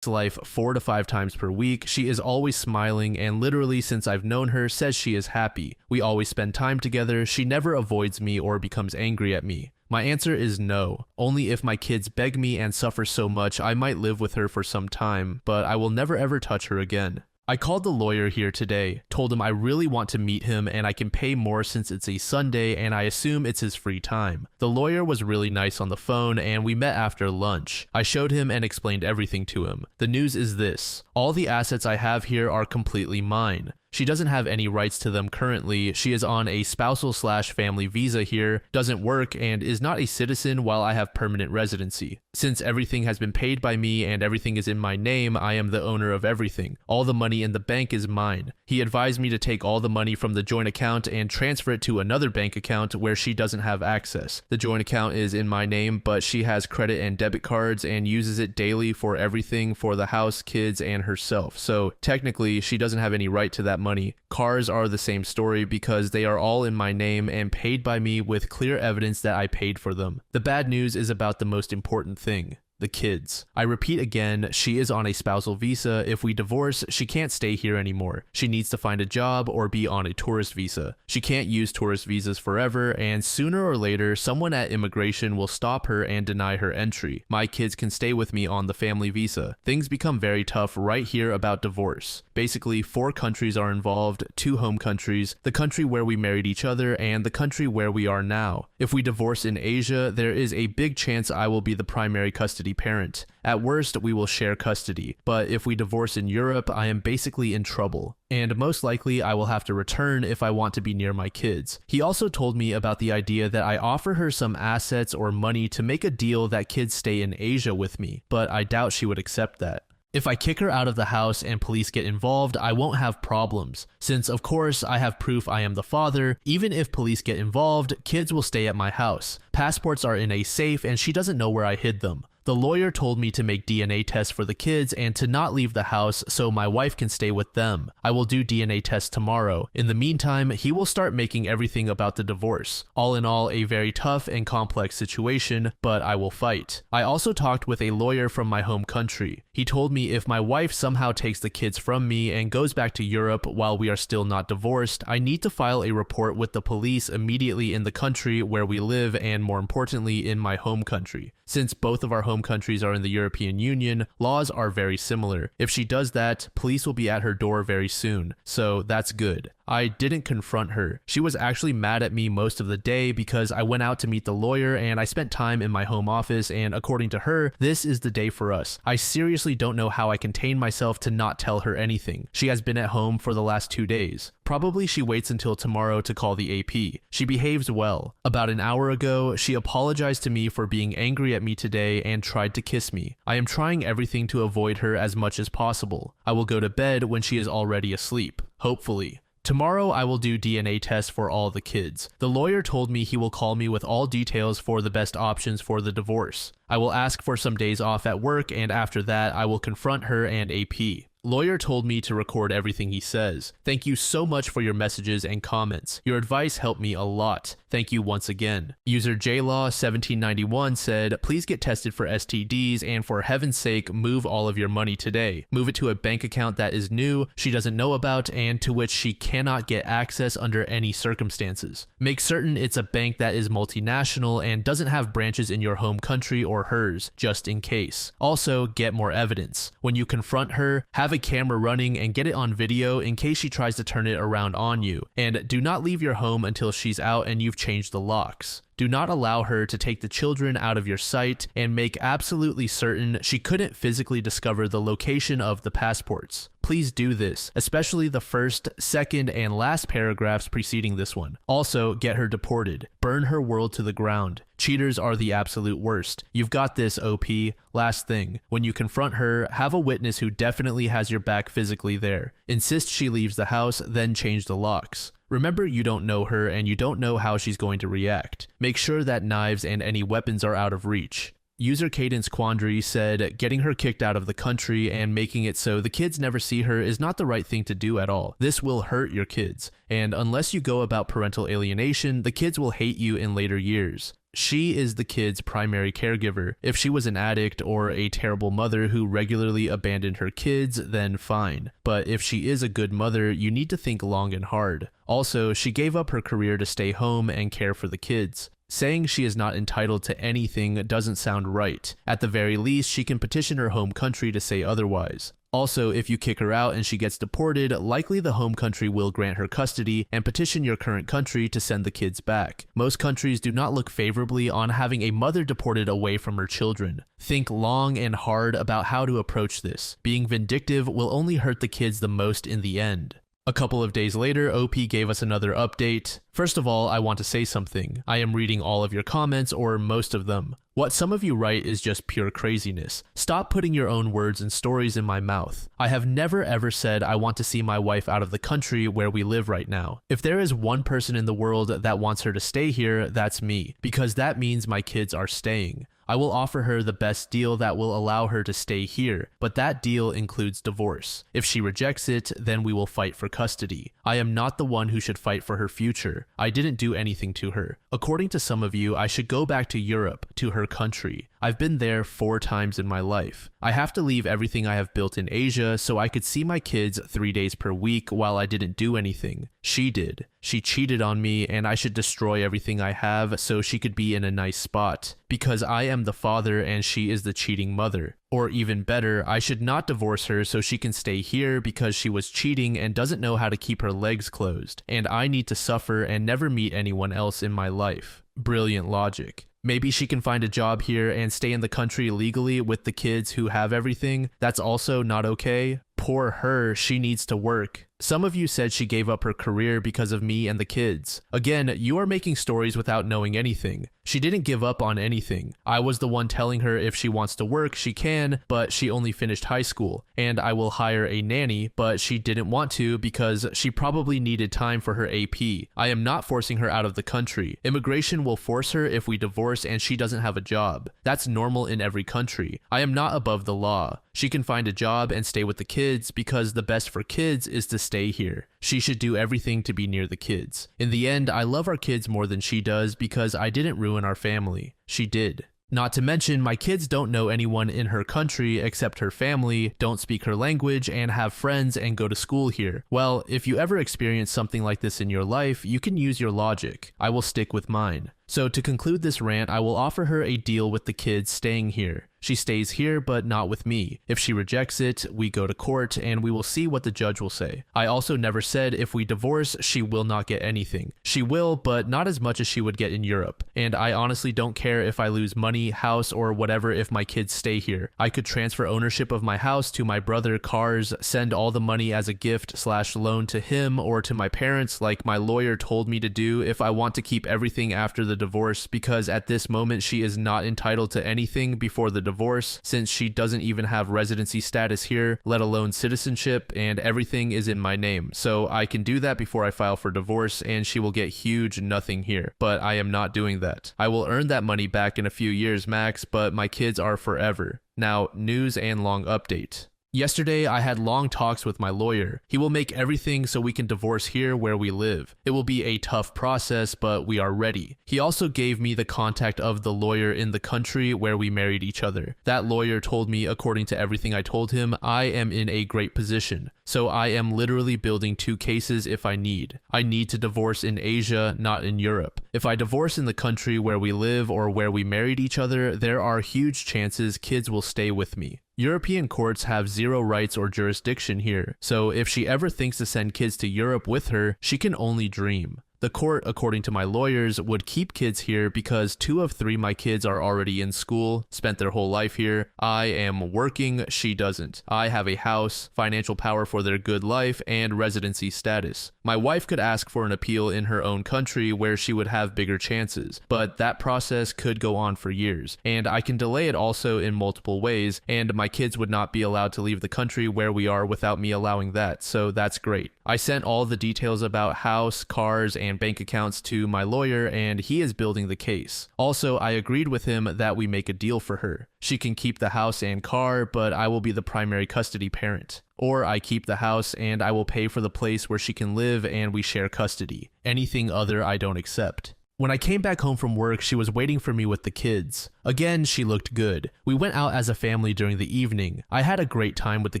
Life 4 to 5 times per week, she is always smiling and literally since I've known her says she is happy. We always spend time together, she never avoids me or becomes angry at me. My answer is no. Only if my kids beg me and suffer so much I might live with her for some time, but I will never ever touch her again. I called the lawyer here today, told him I really want to meet him and I can pay more since it's a Sunday and I assume it's his free time. The lawyer was really nice on the phone and we met after lunch. I showed him and explained everything to him. The news is this: all the assets I have here are completely mine. She doesn't have any rights to them currently. She is on a spousal/family visa here, doesn't work, and is not a citizen while I have permanent residency. Since everything has been paid by me and everything is in my name, I am the owner of everything. All the money in the bank is mine. He advised me to take all the money from the joint account and transfer it to another bank account where she doesn't have access. The joint account is in my name, but she has credit and debit cards and uses it daily for everything for the house, kids, and herself. So technically, she doesn't have any right to that money. Cars are the same story because they are all in my name and paid by me with clear evidence that I paid for them. The bad news is about the most important thing. The kids. I repeat again, she is on a spousal visa. If we divorce, she can't stay here anymore. She needs to find a job or be on a tourist visa. She can't use tourist visas forever, and sooner or later, someone at immigration will stop her and deny her entry. My kids can stay with me on the family visa. Things become very tough right here about divorce. Basically, 4 countries are involved, 2 home countries, the country where we married each other, and the country where we are now. If we divorce in Asia, there is a big chance I will be the primary custody parent. At worst, we will share custody, but if we divorce in Europe, I am basically in trouble. And most likely, I will have to return if I want to be near my kids. He also told me about the idea that I offer her some assets or money to make a deal that kids stay in Asia with me, but I doubt she would accept that. If I kick her out of the house and police get involved, I won't have problems, since of course I have proof I am the father. Even if police get involved, kids will stay at my house. Passports are in a safe and she doesn't know where I hid them. The lawyer told me to make DNA tests for the kids and to not leave the house so my wife can stay with them. I will do DNA tests tomorrow. In the meantime, he will start making everything about the divorce. All in all, a very tough and complex situation, but I will fight. I also talked with a lawyer from my home country. He told me if my wife somehow takes the kids from me and goes back to Europe while we are still not divorced, I need to file a report with the police immediately in the country where we live and more importantly in my home country. Since both of our home countries are in the European Union, laws are very similar. If she does that, police will be at her door very soon, so that's good. I didn't confront her. She was actually mad at me most of the day because I went out to meet the lawyer and I spent time in my home office, and according to her, this is the day for us. I seriously don't know how I contain myself to not tell her anything. She has been at home for the last 2 days. Probably she waits until tomorrow to call the AP. She behaves well. About an hour ago, she apologized to me for being angry at me today and tried to kiss me. I am trying everything to avoid her as much as possible. I will go to bed when she is already asleep. Hopefully. Tomorrow I will do DNA tests for all the kids. The lawyer told me he will call me with all details for the best options for the divorce. I will ask for some days off at work, and after that I will confront her and AP. Lawyer told me to record everything he says. Thank you so much for your messages and comments. Your advice helped me a lot. Thank you once again. User JLaw1791 said, please get tested for STDs and for heaven's sake, move all of your money today. Move it to a bank account that is new, she doesn't know about, and to which she cannot get access under any circumstances. Make certain it's a bank that is multinational and doesn't have branches in your home country or hers, just in case. Also, get more evidence. When you confront her, have a camera running and get it on video in case she tries to turn it around on you. And do not leave your home until she's out and you've changed the locks. Do not allow her to take the children out of your sight, and make absolutely certain she couldn't physically discover the location of the passports. Please do this, especially the first, second, and last paragraphs preceding this one. Also, get her deported. Burn her world to the ground. Cheaters are the absolute worst. You've got this, OP. Last thing, when you confront her, have a witness who definitely has your back physically there. Insist she leaves the house, then change the locks. Remember, you don't know her and you don't know how she's going to react. Make sure that knives and any weapons are out of reach. User Cadence Quandary said, getting her kicked out of the country and making it so the kids never see her is not the right thing to do at all. This will hurt your kids, and unless you go about parental alienation, the kids will hate you in later years. She is the kid's primary caregiver. If she was an addict or a terrible mother who regularly abandoned her kids, then fine. But if she is a good mother, you need to think long and hard. Also, she gave up her career to stay home and care for the kids. Saying she is not entitled to anything doesn't sound right. At the very least, she can petition her home country to say otherwise. Also, if you kick her out and she gets deported, likely the home country will grant her custody and petition your current country to send the kids back. Most countries do not look favorably on having a mother deported away from her children. Think long and hard about how to approach this. Being vindictive will only hurt the kids the most in the end. A couple of days later, OP gave us another update. First of all, I want to say something. I am reading all of your comments, or most of them. What some of you write is just pure craziness. Stop putting your own words and stories in my mouth. I have never ever said I want to see my wife out of the country where we live right now. If there is one person in the world that wants her to stay here, that's me, because that means my kids are staying. I will offer her the best deal that will allow her to stay here, but that deal includes divorce. If she rejects it, then we will fight for custody. I am not the one who should fight for her future. I didn't do anything to her. According to some of you, I should go back to Europe, to her country. I've been there 4 times in my life. I have to leave everything I have built in Asia so I could see my kids 3 days per week while I didn't do anything. She did. She cheated on me, and I should destroy everything I have so she could be in a nice spot. Because I am the father and she is the cheating mother. Or even better, I should not divorce her so she can stay here because she was cheating and doesn't know how to keep her legs closed. And I need to suffer and never meet anyone else in my life. Brilliant logic. Maybe she can find a job here and stay in the country legally with the kids who have everything. That's also not okay. Poor her, she needs to work. Some of you said she gave up her career because of me and the kids. Again, you are making stories without knowing anything. She didn't give up on anything. I was the one telling her if she wants to work, she can, but she only finished high school. And I will hire a nanny, but she didn't want to because she probably needed time for her AP. I am not forcing her out of the country. Immigration will force her if we divorce and she doesn't have a job. That's normal in every country. I am not above the law. She can find a job and stay with the kids because the best for kids is to stay here. She should do everything to be near the kids. In the end, I love our kids more than she does because I didn't ruin our family. She did. Not to mention, my kids don't know anyone in her country except her family, don't speak her language, and have friends and go to school here. Well, if you ever experience something like this in your life, you can use your logic. I will stick with mine. So to conclude this rant, I will offer her a deal with the kids staying here. She stays here, but not with me. If she rejects it, we go to court, and we will see what the judge will say. I also never said if we divorce, she will not get anything. She will, but not as much as she would get in Europe. And I honestly don't care if I lose money, house, or whatever if my kids stay here. I could transfer ownership of my house to my brother, cars, send all the money as a gift/loan to him or to my parents like my lawyer told me to do if I want to keep everything after the divorce, because at this moment she is not entitled to anything before the divorce since she doesn't even have residency status here, let alone citizenship, and everything is in my name. So I can do that before I file for divorce and she will get huge nothing here. But I am not doing that. I will earn that money back in a few years max, but my kids are forever. Now, news and long update. Yesterday, I had long talks with my lawyer. He will make everything so we can divorce here where we live. It will be a tough process, but we are ready. He also gave me the contact of the lawyer in the country where we married each other. That lawyer told me, according to everything I told him, I am in a great position. So I am literally building 2 cases if I need. I need to divorce in Asia, not in Europe. If I divorce in the country where we live or where we married each other, there are huge chances kids will stay with me. European courts have 0 rights or jurisdiction here, so if she ever thinks to send kids to Europe with her, she can only dream. The court, according to my lawyers, would keep kids here because 2 of 3 my kids are already in school, spent their whole life here. I am working, she doesn't. I have a house, financial power for their good life, and residency status. My wife could ask for an appeal in her own country where she would have bigger chances, but that process could go on for years, and I can delay it also in multiple ways, and my kids would not be allowed to leave the country where we are without me allowing that, so that's great. I sent all the details about house, cars, and bank accounts to my lawyer, and he is building the case. Also, I agreed with him that we make a deal for her. She can keep the house and car, but I will be the primary custody parent. Or I keep the house and I will pay for the place where she can live and we share custody. Anything other I don't accept. When I came back home from work, she was waiting for me with the kids. Again, she looked good. We went out as a family during the evening. I had a great time with the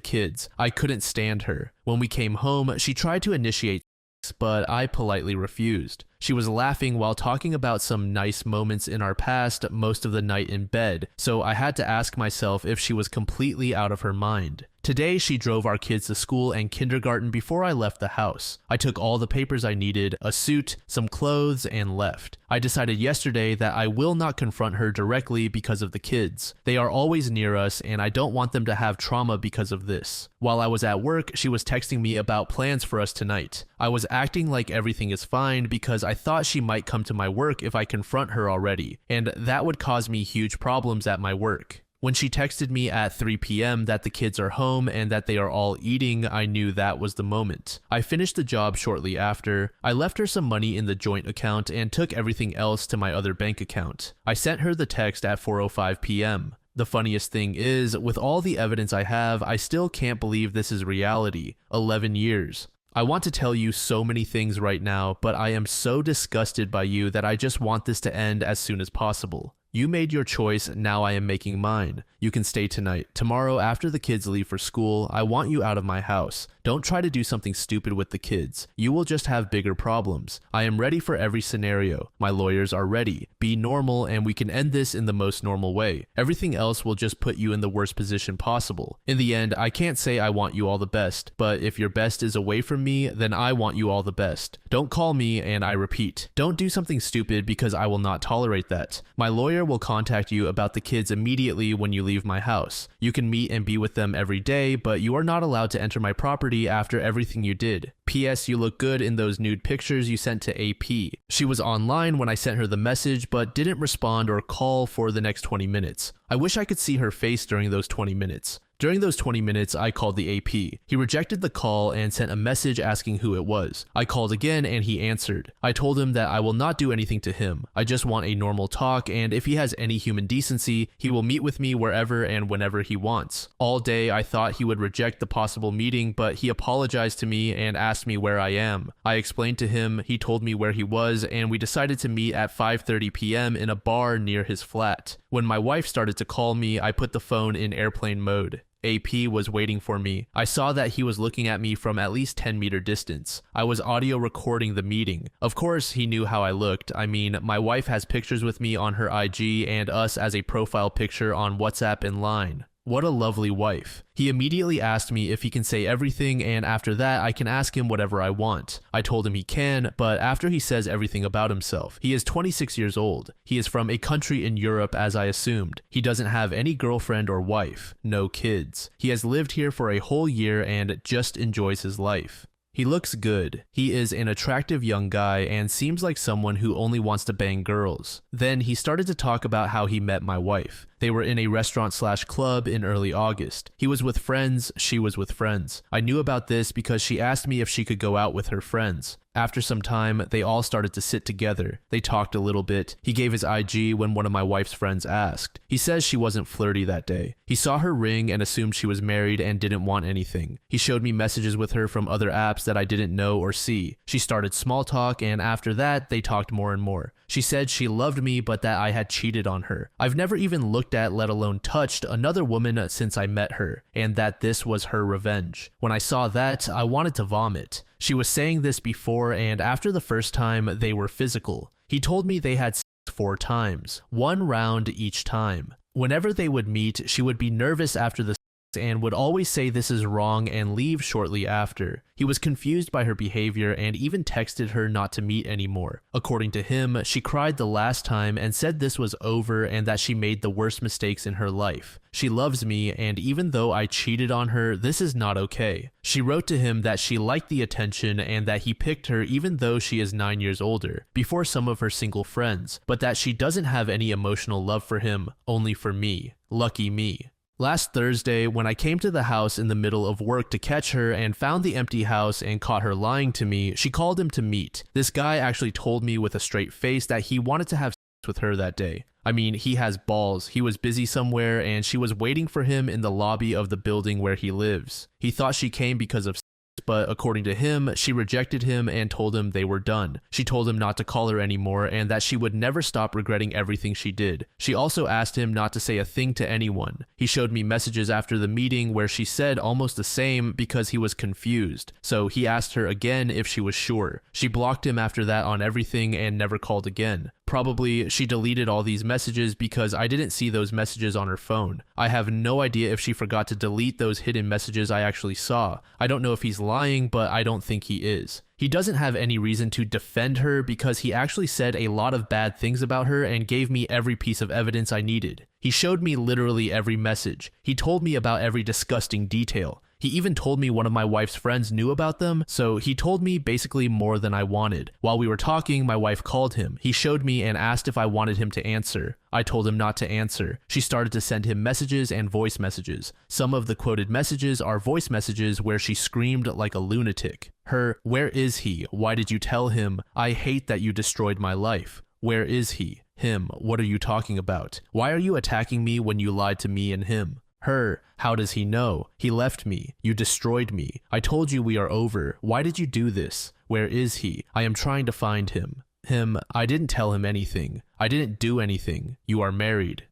kids. I couldn't stand her. When we came home, she tried to initiate sex, but I politely refused. She was laughing while talking about some nice moments in our past most of the night in bed, so I had to ask myself if she was completely out of her mind. Today, she drove our kids to school and kindergarten before I left the house. I took all the papers I needed, a suit, some clothes, and left. I decided yesterday that I will not confront her directly because of the kids. They are always near us, and I don't want them to have trauma because of this. While I was at work, she was texting me about plans for us tonight. I was acting like everything is fine because I thought she might come to my work if I confront her already, and that would cause me huge problems at my work. When she texted me at 3 p.m. that the kids are home and that they are all eating, I knew that was the moment. I finished the job shortly after. I left her some money in the joint account and took everything else to my other bank account. I sent her the text at 4:05 p.m. The funniest thing is, with all the evidence I have, I still can't believe this is reality. 11 years. I want to tell you so many things right now, but I am so disgusted by you that I just want this to end as soon as possible. You made your choice, now I am making mine. You can stay tonight. Tomorrow, after the kids leave for school, I want you out of my house. Don't try to do something stupid with the kids. You will just have bigger problems. I am ready for every scenario. My lawyers are ready. Be normal and we can end this in the most normal way. Everything else will just put you in the worst position possible. In the end, I can't say I want you all the best, but if your best is away from me, then I want you all the best. Don't call me, and I repeat, don't do something stupid because I will not tolerate that. My lawyer will contact you about the kids immediately when you leave my house. You can meet and be with them every day, but you are not allowed to enter my property after everything you did. P.S. You look good in those nude pictures you sent to AP. She was online when I sent her the message, but didn't respond or call for the next 20 minutes. I wish I could see her face during those 20 minutes. During those 20 minutes, I called the AP. He rejected the call and sent a message asking who it was. I called again and he answered. I told him that I will not do anything to him. I just want a normal talk, and if he has any human decency, he will meet with me wherever and whenever he wants. All day, I thought he would reject the possible meeting, but he apologized to me and asked me where I am. I explained to him, he told me where he was, and we decided to meet at 5:30 p.m. in a bar near his flat. When my wife started to call me, I put the phone in airplane mode. AP was waiting for me. I saw that he was looking at me from at least 10-meter distance. I was audio recording the meeting. Of course, he knew how I looked. I mean, my wife has pictures with me on her IG and us as a profile picture on WhatsApp and Line. What a lovely wife. He immediately asked me if he can say everything, and after that I can ask him whatever I want. I told him he can, but after he says everything about himself. He is 26 years old. He is from a country in Europe, as I assumed. He doesn't have any girlfriend or wife. No kids. He has lived here for a whole year and just enjoys his life. He looks good. He is an attractive young guy and seems like someone who only wants to bang girls. Then he started to talk about how he met my wife. They were in a restaurant/club in early August. He was with friends, she was with friends. I knew about this because she asked me if she could go out with her friends. After some time, they all started to sit together. They talked a little bit. He gave his IG when one of my wife's friends asked. He says she wasn't flirty that day. He saw her ring and assumed she was married and didn't want anything. He showed me messages with her from other apps that I didn't know or see. She started small talk, and after that, they talked more and more. She said she loved me, but that I had cheated on her. I've never even looked at, let alone touched, another woman since I met her, and that this was her revenge. When I saw that, I wanted to vomit. She was saying this before, and after the first time, they were physical. He told me they had sex 4 times, 1 round each time. Whenever they would meet, she would be nervous after the and would always say this is wrong and leave shortly after. He was confused by her behavior and even texted her not to meet anymore. According to him, she cried the last time and said this was over and that she made the worst mistakes in her life. She loves me, and even though I cheated on her, this is not okay. She wrote to him that she liked the attention and that he picked her even though she is 9 years older, before some of her single friends, but that she doesn't have any emotional love for him, only for me. Lucky me. Last Thursday, when I came to the house in the middle of work to catch her and found the empty house and caught her lying to me, she called him to meet. This guy actually told me with a straight face that he wanted to have sex with her that day. I mean, he has balls. He was busy somewhere and she was waiting for him in the lobby of the building where he lives. He thought she came because of sex, but according to him, she rejected him and told him they were done. She told him not to call her anymore and that she would never stop regretting everything she did. She also asked him not to say a thing to anyone. He showed me messages after the meeting where she said almost the same because he was confused. So he asked her again if she was sure. She blocked him after that on everything and never called again. Probably she deleted all these messages because I didn't see those messages on her phone. I have no idea if she forgot to delete those hidden messages I actually saw. I don't know if he's lying, but I don't think he is. He doesn't have any reason to defend her because he actually said a lot of bad things about her and gave me every piece of evidence I needed. He showed me literally every message. He told me about every disgusting detail. He even told me one of my wife's friends knew about them, so he told me basically more than I wanted. While we were talking, my wife called him. He showed me and asked if I wanted him to answer. I told him not to answer. She started to send him messages and voice messages. Some of the quoted messages are voice messages where she screamed like a lunatic. Her, "Where is he? Why did you tell him? I hate that you destroyed my life. Where is he? Him, what are you talking about? Why are you attacking me when you lied to me and him? Her, how does he know? He left me. You destroyed me. I told you we are over. Why did you do this? Where is he? I am trying to find him. Him, I didn't tell him anything. I didn't do anything. You are married."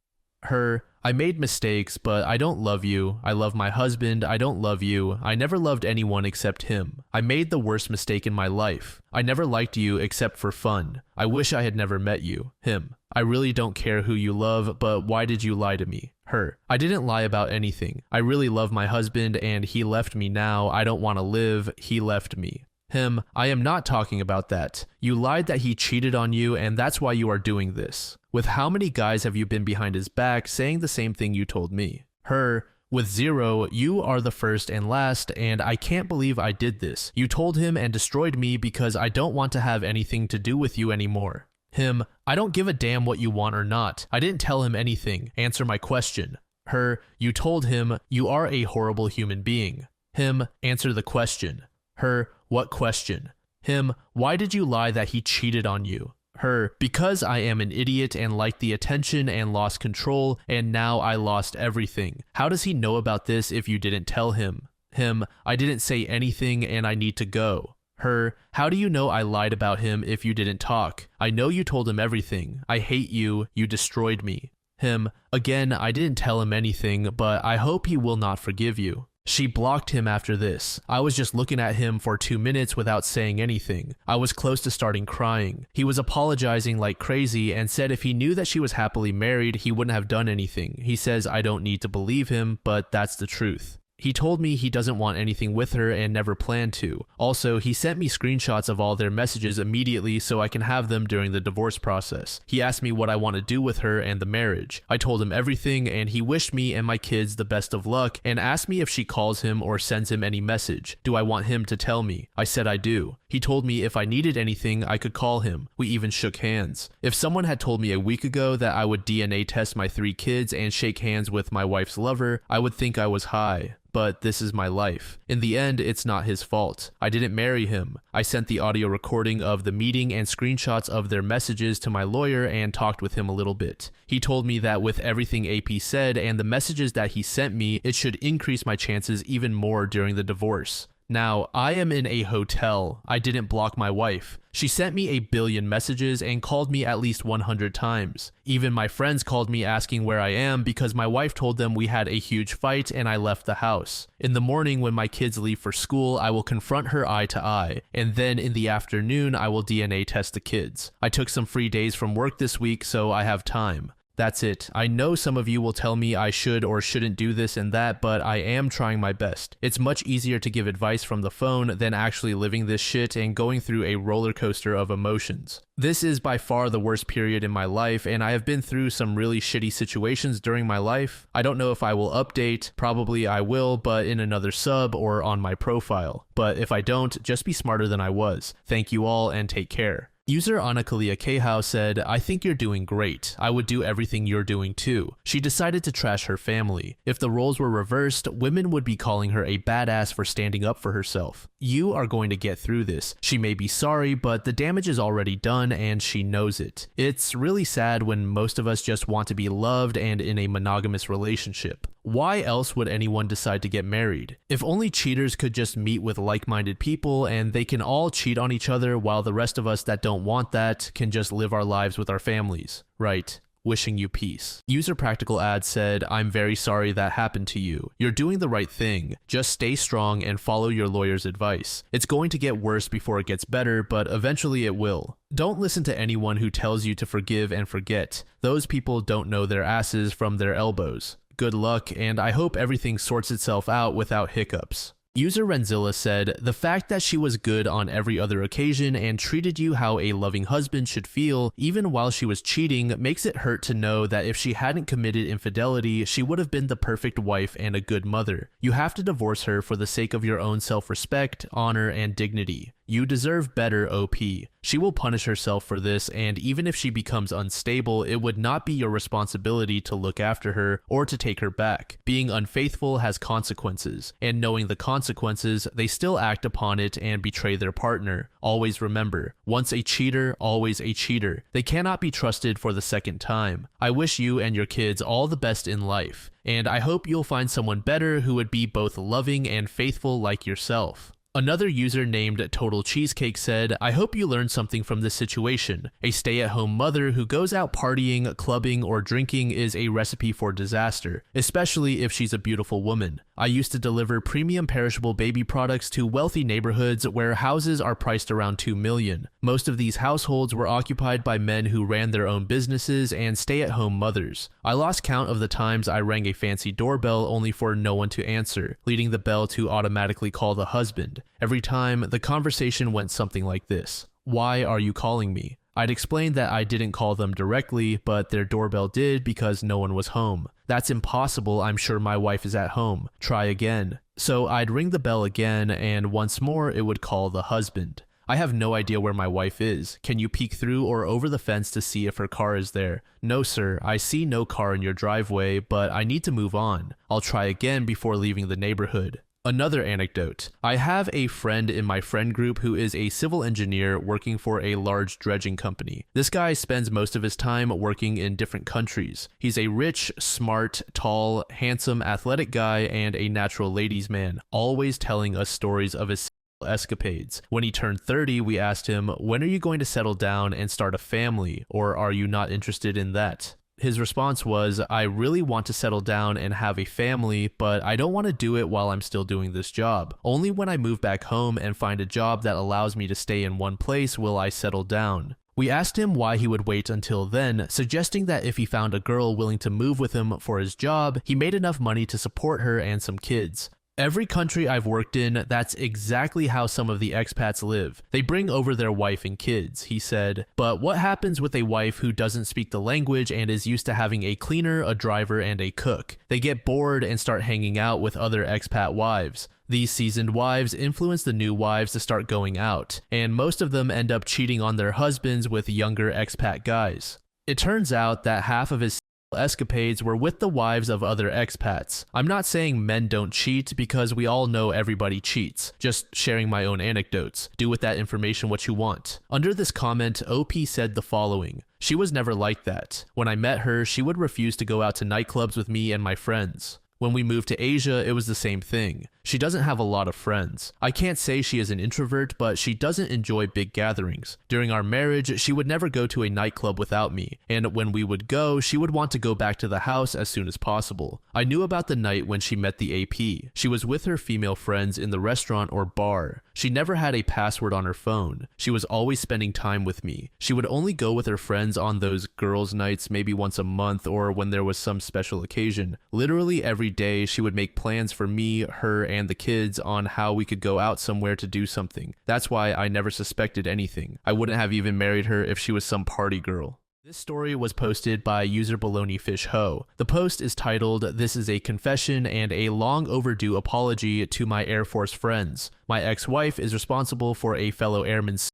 Her, "I made mistakes, but I don't love you. I love my husband. I don't love you. I never loved anyone except him. I made the worst mistake in my life. I never liked you except for fun. I wish I had never met you." Him, "I really don't care who you love, but why did you lie to me?" Her, "I didn't lie about anything. I really love my husband and he left me now. I don't want to live. He left me." Him, "I am not talking about that. You lied that he cheated on you and that's why you are doing this. With how many guys have you been behind his back saying the same thing you told me?" Her, "With 0, you are the first and last, and I can't believe I did this. You told him and destroyed me because I don't want to have anything to do with you anymore." Him, "I don't give a damn what you want or not. I didn't tell him anything. Answer my question." Her, "You told him you are a horrible human being." Him, "Answer the question." Her, "What question?" Him, "Why did you lie that he cheated on you?" Her, "Because I am an idiot and liked the attention and lost control, and now I lost everything. How does he know about this if you didn't tell him?" Him, "I didn't say anything and I need to go." Her, "How do you know I lied about him if you didn't talk? I know you told him everything. I hate you. You destroyed me." Him, "Again, I didn't tell him anything, but I hope he will not forgive you." She blocked him after this. I was just looking at him for 2 minutes without saying anything. I was close to starting crying. He was apologizing like crazy and said if he knew that she was happily married, he wouldn't have done anything. He says I don't need to believe him, but that's the truth. He told me he doesn't want anything with her and never planned to. Also, he sent me screenshots of all their messages immediately so I can have them during the divorce process. He asked me what I want to do with her and the marriage. I told him everything and he wished me and my kids the best of luck and asked me if she calls him or sends him any message. Do I want him to tell me? I said I do. He told me if I needed anything, I could call him. We even shook hands. If someone had told me a week ago that I would DNA test my 3 kids and shake hands with my wife's lover, I would think I was high. But this is my life. In the end, it's not his fault. I didn't marry him. I sent the audio recording of the meeting and screenshots of their messages to my lawyer and talked with him a little bit. He told me that with everything AP said and the messages that he sent me, it should increase my chances even more during the divorce. Now, I am in a hotel. I didn't block my wife. She sent me a billion messages and called me at least 100 times. Even my friends called me asking where I am because my wife told them we had a huge fight and I left the house. In the morning when my kids leave for school, I will confront her eye to eye, and then in the afternoon I will DNA test the kids. I took some free days from work this week, so I have time. That's it. I know some of you will tell me I should or shouldn't do this and that, but I am trying my best. It's much easier to give advice from the phone than actually living this shit and going through a roller coaster of emotions. This is by far the worst period in my life, and I have been through some really shitty situations during my life. I don't know if I will update. Probably I will, but in another sub or on my profile. But if I don't, just be smarter than I was. Thank you all and take care. User Anakalia Kehau said, I think you're doing great. I would do everything you're doing too. She decided to trash her family. If the roles were reversed, women would be calling her a badass for standing up for herself. You are going to get through this. She may be sorry, but the damage is already done and she knows it. It's really sad when most of us just want to be loved and in a monogamous relationship. Why else would anyone decide to get married? If only cheaters could just meet with like-minded people and they can all cheat on each other while the rest of us that don't want that can just live our lives with our families, right? Wishing you peace. User Practical Ad said, I'm very sorry that happened to you. You're doing the right thing. Just stay strong and follow your lawyer's advice. It's going to get worse before it gets better, but eventually it will. Don't listen to anyone who tells you to forgive and forget. Those people don't know their asses from their elbows. Good luck, and I hope everything sorts itself out without hiccups. User Renzilla said, the fact that she was good on every other occasion and treated you how a loving husband should feel, even while she was cheating, makes it hurt to know that if she hadn't committed infidelity, she would have been the perfect wife and a good mother. You have to divorce her for the sake of your own self-respect, honor, and dignity. You deserve better, OP. She will punish herself for this, and even if she becomes unstable, it would not be your responsibility to look after her or to take her back. Being unfaithful has consequences, and knowing the consequences, they still act upon it and betray their partner. Always remember, once a cheater, always a cheater. They cannot be trusted for the second time. I wish you and your kids all the best in life, and I hope you'll find someone better who would be both loving and faithful like yourself. Another user named Total Cheesecake said, I hope you learned something from this situation. A stay-at-home mother who goes out partying, clubbing, or drinking is a recipe for disaster, especially if she's a beautiful woman. I used to deliver premium perishable baby products to wealthy neighborhoods where houses are priced around $2 million. Most of these households were occupied by men who ran their own businesses and stay-at-home mothers. I lost count of the times I rang a fancy doorbell only for no one to answer, leading the bell to automatically call the husband. Every time, the conversation went something like this. Why are you calling me? I'd explain that I didn't call them directly, but their doorbell did because no one was home. That's impossible, I'm sure my wife is at home. Try again. So I'd ring the bell again, and once more it would call the husband. I have no idea where my wife is. Can you peek through or over the fence to see if her car is there? No, sir, I see no car in your driveway, but I need to move on. I'll try again before leaving the neighborhood. Another anecdote. I have a friend in my friend group who is a civil engineer working for a large dredging company. This guy spends most of his time working in different countries. He's a rich, smart, tall, handsome, athletic guy and a natural ladies' man, always telling us stories of his escapades. When he turned 30, we asked him, when are you going to settle down and start a family, or are you not interested in that? His response was, I really want to settle down and have a family, but I don't want to do it while I'm still doing this job. Only when I move back home and find a job that allows me to stay in one place will I settle down. We asked him why he would wait until then, suggesting that if he found a girl willing to move with him for his job, he made enough money to support her and some kids. Every country I've worked in, that's exactly how some of the expats live. They bring over their wife and kids, he said. But what happens with a wife who doesn't speak the language and is used to having a cleaner, a driver, and a cook? They get bored and start hanging out with other expat wives. These seasoned wives influence the new wives to start going out, and most of them end up cheating on their husbands with younger expat guys. It turns out that half of his escapades were with the wives of other expats. I'm not saying men don't cheat because we all know everybody cheats, just sharing my own anecdotes. Do with that information what you want. Under this comment, OP said the following. She was never like that. When I met her, she would refuse to go out to nightclubs with me and my friends. When we moved to Asia, it was the same thing. She doesn't have a lot of friends. I can't say she is an introvert, but she doesn't enjoy big gatherings. During our marriage, she would never go to a nightclub without me, and when we would go, she would want to go back to the house as soon as possible. I knew about the night when she met the AP. She was with her female friends in the restaurant or bar. She never had a password on her phone. She was always spending time with me. She would only go with her friends on those girls' nights maybe once a month or when there was some special occasion. Literally every day, she would make plans for me, her, and the kids on how we could go out somewhere to do something. That's why I never suspected anything. I wouldn't have even married her if she was some party girl. This story was posted by user BaloneyFishHo. The post is titled, This is a confession and a long overdue apology to my Air Force friends. My ex-wife is responsible for a fellow airman's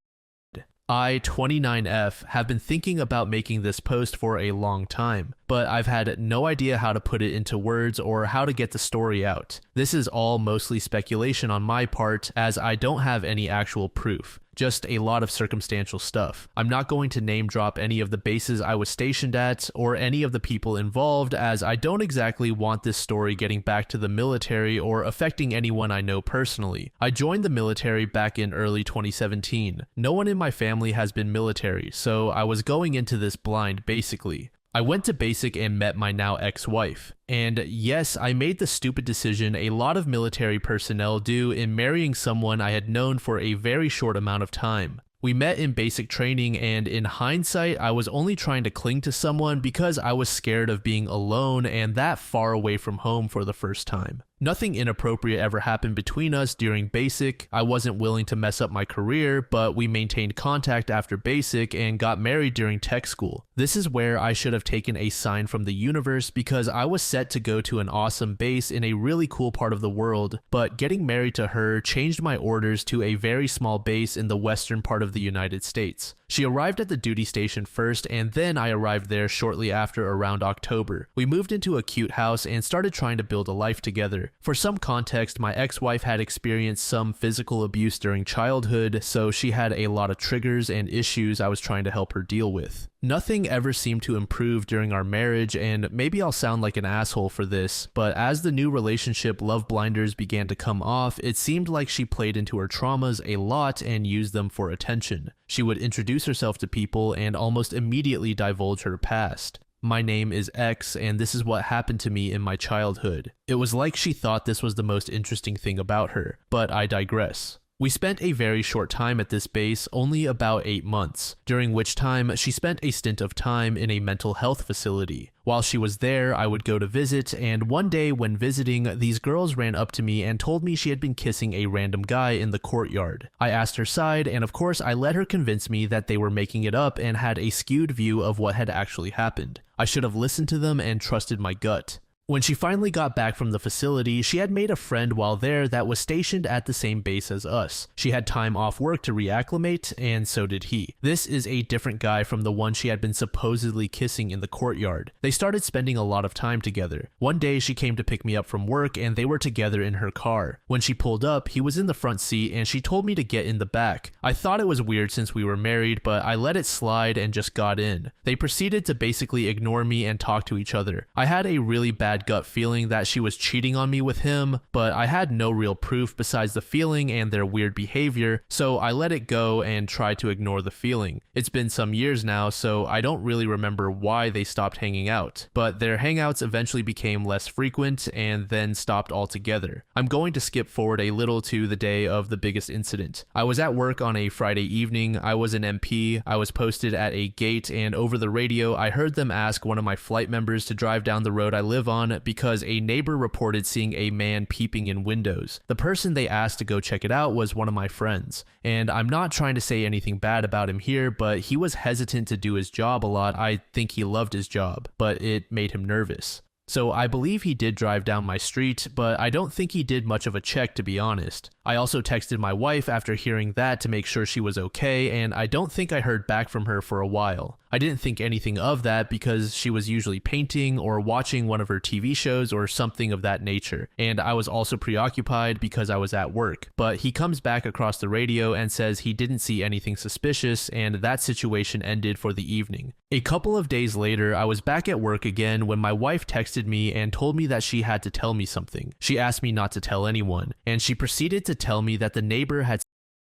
I, 29F, have been thinking about making this post for a long time, but I've had no idea how to put it into words or how to get the story out. This is all mostly speculation on my part, as I don't have any actual proof. Just a lot of circumstantial stuff. I'm not going to name drop any of the bases I was stationed at or any of the people involved, as I don't exactly want this story getting back to the military or affecting anyone I know personally. I joined the military back in early 2017. No one in my family has been military, so I was going into this blind basically. I went to basic and met my now ex-wife. And yes, I made the stupid decision a lot of military personnel do in marrying someone I had known for a very short amount of time. We met in basic training, and in hindsight, I was only trying to cling to someone because I was scared of being alone and that far away from home for the first time. Nothing inappropriate ever happened between us during basic. I wasn't willing to mess up my career, but we maintained contact after basic and got married during tech school. This is where I should have taken a sign from the universe because I was set to go to an awesome base in a really cool part of the world, but getting married to her changed my orders to a very small base in the western part of the United States. She arrived at the duty station first, and then I arrived there shortly after around October. We moved into a cute house and started trying to build a life together. For some context, my ex-wife had experienced some physical abuse during childhood, so she had a lot of triggers and issues I was trying to help her deal with. Nothing ever seemed to improve during our marriage, and maybe I'll sound like an asshole for this, but as the new relationship love blinders began to come off, it seemed like she played into her traumas a lot and used them for attention. She would introduce herself to people and almost immediately divulge her past. My name is X, and this is what happened to me in my childhood. It was like she thought this was the most interesting thing about her, but I digress. We spent a very short time at this base, only about 8 months, during which time she spent a stint of time in a mental health facility. While she was there, I would go to visit, and one day when visiting, these girls ran up to me and told me she had been kissing a random guy in the courtyard. I asked her side, and of course I let her convince me that they were making it up and had a skewed view of what had actually happened. I should have listened to them and trusted my gut. When she finally got back from the facility, she had made a friend while there that was stationed at the same base as us. She had time off work to reacclimate, and so did he. This is a different guy from the one she had been supposedly kissing in the courtyard. They started spending a lot of time together. One day she came to pick me up from work and they were together in her car. When she pulled up, he was in the front seat and she told me to get in the back. I thought it was weird since we were married, but I let it slide and just got in. They proceeded to basically ignore me and talk to each other. I had a really bad gut feeling that she was cheating on me with him, but I had no real proof besides the feeling and their weird behavior, so I let it go and tried to ignore the feeling. It's been some years now, so I don't really remember why they stopped hanging out, but their hangouts eventually became less frequent and then stopped altogether. I'm going to skip forward a little to the day of the biggest incident. I was at work on a Friday evening. I was an MP. I was posted at a gate, and over the radio I heard them ask one of my flight members to drive down the road I live on because a neighbor reported seeing a man peeping in windows. The person they asked to go check it out was one of my friends, and I'm not trying to say anything bad about him here, but he was hesitant to do his job a lot. I think he loved his job, but it made him nervous. So I believe he did drive down my street, but I don't think he did much of a check, to be honest. I also texted my wife after hearing that to make sure she was okay, and I don't think I heard back from her for a while. I didn't think anything of that because she was usually painting or watching one of her TV shows or something of that nature, and I was also preoccupied because I was at work. But he comes back across the radio and says he didn't see anything suspicious, and that situation ended for the evening. A couple of days later, I was back at work again when my wife texted me and told me that she had to tell me something. She asked me not to tell anyone, and she proceeded to tell me that the neighbor had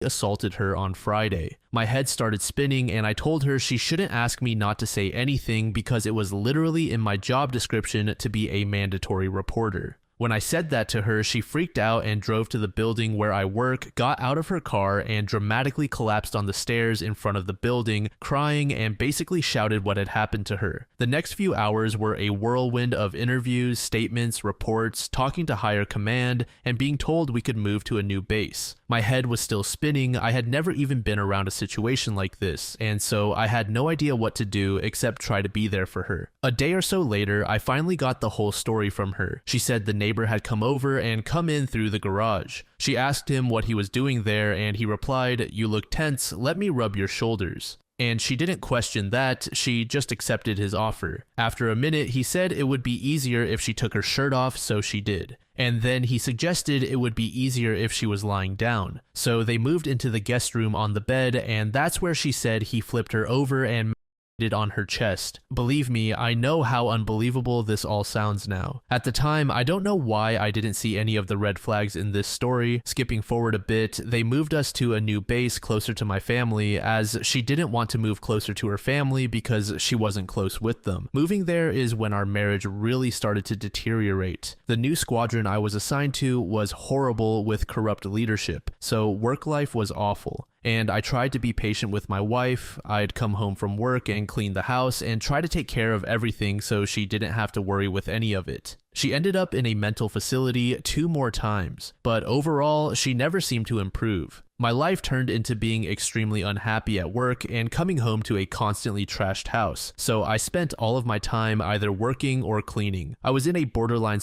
assaulted her on Friday. My head started spinning and I told her she shouldn't ask me not to say anything because it was literally in my job description to be a mandatory reporter. When I said that to her, she freaked out and drove to the building where I work, got out of her car, and dramatically collapsed on the stairs in front of the building, crying and basically shouted what had happened to her. The next few hours were a whirlwind of interviews, statements, reports, talking to higher command, and being told we could move to a new base. My head was still spinning. I had never even been around a situation like this, and so I had no idea what to do except try to be there for her. A day or so later, I finally got the whole story from her. She said the neighbor had come over and come in through the garage. She asked him what he was doing there, and he replied, "You look tense, let me rub your shoulders." And she didn't question that, she just accepted his offer. After a minute, he said it would be easier if she took her shirt off, so she did. And then he suggested it would be easier if she was lying down. So they moved into the guest room on the bed, and that's where she said he flipped her over and on her chest. Believe me, I know how unbelievable this all sounds now. At the time, I don't know why I didn't see any of the red flags in this story. Skipping forward a bit, they moved us to a new base closer to my family, as she didn't want to move closer to her family because she wasn't close with them. Moving there is when our marriage really started to deteriorate. The new squadron I was assigned to was horrible with corrupt leadership, so work life was awful. And I tried to be patient with my wife. I'd come home from work and clean the house and try to take care of everything so she didn't have to worry with any of it. She ended up in a mental facility 2 more times, but overall, she never seemed to improve. My life turned into being extremely unhappy at work and coming home to a constantly trashed house, so I spent all of my time either working or cleaning. I was in a borderline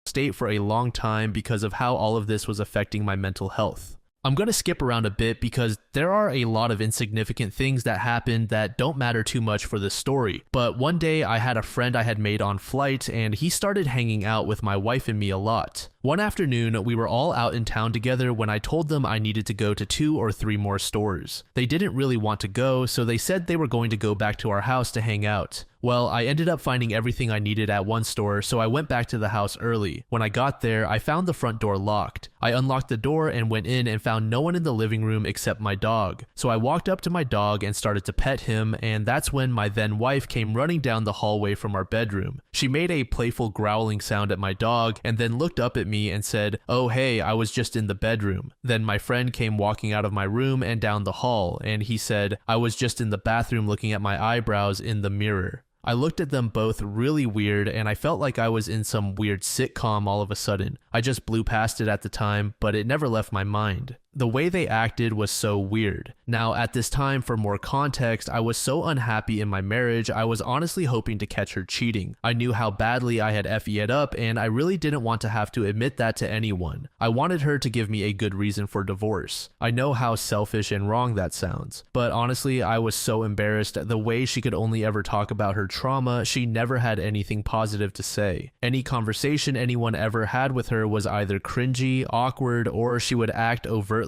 state for a long time because of how all of this was affecting my mental health. I'm going to skip around a bit because there are a lot of insignificant things that happened that don't matter too much for this story. But one day I had a friend I had made on flight and he started hanging out with my wife and me a lot. One afternoon, we were all out in town together when I told them I needed to go to 2 or 3 more stores. They didn't really want to go, so they said they were going to go back to our house to hang out. Well, I ended up finding everything I needed at one store, so I went back to the house early. When I got there, I found the front door locked. I unlocked the door and went in and found no one in the living room except my dog. So I walked up to my dog and started to pet him, and that's when my then wife came running down the hallway from our bedroom. She made a playful growling sound at my dog and then looked up at me and said, "Oh hey, I was just in the bedroom." Then my friend came walking out of my room and down the hall, and he said, "I was just in the bathroom looking at my eyebrows in the mirror." I looked at them both really weird and I felt like I was in some weird sitcom all of a sudden. I just blew past it at the time, but it never left my mind. The way they acted was so weird. Now, at this time, for more context, I was so unhappy in my marriage, I was honestly hoping to catch her cheating. I knew how badly I had FE'd up, and I really didn't want to have to admit that to anyone. I wanted her to give me a good reason for divorce. I know how selfish and wrong that sounds, but honestly, I was so embarrassed. The way she could only ever talk about her trauma, she never had anything positive to say. Any conversation anyone ever had with her was either cringy, awkward, or she would act overtly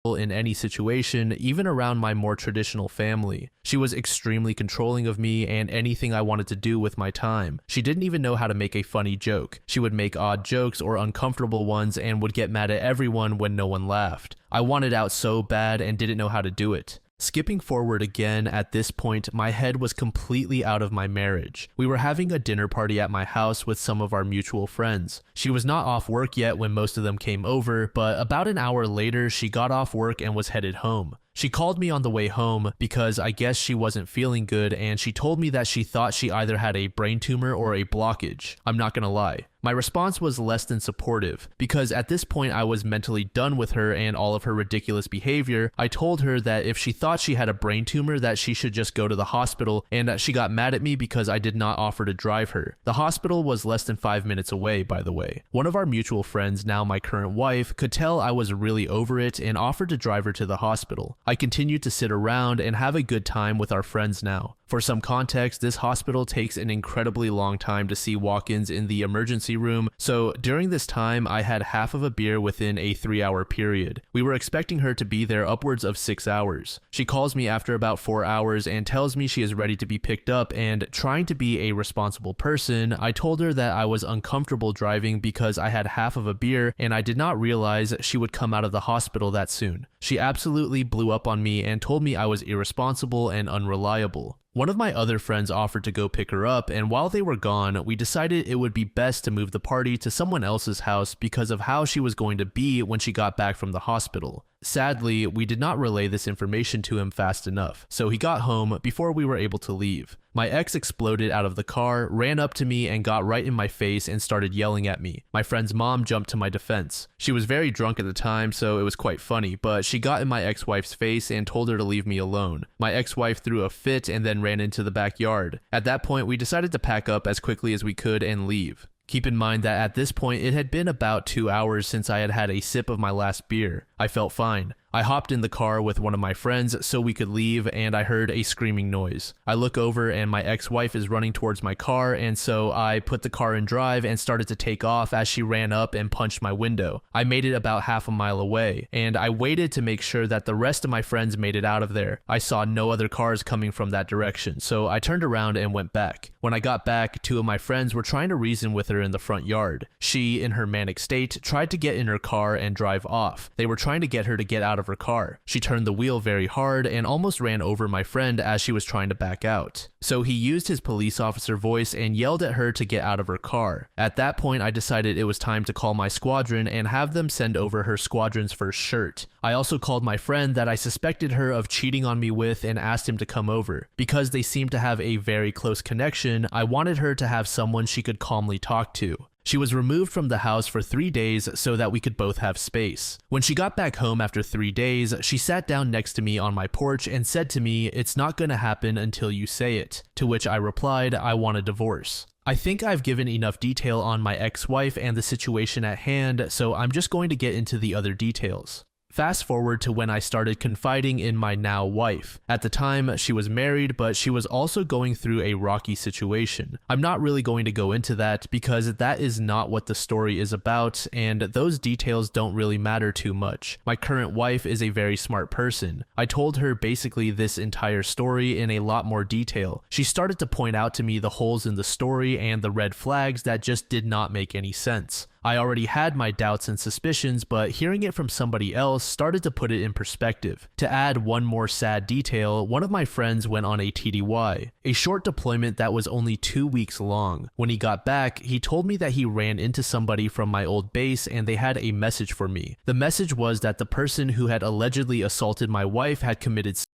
in any situation, even around my more traditional family. She was extremely controlling of me and anything I wanted to do with my time. She didn't even know how to make a funny joke. She would make odd jokes or uncomfortable ones and would get mad at everyone when no one laughed. I wanted out so bad and didn't know how to do it. Skipping forward again, at this point, my head was completely out of my marriage. We were having a dinner party at my house with some of our mutual friends. She was not off work yet when most of them came over, but about an hour later, she got off work and was headed home. She called me on the way home because I guess she wasn't feeling good, and she told me that she thought she either had a brain tumor or a blockage. I'm not gonna lie. My response was less than supportive, because at this point I was mentally done with her and all of her ridiculous behavior. I told her that if she thought she had a brain tumor, that she should just go to the hospital, and she got mad at me because I did not offer to drive her. The hospital was less than 5 minutes away, by the way. One of our mutual friends, now my current wife, could tell I was really over it and offered to drive her to the hospital. I continued to sit around and have a good time with our friends now. For some context, this hospital takes an incredibly long time to see walk-ins in the emergency room, so during this time I had half of a beer within a 3-hour period. We were expecting her to be there upwards of 6 hours. She calls me after about 4 hours and tells me she is ready to be picked up, and trying to be a responsible person, I told her that I was uncomfortable driving because I had half of a beer and I did not realize she would come out of the hospital that soon. She absolutely blew up on me and told me I was irresponsible and unreliable. One of my other friends offered to go pick her up, and while they were gone, we decided it would be best to move the party to someone else's house because of how she was going to be when she got back from the hospital. Sadly, we did not relay this information to him fast enough, so he got home before we were able to leave. My ex exploded out of the car, ran up to me and got right in my face and started yelling at me. My friend's mom jumped to my defense. She was very drunk at the time, so it was quite funny, but she got in my ex-wife's face and told her to leave me alone. My ex-wife threw a fit and then ran into the backyard. At that point, we decided to pack up as quickly as we could and leave. Keep in mind that at this point, it had been about 2 hours since I had had a sip of my last beer. I felt fine. I hopped in the car with one of my friends so we could leave, and I heard a screaming noise. I look over and my ex-wife is running towards my car, and so I put the car in drive and started to take off as she ran up and punched my window. I made it about half a mile away, and I waited to make sure that the rest of my friends made it out of there. I saw no other cars coming from that direction, so I turned around and went back. When I got back, two of my friends were trying to reason with her in the front yard. She, in her manic state, tried to get in her car and drive off. They were trying to get her to get out of her car. She turned the wheel very hard and almost ran over my friend as she was trying to back out. So he used his police officer voice and yelled at her to get out of her car. At that point, I decided it was time to call my squadron and have them send over her squadron's first shirt. I also called my friend that I suspected her of cheating on me with and asked him to come over. Because they seemed to have a very close connection, I wanted her to have someone she could calmly talk to. She was removed from the house for 3 days so that we could both have space. When she got back home after 3 days, she sat down next to me on my porch and said to me, "It's not gonna happen until you say it," to which I replied, "I want a divorce." I think I've given enough detail on my ex-wife and the situation at hand, so I'm just going to get into the other details. Fast forward to when I started confiding in my now wife. At the time, she was married, but she was also going through a rocky situation. I'm not really going to go into that because that is not what the story is about, and those details don't really matter too much. My current wife is a very smart person. I told her basically this entire story in a lot more detail. She started to point out to me the holes in the story and the red flags that just did not make any sense. I already had my doubts and suspicions, but hearing it from somebody else started to put it in perspective. To add one more sad detail, one of my friends went on a TDY, a short deployment that was only 2 weeks long. When he got back, he told me that he ran into somebody from my old base and they had a message for me. The message was that the person who had allegedly assaulted my wife had committed suicide.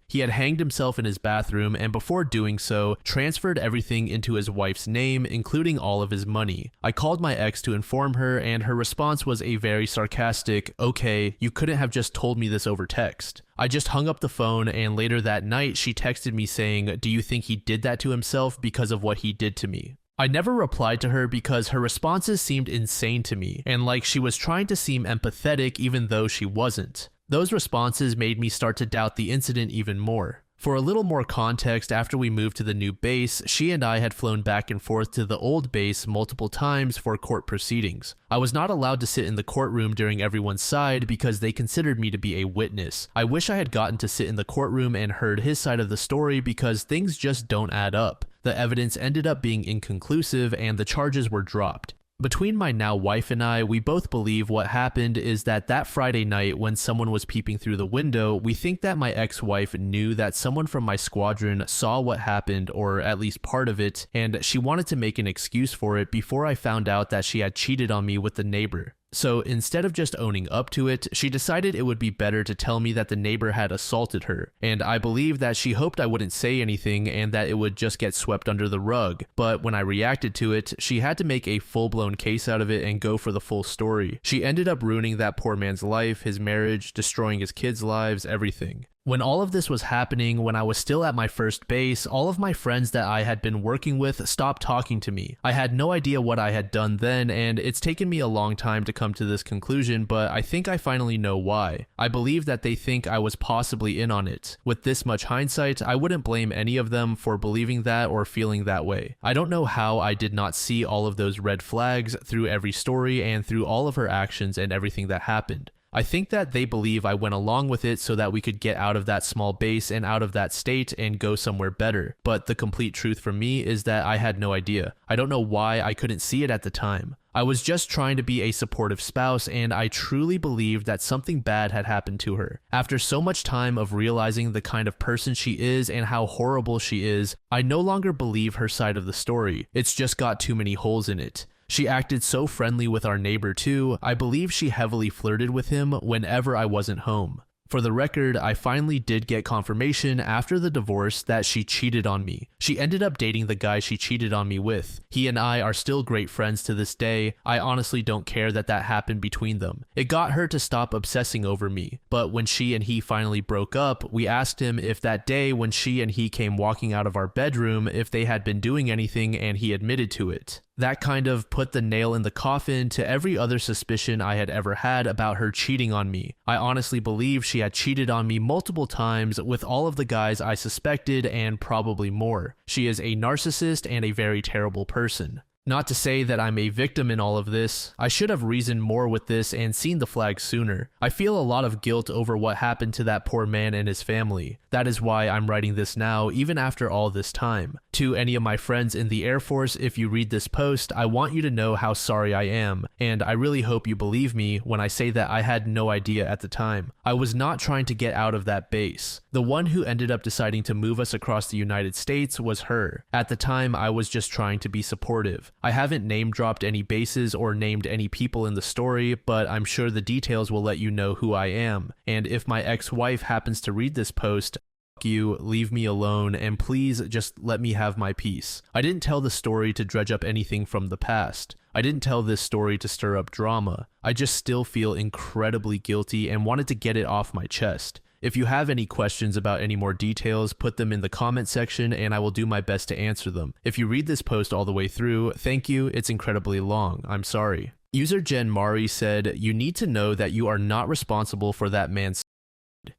He had hanged himself in his bathroom and before doing so, transferred everything into his wife's name, including all of his money. I called my ex to inform her and her response was a very sarcastic, "Okay, you couldn't have just told me this over text." I just hung up the phone and later that night she texted me saying, "Do you think he did that to himself because of what he did to me?" I never replied to her because her responses seemed insane to me and like she was trying to seem empathetic even though she wasn't. Those responses made me start to doubt the incident even more. For a little more context, after we moved to the new base, she and I had flown back and forth to the old base multiple times for court proceedings. I was not allowed to sit in the courtroom during everyone's side because they considered me to be a witness. I wish I had gotten to sit in the courtroom and heard his side of the story because things just don't add up. The evidence ended up being inconclusive and the charges were dropped. Between my now wife and I, we both believe what happened is that Friday night when someone was peeping through the window, we think that my ex-wife knew that someone from my squadron saw what happened, or at least part of it, and she wanted to make an excuse for it before I found out that she had cheated on me with the neighbor. So instead of just owning up to it, she decided it would be better to tell me that the neighbor had assaulted her, and I believe that she hoped I wouldn't say anything and that it would just get swept under the rug. But when I reacted to it, she had to make a full-blown case out of it and go for the full story. She ended up ruining that poor man's life, his marriage, destroying his kids' lives, everything. When all of this was happening, when I was still at my first base, all of my friends that I had been working with stopped talking to me. I had no idea what I had done then, and it's taken me a long time to come to this conclusion, but I think I finally know why. I believe that they think I was possibly in on it. With this much hindsight, I wouldn't blame any of them for believing that or feeling that way. I don't know how I did not see all of those red flags through every story and through all of her actions and everything that happened. I think that they believe I went along with it so that we could get out of that small base and out of that state and go somewhere better. But the complete truth for me is that I had no idea. I don't know why I couldn't see it at the time. I was just trying to be a supportive spouse, and I truly believed that something bad had happened to her. After so much time of realizing the kind of person she is and how horrible she is, I no longer believe her side of the story. It's just got too many holes in it. She acted so friendly with our neighbor too. I believe she heavily flirted with him whenever I wasn't home. For the record, I finally did get confirmation after the divorce that she cheated on me. She ended up dating the guy she cheated on me with. He and I are still great friends to this day. I honestly don't care that happened between them. It got her to stop obsessing over me. But when she and he finally broke up, we asked him if that day when she and he came walking out of our bedroom, if they had been doing anything, and he admitted to it. That kind of put the nail in the coffin to every other suspicion I had ever had about her cheating on me. I honestly believe she had cheated on me multiple times with all of the guys I suspected and probably more. She is a narcissist and a very terrible person. Not to say that I'm a victim in all of this. I should have reasoned more with this and seen the flag sooner. I feel a lot of guilt over what happened to that poor man and his family. That is why I'm writing this now, even after all this time. To any of my friends in the Air Force, if you read this post, I want you to know how sorry I am, and I really hope you believe me when I say that I had no idea at the time. I was not trying to get out of that base. The one who ended up deciding to move us across the United States was her. At the time, I was just trying to be supportive. I haven't name-dropped any bases or named any people in the story, but I'm sure the details will let you know who I am. And if my ex-wife happens to read this post, you, leave me alone, and please just let me have my peace. I didn't tell the story to dredge up anything from the past. I didn't tell this story to stir up drama. I just still feel incredibly guilty and wanted to get it off my chest. If you have any questions about any more details, put them in the comment section and I will do my best to answer them. If you read this post all the way through, thank you, it's incredibly long. I'm sorry. User Jen Mari said, "You need to know that you are not responsible for that man's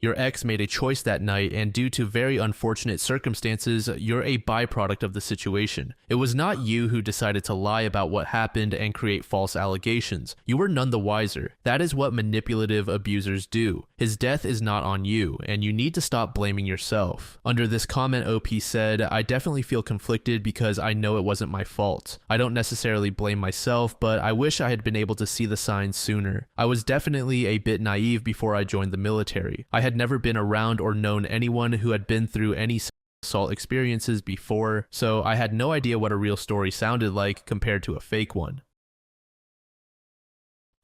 Your ex made a choice that night, and due to very unfortunate circumstances, you're a byproduct of the situation. It was not you who decided to lie about what happened and create false allegations. You were none the wiser. That is what manipulative abusers do. His death is not on you, and you need to stop blaming yourself." Under this comment, OP said, "I definitely feel conflicted because I know it wasn't my fault. I don't necessarily blame myself, but I wish I had been able to see the signs sooner. I was definitely a bit naive before I joined the military. I had never been around or known anyone who had been through any assault experiences before, so I had no idea what a real story sounded like compared to a fake one."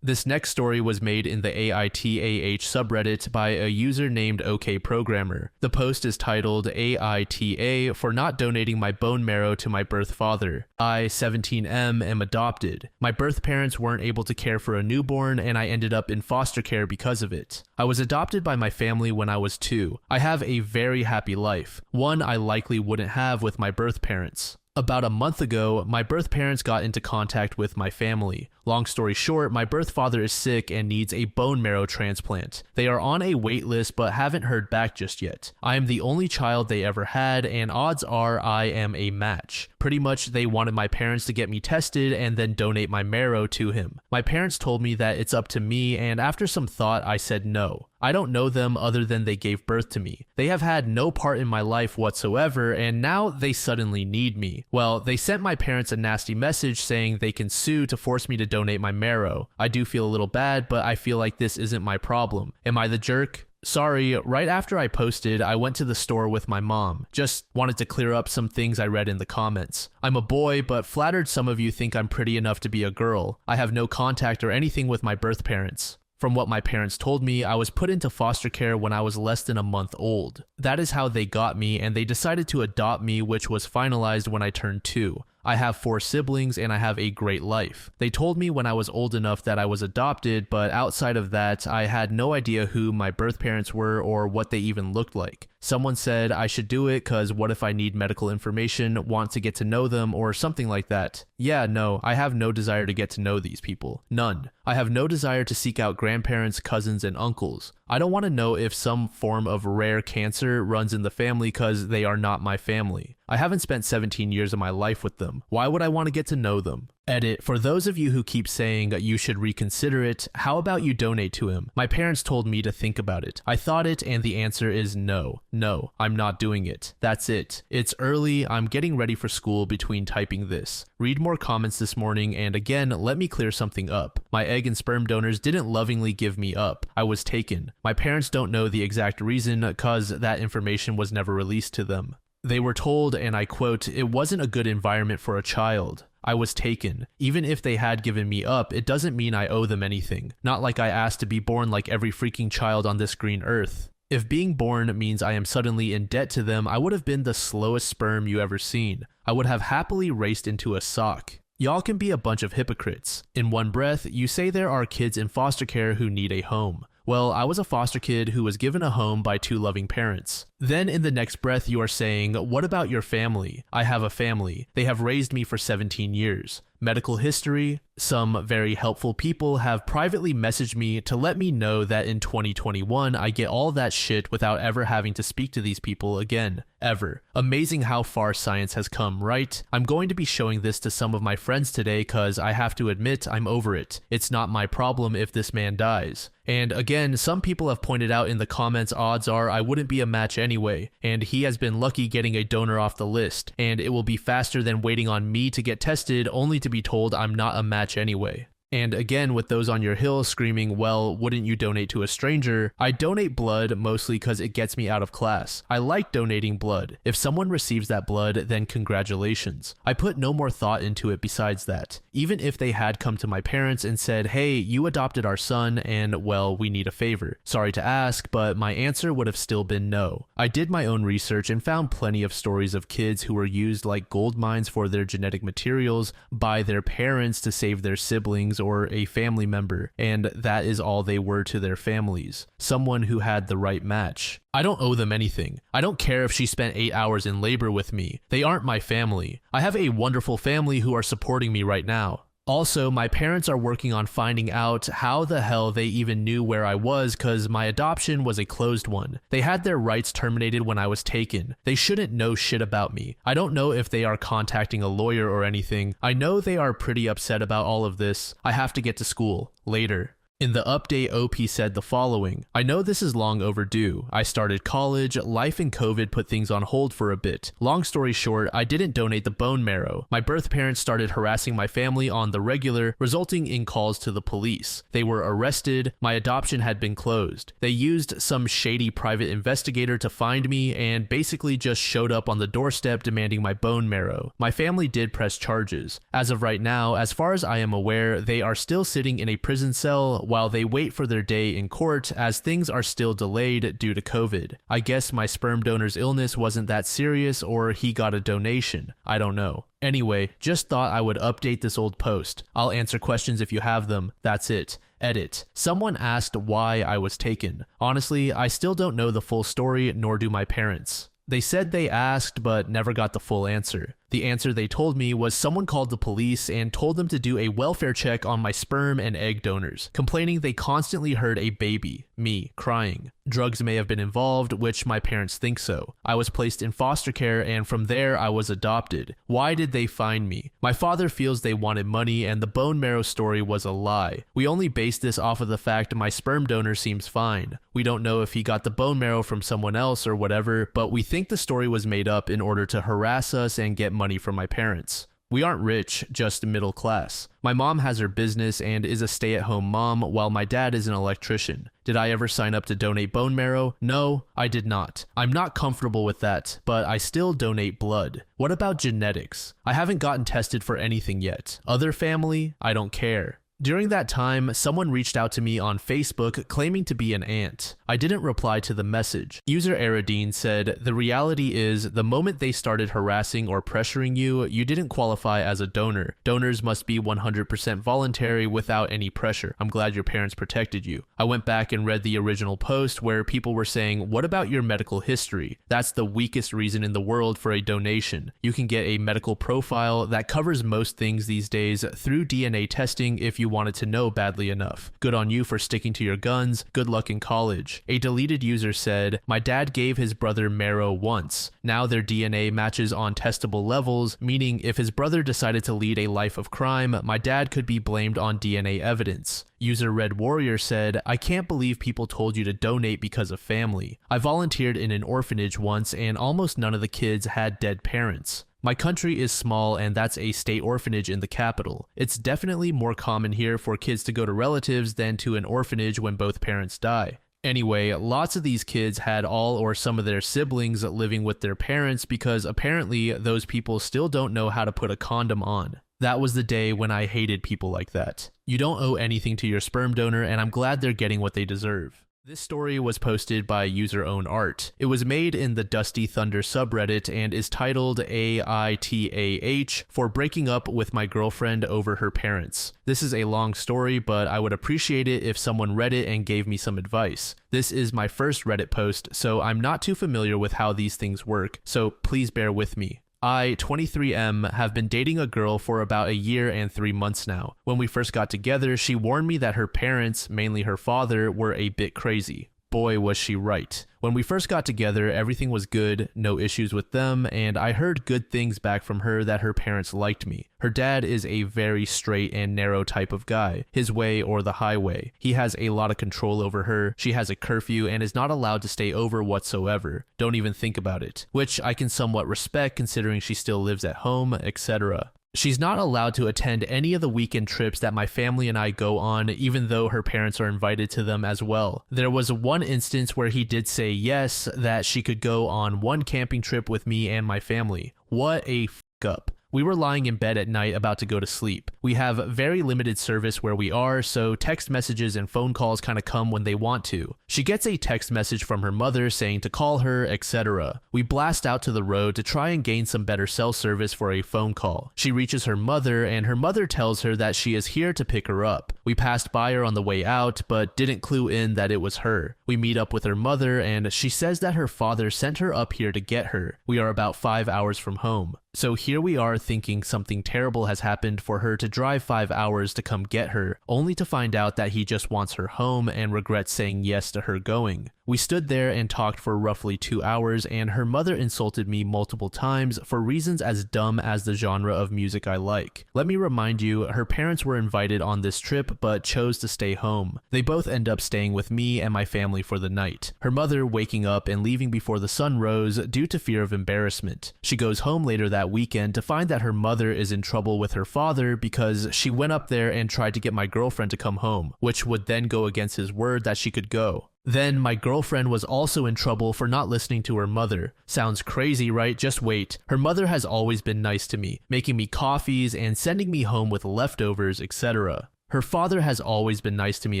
This next story was made in the AITAH subreddit by a user named OKProgrammer. The post is titled AITA for not donating my bone marrow to my birth father. I, 17M, am adopted. My birth parents weren't able to care for a newborn and I ended up in foster care because of it. I was adopted by my family when I was 2. I have a very happy life, one I likely wouldn't have with my birth parents. About a month ago, my birth parents got into contact with my family. Long story short, my birth father is sick and needs a bone marrow transplant. They are on a wait list but haven't heard back just yet. I am the only child they ever had and odds are I am a match. Pretty much they wanted my parents to get me tested and then donate my marrow to him. My parents told me that it's up to me and after some thought I said no. I don't know them other than they gave birth to me. They have had no part in my life whatsoever and now they suddenly need me. Well, they sent my parents a nasty message saying they can sue to force me to donate my marrow. I do feel a little bad, but I feel like this isn't my problem. Am I the jerk? Sorry, right after I posted, I went to the store with my mom. Just wanted to clear up some things I read in the comments. I'm a boy, but flattered some of you think I'm pretty enough to be a girl. I have no contact or anything with my birth parents. From what my parents told me, I was put into foster care when I was less than a month old. That is how they got me, and they decided to adopt me, which was finalized when I turned 2. I have 4 siblings and I have a great life. They told me when I was old enough that I was adopted, but outside of that, I had no idea who my birth parents were or what they even looked like. Someone said I should do it cause what if I need medical information, want to get to know them, or something like that. Yeah, no, I have no desire to get to know these people. None. I have no desire to seek out grandparents, cousins, and uncles. I don't want to know if some form of rare cancer runs in the family cause they are not my family. I haven't spent 17 years of my life with them. Why would I want to get to know them? Edit, for those of you who keep saying you should reconsider it, how about you donate to him? My parents told me to think about it. I thought it and the answer is no. No, I'm not doing it. That's it. It's early, I'm getting ready for school between typing this. Read more comments this morning and again, let me clear something up. My egg and sperm donors didn't lovingly give me up. I was taken. My parents don't know the exact reason cause that information was never released to them. They were told, and I quote, "It wasn't a good environment for a child. I was taken. Even if they had given me up, it doesn't mean I owe them anything. Not like I asked to be born like every freaking child on this green earth. If being born means I am suddenly in debt to them, I would have been the slowest sperm you ever seen. I would have happily raced into a sock. Y'all can be a bunch of hypocrites. In one breath, you say there are kids in foster care who need a home. Well, I was a foster kid who was given a home by 2 loving parents. Then in the next breath you are saying, what about your family? I have a family. They have raised me for 17 years. Medical history. Some very helpful people have privately messaged me to let me know that in 2021 I get all that shit without ever having to speak to these people again. Ever. Amazing how far science has come, right? I'm going to be showing this to some of my friends today cause I have to admit I'm over it. It's not my problem if this man dies. And again, some people have pointed out in the comments odds are I wouldn't be a match anyway, and he has been lucky getting a donor off the list, and it will be faster than waiting on me to get tested only to be told I'm not a match anyway. And again, with those on your hill screaming, well, wouldn't you donate to a stranger? I donate blood mostly because it gets me out of class. I like donating blood. If someone receives that blood, then congratulations. I put no more thought into it besides that. Even if they had come to my parents and said, hey, you adopted our son and, well, we need a favor. Sorry to ask, but my answer would have still been no. I did my own research and found plenty of stories of kids who were used like gold mines for their genetic materials by their parents to save their siblings or a family member, and that is all they were to their families. Someone who had the right match. I don't owe them anything. I don't care if she spent 8 hours in labor with me. They aren't my family. I have a wonderful family who are supporting me right now. Also, my parents are working on finding out how the hell they even knew where I was cause my adoption was a closed one. They had their rights terminated when I was taken. They shouldn't know shit about me. I don't know if they are contacting a lawyer or anything. I know they are pretty upset about all of this. I have to get to school. Later. In the update, OP said the following, I know this is long overdue. I started college, life and COVID put things on hold for a bit. Long story short, I didn't donate the bone marrow. My birth parents started harassing my family on the regular, resulting in calls to the police. They were arrested, my adoption had been closed. They used some shady private investigator to find me and basically just showed up on the doorstep demanding my bone marrow. My family did press charges. As of right now, as far as I am aware, they are still sitting in a prison cell while they wait for their day in court as things are still delayed due to COVID. I guess my sperm donor's illness wasn't that serious or he got a donation. I don't know. Anyway, just thought I would update this old post. I'll answer questions if you have them. That's it. Edit. Someone asked why I was taken. Honestly, I still don't know the full story, nor do my parents. They said they asked, but never got the full answer. The answer they told me was someone called the police and told them to do a welfare check on my sperm and egg donors, complaining they constantly heard a baby, me, crying. Drugs may have been involved, which my parents think so. I was placed in foster care and from there I was adopted. Why did they find me? My father feels they wanted money and the bone marrow story was a lie. We only based this off of the fact my sperm donor seems fine. We don't know if he got the bone marrow from someone else or whatever, but we think the story was made up in order to harass us and get money from my parents. We aren't rich, just middle class. My mom has her business and is a stay-at-home mom while my dad is an electrician. Did I ever sign up to donate bone marrow? No, I did not. I'm not comfortable with that, but I still donate blood. What about genetics? I haven't gotten tested for anything yet. Other family? I don't care. During that time, someone reached out to me on Facebook claiming to be an aunt. I didn't reply to the message. User Aradine said, the reality is the moment they started harassing or pressuring you, you didn't qualify as a donor. Donors must be 100% voluntary without any pressure. I'm glad your parents protected you. I went back and read the original post where people were saying, what about your medical history? That's the weakest reason in the world for a donation. You can get a medical profile that covers most things these days through DNA testing if you wanted to know badly enough. Good on you for sticking to your guns. Good luck in college. A deleted user said, my dad gave his brother marrow once. Now their DNA matches on testable levels, meaning if his brother decided to lead a life of crime, my dad could be blamed on DNA evidence. User Red Warrior said, I can't believe people told you to donate because of family. I volunteered in an orphanage once and almost none of the kids had dead parents. My country is small and that's a state orphanage in the capital. It's definitely more common here for kids to go to relatives than to an orphanage when both parents die. Anyway, lots of these kids had all or some of their siblings living with their parents because apparently those people still don't know how to put a condom on. That was the day when I hated people like that. You don't owe anything to your sperm donor and I'm glad they're getting what they deserve. This story was posted by user own art. It was made in the Dusty Thunder subreddit and is titled AITAH for breaking up with my girlfriend over her parents. This is a long story, but I would appreciate it if someone read it and gave me some advice. This is my first Reddit post, so I'm not too familiar with how these things work, so please bear with me. I, 23M, have been dating a girl for about a year and 3 months now. When we first got together, she warned me that her parents, mainly her father, were a bit crazy. Boy, was she right. When we first got together, everything was good, no issues with them, and I heard good things back from her that her parents liked me. Her dad is a very straight and narrow type of guy, his way or the highway. He has a lot of control over her, she has a curfew and is not allowed to stay over whatsoever. Don't even think about it, which I can somewhat respect considering she still lives at home, etc. She's not allowed to attend any of the weekend trips that my family and I go on, even though her parents are invited to them as well. There was one instance where he did say yes, that she could go on one camping trip with me and my family. What a f*** up. We were lying in bed at night about to go to sleep. We have very limited service where we are, so text messages and phone calls kind of come when they want to. She gets a text message from her mother saying to call her, etc. We blast out to the road to try and gain some better cell service for a phone call. She reaches her mother, and her mother tells her that she is here to pick her up. We passed by her on the way out, but didn't clue in that it was her. We meet up with her mother, and she says that her father sent her up here to get her. We are about 5 hours from home. So here we are thinking something terrible has happened for her to drive 5 hours to come get her, only to find out that he just wants her home and regrets saying yes to her going. We stood there and talked for roughly 2 hours, and her mother insulted me multiple times for reasons as dumb as the genre of music I like. Let me remind you, her parents were invited on this trip but chose to stay home. They both end up staying with me and my family for the night. Her mother waking up and leaving before the sun rose due to fear of embarrassment. She goes home later that weekend to find that her mother is in trouble with her father because she went up there and tried to get my girlfriend to come home, which would then go against his word that she could go. Then my girlfriend was also in trouble for not listening to her mother. Sounds crazy, right? Just wait. Her mother has always been nice to me, making me coffees and sending me home with leftovers, etc. Her father has always been nice to me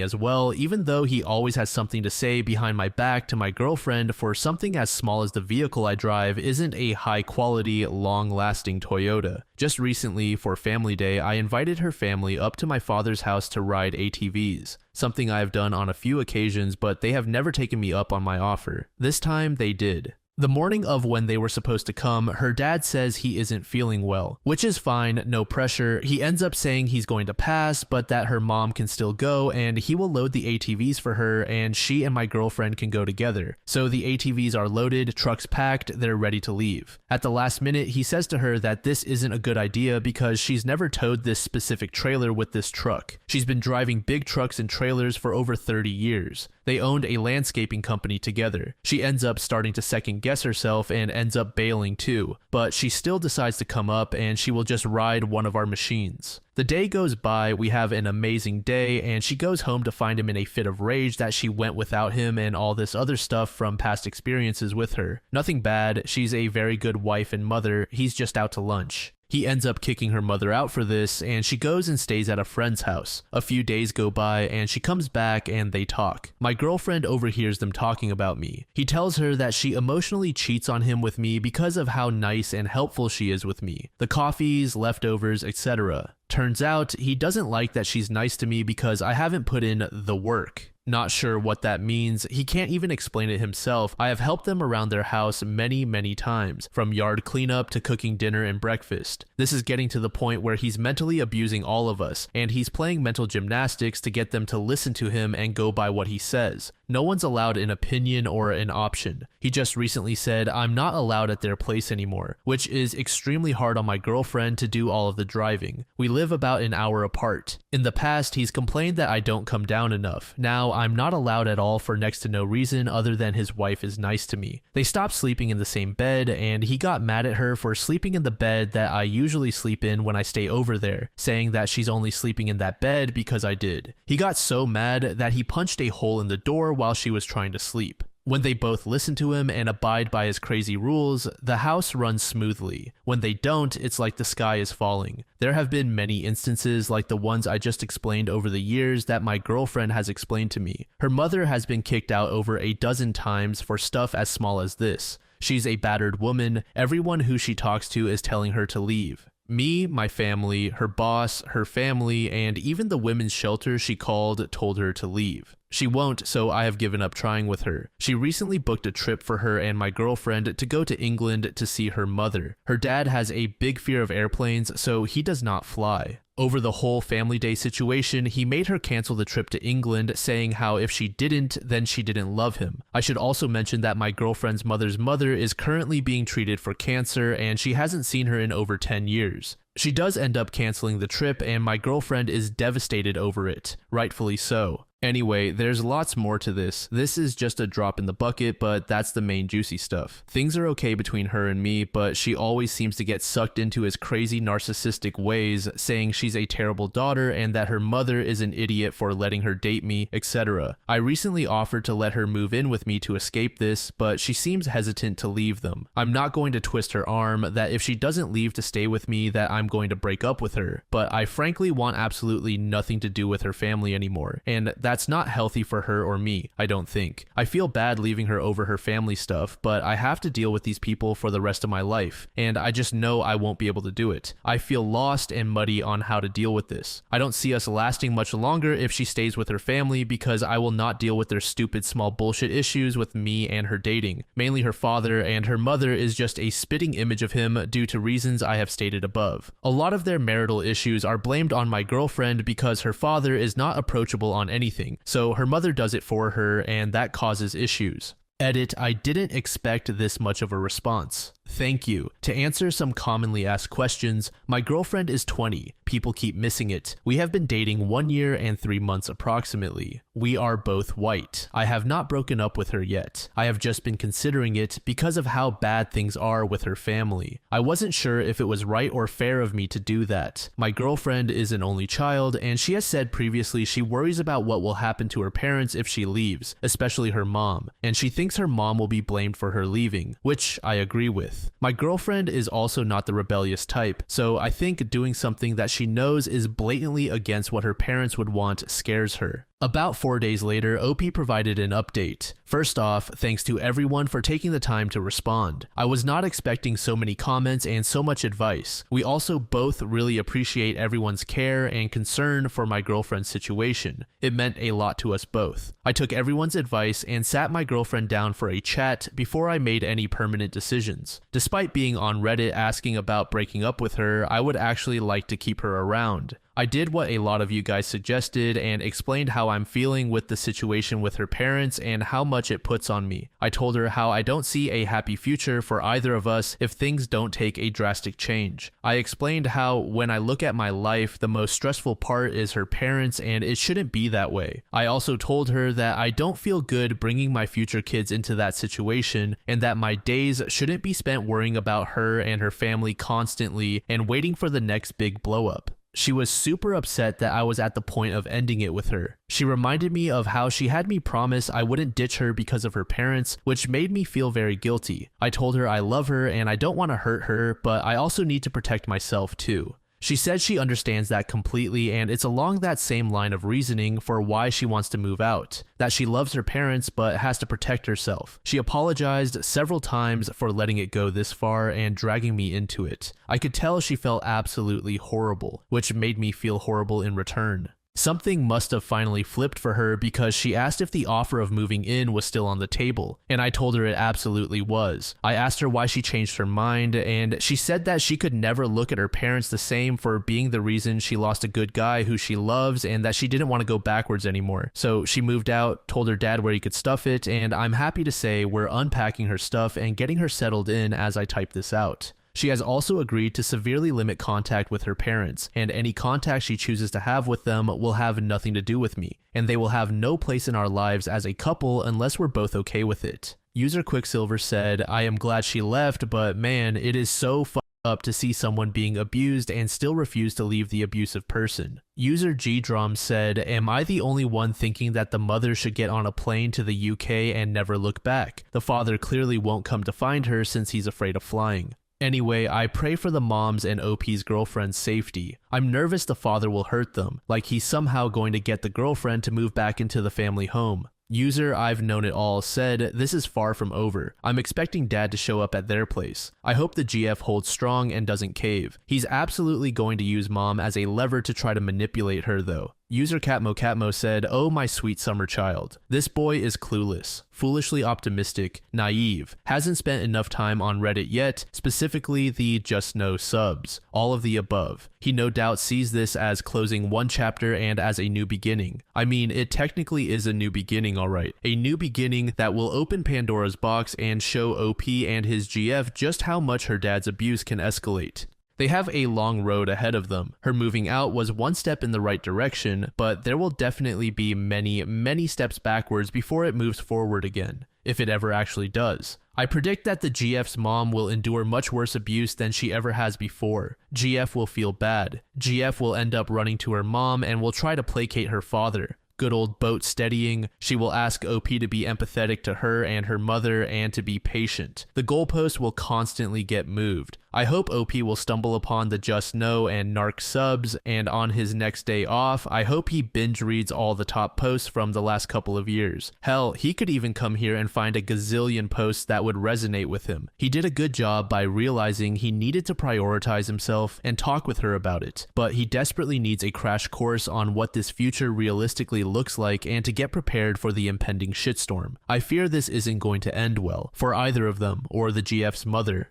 as well, even though he always has something to say behind my back to my girlfriend for something as small as the vehicle I drive isn't a high-quality, long-lasting Toyota. Just recently, for Family Day, I invited her family up to my father's house to ride ATVs, something I have done on a few occasions, but they have never taken me up on my offer. This time, they did. The morning of when they were supposed to come, her dad says he isn't feeling well, which is fine, no pressure. He ends up saying he's going to pass, but that her mom can still go and he will load the ATVs for her and she and my girlfriend can go together. So the ATVs are loaded, trucks packed, they're ready to leave. At the last minute, he says to her that this isn't a good idea because she's never towed this specific trailer with this truck. She's been driving big trucks and trailers for over 30 years. They owned a landscaping company together. She ends up starting to second guess herself and ends up bailing too, but she still decides to come up and she will just ride one of our machines. The day goes by, we have an amazing day, and she goes home to find him in a fit of rage that she went without him and all this other stuff from past experiences with her. Nothing bad, she's a very good wife and mother, he's just out to lunch. He ends up kicking her mother out for this, and she goes and stays at a friend's house. A few days go by, and she comes back and they talk. My girlfriend overhears them talking about me. He tells her that she emotionally cheats on him with me because of how nice and helpful she is with me. The coffees, leftovers, etc. Turns out, he doesn't like that she's nice to me because I haven't put in the work. Not sure what that means, he can't even explain it himself. I have helped them around their house many times, from yard cleanup to cooking dinner and breakfast. This is getting to the point where he's mentally abusing all of us, and he's playing mental gymnastics to get them to listen to him and go by what he says. No one's allowed an opinion or an option. He just recently said, I'm not allowed at their place anymore, which is extremely hard on my girlfriend to do all of the driving. We live about an hour apart. In the past, he's complained that I don't come down enough. Now, I'm not allowed at all for next to no reason other than his wife is nice to me. They stopped sleeping in the same bed, and he got mad at her for sleeping in the bed that I usually sleep in when I stay over there, saying that she's only sleeping in that bed because I did. He got so mad that he punched a hole in the door while she was trying to sleep. When they both listen to him and abide by his crazy rules, the house runs smoothly. When they don't, it's like the sky is falling. There have been many instances like the ones I just explained over the years that my girlfriend has explained to me. Her mother has been kicked out over a dozen times for stuff as small as this. She's a battered woman. Everyone who she talks to is telling her to leave. Me, my family, her boss, her family, and even the women's shelter she called told her to leave. She won't, so I have given up trying with her. She recently booked a trip for her and my girlfriend to go to England to see her mother. Her dad has a big fear of airplanes, so he does not fly. Over the whole family day situation, he made her cancel the trip to England, saying how if she didn't, then she didn't love him. I should also mention that my girlfriend's mother's mother is currently being treated for cancer, and she hasn't seen her in over 10 years. She does end up canceling the trip, and my girlfriend is devastated over it, rightfully so. Anyway, there's lots more to this. This is just a drop in the bucket, but that's the main juicy stuff. Things are okay between her and me, but she always seems to get sucked into his crazy narcissistic ways, saying she's a terrible daughter and that her mother is an idiot for letting her date me, etc. I recently offered to let her move in with me to escape this, but she seems hesitant to leave them. I'm not going to twist her arm that if she doesn't leave to stay with me that I'm going to break up with her, but I frankly want absolutely nothing to do with her family anymore, and that's not healthy for her or me, I don't think. I feel bad leaving her over her family stuff, but I have to deal with these people for the rest of my life, and I just know I won't be able to do it. I feel lost and muddy on how to deal with this. I don't see us lasting much longer if she stays with her family because I will not deal with their stupid small bullshit issues with me and her dating. Mainly her father, and her mother is just a spitting image of him due to reasons I have stated above. A lot of their marital issues are blamed on my girlfriend because her father is not approachable on anything. So her mother does it for her, and that causes issues. Edit, I didn't expect this much of a response. Thank you. To answer some commonly asked questions, my girlfriend is 20. People keep missing it. We have been dating 1 year and 3 months approximately. We are both white. I have not broken up with her yet. I have just been considering it because of how bad things are with her family. I wasn't sure if it was right or fair of me to do that. My girlfriend is an only child, and she has said previously she worries about what will happen to her parents if she leaves, especially her mom, and she thinks her mom will be blamed for her leaving, which I agree with. My girlfriend is also not the rebellious type, so I think doing something that she knows is blatantly against what her parents would want scares her. About 4 days later, OP provided an update. First off, thanks to everyone for taking the time to respond. I was not expecting so many comments and so much advice. We also both really appreciate everyone's care and concern for my girlfriend's situation. It meant a lot to us both. I took everyone's advice and sat my girlfriend down for a chat before I made any permanent decisions. Despite being on Reddit asking about breaking up with her, I would actually like to keep her around. I did what a lot of you guys suggested and explained how I'm feeling with the situation with her parents and how much it puts on me. I told her how I don't see a happy future for either of us if things don't take a drastic change. I explained how when I look at my life, the most stressful part is her parents and it shouldn't be that way. I also told her that I don't feel good bringing my future kids into that situation and that my days shouldn't be spent worrying about her and her family constantly and waiting for the next big blow up. She was super upset that I was at the point of ending it with her. She reminded me of how she had me promise I wouldn't ditch her because of her parents, which made me feel very guilty. I told her I love her and I don't want to hurt her, but I also need to protect myself too. She said she understands that completely, and it's along that same line of reasoning for why she wants to move out, that she loves her parents but has to protect herself. She apologized several times for letting it go this far and dragging me into it. I could tell she felt absolutely horrible, which made me feel horrible in return. Something must have finally flipped for her because she asked if the offer of moving in was still on the table, and I told her it absolutely was. I asked her why she changed her mind, and she said that she could never look at her parents the same for being the reason she lost a good guy who she loves and that she didn't want to go backwards anymore. So she moved out, told her dad where he could stuff it, and I'm happy to say we're unpacking her stuff and getting her settled in as I type this out. She has also agreed to severely limit contact with her parents, and any contact she chooses to have with them will have nothing to do with me, and they will have no place in our lives as a couple unless we're both okay with it. User Quicksilver said, I am glad she left, but man, it is so up to see someone being abused and still refuse to leave the abusive person. User GDROM said, "Am I the only one thinking that the mother should get on a plane to the UK and never look back? The father clearly won't come to find her since he's afraid of flying. Anyway, I pray for the mom's and OP's girlfriend's safety. I'm nervous the father will hurt them, like he's somehow going to get the girlfriend to move back into the family home." User I've Known It All said, "This is far from over. I'm expecting dad to show up at their place. I hope the GF holds strong and doesn't cave. He's absolutely going to use mom as a lever to try to manipulate her though." User Catmo said, "Oh my sweet summer child. This boy is clueless, foolishly optimistic, naive, hasn't spent enough time on Reddit yet, specifically the Just No subs, all of the above. He no doubt sees this as closing one chapter and as a new beginning. I mean, it technically is a new beginning, alright. A new beginning that will open Pandora's box and show OP and his GF just how much her dad's abuse can escalate. They have a long road ahead of them. Her moving out was one step in the right direction, but there will definitely be many steps backwards before it moves forward again, if it ever actually does. I predict that the GF's mom will endure much worse abuse than she ever has before. GF will feel bad. GF will end up running to her mom and will try to placate her father. Good old boat steadying. She will ask OP to be empathetic to her and her mother and to be patient. The goalpost will constantly get moved. I hope OP will stumble upon the Just No and Narc subs, and on his next day off, I hope he binge reads all the top posts from the last couple of years. Hell, he could even come here and find a gazillion posts that would resonate with him. He did a good job by realizing he needed to prioritize himself and talk with her about it, but he desperately needs a crash course on what this future realistically looks like and to get prepared for the impending shitstorm. I fear this isn't going to end well, for either of them, or the GF's mother.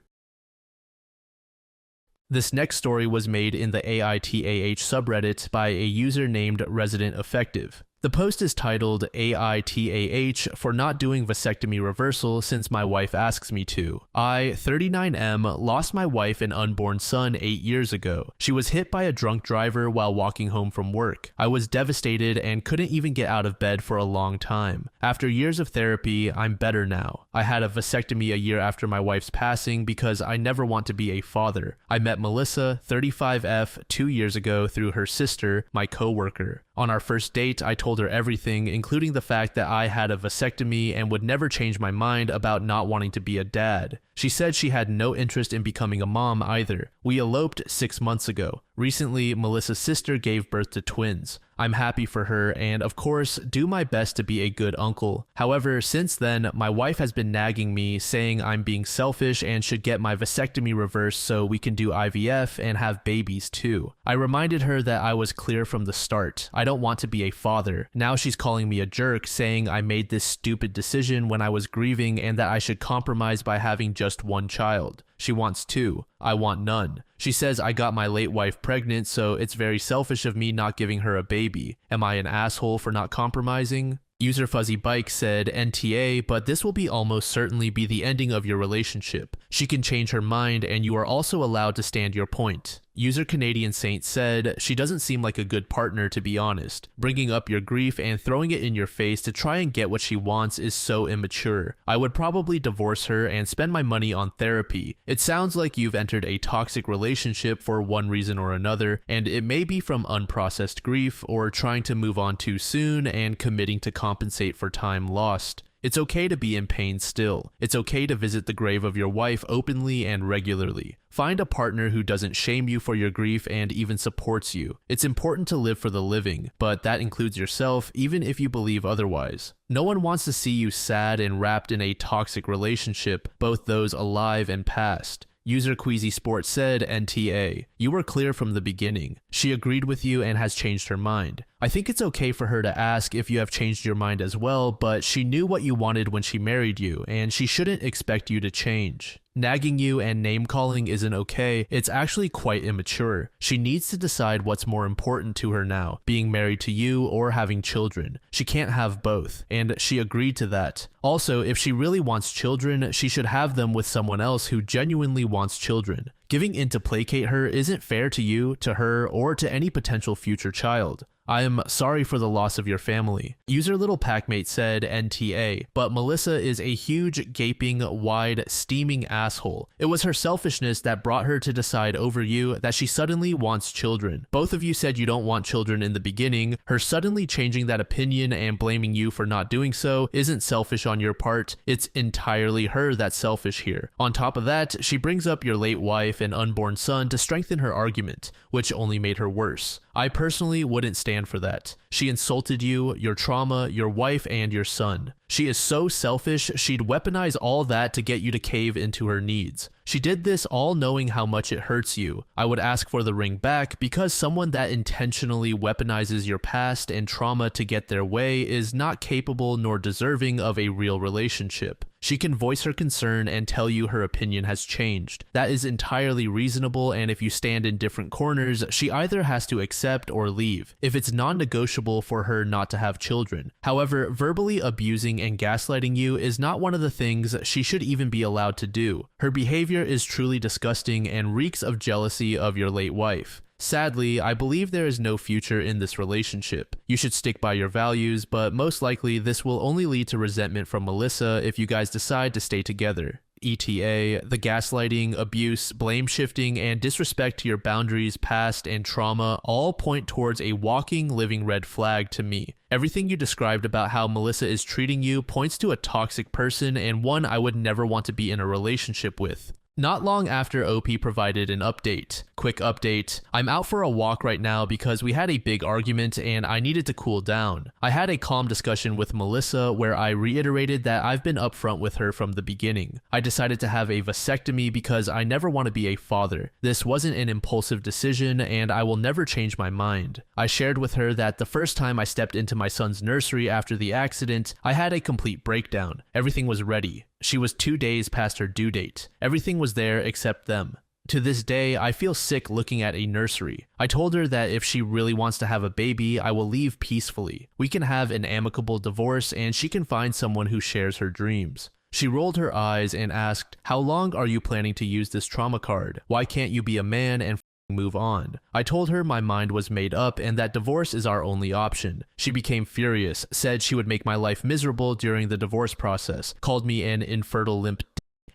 This next story was made in the AITAH subreddit by a user named Resident Effective. The post is titled AITAH for not doing vasectomy reversal since my wife asks me to. I, 39M, lost my wife and unborn son 8 years ago. She was hit by a drunk driver while walking home from work. I was devastated and couldn't even get out of bed for a long time. After years of therapy, I'm better now. I had a vasectomy a year after my wife's passing because I never want to be a father. I met Melissa, 35F, 2 years ago through her sister, my co-worker. On our first date, I told her everything, including the fact that I had a vasectomy and would never change my mind about not wanting to be a dad. She said she had no interest in becoming a mom either. We eloped 6 months ago. Recently, Melissa's sister gave birth to twins. I'm happy for her and, of course, do my best to be a good uncle. However, since then, my wife has been nagging me, saying I'm being selfish and should get my vasectomy reversed so we can do IVF and have babies too. I reminded her that I was clear from the start. I don't want to be a father. Now she's calling me a jerk, saying I made this stupid decision when I was grieving and that I should compromise by having just one child. She wants 2. I want none. She says I got my late wife pregnant, so it's very selfish of me not giving her a baby. Am I an asshole for not compromising? User Fuzzy Bike said, NTA, but this will be almost certainly be the ending of your relationship. She can change her mind and you are also allowed to stand your point. User Canadian Saint said, she doesn't seem like a good partner to be honest. Bringing up your grief and throwing it in your face to try and get what she wants is so immature. I would probably divorce her and spend my money on therapy. It sounds like you've entered a toxic relationship for one reason or another, and it may be from unprocessed grief or trying to move on too soon and committing to compensate for time lost. It's okay to be in pain still. It's okay to visit the grave of your wife openly and regularly. Find a partner who doesn't shame you for your grief and even supports you. It's important to live for the living, but that includes yourself, even if you believe otherwise. No one wants to see you sad and wrapped in a toxic relationship, both those alive and past. User Queasy Sport said, NTA, you were clear from the beginning. She agreed with you and has changed her mind. I think it's okay for her to ask if you have changed your mind as well, but she knew what you wanted when she married you, and she shouldn't expect you to change. Nagging you and name-calling isn't okay, it's actually quite immature. She needs to decide what's more important to her now, being married to you or having children. She can't have both, and she agreed to that. Also, if she really wants children, she should have them with someone else who genuinely wants children. Giving in to placate her isn't fair to you, to her, or to any potential future child. I am sorry for the loss of your family. User Little Packmate said NTA, but Melissa is a huge, gaping, wide, steaming asshole. It was her selfishness that brought her to decide over you that she suddenly wants children. Both of you said you don't want children in the beginning. Her suddenly changing that opinion and blaming you for not doing so isn't selfish on your part. It's entirely her that's selfish here. On top of that, she brings up your late wife and unborn son to strengthen her argument, which only made her worse. I personally wouldn't stand for that. She insulted you, your trauma, your wife, and your son. She is so selfish, she'd weaponize all that to get you to cave into her needs. She did this all knowing how much it hurts you. I would ask for the ring back because someone that intentionally weaponizes your past and trauma to get their way is not capable nor deserving of a real relationship. She can voice her concern and tell you her opinion has changed. That is entirely reasonable, and if you stand in different corners, she either has to accept or leave, if it's non-negotiable for her not to have children. However, verbally abusing and gaslighting you is not one of the things she should even be allowed to do. Her behavior is truly disgusting and reeks of jealousy of your late wife. Sadly, I believe there is no future in this relationship. You should stick by your values, but most likely this will only lead to resentment from Melissa if you guys decide to stay together. ETA, the gaslighting, abuse, blame shifting, and disrespect to your boundaries, past, and trauma all point towards a walking, living red flag to me. Everything you described about how Melissa is treating you points to a toxic person and one I would never want to be in a relationship with. Not long after OP provided an update. Quick update, I'm out for a walk right now because we had a big argument and I needed to cool down. I had a calm discussion with Melissa where I reiterated that I've been upfront with her from the beginning. I decided to have a vasectomy because I never want to be a father. This wasn't an impulsive decision and I will never change my mind. I shared with her that the first time I stepped into my son's nursery after the accident, I had a complete breakdown. Everything was ready. She was 2 days past her due date. Everything was there except them. To this day, I feel sick looking at a nursery. I told her that if she really wants to have a baby, I will leave peacefully. We can have an amicable divorce and she can find someone who shares her dreams. She rolled her eyes and asked, "How long are you planning to use this trauma card? Why can't you be a man and move on?" I told her my mind was made up and that divorce is our only option. She became furious, said she would make my life miserable during the divorce process, called me an infertile limp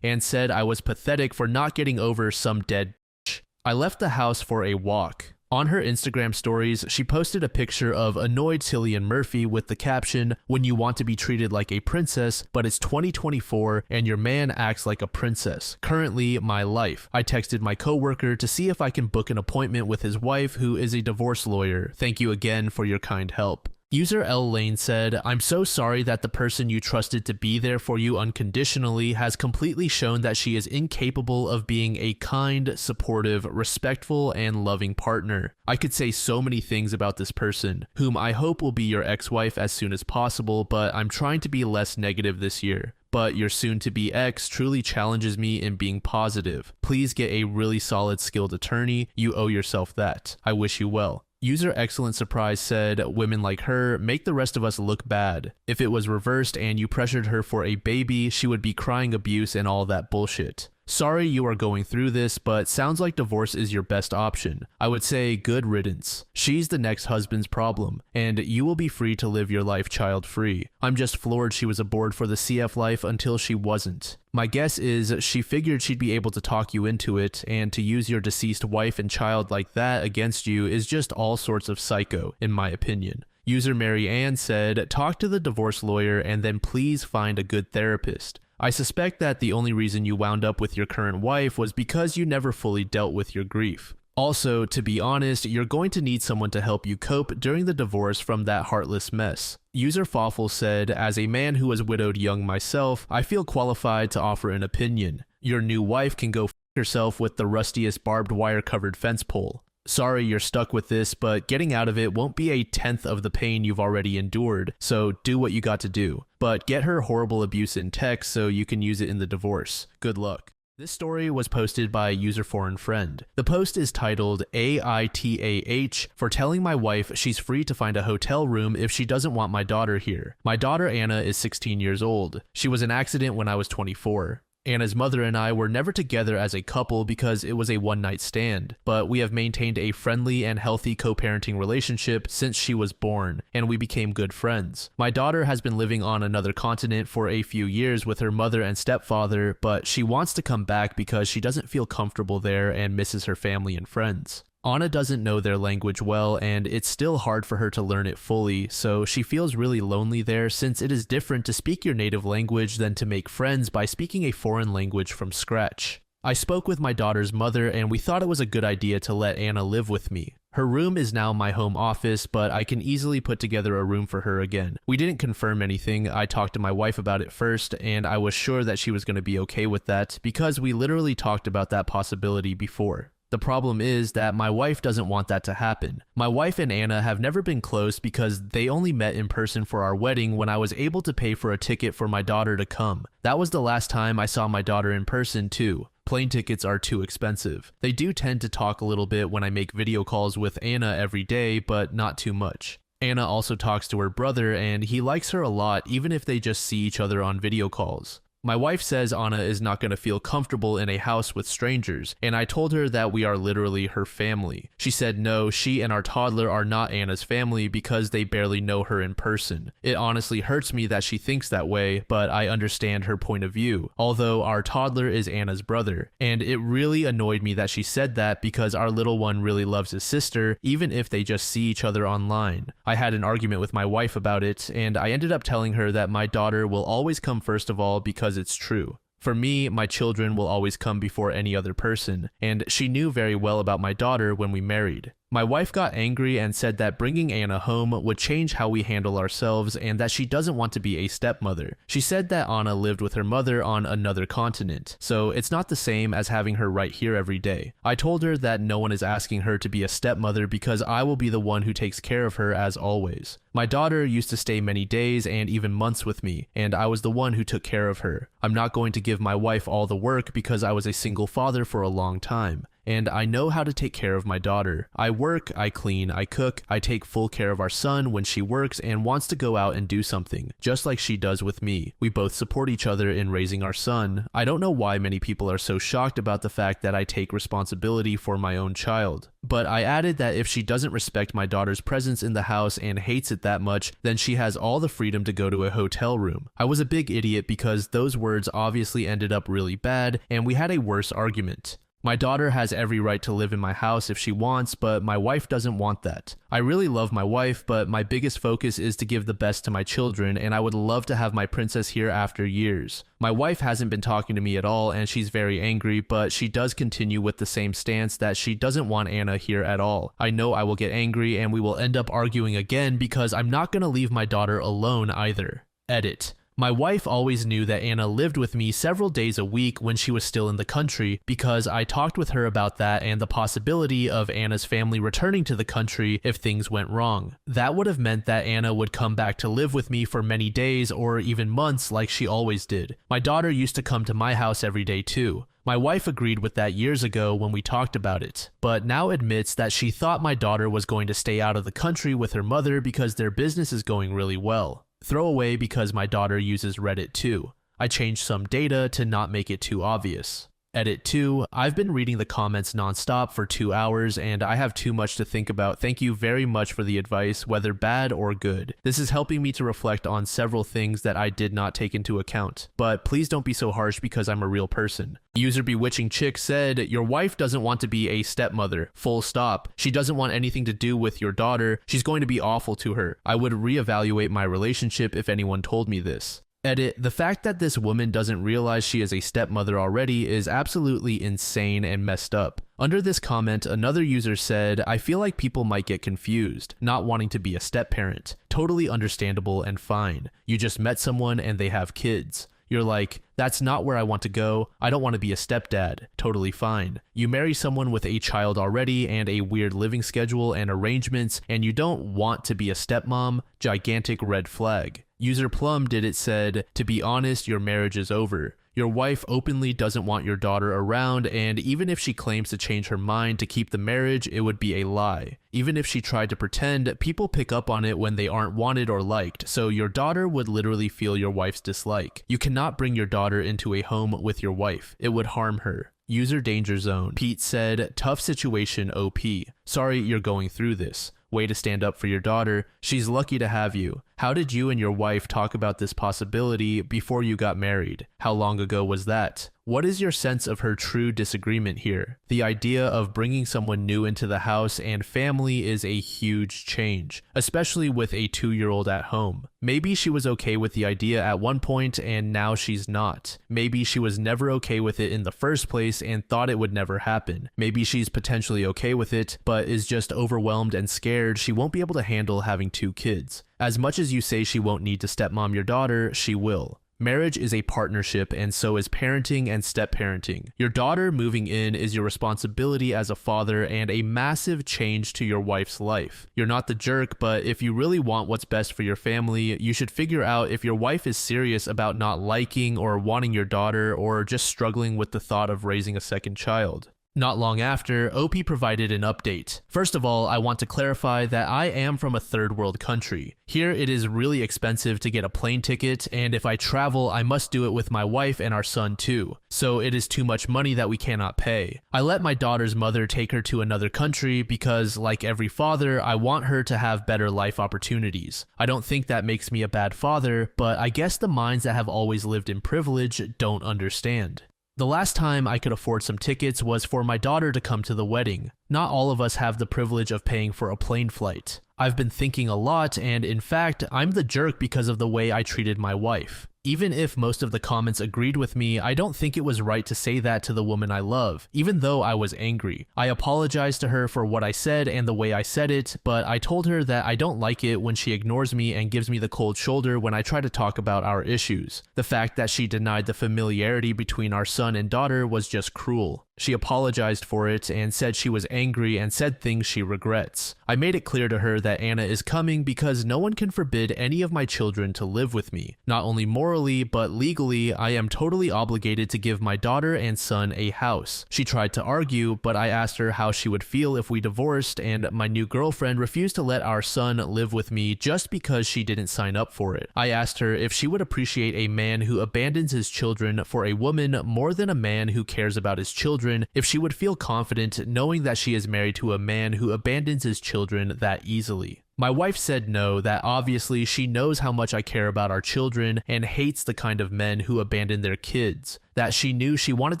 and said I was pathetic for not getting over some dead bitch. I left the house for a walk. On her Instagram stories, she posted a picture of annoyed Cillian Murphy with the caption, "When you want to be treated like a princess, but it's 2024 and your man acts like a princess. Currently, my life." I texted my coworker to see if I can book an appointment with his wife, who is a divorce lawyer. Thank you again for your kind help. User L Lane said, "I'm so sorry that the person you trusted to be there for you unconditionally has completely shown that she is incapable of being a kind, supportive, respectful, and loving partner. I could say so many things about this person, whom I hope will be your ex-wife as soon as possible, but I'm trying to be less negative this year. But your soon-to-be ex truly challenges me in being positive. Please get a really solid, skilled attorney. You owe yourself that. I wish you well." User Excellent Surprise said, "Women like her make the rest of us look bad. If it was reversed and you pressured her for a baby, she would be crying abuse and all that bullshit. Sorry you are going through this, but sounds like divorce is your best option. I would say good riddance. She's the next husband's problem, and you will be free to live your life child-free. I'm just floored she was aboard for the CF life until she wasn't. My guess is she figured she'd be able to talk you into it, and to use your deceased wife and child like that against you is just all sorts of psycho, in my opinion." User Mary Ann said, "Talk to the divorce lawyer and then please find a good therapist. I suspect that the only reason you wound up with your current wife was because you never fully dealt with your grief. Also, to be honest, you're going to need someone to help you cope during the divorce from that heartless mess." User Fawful said, "As a man who was widowed young myself, I feel qualified to offer an opinion. Your new wife can go f herself with the rustiest barbed wire covered fence pole. Sorry you're stuck with this, but getting out of it won't be a tenth of the pain you've already endured, so do what you got to do. But get her horrible abuse in text so you can use it in the divorce. Good luck." This story was posted by User Foreign Friend. The post is titled AITAH for telling my wife she's free to find a hotel room if she doesn't want my daughter here. My daughter Anna is 16 years old. She was an accident when I was 24. Anna's mother and I were never together as a couple because it was a one-night stand, but we have maintained a friendly and healthy co-parenting relationship since she was born, and we became good friends. My daughter has been living on another continent for a few years with her mother and stepfather, but she wants to come back because she doesn't feel comfortable there and misses her family and friends. Anna doesn't know their language well, and it's still hard for her to learn it fully, so she feels really lonely there since it is different to speak your native language than to make friends by speaking a foreign language from scratch. I spoke with my daughter's mother, and we thought it was a good idea to let Anna live with me. Her room is now my home office, but I can easily put together a room for her again. We didn't confirm anything. I talked to my wife about it first, and I was sure that she was going to be okay with that because we literally talked about that possibility before. The problem is that my wife doesn't want that to happen. My wife and Anna have never been close because they only met in person for our wedding when I was able to pay for a ticket for my daughter to come. That was the last time I saw my daughter in person too. Plane tickets are too expensive. They do tend to talk a little bit when I make video calls with Anna every day, but not too much. Anna also talks to her brother, and he likes her a lot even if they just see each other on video calls. My wife says Anna is not going to feel comfortable in a house with strangers, and I told her that we are literally her family. She said no, she and our toddler are not Anna's family because they barely know her in person. It honestly hurts me that she thinks that way, but I understand her point of view, although our toddler is Anna's brother, and it really annoyed me that she said that because our little one really loves his sister, even if they just see each other online. I had an argument with my wife about it, and I ended up telling her that my daughter will always come first of all because it's true. For me, my children will always come before any other person, and she knew very well about my daughter when we married. My wife got angry and said that bringing Anna home would change how we handle ourselves and that she doesn't want to be a stepmother. She said that Anna lived with her mother on another continent, so it's not the same as having her right here every day. I told her that no one is asking her to be a stepmother because I will be the one who takes care of her as always. My daughter used to stay many days and even months with me, and I was the one who took care of her. I'm not going to give my wife all the work because I was a single father for a long time. And I know how to take care of my daughter. I work, I clean, I cook, I take full care of our son when she works and wants to go out and do something, just like she does with me. We both support each other in raising our son. I don't know why many people are so shocked about the fact that I take responsibility for my own child. But I added that if she doesn't respect my daughter's presence in the house and hates it that much, then she has all the freedom to go to a hotel room. I was a big idiot because those words obviously ended up really bad, and we had a worse argument. My daughter has every right to live in my house if she wants, but my wife doesn't want that. I really love my wife, but my biggest focus is to give the best to my children, and I would love to have my princess here after years. My wife hasn't been talking to me at all, and she's very angry, but she does continue with the same stance that she doesn't want Anna here at all. I know I will get angry, and we will end up arguing again because I'm not going to leave my daughter alone either. Edit. My wife always knew that Anna lived with me several days a week when she was still in the country because I talked with her about that and the possibility of Anna's family returning to the country if things went wrong. That would have meant that Anna would come back to live with me for many days or even months like she always did. My daughter used to come to my house every day too. My wife agreed with that years ago when we talked about it, but now admits that she thought my daughter was going to stay out of the country with her mother because their business is going really well. Throw away because my daughter uses Reddit too. I changed some data to not make it too obvious. Edit 2. I've been reading the comments nonstop for 2 hours and I have too much to think about. Thank you very much for the advice, whether bad or good. This is helping me to reflect on several things that I did not take into account. But please don't be so harsh because I'm a real person. User Bewitching Chick said, your wife doesn't want to be a stepmother. Full stop. She doesn't want anything to do with your daughter. She's going to be awful to her. I would reevaluate my relationship if anyone told me this. Edit, the fact that this woman doesn't realize she is a stepmother already is absolutely insane and messed up. Under this comment, another user said, I feel like people might get confused, not wanting to be a step-parent. Totally understandable and fine. You just met someone and they have kids. You're like, that's not where I want to go. I don't want to be a stepdad. Totally fine. You marry someone with a child already and a weird living schedule and arrangements, and you don't want to be a stepmom. Gigantic red flag. User Plum did it said, to be honest, your marriage is over. Your wife openly doesn't want your daughter around, and even if she claims to change her mind to keep the marriage, it would be a lie. Even if she tried to pretend, people pick up on it when they aren't wanted or liked, so your daughter would literally feel your wife's dislike. You cannot bring your daughter into a home with your wife. It would harm her. User Danger Zone. Pete said, tough situation OP. Sorry you're going through this. Way to stand up for your daughter. She's lucky to have you. How did you and your wife talk about this possibility before you got married? How long ago was that? What is your sense of her true disagreement here? The idea of bringing someone new into the house and family is a huge change, especially with a 2-year-old at home. Maybe she was okay with the idea at one point and now she's not. Maybe she was never okay with it in the first place and thought it would never happen. Maybe she's potentially okay with it, but is just overwhelmed and scared she won't be able to handle having 2 kids. As much as you say she won't need to stepmom your daughter, she will. Marriage is a partnership, and so is parenting and step-parenting. Your daughter moving in is your responsibility as a father and a massive change to your wife's life. You're not the jerk, but if you really want what's best for your family, you should figure out if your wife is serious about not liking or wanting your daughter or just struggling with the thought of raising a second child. Not long after, OP provided an update. First of all, I want to clarify that I am from a third world country. Here it is really expensive to get a plane ticket, and if I travel, I must do it with my wife and our son too. So it is too much money that we cannot pay. I let my daughter's mother take her to another country because, like every father, I want her to have better life opportunities. I don't think that makes me a bad father, but I guess the minds that have always lived in privilege don't understand. The last time I could afford some tickets was for my daughter to come to the wedding. Not all of us have the privilege of paying for a plane flight. I've been thinking a lot, and in fact, I'm the jerk because of the way I treated my wife. Even if most of the comments agreed with me, I don't think it was right to say that to the woman I love, even though I was angry. I apologized to her for what I said and the way I said it, but I told her that I don't like it when she ignores me and gives me the cold shoulder when I try to talk about our issues. The fact that she denied the familiarity between our son and daughter was just cruel. She apologized for it and said she was angry and said things she regrets. I made it clear to her that Anna is coming because no one can forbid any of my children to live with me. Not only morally, but legally, I am totally obligated to give my daughter and son a house. She tried to argue, but I asked her how she would feel if we divorced, and my new girlfriend refused to let our son live with me just because she didn't sign up for it. I asked her if she would appreciate a man who abandons his children for a woman more than a man who cares about his children, if she would feel confident knowing that she is married to a man who abandons his children that easily. My wife said no, that obviously she knows how much I care about our children and hates the kind of men who abandon their kids. That she knew she wanted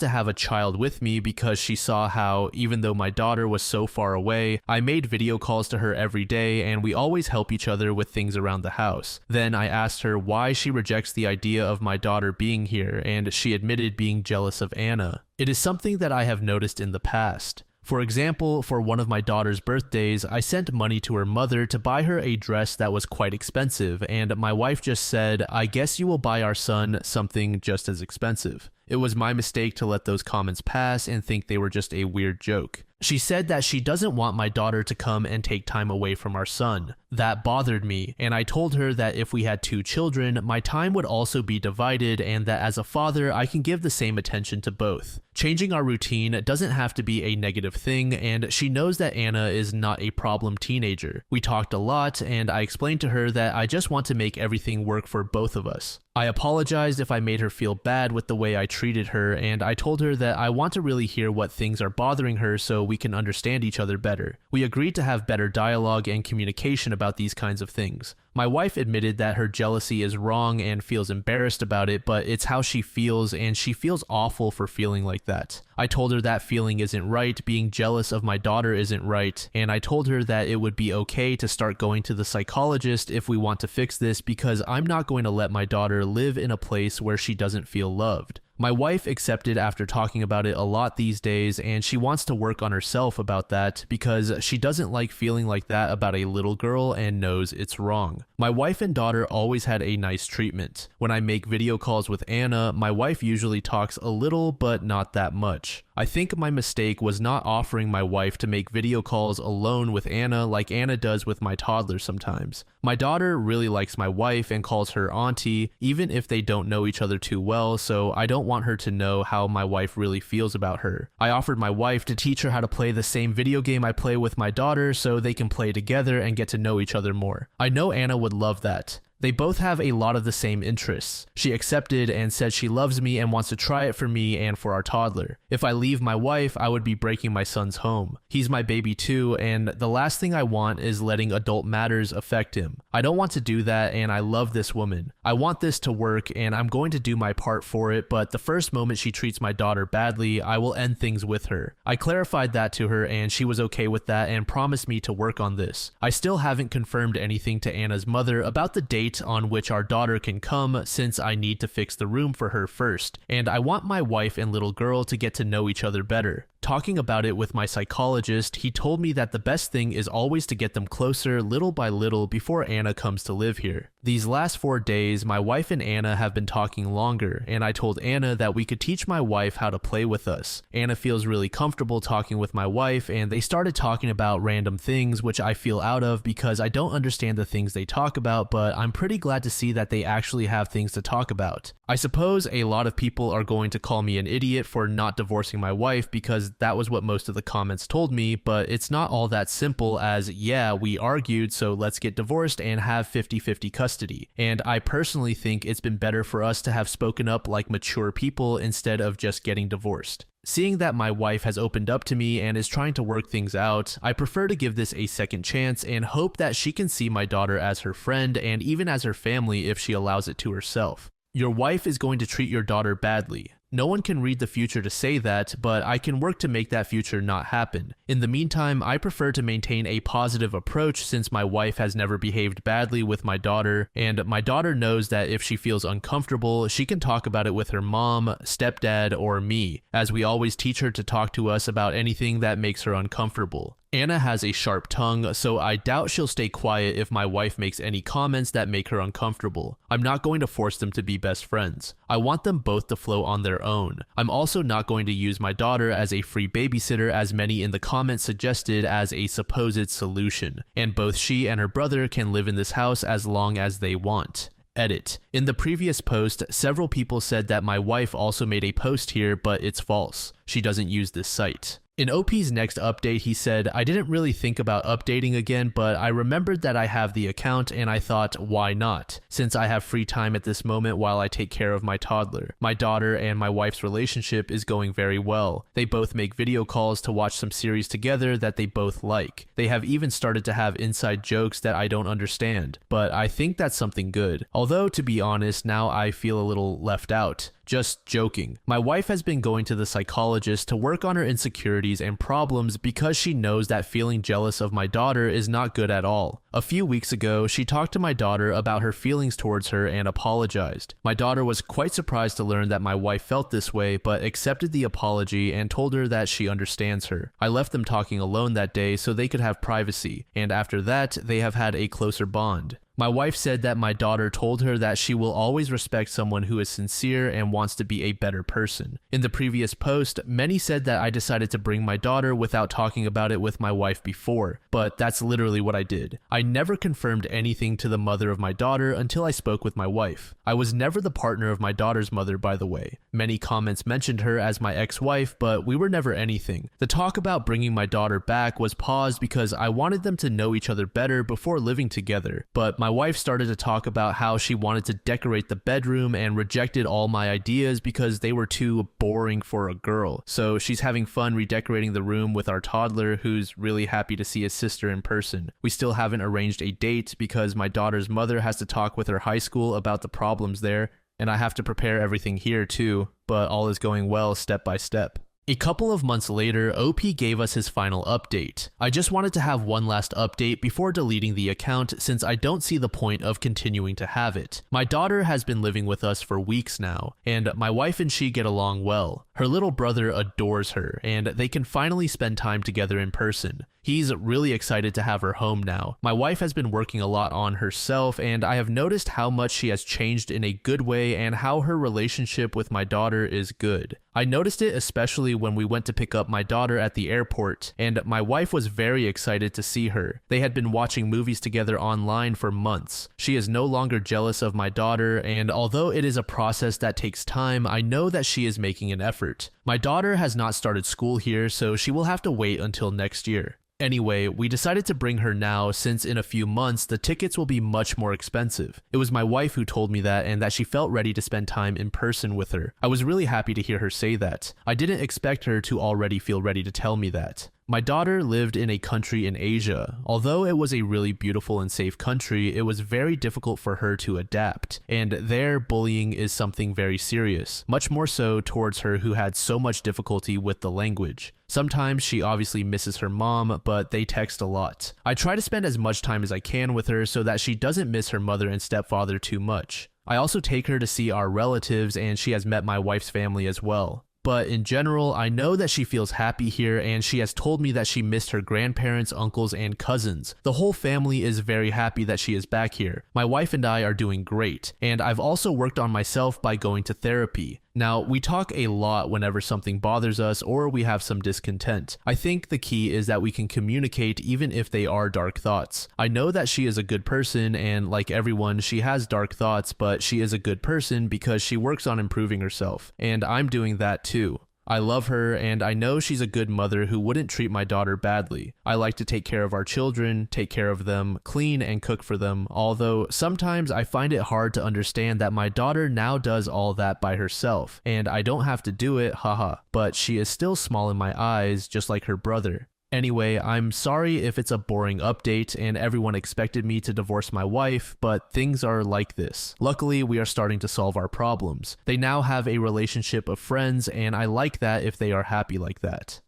to have a child with me because she saw how, even though my daughter was so far away, I made video calls to her every day and we always help each other with things around the house. Then I asked her why she rejects the idea of my daughter being here, and she admitted being jealous of Anna. It is something that I have noticed in the past. For example, for one of my daughter's birthdays, I sent money to her mother to buy her a dress that was quite expensive, and my wife just said, "I guess you will buy our son something just as expensive." It was my mistake to let those comments pass and think they were just a weird joke. She said that she doesn't want my daughter to come and take time away from our son. That bothered me, and I told her that if we had 2 children, my time would also be divided and that as a father, I can give the same attention to both. Changing our routine doesn't have to be a negative thing, and she knows that Anna is not a problem teenager. We talked a lot, and I explained to her that I just want to make everything work for both of us. I apologized if I made her feel bad with the way I treated her, and I told her that I want to really hear what things are bothering her so we can understand each other better. We agreed to have better dialogue and communication about these kinds of things. My wife admitted that her jealousy is wrong and feels embarrassed about it, but it's how she feels, and she feels awful for feeling like that. I told her that feeling isn't right, being jealous of my daughter isn't right, and I told her that it would be okay to start going to the psychologist if we want to fix this because I'm not going to let my daughter live in a place where she doesn't feel loved. My wife accepted after talking about it a lot these days, and she wants to work on herself about that because she doesn't like feeling like that about a little girl and knows it's wrong. My wife and daughter always had a nice treatment. When I make video calls with Anna, my wife usually talks a little but not that much. I think my mistake was not offering my wife to make video calls alone with Anna like Anna does with my toddler sometimes. My daughter really likes my wife and calls her auntie, even if they don't know each other too well, so I don't don't want her to know how my wife really feels about her. I offered my wife to teach her how to play the same video game I play with my daughter so they can play together and get to know each other more. I know Anna would love that. They both have a lot of the same interests. She accepted and said she loves me and wants to try it for me and for our toddler. If I leave my wife, I would be breaking my son's home. He's my baby too, and the last thing I want is letting adult matters affect him. I don't want to do that, and I love this woman. I want this to work, and I'm going to do my part for it, but the first moment she treats my daughter badly, I will end things with her. I clarified that to her, and she was okay with that and promised me to work on this. I still haven't confirmed anything to Anna's mother about the date on which our daughter can come, since I need to fix the room for her first, and I want my wife and little girl to get to know each other better. Talking about it with my psychologist, he told me that the best thing is always to get them closer little by little before Anna comes to live here. These last 4 days, my wife and Anna have been talking longer, and I told Anna that we could teach my wife how to play with us. Anna feels really comfortable talking with my wife, and they started talking about random things which I feel out of because I don't understand the things they talk about, but I'm pretty glad to see that they actually have things to talk about. I suppose a lot of people are going to call me an idiot for not divorcing my wife because that was what most of the comments told me, but it's not all that simple as, yeah, we argued, so let's get divorced and have 50-50 custody. And I personally think it's been better for us to have spoken up like mature people instead of just getting divorced. Seeing that my wife has opened up to me and is trying to work things out, I prefer to give this a second chance and hope that she can see my daughter as her friend and even as her family if she allows it to herself. Your wife is going to treat your daughter badly. No one can read the future to say that, but I can work to make that future not happen. In the meantime, I prefer to maintain a positive approach since my wife has never behaved badly with my daughter, and my daughter knows that if she feels uncomfortable, she can talk about it with her mom, stepdad, or me, as we always teach her to talk to us about anything that makes her uncomfortable. Anna has a sharp tongue, so I doubt she'll stay quiet if my wife makes any comments that make her uncomfortable. I'm not going to force them to be best friends. I want them both to flow on their own. I'm also not going to use my daughter as a free babysitter as many in the comments suggested as a supposed solution, and both she and her brother can live in this house as long as they want. Edit. In the previous post, several people said that my wife also made a post here, but it's false. She doesn't use this site. In OP's next update, he said, I didn't really think about updating again, but I remembered that I have the account and I thought, why not? Since I have free time at this moment while I take care of my toddler. My daughter and my wife's relationship is going very well. They both make video calls to watch some series together that they both like. They have even started to have inside jokes that I don't understand, but I think that's something good. Although, to be honest, now I feel a little left out. Just joking. My wife has been going to the psychologist to work on her insecurities and problems because she knows that feeling jealous of my daughter is not good at all. A few weeks ago, she talked to my daughter about her feelings towards her and apologized. My daughter was quite surprised to learn that my wife felt this way, but accepted the apology and told her that she understands her. I left them talking alone that day so they could have privacy, and after that, they have had a closer bond. My wife said that my daughter told her that she will always respect someone who is sincere and wants to be a better person. In the previous post, many said that I decided to bring my daughter without talking about it with my wife before, but that's literally what I did. I never confirmed anything to the mother of my daughter until I spoke with my wife. I was never the partner of my daughter's mother, by the way. Many comments mentioned her as my ex-wife, but we were never anything. The talk about bringing my daughter back was paused because I wanted them to know each other better before living together, but my wife started to talk about how she wanted to decorate the bedroom and rejected all my ideas because they were too boring for a girl. So she's having fun redecorating the room with our toddler, who's really happy to see his sister in person. We still haven't arranged a date because my daughter's mother has to talk with her high school about the problems there, and I have to prepare everything here too, but all is going well step by step. A couple of months later, OP gave us his final update. I just wanted to have one last update before deleting the account since I don't see the point of continuing to have it. My daughter has been living with us for weeks now, and my wife and she get along well. Her little brother adores her, and they can finally spend time together in person. He's really excited to have her home now. My wife has been working a lot on herself, and I have noticed how much she has changed in a good way and how her relationship with my daughter is good. I noticed it especially when we went to pick up my daughter at the airport, and my wife was very excited to see her. They had been watching movies together online for months. She is no longer jealous of my daughter, and although it is a process that takes time, I know that she is making an effort. My daughter has not started school here, so she will have to wait until next year. Anyway, we decided to bring her now since in a few months the tickets will be much more expensive. It was my wife who told me that and that she felt ready to spend time in person with her. I was really happy to hear her say that. I didn't expect her to already feel ready to tell me that. My daughter lived in a country in Asia. Although it was a really beautiful and safe country, it was very difficult for her to adapt, and there bullying is something very serious, much more so towards her who had so much difficulty with the language. Sometimes she obviously misses her mom, but they text a lot. I try to spend as much time as I can with her so that she doesn't miss her mother and stepfather too much. I also take her to see our relatives, and she has met my wife's family as well. But in general, I know that she feels happy here, and she has told me that she missed her grandparents, uncles, and cousins. The whole family is very happy that she is back here. My wife and I are doing great, and I've also worked on myself by going to therapy. Now, we talk a lot whenever something bothers us or we have some discontent. I think the key is that we can communicate even if they are dark thoughts. I know that she is a good person, and like everyone, she has dark thoughts, but she is a good person because she works on improving herself, and I'm doing that too. I love her, and I know she's a good mother who wouldn't treat my daughter badly. I like to take care of our children, take care of them, clean and cook for them, although sometimes I find it hard to understand that my daughter now does all that by herself, and I don't have to do it, haha, but she is still small in my eyes, just like her brother. Anyway, I'm sorry if it's a boring update and everyone expected me to divorce my wife, but things are like this. Luckily, we are starting to solve our problems. They now have a relationship of friends, and I like that if they are happy like that.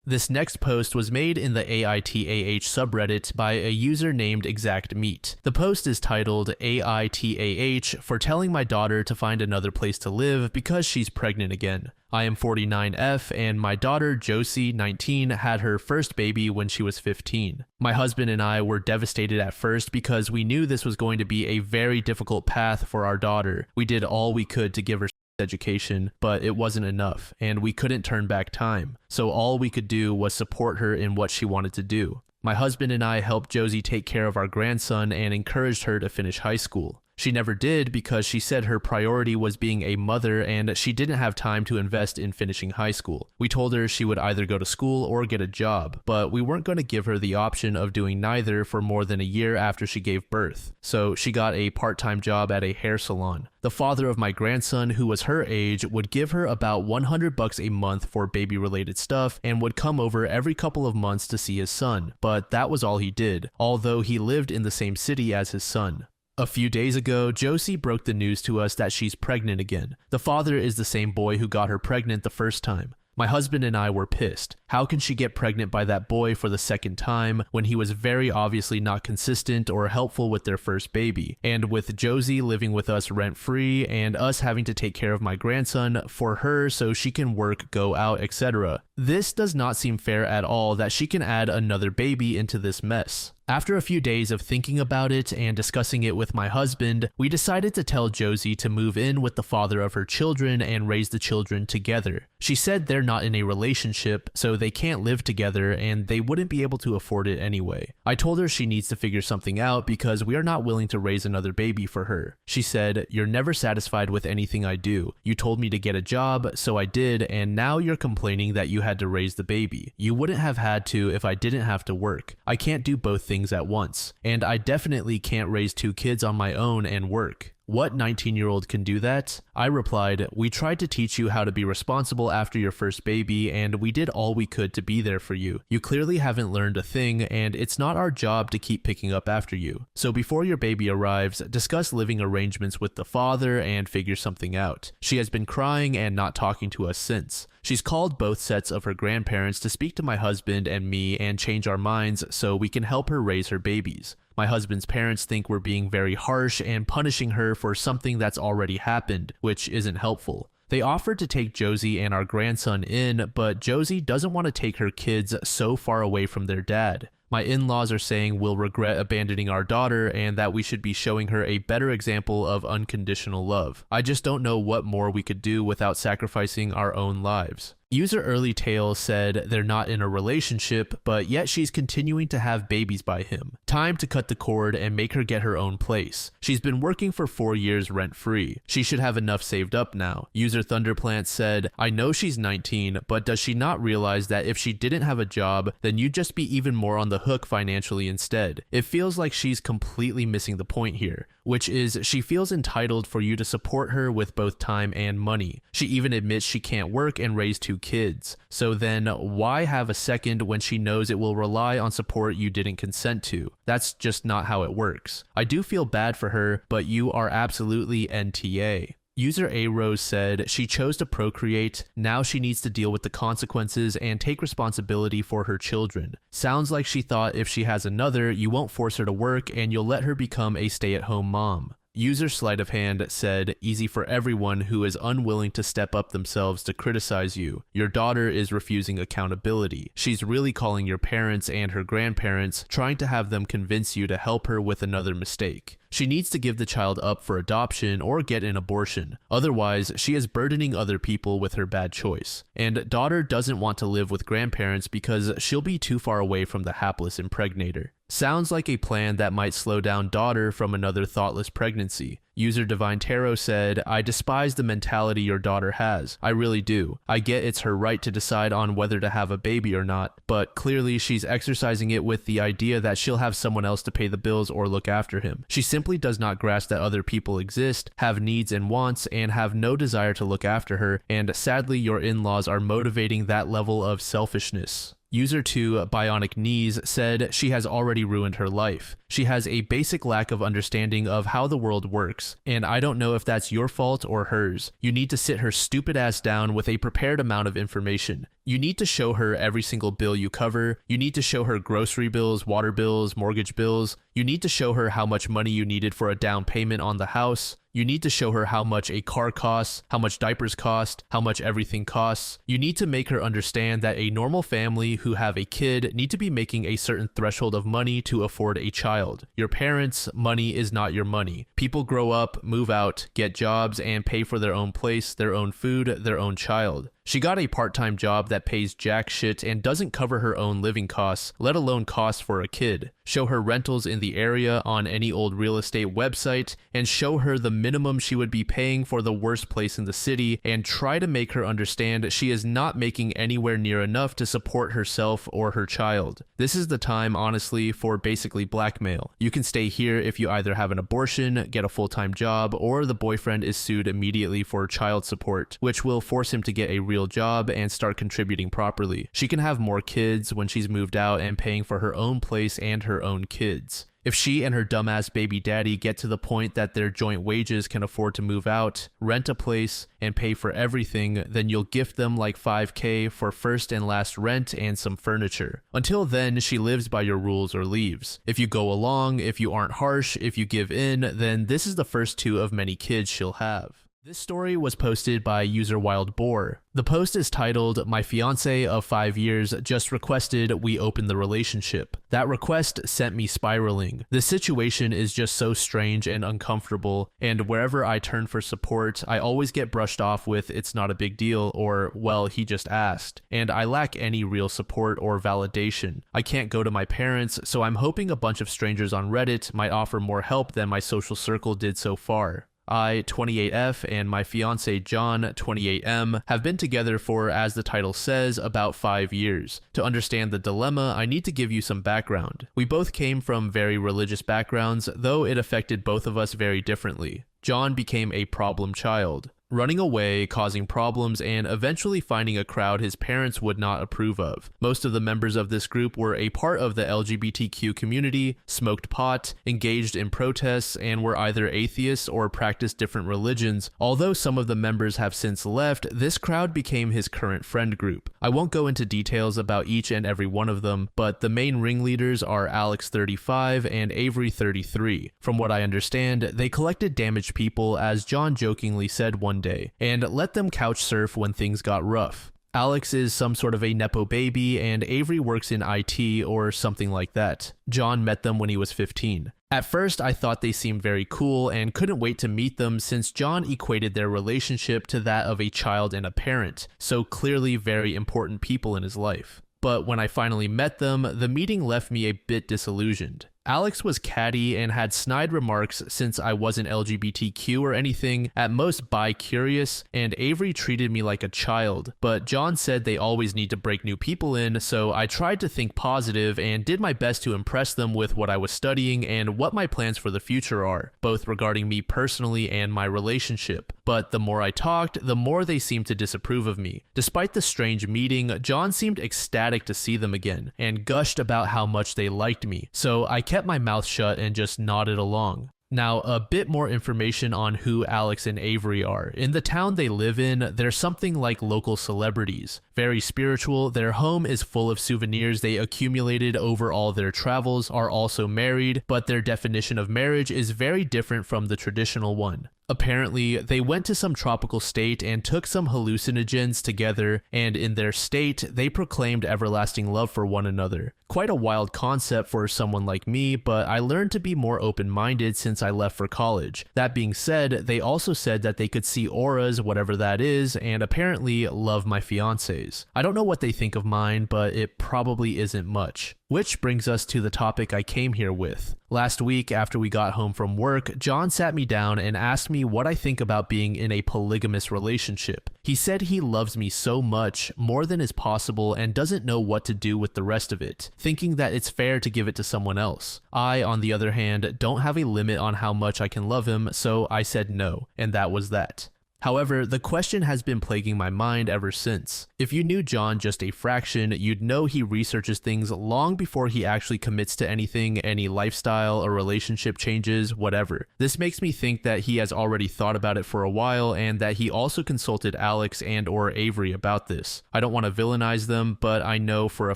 This next post was made in the AITAH subreddit by a user named ExactMeat. The post is titled AITAH for telling my daughter to find another place to live because she's pregnant again. I am 49F, and my daughter Josie, 19, had her first baby when she was 15. My husband and I were devastated at first because we knew this was going to be a very difficult path for our daughter. We did all we could to give her education, but it wasn't enough, and we couldn't turn back time. So all we could do was support her in what she wanted to do. My husband and I helped Josie take care of our grandson and encouraged her to finish high school. She never did because she said her priority was being a mother and she didn't have time to invest in finishing high school. We told her she would either go to school or get a job, but we weren't going to give her the option of doing neither for more than a year after she gave birth. So she got a part-time job at a hair salon. The father of my grandson, who was her age, would give her about $100 a month for baby-related stuff and would come over every couple of months to see his son, but that was all he did, although he lived in the same city as his son. A few days ago, Josie broke the news to us that she's pregnant again. The father is the same boy who got her pregnant the first time. My husband and I were pissed. How can she get pregnant by that boy for the second time when he was very obviously not consistent or helpful with their first baby? And with Josie living with us rent-free and us having to take care of my grandson for her so she can work, go out, etc. This does not seem fair at all that she can add another baby into this mess. After a few days of thinking about it and discussing it with my husband, we decided to tell Josie to move in with the father of her children and raise the children together. She said they're not in a relationship, so they can't live together and they wouldn't be able to afford it anyway. I told her she needs to figure something out because we are not willing to raise another baby for her. She said, "You're never satisfied with anything I do. You told me to get a job, so I did, and now you're complaining that you had to raise the baby. You wouldn't have had to if I didn't have to work. I can't do both things at once, and I definitely can't raise 2 kids on my own and work. What 19-year-old can do that?" I replied, "We tried to teach you how to be responsible after your first baby, and we did all we could to be there for you. You clearly haven't learned a thing, and it's not our job to keep picking up after you. So before your baby arrives, discuss living arrangements with the father and figure something out." She has been crying and not talking to us since. She's called both sets of her grandparents to speak to my husband and me and change our minds so we can help her raise her babies. My husband's parents think we're being very harsh and punishing her for something that's already happened, which isn't helpful. They offered to take Josie and our grandson in, but Josie doesn't want to take her kids so far away from their dad. My in-laws are saying we'll regret abandoning our daughter and that we should be showing her a better example of unconditional love. I just don't know what more we could do without sacrificing our own lives. User Early Tale said they're not in a relationship, but yet she's continuing to have babies by him. Time to cut the cord and make her get her own place. She's been working for 4 years rent-free. She should have enough saved up now. User Thunderplant said, I know she's 19, but does she not realize that if she didn't have a job, then you'd just be even more on the hook financially instead? It feels like she's completely missing the point here, which is she feels entitled for you to support her with both time and money. She even admits she can't work and raise 2 kids. So then why have a second when she knows it will rely on support you didn't consent to? That's just not how it works. I do feel bad for her, but you are absolutely NTA. User A Rose said she chose to procreate, now she needs to deal with the consequences and take responsibility for her children. Sounds like she thought if she has another, you won't force her to work and you'll let her become a stay-at-home mom. User Sleight of Hand said, easy for everyone who is unwilling to step up themselves to criticize you. Your daughter is refusing accountability. She's really calling your parents and her grandparents, trying to have them convince you to help her with another mistake. She needs to give the child up for adoption or get an abortion. Otherwise, she is burdening other people with her bad choice. And daughter doesn't want to live with grandparents because she'll be too far away from the hapless impregnator. Sounds like a plan that might slow down daughter from another thoughtless pregnancy. User Divine Tarot said, I despise the mentality your daughter has. I really do. I get it's her right to decide on whether to have a baby or not, but clearly she's exercising it with the idea that she'll have someone else to pay the bills or look after him. She simply does not grasp that other people exist, have needs and wants, and have no desire to look after her, and sadly your in-laws are motivating that level of selfishness. User 2 Bionic Knees said she has already ruined her life. She has a basic lack of understanding of how the world works, and I don't know if that's your fault or hers. You need to sit her stupid ass down with a prepared amount of information. You need to show her every single bill you cover. You need to show her grocery bills, water bills, mortgage bills. You need to show her how much money you needed for a down payment on the house. You need to show her how much a car costs, how much diapers cost, how much everything costs. You need to make her understand that a normal family who have a kid need to be making a certain threshold of money to afford a child. Your parents' money is not your money. People grow up, move out, get jobs, and pay for their own place, their own food, their own child. She got a part-time job that pays jack shit and doesn't cover her own living costs, let alone costs for a kid. Show her rentals in the area on any old real estate website, and show her the minimum she would be paying for the worst place in the city, and try to make her understand she is not making anywhere near enough to support herself or her child. This is the time, honestly, for basically blackmail. You can stay here if you either have an abortion, get a full-time job, or the boyfriend is sued immediately for child support, which will force him to get a real job and start contributing properly. She can have more kids when she's moved out and paying for her own place and her own kids. If she and her dumbass baby daddy get to the point that their joint wages can afford to move out, rent a place, and pay for everything, then you'll gift them like $5,000 for first and last rent and some furniture. Until then, she lives by your rules or leaves. If you go along, if you aren't harsh, if you give in, then this is the first 2 of many kids she'll have. This story was posted by user Wild Boar. The post is titled, My fiance of 5 years just requested we open the relationship. That request sent me spiraling. The situation is just so strange and uncomfortable, and wherever I turn for support, I always get brushed off with it's not a big deal or, well, he just asked, and I lack any real support or validation. I can't go to my parents, so I'm hoping a bunch of strangers on Reddit might offer more help than my social circle did so far. I, 28F, and my fiance John, 28M, have been together for, as the title says, about 5 years. To understand the dilemma, I need to give you some background. We both came from very religious backgrounds, though it affected both of us very differently. John became a problem child, running away, causing problems, and eventually finding a crowd his parents would not approve of. Most of the members of this group were a part of the LGBTQ community, smoked pot, engaged in protests, and were either atheists or practiced different religions. Although some of the members have since left, this crowd became his current friend group. I won't go into details about each and every one of them, but the main ringleaders are Alex 35 and Avery 33. From what I understand, they collected damaged people, as John jokingly said one one day and let them couch surf when things got rough. Alex is some sort of a nepo baby, and Avery works in IT or something like that. John met them when he was 15. At first, I thought they seemed very cool and couldn't wait to meet them since John equated their relationship to that of a child and a parent, so clearly very important people in his life. But when I finally met them, the meeting left me a bit disillusioned. Alex was catty and had snide remarks since I wasn't LGBTQ or anything, at most bi-curious, and Avery treated me like a child, but John said they always need to break new people in, so I tried to think positive and did my best to impress them with what I was studying and what my plans for the future are, both regarding me personally and my relationship. But the more I talked, the more they seemed to disapprove of me. Despite the strange meeting, John seemed ecstatic to see them again, and gushed about how much they liked me, so I kept my mouth shut and just nodded along. Now, a bit more information on who Alex and Avery are. In the town they live in, they're something like local celebrities. Very spiritual, their home is full of souvenirs they accumulated over all their travels, are also married, but their definition of marriage is very different from the traditional one. Apparently, they went to some tropical state and took some hallucinogens together, and in their state, they proclaimed everlasting love for one another. Quite a wild concept for someone like me, but I learned to be more open-minded since I left for college. That being said, they also said that they could see auras, whatever that is, and apparently love my fiancés. I don't know what they think of mine, but it probably isn't much. Which brings us to the topic I came here with. Last week, after we got home from work, John sat me down and asked me what I think about being in a polygamous relationship. He said he loves me so much, more than is possible, and doesn't know what to do with the rest of it, thinking that it's fair to give it to someone else. I, on the other hand, don't have a limit on how much I can love him, so I said no, and that was that. However, the question has been plaguing my mind ever since. If you knew John just a fraction, you'd know he researches things long before he actually commits to anything, any lifestyle or relationship changes, whatever. This makes me think that he has already thought about it for a while and that he also consulted Alex and or Avery about this. I don't want to villainize them, but I know for a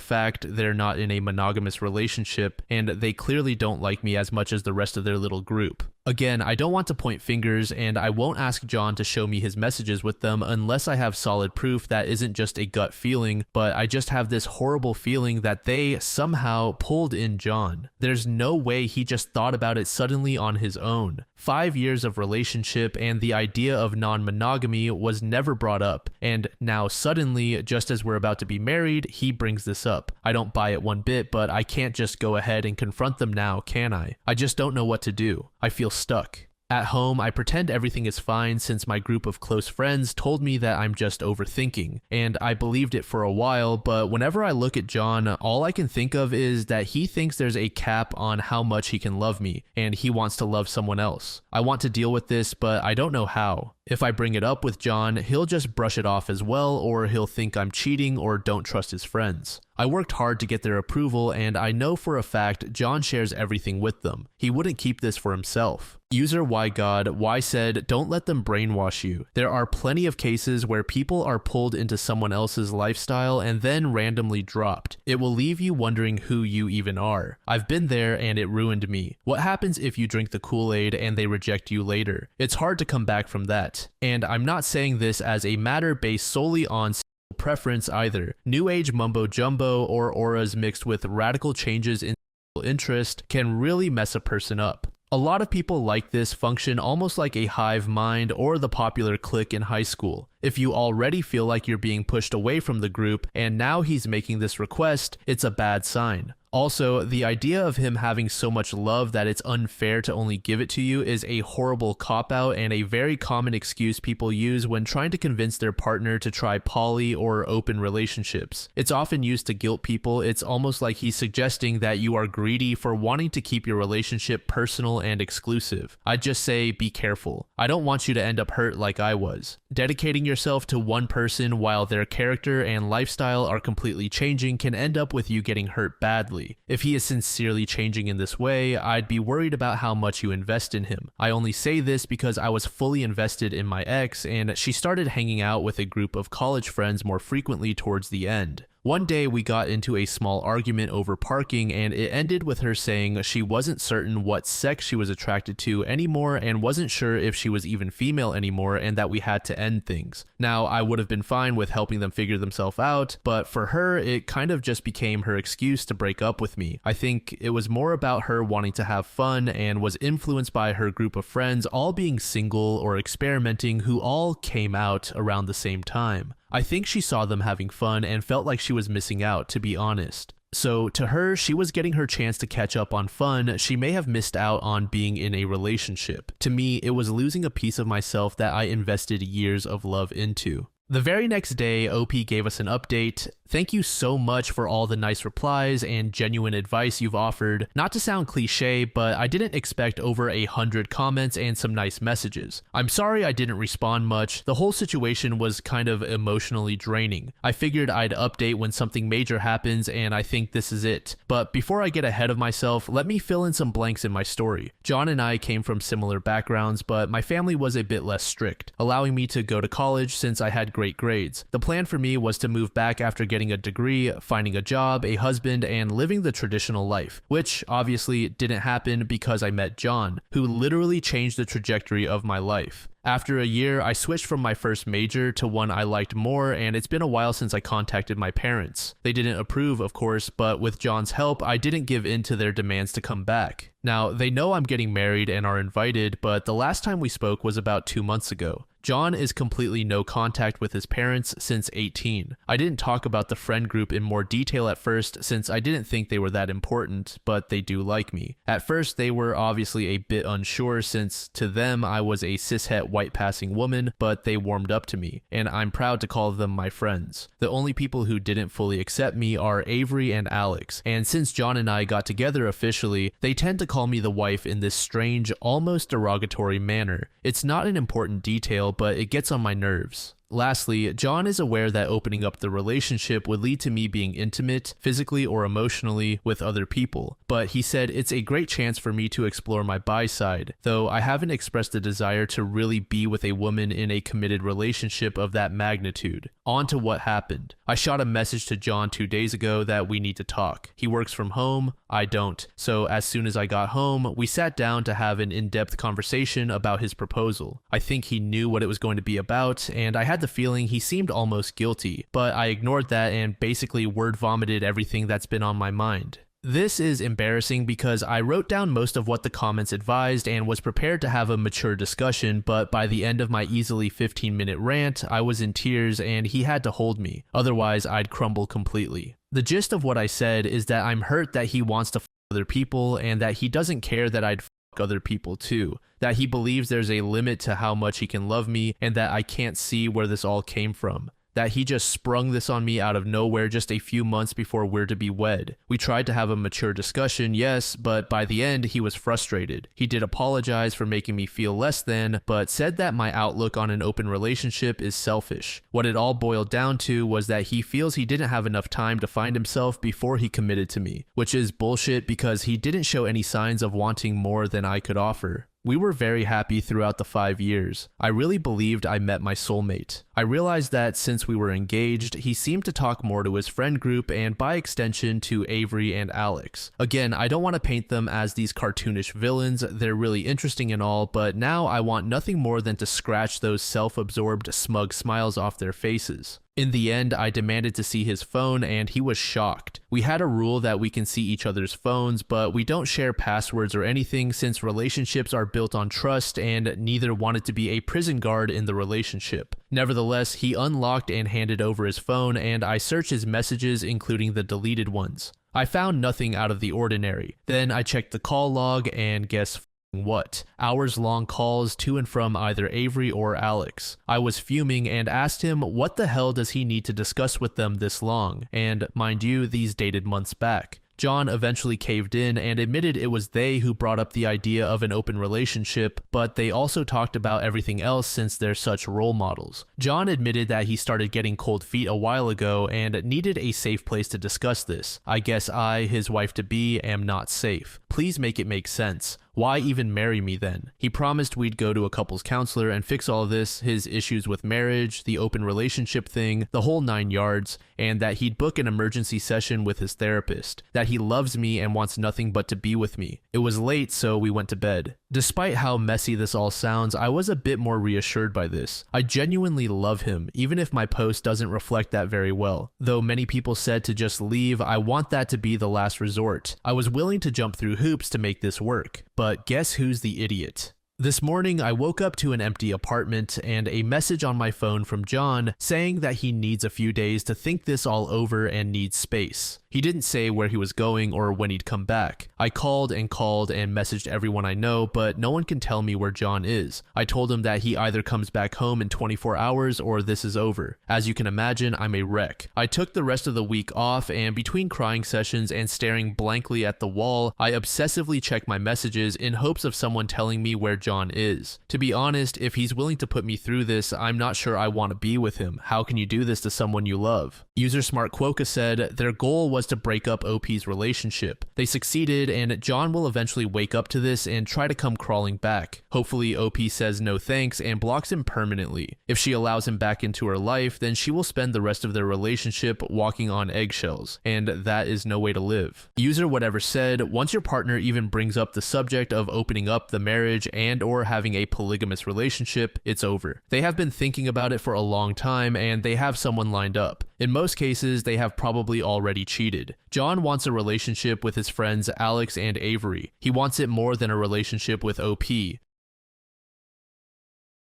fact they're not in a monogamous relationship and they clearly don't like me as much as the rest of their little group. Again, I don't want to point fingers, and I won't ask John to show me his messages with them unless I have solid proof that isn't just a gut feeling, but I just have this horrible feeling that they somehow pulled in John. There's no way he just thought about it suddenly on his own. 5 years of relationship and the idea of non-monogamy was never brought up, and now suddenly, just as we're about to be married, he brings this up. I don't buy it one bit, but I can't just go ahead and confront them now, can I? I just don't know what to do. I feel stuck. At home, I pretend everything is fine since my group of close friends told me that I'm just overthinking, and I believed it for a while, but whenever I look at John, all I can think of is that he thinks there's a cap on how much he can love me, and he wants to love someone else. I want to deal with this, but I don't know how. If I bring it up with John, he'll just brush it off as well, or he'll think I'm cheating or don't trust his friends. I worked hard to get their approval, and I know for a fact John shares everything with them. He wouldn't keep this for himself. User Y said, don't let them brainwash you. There are plenty of cases where people are pulled into someone else's lifestyle and then randomly dropped. It will leave you wondering who you even are. I've been there and it ruined me. What happens if you drink the Kool-Aid and they reject you later? It's hard to come back from that. And I'm not saying this as a matter based solely on preference either. New age mumbo jumbo or auras mixed with radical changes in interest can really mess a person up. A lot of people like this function almost like a hive mind or the popular clique in high school. If you already feel like you're being pushed away from the group and now he's making this request, it's a bad sign. Also, the idea of him having so much love that it's unfair to only give it to you is a horrible cop-out and a very common excuse people use when trying to convince their partner to try poly or open relationships. It's often used to guilt people. It's almost like he's suggesting that you are greedy for wanting to keep your relationship personal and exclusive. I'd just say be careful. I don't want you to end up hurt like I was. Dedicating yourself to one person while their character and lifestyle are completely changing can end up with you getting hurt badly. If he is sincerely changing in this way, I'd be worried about how much you invest in him. I only say this because I was fully invested in my ex and she started hanging out with a group of college friends more frequently towards the end. One day we got into a small argument over parking, and it ended with her saying she wasn't certain what sex she was attracted to anymore and wasn't sure if she was even female anymore, and that we had to end things. Now, I would have been fine with helping them figure themselves out, but for her, it kind of just became her excuse to break up with me. I think it was more about her wanting to have fun and was influenced by her group of friends all being single or experimenting who all came out around the same time. I think she saw them having fun and felt like she was missing out, to be honest. So to her, she was getting her chance to catch up on fun she may have missed out on being in a relationship. To me, it was losing a piece of myself that I invested years of love into. The very next day, OP gave us an update. Thank you so much for all the nice replies and genuine advice you've offered. Not to sound cliche, but I didn't expect over 100 comments and some nice messages. I'm sorry I didn't respond much. The whole situation was kind of emotionally draining. I figured I'd update when something major happens, and I think this is it. But before I get ahead of myself, let me fill in some blanks in my story. John and I came from similar backgrounds, but my family was a bit less strict, allowing me to go to college since I had great grades. The plan for me was to move back after getting a degree, finding a job, a husband, and living the traditional life, which obviously didn't happen because I met John, who literally changed the trajectory of my life. After a year, I switched from my first major to one I liked more, and it's been a while since I contacted my parents. They didn't approve, of course, but with John's help, I didn't give in to their demands to come back. Now, they know I'm getting married and are invited, but the last time we spoke was about 2 months ago. John is completely no contact with his parents since 18. I didn't talk about the friend group in more detail at first since I didn't think they were that important, but they do like me. At first, they were obviously a bit unsure since to them I was a cishet white passing woman, but they warmed up to me, and I'm proud to call them my friends. The only people who didn't fully accept me are Avery and Alex, and since John and I got together officially, they tend to call me the wife in this strange, almost derogatory manner. It's not an important detail, but it gets on my nerves. Lastly, John is aware that opening up the relationship would lead to me being intimate, physically or emotionally, with other people, but he said it's a great chance for me to explore my bi side, though I haven't expressed a desire to really be with a woman in a committed relationship of that magnitude. On to what happened. I shot a message to John 2 days ago that we need to talk. He works from home, I don't, so as soon as I got home, we sat down to have an in-depth conversation about his proposal. I think he knew what it was going to be about, and I had the feeling he seemed almost guilty, but I ignored that and basically word vomited everything that's been on my mind. This is embarrassing because I wrote down most of what the comments advised and was prepared to have a mature discussion, but by the end of my easily 15-minute rant, I was in tears and he had to hold me, otherwise I'd crumble completely. The gist of what I said is that I'm hurt that he wants to f other people and that he doesn't care that I'd f other people too, that he believes there's a limit to how much he can love me and that I can't see where this all came from. That he just sprung this on me out of nowhere just a few months before we're to be wed. We tried to have a mature discussion, yes, but by the end he was frustrated. He did apologize for making me feel less than, but said that my outlook on an open relationship is selfish. What it all boiled down to was that he feels he didn't have enough time to find himself before he committed to me, which is bullshit because he didn't show any signs of wanting more than I could offer. We were very happy throughout the 5 years. I really believed I met my soulmate. I realized that since we were engaged, he seemed to talk more to his friend group and by extension to Avery and Alex. Again, I don't want to paint them as these cartoonish villains, they're really interesting and all, but now I want nothing more than to scratch those self-absorbed, smug smiles off their faces. In the end, I demanded to see his phone and he was shocked. We had a rule that we can see each other's phones, but we don't share passwords or anything since relationships are built on trust and neither wanted to be a prison guard in the relationship. Nevertheless, he unlocked and handed over his phone and I searched his messages, including the deleted ones. I found nothing out of the ordinary. Then I checked the call log and guess what? Hours-long calls to and from either Avery or Alex. I was fuming and asked him what the hell does he need to discuss with them this long, and mind you, these dated months back. John eventually caved in and admitted it was they who brought up the idea of an open relationship, but they also talked about everything else since they're such role models. John admitted that he started getting cold feet a while ago and needed a safe place to discuss this. I guess I, his wife-to-be, am not safe. Please make it make sense. Why even marry me then? He promised we'd go to a couples counselor and fix all of this, his issues with marriage, the open relationship thing, the whole 9 yards, and that he'd book an emergency session with his therapist, that he loves me and wants nothing but to be with me. It was late, so we went to bed. Despite how messy this all sounds, I was a bit more reassured by this. I genuinely love him, even if my post doesn't reflect that very well. Though many people said to just leave, I want that to be the last resort. I was willing to jump through hoops to make this work. But guess who's the idiot? This morning, I woke up to an empty apartment and a message on my phone from John saying that he needs a few days to think this all over and needs space. He didn't say where he was going or when he'd come back. I called and messaged everyone I know, but no one can tell me where John is. I told him that he either comes back home in 24 hours or this is over. As you can imagine, I'm a wreck. I took the rest of the week off, and between crying sessions and staring blankly at the wall, I obsessively check my messages in hopes of someone telling me where John is. To be honest, if he's willing to put me through this, I'm not sure I want to be with him. How can you do this to someone you love? User Smart Quokka said their goal was to break up OP's relationship. They succeeded, and John will eventually wake up to this and try to come crawling back. Hopefully OP says no thanks and blocks him permanently. If she allows him back into her life, then she will spend the rest of their relationship walking on eggshells, and that is no way to live. User Whatever said, once your partner even brings up the subject of opening up the marriage and or having a polygamous relationship, it's over. They have been thinking about it for a long time, and they have someone lined up. In most cases, they have probably already cheated. John wants a relationship with his friends Alex and Avery. He wants it more than a relationship with OP.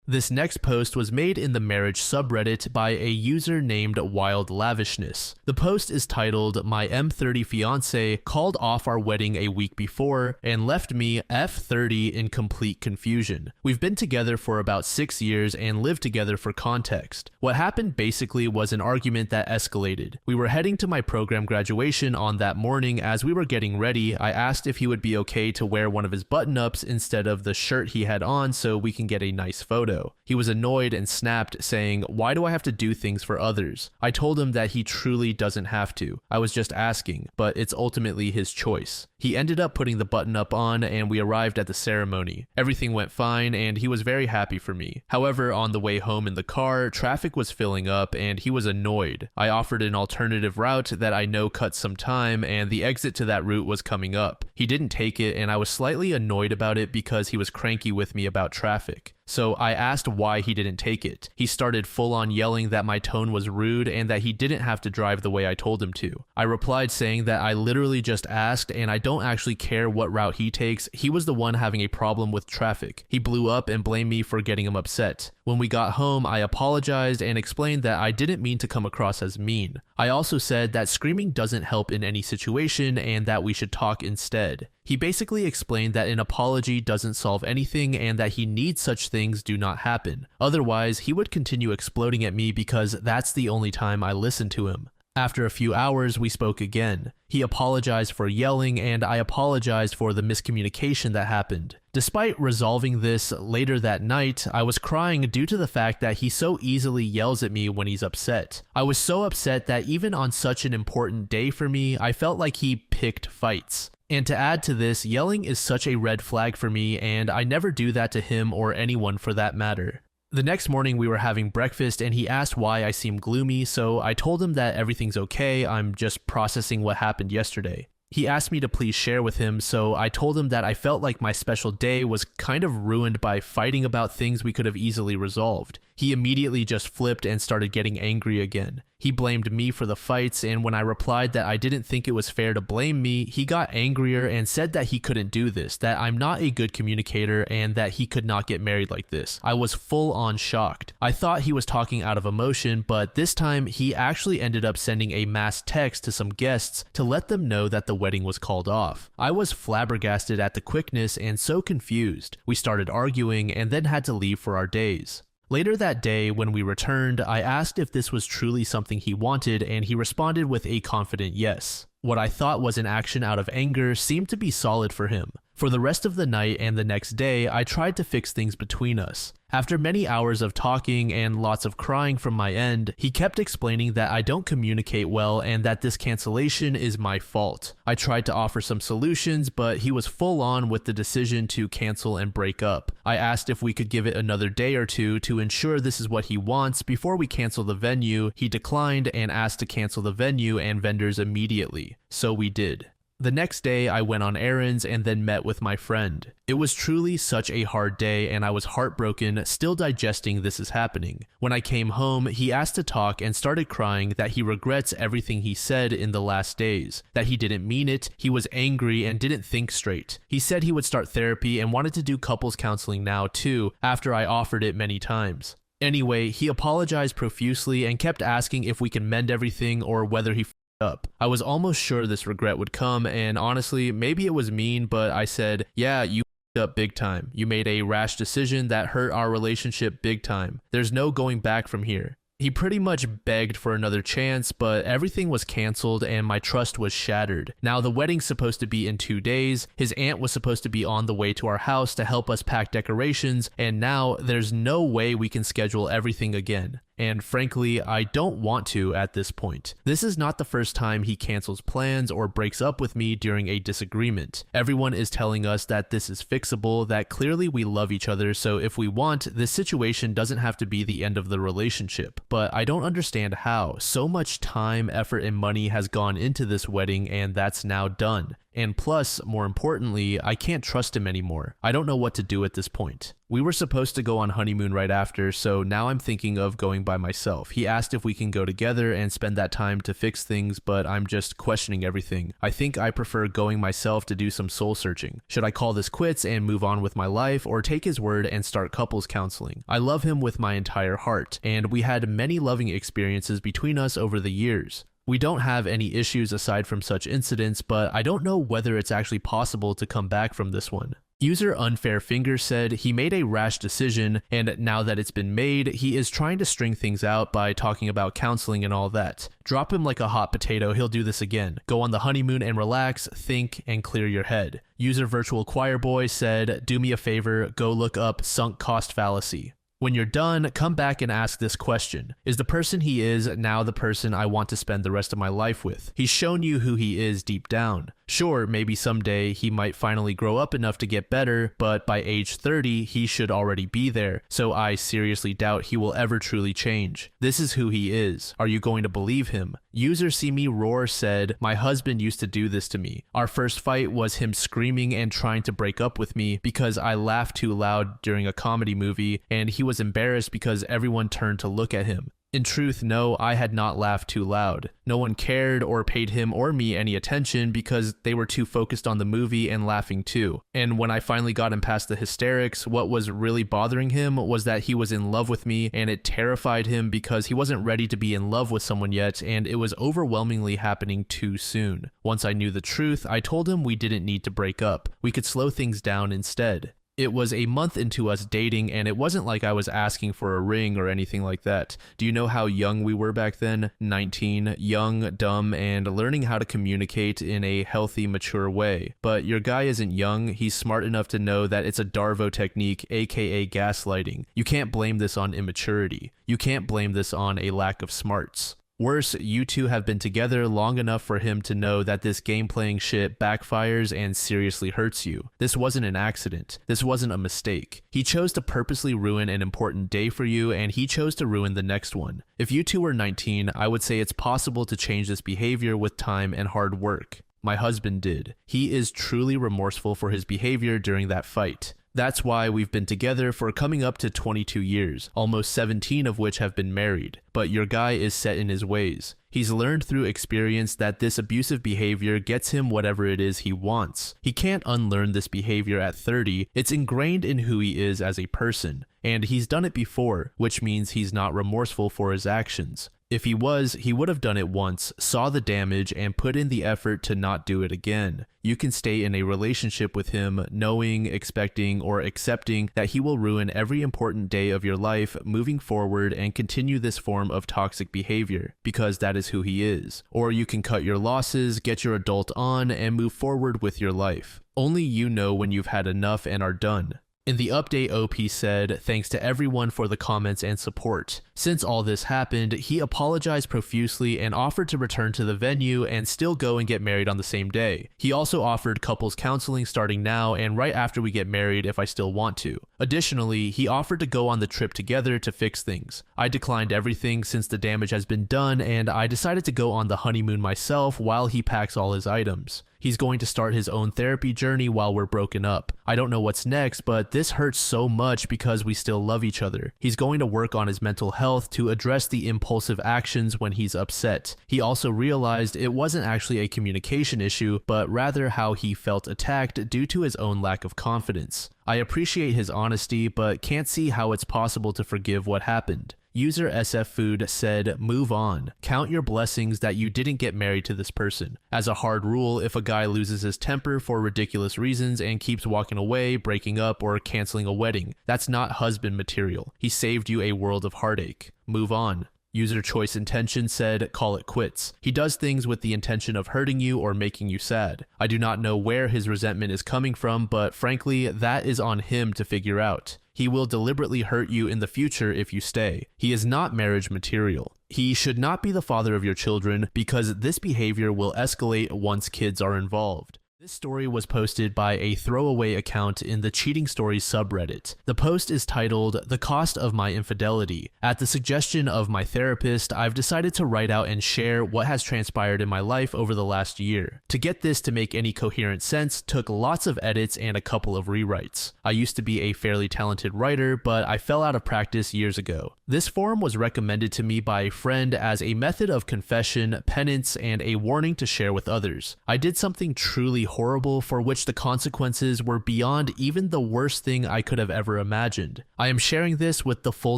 This next post was made in the marriage subreddit by a user named Wild Lavishness. The post is titled, "My M30 fiance called off our wedding a week before and left me F30 in complete confusion. We've been together for about 6 years and lived together for context. What happened basically was an argument that escalated. We were heading to my program graduation on that morning. As we were getting ready, I asked if he would be okay to wear one of his button-ups instead of the shirt he had on so we can get a nice photo. He was annoyed and snapped, saying, "Why do I have to do things for others?" I told him that he truly doesn't have to. I was just asking, but it's ultimately his choice. He ended up putting the button up on, and we arrived at the ceremony. Everything went fine, and he was very happy for me. However, on the way home in the car, traffic was filling up, and he was annoyed. I offered an alternative route that I know cuts some time, and the exit to that route was coming up. He didn't take it, and I was slightly annoyed about it because he was cranky with me about traffic. So I asked why he didn't take it. He started full on yelling that my tone was rude and that he didn't have to drive the way I told him to. I replied saying that I literally just asked and I don't actually care what route he takes. He was the one having a problem with traffic. He blew up and blamed me for getting him upset. When we got home, I apologized and explained that I didn't mean to come across as mean. I also said that screaming doesn't help in any situation and that we should talk instead. He basically explained that an apology doesn't solve anything and that he needs such things do not happen. Otherwise, he would continue exploding at me because that's the only time I listened to him. After a few hours, we spoke again. He apologized for yelling and I apologized for the miscommunication that happened. Despite resolving this later that night, I was crying due to the fact that he so easily yells at me when he's upset. I was so upset that even on such an important day for me, I felt like he picked fights. And to add to this, yelling is such a red flag for me, and I never do that to him or anyone for that matter. The next morning we were having breakfast and he asked why I seemed gloomy, so I told him that everything's okay, I'm just processing what happened yesterday. He asked me to please share with him, so I told him that I felt like my special day was kind of ruined by fighting about things we could have easily resolved. He immediately just flipped and started getting angry again. He blamed me for the fights, and when I replied that I didn't think it was fair to blame me, he got angrier and said that he couldn't do this, that I'm not a good communicator, and that he could not get married like this. I was full on shocked. I thought he was talking out of emotion, but this time he actually ended up sending a mass text to some guests to let them know that the wedding was called off. I was flabbergasted at the quickness and so confused. We started arguing and then had to leave for our days. Later that day, when we returned, I asked if this was truly something he wanted, and he responded with a confident yes. What I thought was an action out of anger seemed to be solid for him. For the rest of the night and the next day, I tried to fix things between us. After many hours of talking and lots of crying from my end, he kept explaining that I don't communicate well and that this cancellation is my fault. I tried to offer some solutions, but he was full on with the decision to cancel and break up. I asked if we could give it another day or two to ensure this is what he wants before we cancel the venue. He declined and asked to cancel the venue and vendors immediately. So we did. The next day, I went on errands and then met with my friend. It was truly such a hard day and I was heartbroken, still digesting this is happening. When I came home, he asked to talk and started crying that he regrets everything he said in the last days, that he didn't mean it, he was angry and didn't think straight. He said he would start therapy and wanted to do couples counseling now too, after I offered it many times. Anyway, he apologized profusely and kept asking if we can mend everything or whether he up. I was almost sure this regret would come, and honestly, maybe it was mean, but I said, yeah, you up big time. You made a rash decision that hurt our relationship big time. There's no going back from here. He pretty much begged for another chance, but everything was canceled and my trust was shattered. Now the wedding's supposed to be in 2 days, his aunt was supposed to be on the way to our house to help us pack decorations, and now there's no way we can schedule everything again. And frankly, I don't want to at this point. This is not the first time he cancels plans or breaks up with me during a disagreement. Everyone is telling us that this is fixable, that clearly we love each other, so if we want, this situation doesn't have to be the end of the relationship. But I don't understand how. So much time, effort, and money has gone into this wedding and that's now done. And plus, more importantly, I can't trust him anymore. I don't know what to do at this point. We were supposed to go on honeymoon right after, so now I'm thinking of going by myself. He asked if we can go together and spend that time to fix things, but I'm just questioning everything. I think I prefer going myself to do some soul searching. Should I call this quits and move on with my life, or take his word and start couples counseling? I love him with my entire heart, and we had many loving experiences between us over the years. We don't have any issues aside from such incidents, but I don't know whether it's actually possible to come back from this one. User Unfair Finger said he made a rash decision, and now that it's been made, he is trying to string things out by talking about counseling and all that. Drop him like a hot potato, he'll do this again. Go on the honeymoon and relax, think, and clear your head. User Virtual Choir Boy said, do me a favor, go look up sunk cost fallacy. When you're done, come back and ask this question. Is the person he is now the person I want to spend the rest of my life with? He's shown you who he is deep down. Sure, maybe someday he might finally grow up enough to get better, but by age 30, he should already be there, so I seriously doubt he will ever truly change. This is who he is. Are you going to believe him? User See Me Roar said, my husband used to do this to me. Our first fight was him screaming and trying to break up with me because I laughed too loud during a comedy movie, and he was embarrassed because everyone turned to look at him. In truth, no, I had not laughed too loud. No one cared or paid him or me any attention because they were too focused on the movie and laughing too. And when I finally got him past the hysterics, what was really bothering him was that he was in love with me, and it terrified him because he wasn't ready to be in love with someone yet, and it was overwhelmingly happening too soon. Once I knew the truth, I told him we didn't need to break up. We could slow things down instead. It was a month into us dating, and it wasn't like I was asking for a ring or anything like that. Do you know how young we were back then? 19, young, dumb, and learning how to communicate in a healthy, mature way. But your guy isn't young, he's smart enough to know that it's a Darvo technique, aka gaslighting. You can't blame this on immaturity. You can't blame this on a lack of smarts. Worse, you two have been together long enough for him to know that this game-playing shit backfires and seriously hurts you. This wasn't an accident. This wasn't a mistake. He chose to purposely ruin an important day for you, and he chose to ruin the next one. If you two were 19, I would say it's possible to change this behavior with time and hard work. My husband did. He is truly remorseful for his behavior during that fight. That's why we've been together for coming up to 22 years, almost 17 of which have been married. But your guy is set in his ways. He's learned through experience that this abusive behavior gets him whatever it is he wants. He can't unlearn this behavior at 30. It's ingrained in who he is as a person. And he's done it before, which means he's not remorseful for his actions. If he was, he would have done it once, saw the damage, and put in the effort to not do it again. You can stay in a relationship with him knowing, expecting, or accepting that he will ruin every important day of your life moving forward and continue this form of toxic behavior, because that is who he is. Or you can cut your losses, get your adult on, and move forward with your life. Only you know when you've had enough and are done. In the update, OP said, "Thanks to everyone for the comments and support. Since all this happened, he apologized profusely and offered to return to the venue and still go and get married on the same day. He also offered couples counseling starting now and right after we get married if I still want to. Additionally, he offered to go on the trip together to fix things. I declined everything since the damage has been done, and I decided to go on the honeymoon myself while he packs all his items. He's going to start his own therapy journey while we're broken up. I don't know what's next, but this hurts so much because we still love each other. He's going to work on his mental health to address the impulsive actions when he's upset. He also realized it wasn't actually a communication issue, but rather how he felt attacked due to his own lack of confidence. I appreciate his honesty, but can't see how it's possible to forgive what happened." User SF Food said, "Move on. Count your blessings that you didn't get married to this person. As a hard rule, if a guy loses his temper for ridiculous reasons and keeps walking away, breaking up, or canceling a wedding, that's not husband material. He saved you a world of heartache. Move on." User Choice Intention said, "Call it quits. He does things with the intention of hurting you or making you sad. I do not know where his resentment is coming from, but frankly, that is on him to figure out. He will deliberately hurt you in the future if you stay. He is not marriage material. He should not be the father of your children because this behavior will escalate once kids are involved." This story was posted by a throwaway account in the Cheating Stories subreddit. The post is titled, "The Cost of My Infidelity." At the suggestion of my therapist, I've decided to write out and share what has transpired in my life over the last year. To get this to make any coherent sense took lots of edits and a couple of rewrites. I used to be a fairly talented writer, but I fell out of practice years ago. This forum was recommended to me by a friend as a method of confession, penance, and a warning to share with others. I did something truly horrible for which the consequences were beyond even the worst thing I could have ever imagined. I am sharing this with the full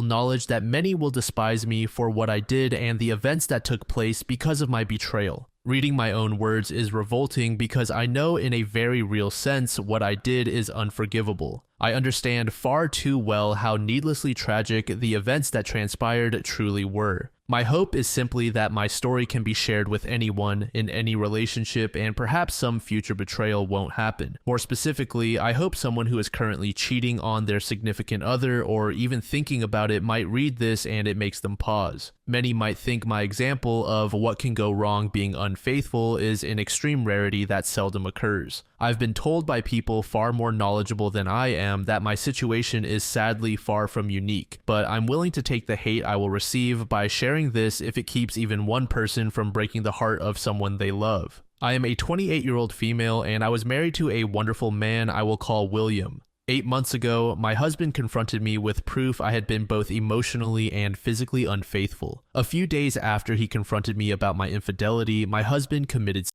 knowledge that many will despise me for what I did and the events that took place because of my betrayal. Reading my own words is revolting because I know in a very real sense what I did is unforgivable. I understand far too well how needlessly tragic the events that transpired truly were. My hope is simply that my story can be shared with anyone in any relationship and perhaps some future betrayal won't happen. More specifically, I hope someone who is currently cheating on their significant other or even thinking about it might read this and it makes them pause. Many might think my example of what can go wrong being unfaithful is an extreme rarity that seldom occurs. I've been told by people far more knowledgeable than I am that my situation is sadly far from unique, but I'm willing to take the hate I will receive by sharing this if it keeps even one person from breaking the heart of someone they love. I am a 28-year-old female and I was married to a wonderful man I will call William. 8 months ago, my husband confronted me with proof I had been both emotionally and physically unfaithful. A few days after he confronted me about my infidelity, my husband committed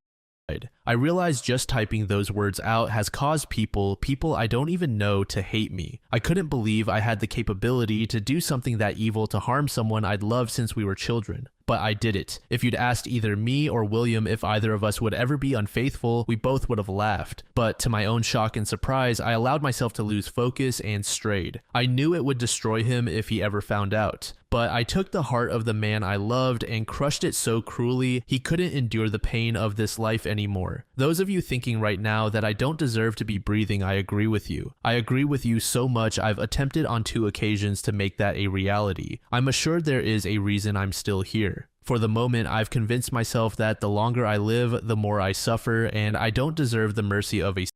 suicide. I realized just typing those words out has caused people I don't even know to hate me. I couldn't believe I had the capability to do something that evil to harm someone I'd loved since we were children. But I did it. If you'd asked either me or William if either of us would ever be unfaithful, we both would have laughed. But to my own shock and surprise, I allowed myself to lose focus and strayed. I knew it would destroy him if he ever found out. But I took the heart of the man I loved and crushed it so cruelly he couldn't endure the pain of this life anymore. Those of you thinking right now that I don't deserve to be breathing, I agree with you. I agree with you so much I've attempted on 2 occasions to make that a reality. I'm assured there is a reason I'm still here. For the moment, I've convinced myself that the longer I live, the more I suffer, and I don't deserve the mercy of a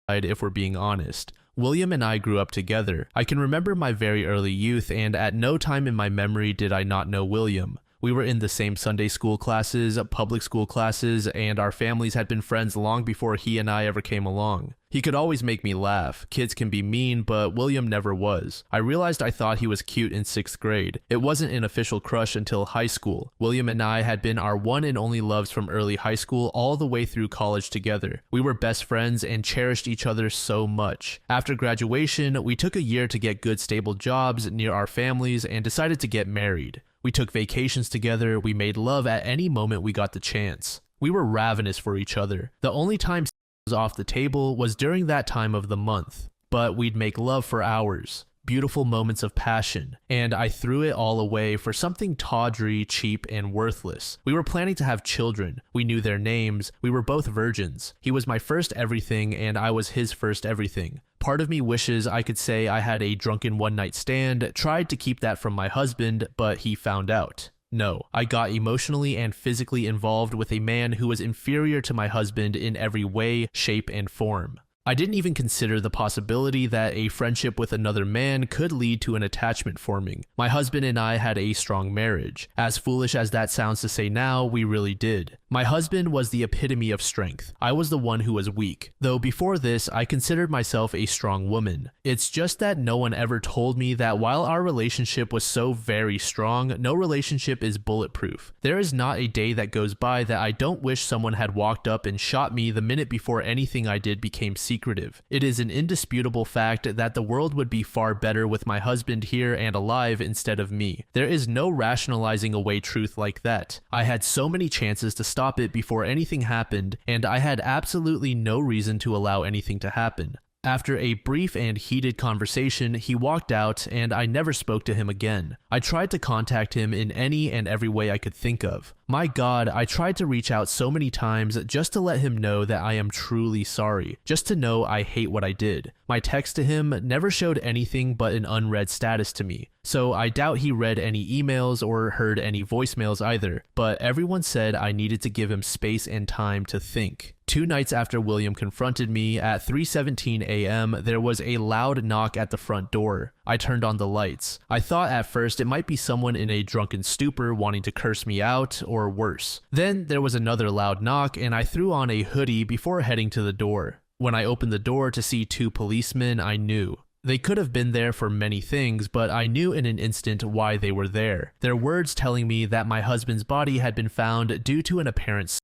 suicide if we're being honest. William and I grew up together. I can remember my very early youth, and at no time in my memory did I not know William. We were in the same Sunday school classes, public school classes, and our families had been friends long before he and I ever came along. He could always make me laugh. Kids can be mean, but William never was. I realized I thought he was cute in 6th grade. It wasn't an official crush until high school. William and I had been our one and only loves from early high school all the way through college together. We were best friends and cherished each other so much. After graduation, we took a year to get good stable jobs near our families and decided to get married. We took vacations together, we made love at any moment we got the chance. We were ravenous for each other. The only time sex was off the table was during that time of the month, but we'd make love for hours. beautiful moments of passion, and I threw it all away for something tawdry, cheap, and worthless. We were planning to have children. We knew their names. We were both virgins. He was my first everything, and I was his first everything. Part of me wishes I could say I had a drunken one-night stand, tried to keep that from my husband, but he found out. No, I got emotionally and physically involved with a man who was inferior to my husband in every way, shape, and form. I didn't even consider the possibility that a friendship with another man could lead to an attachment forming. My husband and I had a strong marriage. As foolish as that sounds to say now, we really did. My husband was the epitome of strength. I was the one who was weak. Though before this, I considered myself a strong woman. It's just that no one ever told me that while our relationship was so very strong, no relationship is bulletproof. There is not a day that goes by that I don't wish someone had walked up and shot me the minute before anything I did became secretive. It is an indisputable fact that the world would be far better with my husband here and alive instead of me. There is no rationalizing away truth like that. I had so many chances to stop it before anything happened, and I had absolutely no reason to allow anything to happen. After a brief and heated conversation, he walked out, and I never spoke to him again. I tried to contact him in any and every way I could think of. My God, I tried to reach out so many times just to let him know that I am truly sorry, just to know I hate what I did. My text to him never showed anything but an unread status to me, so I doubt he read any emails or heard any voicemails either, but everyone said I needed to give him space and time to think. 2 nights after William confronted me at 3:17 a.m., there was a loud knock at the front door. I turned on the lights. I thought at first it might be someone in a drunken stupor wanting to curse me out, or worse. Then there was another loud knock, and I threw on a hoodie before heading to the door. When I opened the door to see 2 policemen, I knew. They could have been there for many things, but I knew in an instant why they were there. Their words telling me that my husband's body had been found due to an apparent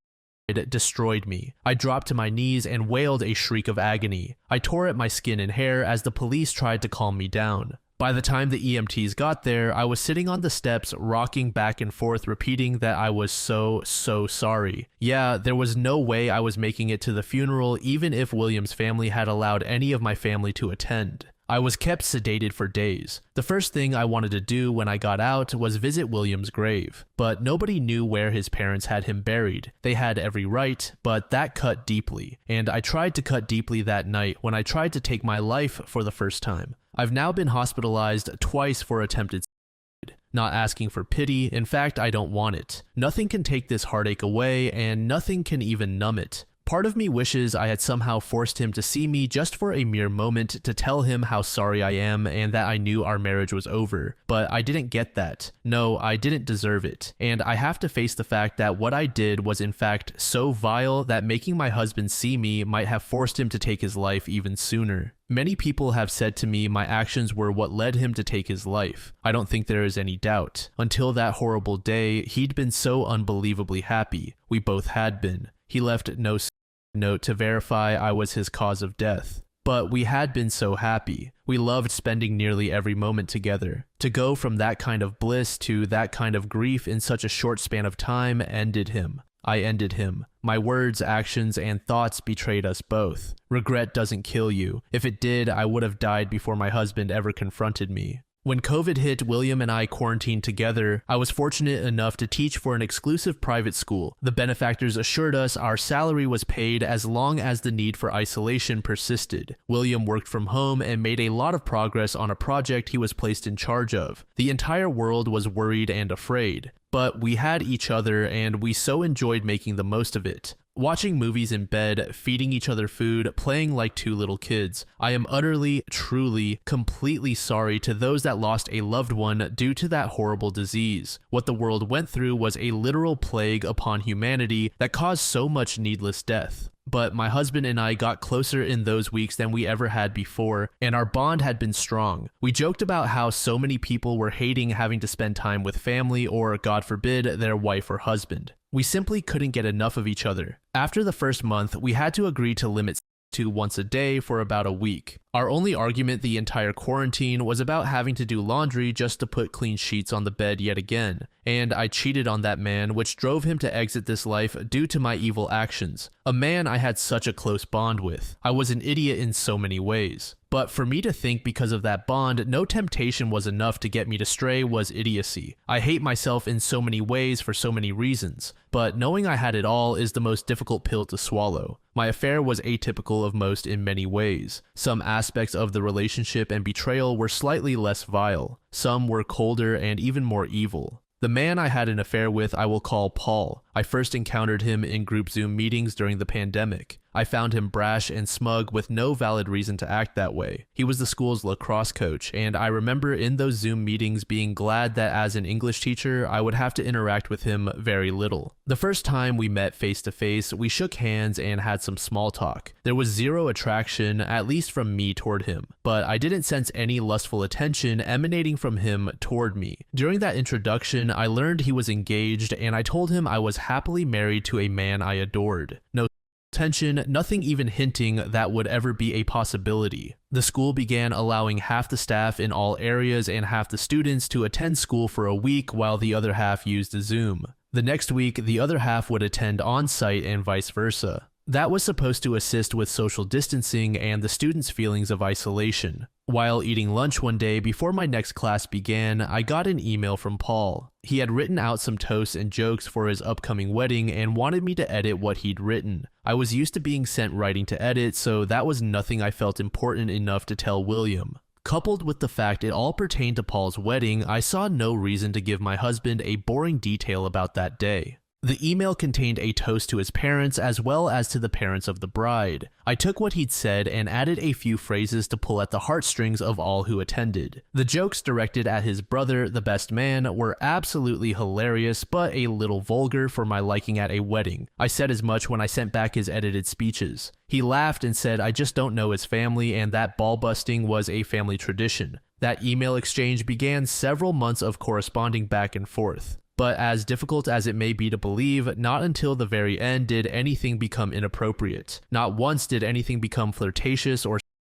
it destroyed me. I dropped to my knees and wailed a shriek of agony. I tore at my skin and hair as the police tried to calm me down. By the time the EMTs got there, I was sitting on the steps, rocking back and forth, repeating that I was so sorry. Yeah, there was no way I was making it to the funeral, even if William's family had allowed any of my family to attend. I was kept sedated for days. The first thing I wanted to do when I got out was visit William's grave, but nobody knew where his parents had him buried. They had every right, but that cut deeply, and I tried to cut deeply that night when I tried to take my life for the first time. I've now been hospitalized twice for attempted suicide. Not asking for pity, in fact I don't want it. Nothing can take this heartache away, and nothing can even numb it. Part of me wishes I had somehow forced him to see me just for a mere moment to tell him how sorry I am and that I knew our marriage was over, but I didn't get that. No, I didn't deserve it, and I have to face the fact that what I did was in fact so vile that making my husband see me might have forced him to take his life even sooner. Many people have said to me my actions were what led him to take his life. I don't think there is any doubt. Until that horrible day, he'd been so unbelievably happy. We both had been. He left no note to verify I was his cause of death. But we had been so happy. We loved spending nearly every moment together. To go from that kind of bliss to that kind of grief in such a short span of time ended him. I ended him. My words, actions, and thoughts betrayed us both. Regret doesn't kill you. If it did, I would have died before my husband ever confronted me. When COVID hit, William and I quarantined together. I was fortunate enough to teach for an exclusive private school. The benefactors assured us our salary was paid as long as the need for isolation persisted. William worked from home and made a lot of progress on a project he was placed in charge of. The entire world was worried and afraid. But we had each other, and we so enjoyed making the most of it. Watching movies in bed, feeding each other food, playing like 2 little kids. I am utterly, truly, completely sorry to those that lost a loved one due to that horrible disease. What the world went through was a literal plague upon humanity that caused so much needless death. But my husband and I got closer in those weeks than we ever had before, and our bond had been strong. We joked about how so many people were hating having to spend time with family or, God forbid, their wife or husband. We simply couldn't get enough of each other. After the first month, we had to agree to limit to once a day for about a week. Our only argument the entire quarantine was about having to do laundry just to put clean sheets on the bed yet again, and I cheated on that man, which drove him to exit this life due to my evil actions. A man I had such a close bond with. I was an idiot in so many ways. But for me to think because of that bond, no temptation was enough to get me to stray was idiocy. I hate myself in so many ways for so many reasons, but knowing I had it all is the most difficult pill to swallow. My affair was atypical of most in many ways. Some aspects of the relationship and betrayal were slightly less vile. Some were colder and even more evil. The man I had an affair with I will call Paul. I first encountered him in group Zoom meetings during the pandemic. I found him brash and smug with no valid reason to act that way. He was the school's lacrosse coach, and I remember in those Zoom meetings being glad that as an English teacher, I would have to interact with him very little. The first time we met face to face, we shook hands and had some small talk. There was zero attraction, at least from me toward him, but I didn't sense any lustful attention emanating from him toward me. During that introduction, I learned he was engaged, and I told him I was happily married to a man I adored. No tension, nothing even hinting that would ever be a possibility. The school began allowing half the staff in all areas and half the students to attend school for a week while the other half used a Zoom. The next week, the other half would attend on-site and vice versa. That was supposed to assist with social distancing and the students' feelings of isolation. While eating lunch one day before my next class began, I got an email from Paul. He had written out some toasts and jokes for his upcoming wedding and wanted me to edit what he'd written. I was used to being sent writing to edit, so that was nothing I felt important enough to tell William. Coupled with the fact it all pertained to Paul's wedding, I saw no reason to give my husband a boring detail about that day. The email contained a toast to his parents as well as to the parents of the bride. I took what he'd said and added a few phrases to pull at the heartstrings of all who attended. The jokes directed at his brother, the best man, were absolutely hilarious but a little vulgar for my liking at a wedding. I said as much when I sent back his edited speeches. He laughed and said I just don't know his family and that ball busting was a family tradition. That email exchange began several months of corresponding back and forth. But as difficult as it may be to believe, not until the very end did anything become inappropriate. Not once did anything become flirtatious or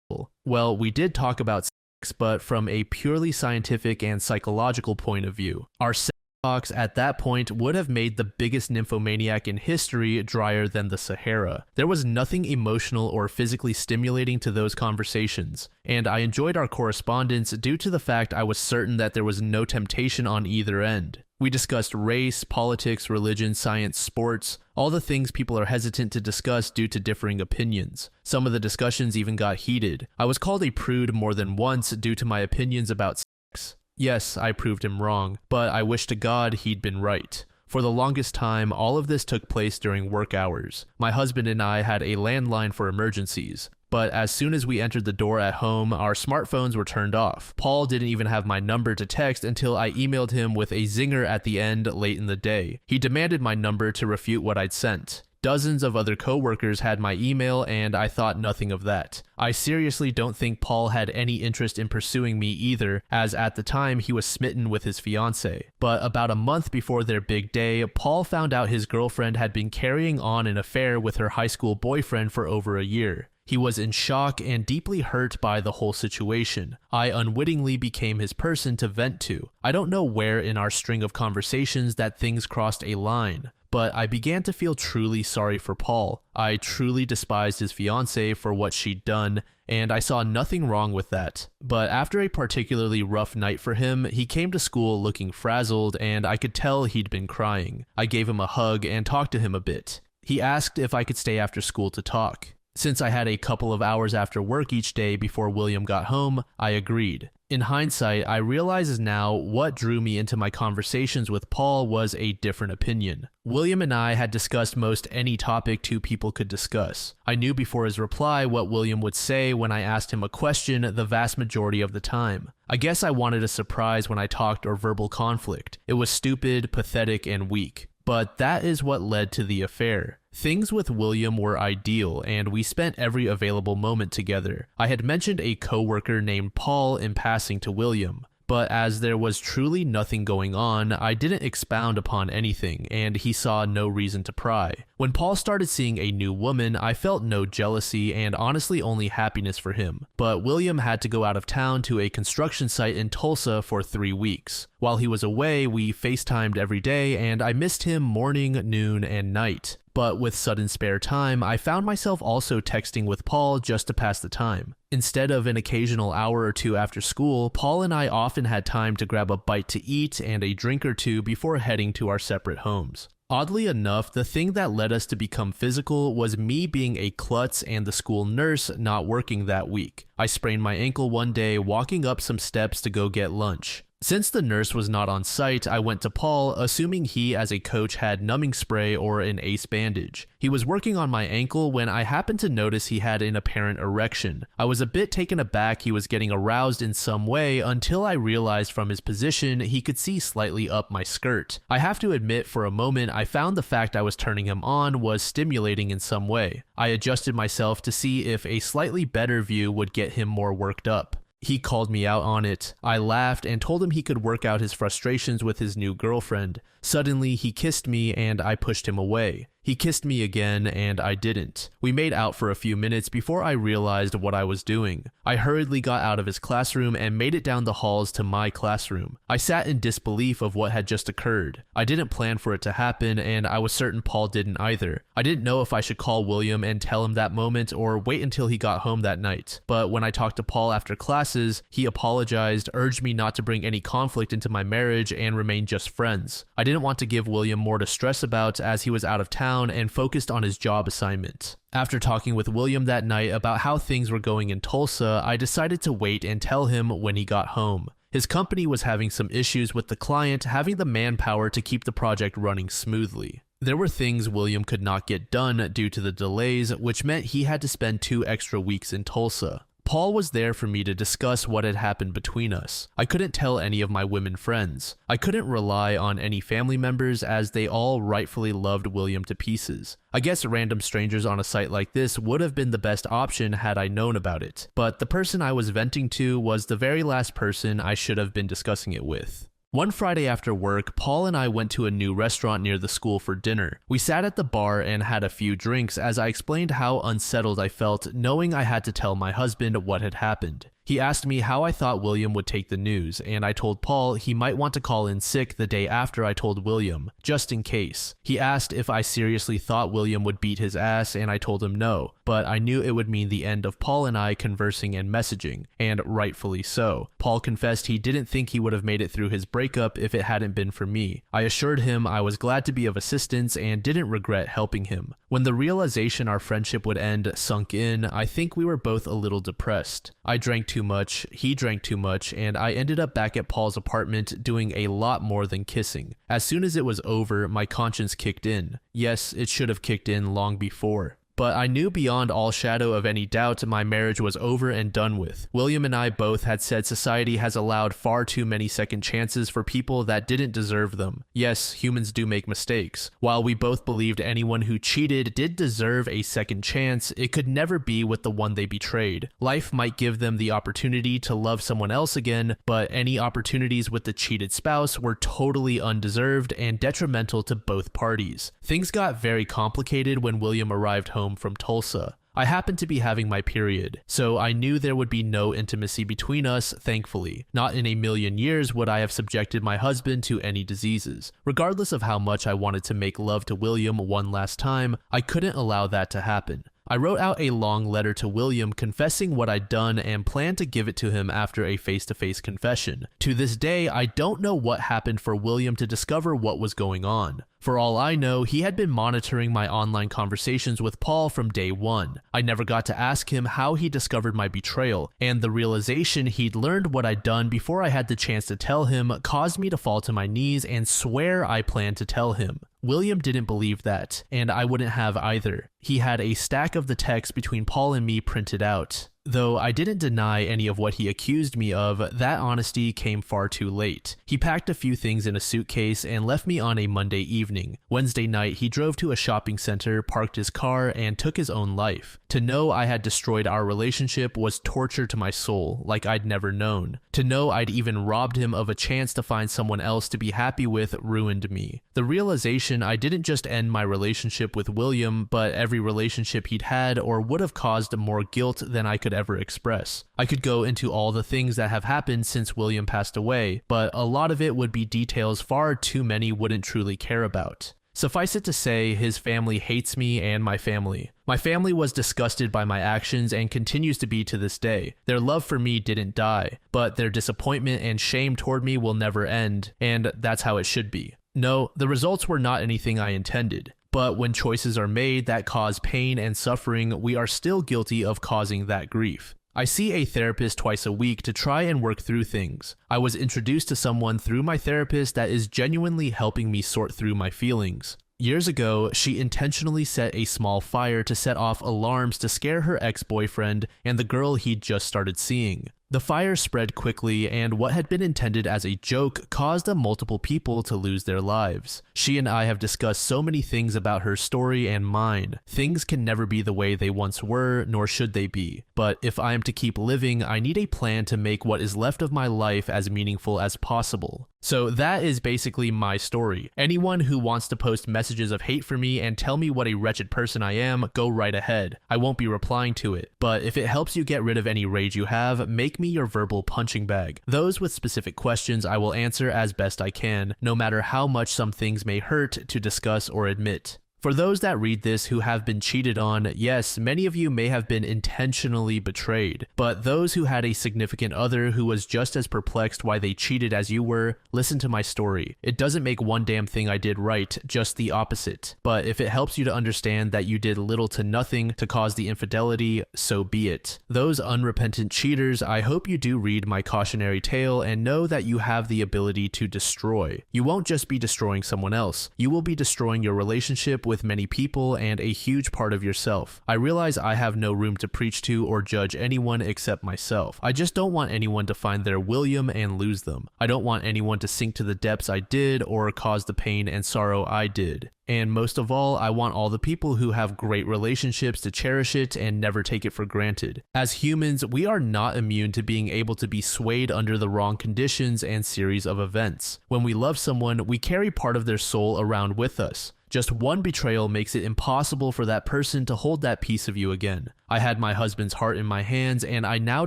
sexual. Well, we did talk about sex, but from a purely scientific and psychological point of view. Our sex talks at that point would have made the biggest nymphomaniac in history drier than the Sahara. There was nothing emotional or physically stimulating to those conversations, and I enjoyed our correspondence due to the fact I was certain that there was no temptation on either end. We discussed race, politics, religion, science, sports, all the things people are hesitant to discuss due to differing opinions. Some of the discussions even got heated. I was called a prude more than once due to my opinions about sex. Yes, I proved him wrong, but I wish to God he'd been right. For the longest time, all of this took place during work hours. My husband and I had a landline for emergencies. But as soon as we entered the door at home, our smartphones were turned off. Paul didn't even have my number to text until I emailed him with a zinger at the end late in the day. He demanded my number to refute what I'd sent. Dozens of other coworkers had my email, and I thought nothing of that. I seriously don't think Paul had any interest in pursuing me either, as at the time he was smitten with his fiancée. But about a month before their big day, Paul found out his girlfriend had been carrying on an affair with her high school boyfriend for over a year. He was in shock and deeply hurt by the whole situation. I unwittingly became his person to vent to. I don't know where in our string of conversations that things crossed a line, but I began to feel truly sorry for Paul. I truly despised his fiancée for what she'd done, and I saw nothing wrong with that. But after a particularly rough night for him, he came to school looking frazzled, and I could tell he'd been crying. I gave him a hug and talked to him a bit. He asked if I could stay after school to talk. Since I had a couple of hours after work each day before William got home, I agreed. In hindsight, I realize now what drew me into my conversations with Paul was a different opinion. William and I had discussed most any topic two people could discuss. I knew before his reply what William would say when I asked him a question the vast majority of the time. I guess I wanted a surprise when I talked or verbal conflict. It was stupid, pathetic, and weak. But that is what led to the affair. Things with William were ideal, and we spent every available moment together. I had mentioned a coworker named Paul in passing to William, but as there was truly nothing going on, I didn't expound upon anything, and he saw no reason to pry. When Paul started seeing a new woman, I felt no jealousy and honestly only happiness for him. But William had to go out of town to a construction site in Tulsa for 3 weeks. While he was away, we FaceTimed every day, and I missed him morning, noon, and night. but with sudden spare time, I found myself also texting with Paul just to pass the time. Instead of an occasional hour or two after school, Paul and I often had time to grab a bite to eat and a drink or two before heading to our separate homes. Oddly enough, the thing that led us to become physical was me being a klutz and the school nurse not working that week. I sprained my ankle one day walking up some steps to go get lunch. Since the nurse was not on site, I went to Paul, assuming he as a coach had numbing spray or an ace bandage. He was working on my ankle when I happened to notice he had an apparent erection. I was a bit taken aback he was getting aroused in some way until I realized from his position he could see slightly up my skirt. I have to admit for a moment I found the fact I was turning him on was stimulating in some way. I adjusted myself to see if a slightly better view would get him more worked up. He called me out on it. I laughed and told him he could work out his frustrations with his new girlfriend. Suddenly, he kissed me and I pushed him away. He kissed me again and I didn't. We made out for a few minutes before I realized what I was doing. I hurriedly got out of his classroom and made it down the halls to my classroom. I sat in disbelief of what had just occurred. I didn't plan for it to happen and I was certain Paul didn't either. I didn't know if I should call William and tell him that moment or wait until he got home that night. But when I talked to Paul after classes, he apologized, urged me not to bring any conflict into my marriage and remain just friends. I didn't want to give William more to stress about as he was out of town and focused on his job assignment. After talking with William that night about how things were going in Tulsa, I decided to wait and tell him when he got home. His company was having some issues with the client having the manpower to keep the project running smoothly. There were things William could not get done due to the delays, which meant he had to spend 2 extra weeks in Tulsa. Paul was there for me to discuss what had happened between us. I couldn't tell any of my women friends. I couldn't rely on any family members as they all rightfully loved William to pieces. I guess random strangers on a site like this would have been the best option had I known about it, but the person I was venting to was the very last person I should have been discussing it with. One Friday after work, Paul and I went to a new restaurant near the school for dinner. We sat at the bar and had a few drinks as I explained how unsettled I felt knowing I had to tell my husband what had happened. He asked me how I thought William would take the news, and I told Paul he might want to call in sick the day after I told William, just in case. He asked if I seriously thought William would beat his ass, and I told him no, but I knew it would mean the end of Paul and I conversing and messaging, and rightfully so. Paul confessed he didn't think he would have made it through his breakup if it hadn't been for me. I assured him I was glad to be of assistance and didn't regret helping him. When the realization our friendship would end sunk in, I think we were both a little depressed. I drank too much, he drank too much, and I ended up back at Paul's apartment doing a lot more than kissing. As soon as it was over, my conscience kicked in. Yes, it should have kicked in long before. But I knew beyond all shadow of any doubt my marriage was over and done with. William and I both had said society has allowed far too many second chances for people that didn't deserve them. Yes, humans do make mistakes. While we both believed anyone who cheated did deserve a second chance, it could never be with the one they betrayed. Life might give them the opportunity to love someone else again, but any opportunities with the cheated spouse were totally undeserved and detrimental to both parties. Things got very complicated when William arrived home from Tulsa. I happened to be having my period, so I knew there would be no intimacy between us, thankfully. Not in a million years would I have subjected my husband to any diseases. Regardless of how much I wanted to make love to William one last time, I couldn't allow that to happen. I wrote out a long letter to William confessing what I'd done and planned to give it to him after a face-to-face confession. To this day, I don't know what happened for William to discover what was going on. For all I know, he had been monitoring my online conversations with Paul from day one. I never got to ask him how he discovered my betrayal, and the realization he'd learned what I'd done before I had the chance to tell him caused me to fall to my knees and swear I planned to tell him. William didn't believe that, and I wouldn't have either. He had a stack of the text between Paul and me printed out. Though I didn't deny any of what he accused me of, that honesty came far too late. He packed a few things in a suitcase and left me on a Monday evening. Wednesday night, he drove to a shopping center, parked his car, and took his own life. To know I had destroyed our relationship was torture to my soul, like I'd never known. To know I'd even robbed him of a chance to find someone else to be happy with ruined me. The realization I didn't just end my relationship with William, but every relationship he'd had or would have caused more guilt than I could ever express. I could go into all the things that have happened since William passed away, but a lot of it would be details far too many wouldn't truly care about. Suffice it to say, his family hates me and my family. My family was disgusted by my actions and continues to be to this day. Their love for me didn't die, but their disappointment and shame toward me will never end, and that's how it should be. No, the results were not anything I intended. But when choices are made that cause pain and suffering, we are still guilty of causing that grief. I see a therapist twice a week to try and work through things. I was introduced to someone through my therapist that is genuinely helping me sort through my feelings. Years ago, she intentionally set a small fire to set off alarms to scare her ex-boyfriend and the girl he'd just started seeing. The fire spread quickly, and what had been intended as a joke caused multiple people to lose their lives. She and I have discussed so many things about her story and mine. Things can never be the way they once were, nor should they be. But if I am to keep living, I need a plan to make what is left of my life as meaningful as possible. So that is basically my story. Anyone who wants to post messages of hate for me and tell me what a wretched person I am, go right ahead. I won't be replying to it. But if it helps you get rid of any rage you have, make me your verbal punching bag. Those with specific questions I will answer as best I can, no matter how much some things may hurt to discuss or admit. For those that read this who have been cheated on, yes, many of you may have been intentionally betrayed, but those who had a significant other who was just as perplexed why they cheated as you were, listen to my story. It doesn't make one damn thing I did right, just the opposite. But if it helps you to understand that you did little to nothing to cause the infidelity, so be it. Those unrepentant cheaters, I hope you do read my cautionary tale and know that you have the ability to destroy. You won't just be destroying someone else, you will be destroying your relationship with many people and a huge part of yourself. I realize I have no room to preach to or judge anyone except myself. I just don't want anyone to find their William and lose them. I don't want anyone to sink to the depths I did or cause the pain and sorrow I did. And most of all, I want all the people who have great relationships to cherish it and never take it for granted. As humans, we are not immune to being able to be swayed under the wrong conditions and series of events. When we love someone, we carry part of their soul around with us. Just one betrayal makes it impossible for that person to hold that piece of you again. I had my husband's heart in my hands, and I now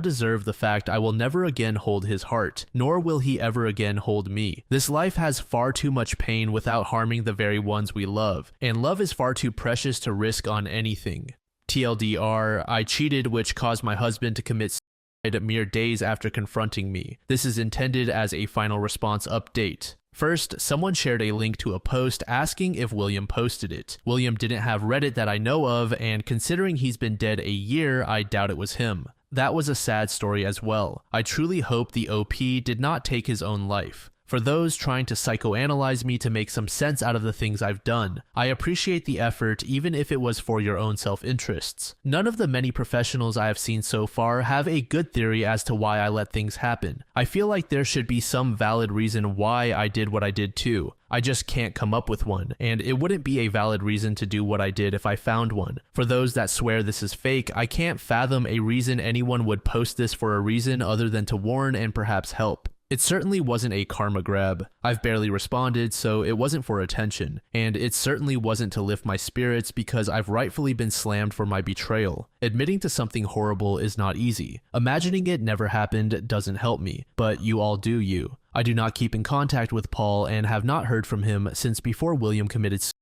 deserve the fact I will never again hold his heart, nor will he ever again hold me. This life has far too much pain without harming the very ones we love, and love is far too precious to risk on anything. TLDR, I cheated, which caused my husband to commit suicide mere days after confronting me. This is intended as a final response update. First, someone shared a link to a post asking if William posted it. William didn't have Reddit that I know of, and considering he's been dead a year, I doubt it was him. That was a sad story as well. I truly hope the OP did not take his own life. For those trying to psychoanalyze me to make some sense out of the things I've done, I appreciate the effort even if it was for your own self-interests. None of the many professionals I have seen so far have a good theory as to why I let things happen. I feel like there should be some valid reason why I did what I did too. I just can't come up with one, and it wouldn't be a valid reason to do what I did if I found one. For those that swear this is fake, I can't fathom a reason anyone would post this for a reason other than to warn and perhaps help. It certainly wasn't a karma grab. I've barely responded, so it wasn't for attention. And it certainly wasn't to lift my spirits because I've rightfully been slammed for my betrayal. Admitting to something horrible is not easy. Imagining it never happened doesn't help me, but you all do you. I do not keep in contact with Paul and have not heard from him since before William committed suicide.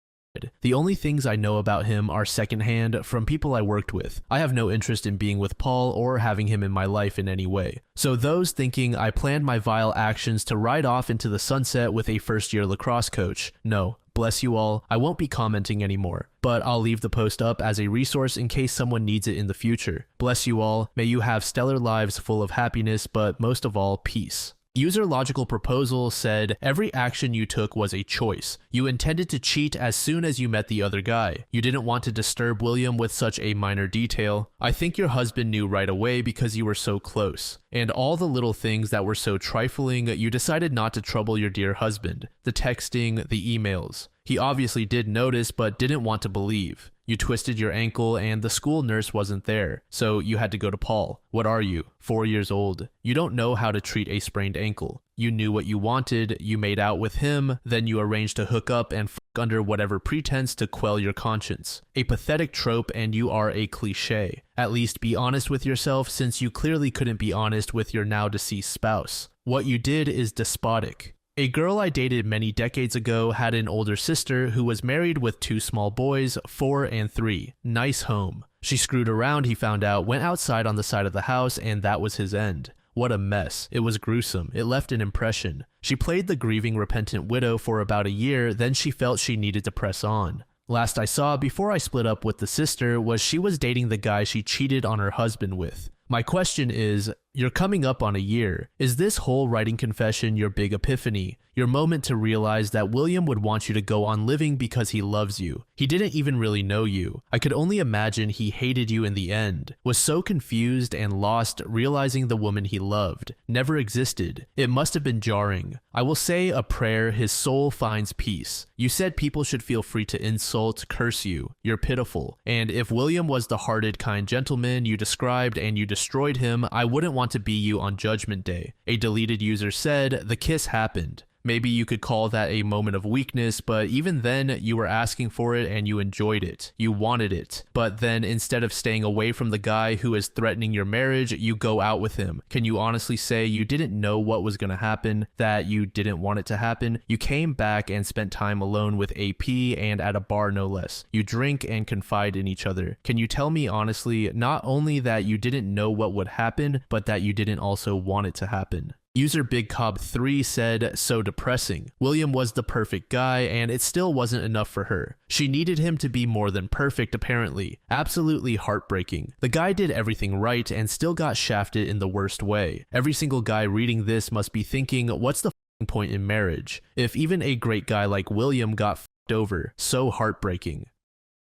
The only things I know about him are secondhand from people I worked with. I have no interest in being with Paul or having him in my life in any way. So those thinking I planned my vile actions to ride off into the sunset with a first-year lacrosse coach, no. Bless you all, I won't be commenting anymore, but I'll leave the post up as a resource in case someone needs it in the future. Bless you all, may you have stellar lives full of happiness, but most of all, peace. User Logical Proposal said, every action you took was a choice. You intended to cheat as soon as you met the other guy. You didn't want to disturb William with such a minor detail. I think your husband knew right away because you were so close. And all the little things that were so trifling, you decided not to trouble your dear husband. The texting, the emails. He obviously did notice but didn't want to believe. You twisted your ankle and the school nurse wasn't there, so you had to go to Paul. What are you? 4 years old. You don't know how to treat a sprained ankle. You knew what you wanted, you made out with him, then you arranged to hook up and fuck under whatever pretense to quell your conscience. A pathetic trope and you are a cliche. At least be honest with yourself since you clearly couldn't be honest with your now deceased spouse. What you did is despotic. A girl I dated many decades ago had an older sister who was married with 2 small boys, 4 and 3. Nice home. She screwed around, he found out, went outside on the side of the house, and that was his end. What a mess. It was gruesome. It left an impression. She played the grieving, repentant widow for about a year, then she felt she needed to press on. Last I saw before I split up with the sister was she was dating the guy she cheated on her husband with. My question is, you're coming up on a year. Is this whole writing confession your big epiphany? Your moment to realize that William would want you to go on living because he loves you. He didn't even really know you. I could only imagine he hated you in the end. Was so confused and lost realizing the woman he loved never existed. It must have been jarring. I will say a prayer his soul finds peace. You said people should feel free to insult, curse you. You're pitiful. And if William was the hearted, kind gentleman you described and you destroyed him, I wouldn't want to be you on Judgment Day. A deleted user said, the kiss happened. Maybe you could call that a moment of weakness, but even then, you were asking for it and you enjoyed it. You wanted it. But then instead of staying away from the guy who is threatening your marriage, you go out with him. Can you honestly say you didn't know what was going to happen, that you didn't want it to happen? You came back and spent time alone with AP and at a bar no less. You drink and confide in each other. Can you tell me honestly, not only that you didn't know what would happen, but that you didn't also want it to happen? User Big Cobb 3 said, so depressing. William was the perfect guy and it still wasn't enough for her. She needed him to be more than perfect apparently. Absolutely heartbreaking. The guy did everything right and still got shafted in the worst way. Every single guy reading this must be thinking, what's the point in marriage? If even a great guy like William got f***ed over. So heartbreaking.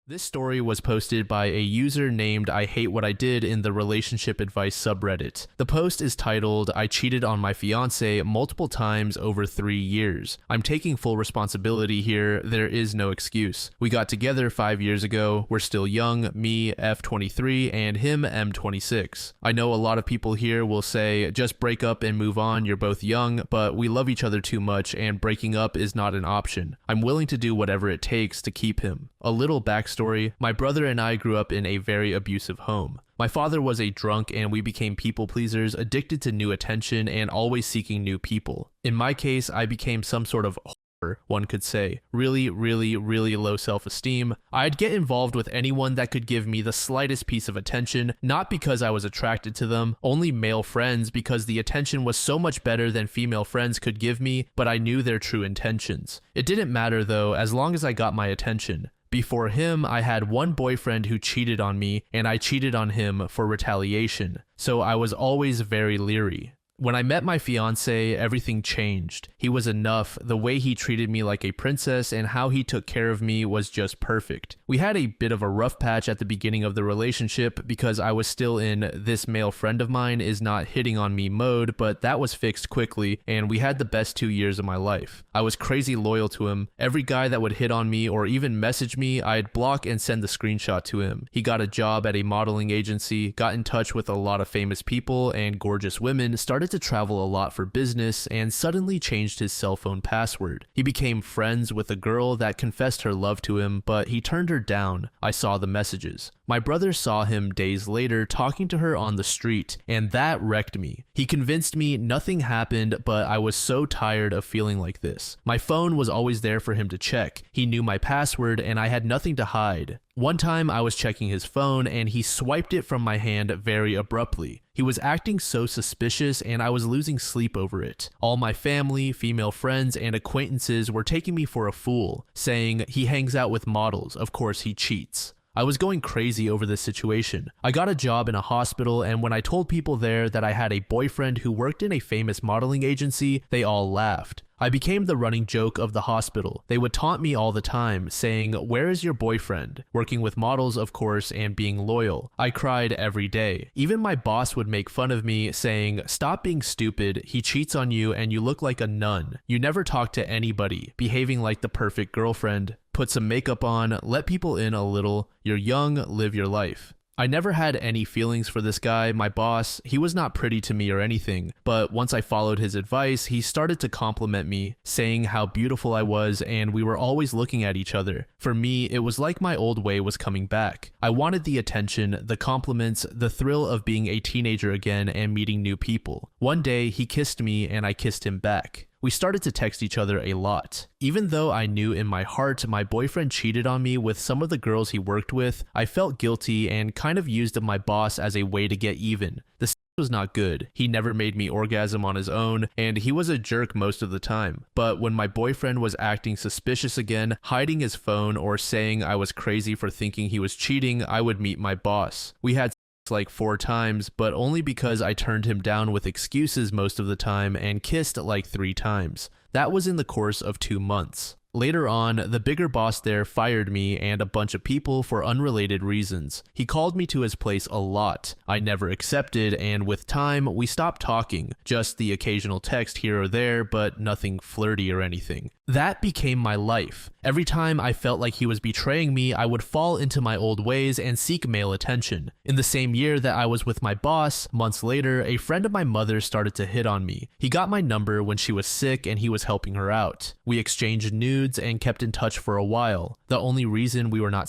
This story was posted by a user named I Hate What I Did in the relationship advice subreddit. The post is titled, I cheated on my fiance multiple times over 3 years. I'm taking full responsibility here, there is no excuse. We got together 5 years ago, we're still young, me F23 and him M26. I know a lot of people here will say, just break up and move on, you're both young, but we love each other too much and breaking up is not an option. I'm willing to do whatever it takes to keep him. A little backstory, my brother and I grew up in a very abusive home. My father was a drunk and we became people pleasers, addicted to new attention and always seeking new people. In my case, I became some sort of one could say. Really low self-esteem. I'd get involved with anyone that could give me the slightest piece of attention, not because I was attracted to them, only male friends because the attention was so much better than female friends could give me, but I knew their true intentions. It didn't matter though, as long as I got my attention. Before him, I had one boyfriend who cheated on me, and I cheated on him for retaliation, so I was always very leery. When I met my fiance, everything changed. He was enough. The way he treated me like a princess and how he took care of me was just perfect. We had a bit of a rough patch at the beginning of the relationship because I was still in this male friend of mine is not hitting on me mode, but that was fixed quickly and we had the best 2 years of my life. I was crazy loyal to him. Every guy that would hit on me or even message me, I'd block and send the screenshot to him. He got a job at a modeling agency, got in touch with a lot of famous people and gorgeous women, started to travel a lot for business, and suddenly changed his cell phone password. He became friends with a girl that confessed her love to him, but he turned her down. I saw the messages. My brother saw him days later talking to her on the street, and that wrecked me. He convinced me nothing happened, but I was so tired of feeling like this. My phone was always there for him to check. He knew my password, and I had nothing to hide. One time I was checking his phone and he swiped it from my hand very abruptly. He was acting so suspicious and I was losing sleep over it. All my family, female friends, and acquaintances were taking me for a fool, saying he hangs out with models, of course he cheats. I was going crazy over this situation. I got a job in a hospital, and when I told people there that I had a boyfriend who worked in a famous modeling agency, they all laughed. I became the running joke of the hospital. They would taunt me all the time, saying, "Where is your boyfriend?" Working with models, of course, and being loyal. I cried every day. Even my boss would make fun of me, saying, "Stop being stupid, he cheats on you and you look like a nun. You never talk to anybody, behaving like the perfect girlfriend. Put some makeup on, let people in a little. You're young, live your life." I never had any feelings for this guy, my boss. He was not pretty to me or anything, but once I followed his advice, he started to compliment me, saying how beautiful I was and we were always looking at each other. For me, it was like my old way was coming back. I wanted the attention, the compliments, the thrill of being a teenager again and meeting new people. One day, he kissed me and I kissed him back. We started to text each other a lot. Even though I knew in my heart my boyfriend cheated on me with some of the girls he worked with, I felt guilty and kind of used my boss as a way to get even. The was not good. He never made me orgasm on his own, and he was a jerk most of the time. But when my boyfriend was acting suspicious again, hiding his phone or saying I was crazy for thinking he was cheating, I would meet my boss. We had sex like 4 times, but only because I turned him down with excuses most of the time and kissed like 3 times. That was in the course of 2 months. Later on, the bigger boss there fired me and a bunch of people for unrelated reasons. He called me to his place a lot. I never accepted, and with time, we stopped talking. Just the occasional text here or there, but nothing flirty or anything. That became my life. Every time I felt like he was betraying me, I would fall into my old ways and seek male attention. In the same year that I was with my boss, months later, a friend of my mother started to hit on me. He got my number when she was sick and he was helping her out. We exchanged nudes and kept in touch for a while. The only reason we were not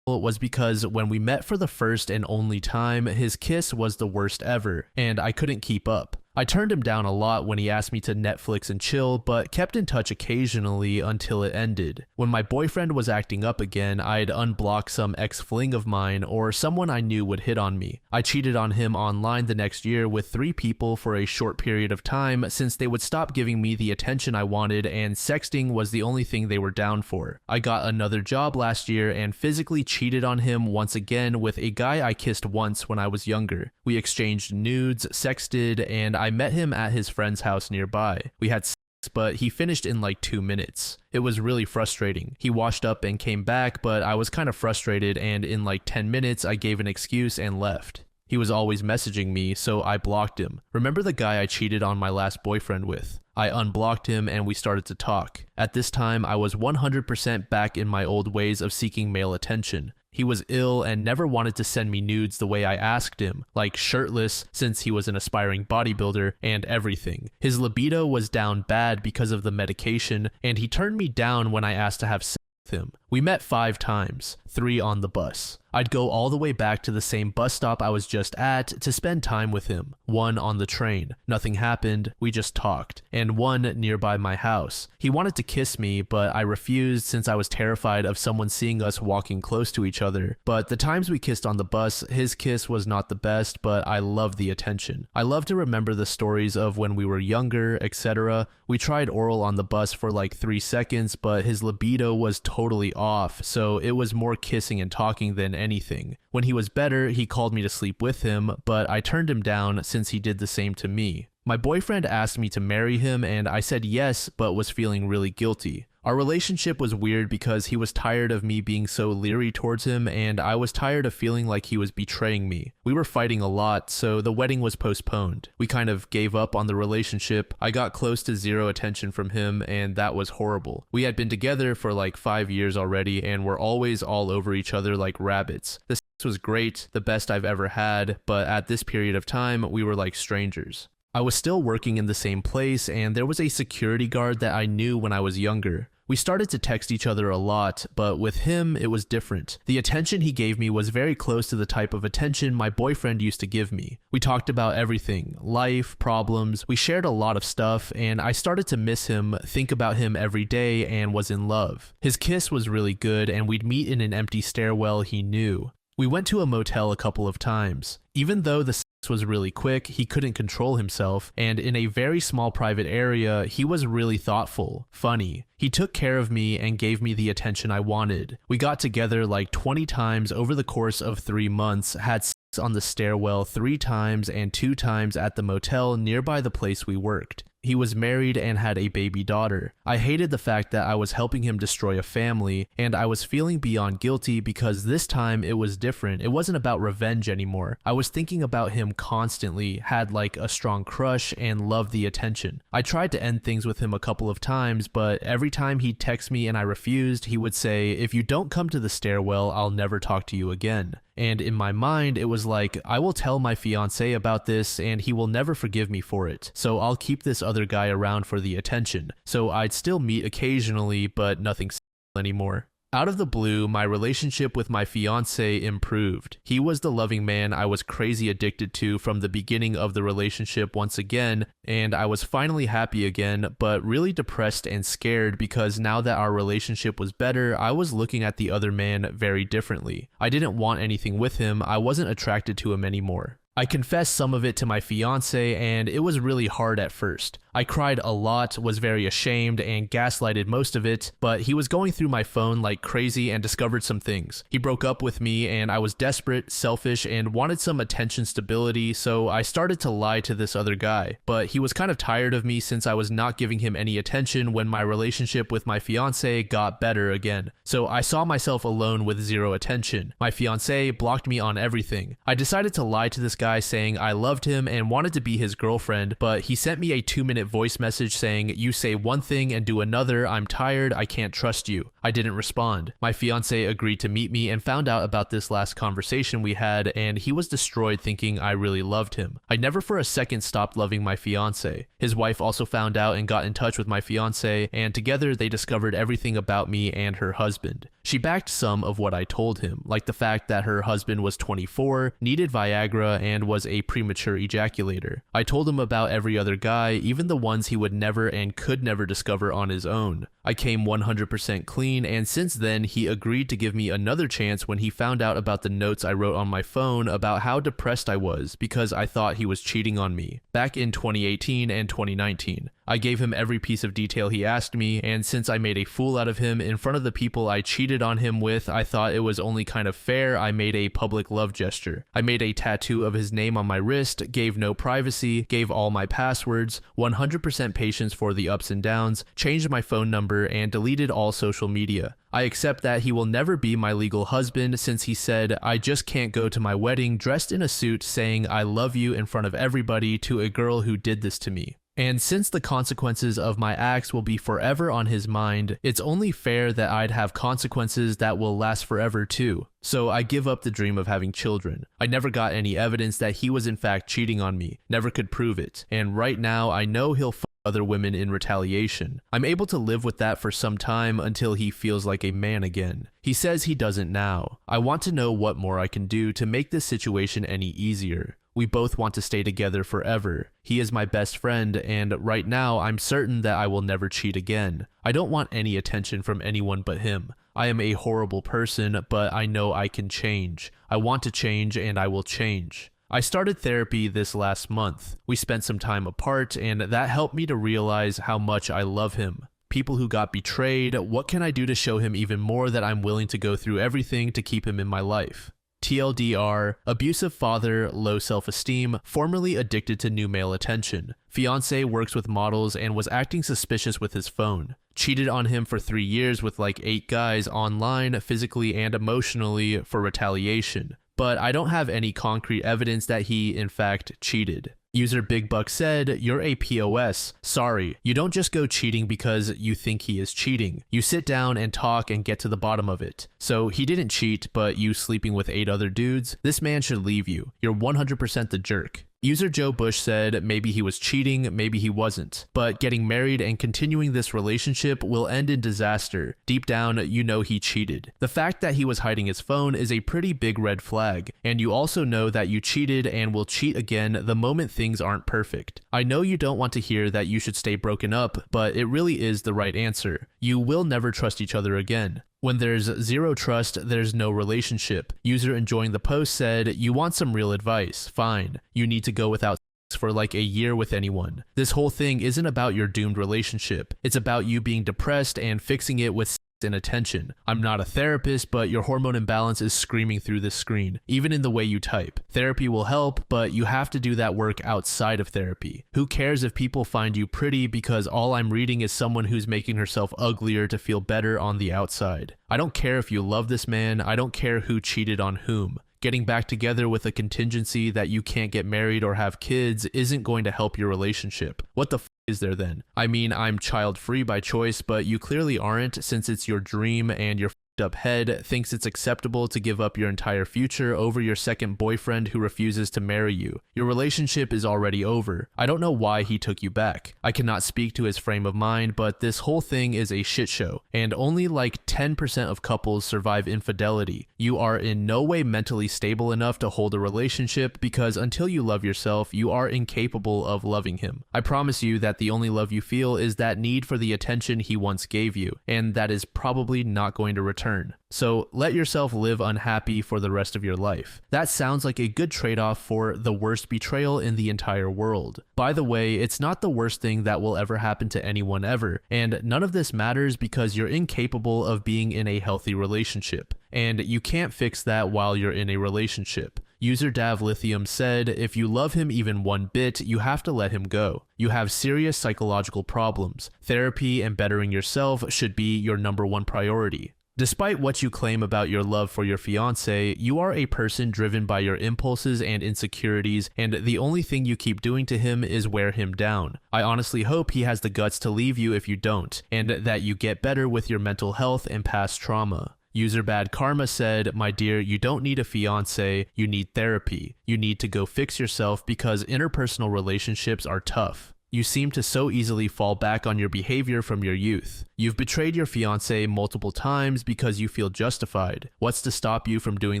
was because when we met for the first and only time, his kiss was the worst ever, and I couldn't keep up. I turned him down a lot when he asked me to Netflix and chill, but kept in touch occasionally until it ended. When my boyfriend was acting up again, I'd unblock some ex-fling of mine or someone I knew would hit on me. I cheated on him online the next year with 3 people for a short period of time since they would stop giving me the attention I wanted and sexting was the only thing they were down for. I got another job last year and physically cheated on him once again with a guy I kissed once when I was younger. We exchanged nudes, sexted, and I met him at his friend's house nearby. We had sex, but he finished in like 2 minutes. It was really frustrating. He washed up and came back, but I was kind of frustrated, and in like 10 minutes I gave an excuse and left. He was always messaging me, so I blocked him. Remember the guy I cheated on my last boyfriend with? I unblocked him and we started to talk. At this time, I was 100% back in my old ways of seeking male attention. He was ill and never wanted to send me nudes the way I asked him, like shirtless since he was an aspiring bodybuilder and everything. His libido was down bad because of the medication, and he turned me down when I asked to have sex with him. We met 5 times, 3 on the bus. I'd go all the way back to the same bus stop I was just at to spend time with him. 1 on the train. Nothing happened, we just talked. And 1 nearby my house. He wanted to kiss me, but I refused since I was terrified of someone seeing us walking close to each other. But the times we kissed on the bus, his kiss was not the best, but I loved the attention. I love to remember the stories of when we were younger, etc. We tried oral on the bus for like 3 seconds, but his libido was totally off, so it was more kissing and talking than anything. When he was better, he called me to sleep with him, but I turned him down since he did the same to me. My boyfriend asked me to marry him and I said yes, but was feeling really guilty. Our relationship was weird because he was tired of me being so leery towards him and I was tired of feeling like he was betraying me. We were fighting a lot, so the wedding was postponed. We kind of gave up on the relationship. I got close to 0 attention from him and that was horrible. We had been together for like 5 years already and were always all over each other like rabbits. The sex was great, the best I've ever had, but at this period of time, we were like strangers. I was still working in the same place and there was a security guard that I knew when I was younger. We started to text each other a lot, but with him, it was different. The attention he gave me was very close to the type of attention my boyfriend used to give me. We talked about everything, life, problems, we shared a lot of stuff, and I started to miss him, think about him every day, and was in love. His kiss was really good, and we'd meet in an empty stairwell he knew. We went to a motel a couple of times. Even though the sex was really quick, he couldn't control himself, and in a very small private area, he was really thoughtful, funny. He took care of me and gave me the attention I wanted. We got together like 20 times over the course of 3 months, had sex on the stairwell 3 times and 2 times at the motel nearby the place we worked. He was married and had a baby daughter. I hated the fact that I was helping him destroy a family, and I was feeling beyond guilty because this time it was different. It wasn't about revenge anymore. I was thinking about him constantly, had like a strong crush, and loved the attention. I tried to end things with him a couple of times, but every time he'd text me and I refused, he would say, "If you don't come to the stairwell, I'll never talk to you again." And in my mind, it was like, I will tell my fiance about this and he will never forgive me for it. So I'll keep this other guy around for the attention. So I'd still meet occasionally, but nothing anymore. Out of the blue, my relationship with my fiancé improved. He was the loving man I was crazy addicted to from the beginning of the relationship once again, and I was finally happy again, but really depressed and scared because now that our relationship was better, I was looking at the other man very differently. I didn't want anything with him, I wasn't attracted to him anymore. I confessed some of it to my fiancé, and it was really hard at first. I cried a lot, was very ashamed, and gaslighted most of it, but he was going through my phone like crazy and discovered some things. He broke up with me, and I was desperate, selfish, and wanted some attention stability, so I started to lie to this other guy. But he was kind of tired of me since I was not giving him any attention when my relationship with my fiancé got better again. So I saw myself alone with zero attention. My fiancé blocked me on everything. I decided to lie to this guy saying I loved him and wanted to be his girlfriend, but he sent me a 2-minute voice message saying, "You say one thing and do another, I'm tired, I can't trust you." I didn't respond. My fiancé agreed to meet me and found out about this last conversation we had, and he was destroyed thinking I really loved him. I never for a second stopped loving my fiancé. His wife also found out and got in touch with my fiancé, and together they discovered everything about me and her husband. She backed some of what I told him, like the fact that her husband was 24, needed Viagra, and was a premature ejaculator. I told him about every other guy, even the ones he would never and could never discover on his own. I came 100% clean, and since then he agreed to give me another chance when he found out about the notes I wrote on my phone about how depressed I was because I thought he was cheating on me, back in 2018 and 2019. I gave him every piece of detail he asked me, and since I made a fool out of him in front of the people I cheated on him with, I thought it was only kind of fair I made a public love gesture. I made a tattoo of his name on my wrist, gave no privacy, gave all my passwords, 100% patience for the ups and downs, changed my phone number, and deleted all social media. I accept that he will never be my legal husband since he said, "I just can't go to my wedding dressed in a suit saying I love you in front of everybody to a girl who did this to me." And since the consequences of my acts will be forever on his mind, it's only fair that I'd have consequences that will last forever too. So I give up the dream of having children. I never got any evidence that he was in fact cheating on me, never could prove it, and right now I know he'll fuck other women in retaliation. I'm able to live with that for some time until he feels like a man again. He says he doesn't now. I want to know what more I can do to make this situation any easier. We both want to stay together forever. He is my best friend, and right now I'm certain that I will never cheat again. I don't want any attention from anyone but him. I am a horrible person, but I know I can change. I want to change, and I will change. I started therapy this last month. We spent some time apart, and that helped me to realize how much I love him. People who got betrayed, what can I do to show him even more that I'm willing to go through everything to keep him in my life? TLDR, abusive father, low self-esteem, formerly addicted to new male attention. Fiancé works with models and was acting suspicious with his phone. Cheated on him for 3 years with like 8 guys online, physically and emotionally for retaliation. But I don't have any concrete evidence that he, in fact, cheated. User Big Buck said, "You're a POS. Sorry, you don't just go cheating because you think he is cheating. You sit down and talk and get to the bottom of it. So he didn't cheat, but you sleeping with 8 other dudes? This man should leave you. You're 100% the jerk." User Joe Bush said maybe he was cheating, maybe he wasn't, but getting married and continuing this relationship will end in disaster. Deep down, you know he cheated. The fact that he was hiding his phone is a pretty big red flag, and you also know that you cheated and will cheat again the moment things aren't perfect. I know you don't want to hear that you should stay broken up, but it really is the right answer. You will never trust each other again. When there's zero trust, there's no relationship. User enjoying the post said, "You want some real advice? Fine. You need to go without sex for like a year with anyone. This whole thing isn't about your doomed relationship. It's about you being depressed and fixing it with and attention. I'm not a therapist, but your hormone imbalance is screaming through this screen, even in the way you type. Therapy will help, but you have to do that work outside of therapy. Who cares if people find you pretty because all I'm reading is someone who's making herself uglier to feel better on the outside? I don't care if you love this man, I don't care who cheated on whom. Getting back together with a contingency that you can't get married or have kids isn't going to help your relationship. What the is there then? I mean, I'm child-free by choice, but you clearly aren't since it's your dream and you're up head thinks it's acceptable to give up your entire future over your second boyfriend who refuses to marry you. Your relationship is already over. I don't know why he took you back. I cannot speak to his frame of mind, but this whole thing is a shit show, and only like 10% of couples survive infidelity. You are in no way mentally stable enough to hold a relationship because until you love yourself, you are incapable of loving him. I promise you that the only love you feel is that need for the attention he once gave you, and that is probably not going to return. So let yourself live unhappy for the rest of your life. That sounds like a good trade-off for the worst betrayal in the entire world. By the way, it's not the worst thing that will ever happen to anyone ever, and none of this matters because you're incapable of being in a healthy relationship, and you can't fix that while you're in a relationship. User Dav Lithium said, if you love him even one bit, you have to let him go. You have serious psychological problems. Therapy and bettering yourself should be your #1 priority. Despite what you claim about your love for your fiancé, you are a person driven by your impulses and insecurities, and the only thing you keep doing to him is wear him down. I honestly hope he has the guts to leave you if you don't, and that you get better with your mental health and past trauma. User Bad Karma said, my dear, you don't need a fiancé, you need therapy. You need to go fix yourself because interpersonal relationships are tough. You seem to so easily fall back on your behavior from your youth. You've betrayed your fiancé multiple times because you feel justified. What's to stop you from doing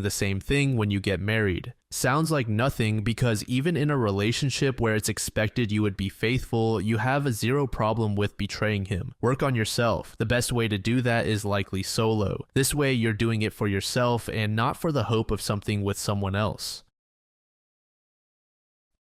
the same thing when you get married? Sounds like nothing because even in a relationship where it's expected you would be faithful, you have a zero problem with betraying him. Work on yourself. The best way to do that is likely solo. This way you're doing it for yourself and not for the hope of something with someone else.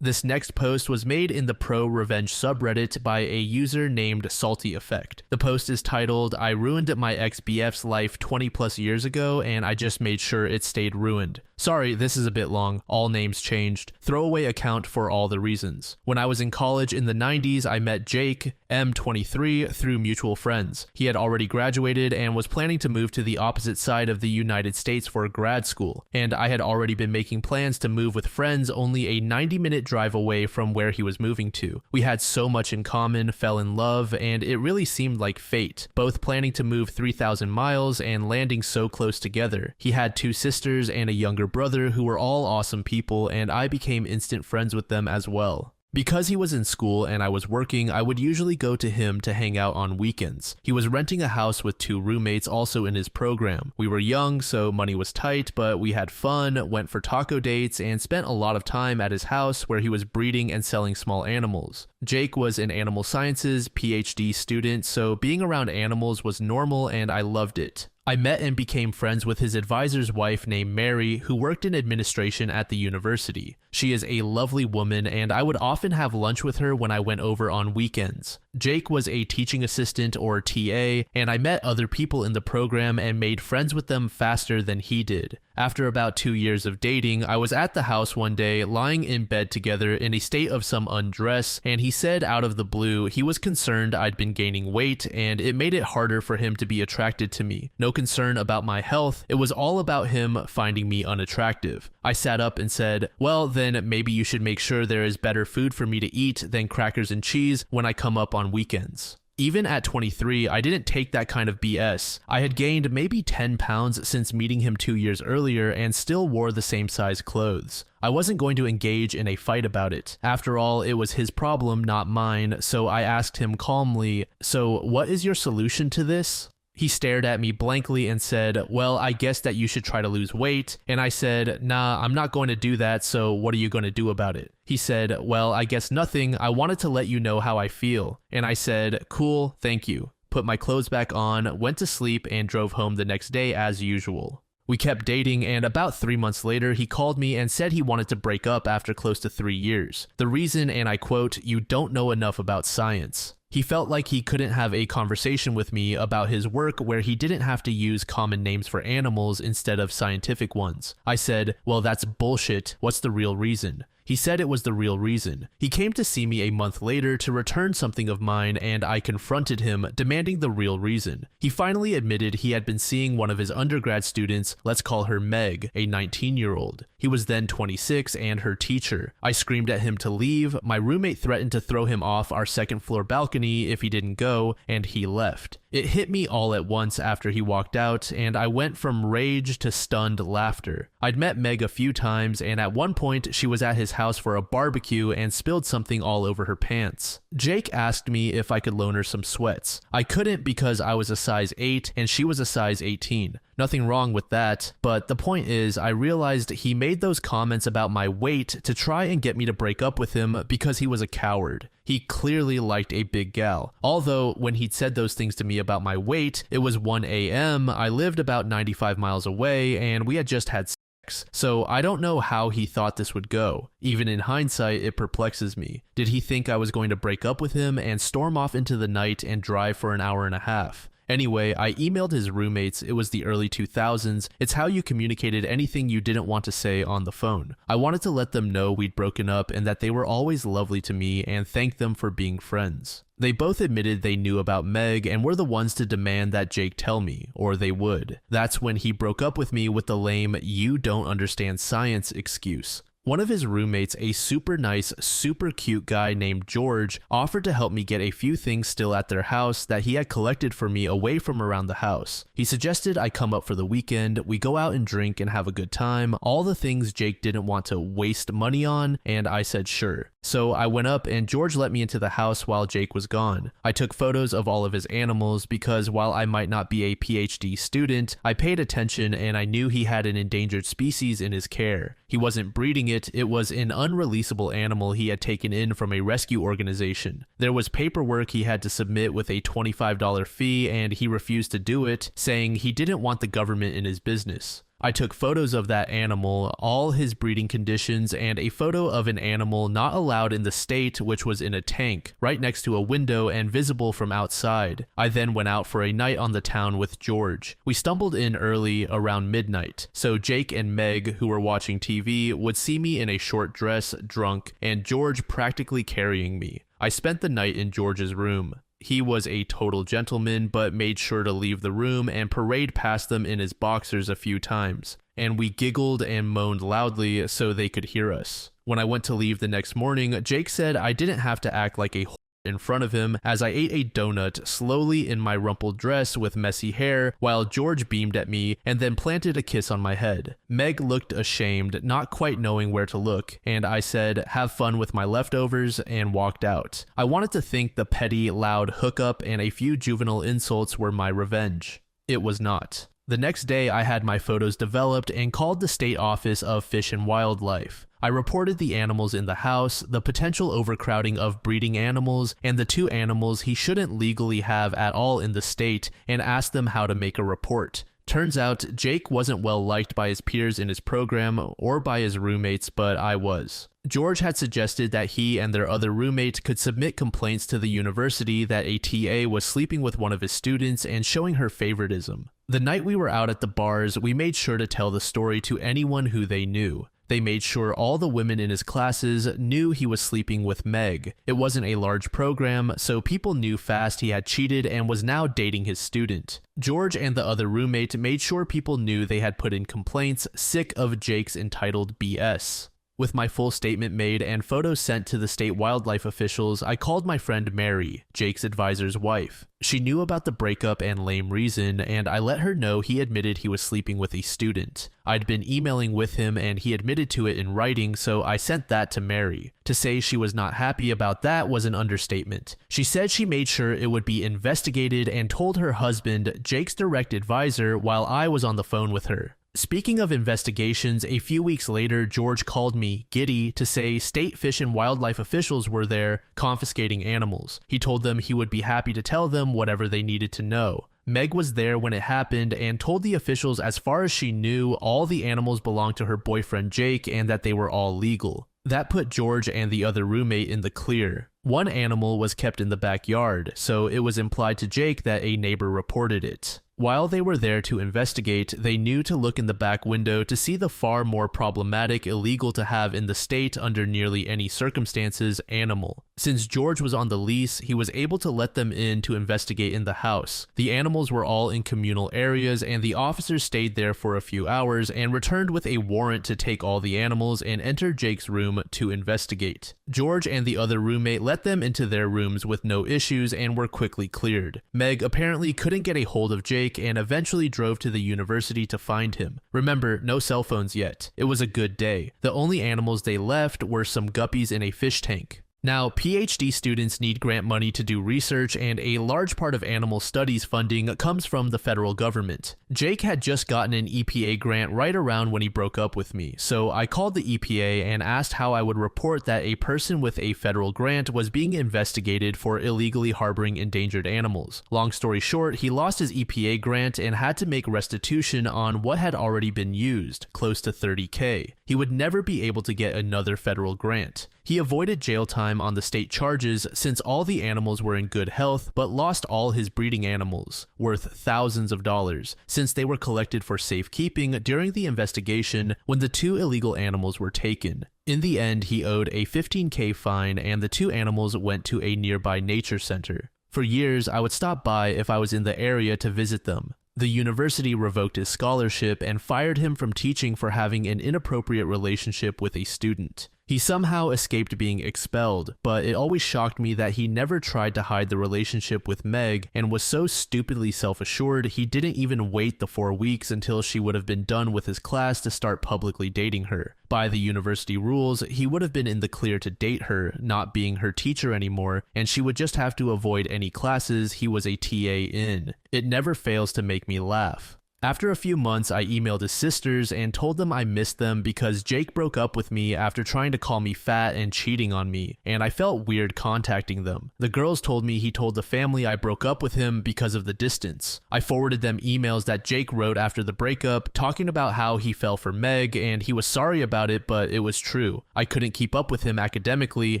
This next post was made in the pro-revenge subreddit by a user named Salty Effect. The post is titled, I ruined my ex-BF's life 20 plus years ago and I just made sure it stayed ruined. Sorry, this is a bit long. All names changed. Throwaway account for all the reasons. When I was in college in the 90s, I met Jake, M23, through mutual friends. He had already graduated and was planning to move to the opposite side of the United States for grad school, and I had already been making plans to move with friends only a 90-minute drive away from where he was moving to. We had so much in common, fell in love, and it really seemed like fate, both planning to move 3,000 miles and landing so close together. He had 2 sisters and a younger brother who were all awesome people, and I became instant friends with them as well. Because he was in school and I was working, I would usually go to him to hang out on weekends. He was renting a house with 2 roommates also in his program. We were young, so money was tight, but we had fun, went for taco dates, and spent a lot of time at his house where he was breeding and selling small animals. Jake was an animal sciences PhD student, so being around animals was normal and I loved it. I met and became friends with his advisor's wife named Mary, who worked in administration at the university. She is a lovely woman, and I would often have lunch with her when I went over on weekends. Jake was a teaching assistant or TA, and I met other people in the program and made friends with them faster than he did. After about 2 years of dating, I was at the house one day, lying in bed together in a state of some undress, and he said out of the blue he was concerned I'd been gaining weight, and it made it harder for him to be attracted to me. No concern about my health, it was all about him finding me unattractive. I sat up and said, well then maybe you should make sure there is better food for me to eat than crackers and cheese when I come up on weekends. Even at 23, I didn't take that kind of BS. I had gained maybe 10 pounds since meeting him 2 years earlier and still wore the same size clothes. I wasn't going to engage in a fight about it. After all, it was his problem, not mine, so I asked him calmly, so what is your solution to this? He stared at me blankly and said, well, I guess that you should try to lose weight. And I said, nah, I'm not going to do that, so what are you going to do about it? He said, well, I guess nothing. I wanted to let you know how I feel. And I said, cool, thank you. Put my clothes back on, went to sleep, and drove home the next day as usual. We kept dating, and about 3 months later, he called me and said he wanted to break up after close to 3 years. The reason, and I quote, you don't know enough about science. He felt like he couldn't have a conversation with me about his work where he didn't have to use common names for animals instead of scientific ones. I said, well, that's bullshit. What's the real reason? He said it was the real reason. He came to see me a month later to return something of mine, and I confronted him, demanding the real reason. He finally admitted he had been seeing one of his undergrad students, let's call her Meg, a 19-year-old. He was then 26 and her teacher. I screamed at him to leave. My roommate threatened to throw him off our second floor balcony if he didn't go, and he left. It hit me all at once after he walked out, and I went from rage to stunned laughter. I'd met Meg a few times, and at one point she was at his house for a barbecue and spilled something all over her pants. Jake asked me if I could loan her some sweats. I couldn't because I was a size 8 and she was a size 18. Nothing wrong with that, but the point is I realized he made those comments about my weight to try and get me to break up with him because he was a coward. He clearly liked a big gal. Although when he'd said those things to me about my weight, it was 1 a.m., I lived about 95 miles away, and we had just had sex. So I don't know how he thought this would go. Even in hindsight, it perplexes me. Did he think I was going to break up with him and storm off into the night and drive for an hour and a half? Anyway, I emailed his roommates. It was the early 2000s. It's how you communicated anything you didn't want to say on the phone. I wanted to let them know we'd broken up and that they were always lovely to me and thank them for being friends. They both admitted they knew about Meg and were the ones to demand that Jake tell me, or they would. That's when he broke up with me with the lame "you don't understand science" excuse. One of his roommates, a super nice, super cute guy named George, offered to help me get a few things still at their house that he had collected for me away from around the house. He suggested I come up for the weekend, we go out and drink and have a good time, all the things Jake didn't want to waste money on, and I said sure. So I went up and George let me into the house while Jake was gone. I took photos of all of his animals because while I might not be a PhD student, I paid attention and I knew he had an endangered species in his care. He wasn't breeding it, it was an unreleasable animal he had taken in from a rescue organization. There was paperwork he had to submit with a $25 fee and he refused to do it, saying he didn't want the government in his business. I took photos of that animal, all his breeding conditions, and a photo of an animal not allowed in the state, which was in a tank, right next to a window and visible from outside. I then went out for a night on the town with George. We stumbled in early, around midnight, so Jake and Meg, who were watching TV, would see me in a short dress, drunk, and George practically carrying me. I spent the night in George's room. He was a total gentleman, but made sure to leave the room and parade past them in his boxers a few times. And we giggled and moaned loudly so they could hear us. When I went to leave the next morning, Jake said I didn't have to act like a in front of him as I ate a donut slowly in my rumpled dress with messy hair while George beamed at me and then planted a kiss on my head. Meg looked ashamed, not quite knowing where to look, and I said, "Have fun with my leftovers," and walked out. I wanted to think the petty, loud hookup and a few juvenile insults were my revenge. It was not. The next day, I had my photos developed and called the State Office of Fish and Wildlife. I reported the animals in the house, the potential overcrowding of breeding animals, and the 2 animals he shouldn't legally have at all in the state, and asked them how to make a report. Turns out, Jake wasn't well liked by his peers in his program or by his roommates, but I was. George had suggested that he and their other roommate could submit complaints to the university that a TA was sleeping with one of his students and showing her favoritism. The night we were out at the bars, we made sure to tell the story to anyone who they knew. They made sure all the women in his classes knew he was sleeping with Meg. It wasn't a large program, so people knew fast he had cheated and was now dating his student. George and the other roommate made sure people knew they had put in complaints, sick of Jake's entitled BS. With my full statement made and photos sent to the state wildlife officials, I called my friend Mary, Jake's advisor's wife. She knew about the breakup and lame reason, and I let her know he admitted he was sleeping with a student. I'd been emailing with him and he admitted to it in writing, so I sent that to Mary. To say she was not happy about that was an understatement. She said she made sure it would be investigated and told her husband, Jake's direct advisor, while I was on the phone with her. Speaking of investigations, a few weeks later, George called me, giddy, to say state fish and wildlife officials were there confiscating animals. He told them he would be happy to tell them whatever they needed to know. Meg was there when it happened and told the officials as far as she knew, all the animals belonged to her boyfriend Jake and that they were all legal. That put George and the other roommate in the clear. One animal was kept in the backyard, so it was implied to Jake that a neighbor reported it. While they were there to investigate, they knew to look in the back window to see the far more problematic, illegal to have in the state under nearly any circumstances animal. Since George was on the lease, he was able to let them in to investigate in the house. The animals were all in communal areas, and the officers stayed there for a few hours and returned with a warrant to take all the animals and enter Jake's room to investigate. George and the other roommate let them into their rooms with no issues and were quickly cleared. Meg apparently couldn't get a hold of Jake and eventually drove to the university to find him. Remember, no cell phones yet. It was a good day. The only animals they left were some guppies in a fish tank. Now, PhD students need grant money to do research, and a large part of animal studies funding comes from the federal government. Jake had just gotten an EPA grant right around when he broke up with me, so I called the EPA and asked how I would report that a person with a federal grant was being investigated for illegally harboring endangered animals. Long story short, he lost his EPA grant and had to make restitution on what had already been used, close to $30,000. He would never be able to get another federal grant. He avoided jail time on the state charges since all the animals were in good health, but lost all his breeding animals, worth thousands of dollars, since they were collected for safekeeping during the investigation when the 2 illegal animals were taken. In the end, he owed a $15,000 fine, and the 2 animals went to a nearby nature center. For years, I would stop by if I was in the area to visit them. The university revoked his scholarship and fired him from teaching for having an inappropriate relationship with a student. He somehow escaped being expelled, but it always shocked me that he never tried to hide the relationship with Meg and was so stupidly self-assured he didn't even wait the 4 weeks until she would have been done with his class to start publicly dating her. By the university rules, he would have been in the clear to date her, not being her teacher anymore, and she would just have to avoid any classes he was a TA in. It never fails to make me laugh. After a few months, I emailed his sisters and told them I missed them because Jake broke up with me after trying to call me fat and cheating on me, and I felt weird contacting them. The girls told me he told the family I broke up with him because of the distance. I forwarded them emails that Jake wrote after the breakup, talking about how he fell for Meg and he was sorry about it, but it was true. I couldn't keep up with him academically,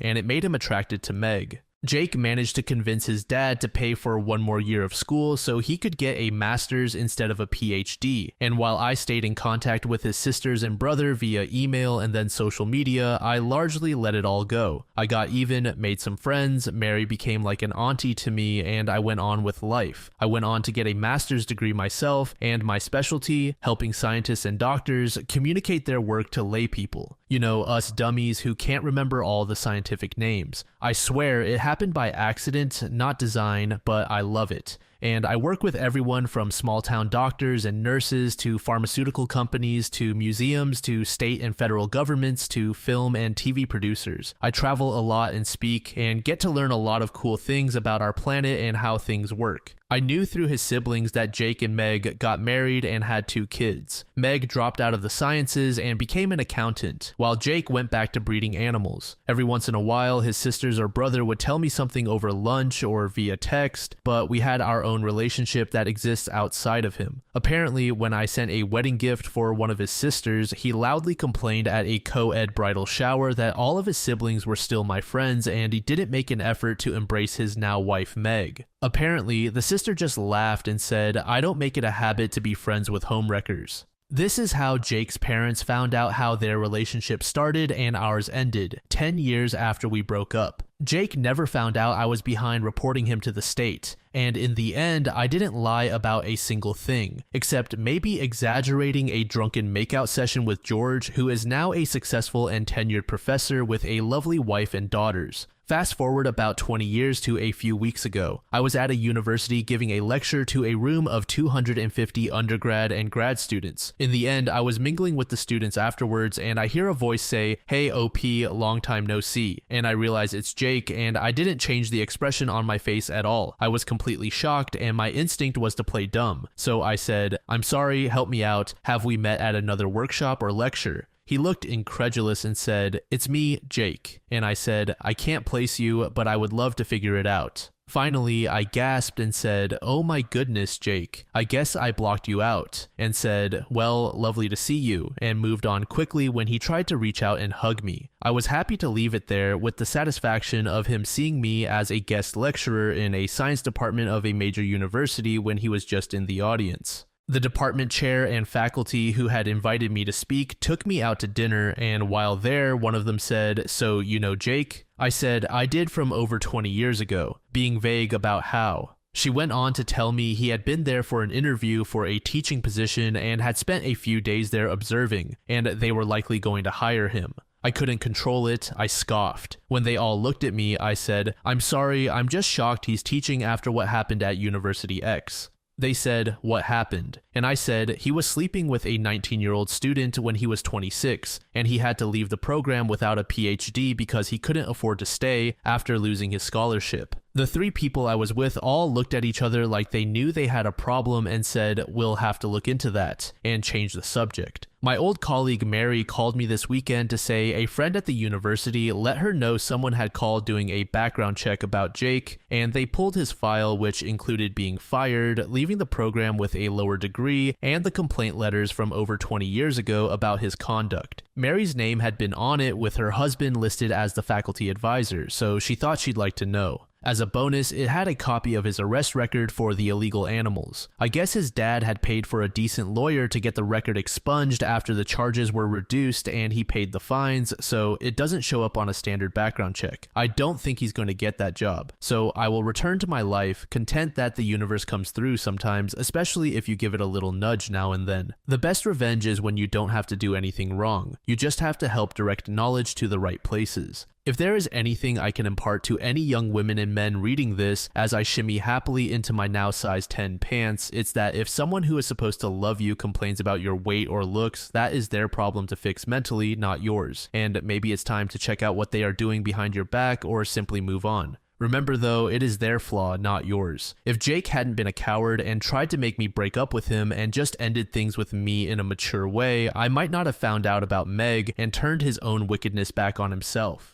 and it made him attracted to Meg. Jake managed to convince his dad to pay for 1 more year of school so he could get a master's instead of a PhD, and while I stayed in contact with his sisters and brother via email and then social media, I largely let it all go. I got even, made some friends, Mary became like an auntie to me, and I went on with life. I went on to get a master's degree myself, and my specialty, helping scientists and doctors communicate their work to lay people. You know, us dummies who can't remember all the scientific names. I swear it happened by accident, not design, but I love it. And I work with everyone from small-town doctors and nurses to pharmaceutical companies to museums to state and federal governments to film and TV producers. I travel a lot and speak and get to learn a lot of cool things about our planet and how things work. I knew through his siblings that Jake and Meg got married and had 2 kids. Meg dropped out of the sciences and became an accountant, while Jake went back to breeding animals. Every once in a while, his sisters or brother would tell me something over lunch or via text, but we had our own relationship that exists outside of him. Apparently, when I sent a wedding gift for one of his sisters, he loudly complained at a co-ed bridal shower that all of his siblings were still my friends and he didn't make an effort to embrace his now wife Meg. Apparently, the sister just laughed and said, "I don't make it a habit to be friends with homewreckers." This is how Jake's parents found out how their relationship started and ours ended, 10 years after we broke up. Jake never found out I was behind reporting him to the state, and in the end, I didn't lie about a single thing, except maybe exaggerating a drunken makeout session with George, who is now a successful and tenured professor with a lovely wife and daughters. Fast forward about 20 years to a few weeks ago. I was at a university giving a lecture to a room of 250 undergrad and grad students. In the end, I was mingling with the students afterwards, and I hear a voice say, "Hey OP, long time no see," and I realize it's Jake, and I didn't change the expression on my face at all. I was completely shocked, and my instinct was to play dumb. So I said, "I'm sorry, help me out. Have we met at another workshop or lecture?" He looked incredulous and said, "It's me, Jake." And I said, "I can't place you, but I would love to figure it out." Finally, I gasped and said, "Oh my goodness, Jake, I guess I blocked you out," and said, "Well, lovely to see you," and moved on quickly when he tried to reach out and hug me. I was happy to leave it there with the satisfaction of him seeing me as a guest lecturer in a science department of a major university when he was just in the audience. The department chair and faculty who had invited me to speak took me out to dinner, and while there, one of them said, "So you know Jake?" I said, "I did from over 20 years ago," being vague about how. She went on to tell me he had been there for an interview for a teaching position and had spent a few days there observing, and they were likely going to hire him. I couldn't control it. I scoffed. When they all looked at me, I said, "I'm sorry, I'm just shocked he's teaching after what happened at University X." They said, "What happened?" And I said, "He was sleeping with a 19-year-old student when he was 26, and he had to leave the program without a PhD because he couldn't afford to stay after losing his scholarship." The three people I was with all looked at each other like they knew they had a problem and said, "We'll have to look into that," and change the subject. My old colleague Mary called me this weekend to say a friend at the university let her know someone had called doing a background check about Jake, and they pulled his file, which included being fired, leaving the program with a lower degree, and the complaint letters from over 20 years ago about his conduct. Mary's name had been on it with her husband listed as the faculty advisor, so she thought she'd like to know. As a bonus, it had a copy of his arrest record for the illegal animals. I guess his dad had paid for a decent lawyer to get the record expunged after the charges were reduced and he paid the fines, so it doesn't show up on a standard background check. I don't think he's going to get that job. So I will return to my life, content that the universe comes through sometimes, especially if you give it a little nudge now and then. The best revenge is when you don't have to do anything wrong. You just have to help direct knowledge to the right places. If there is anything I can impart to any young women and men reading this as I shimmy happily into my now size 10 pants, it's that if someone who is supposed to love you complains about your weight or looks, that is their problem to fix mentally, not yours. And maybe it's time to check out what they are doing behind your back or simply move on. Remember though, it is their flaw, not yours. If Jake hadn't been a coward and tried to make me break up with him and just ended things with me in a mature way, I might not have found out about Meg and turned his own wickedness back on himself.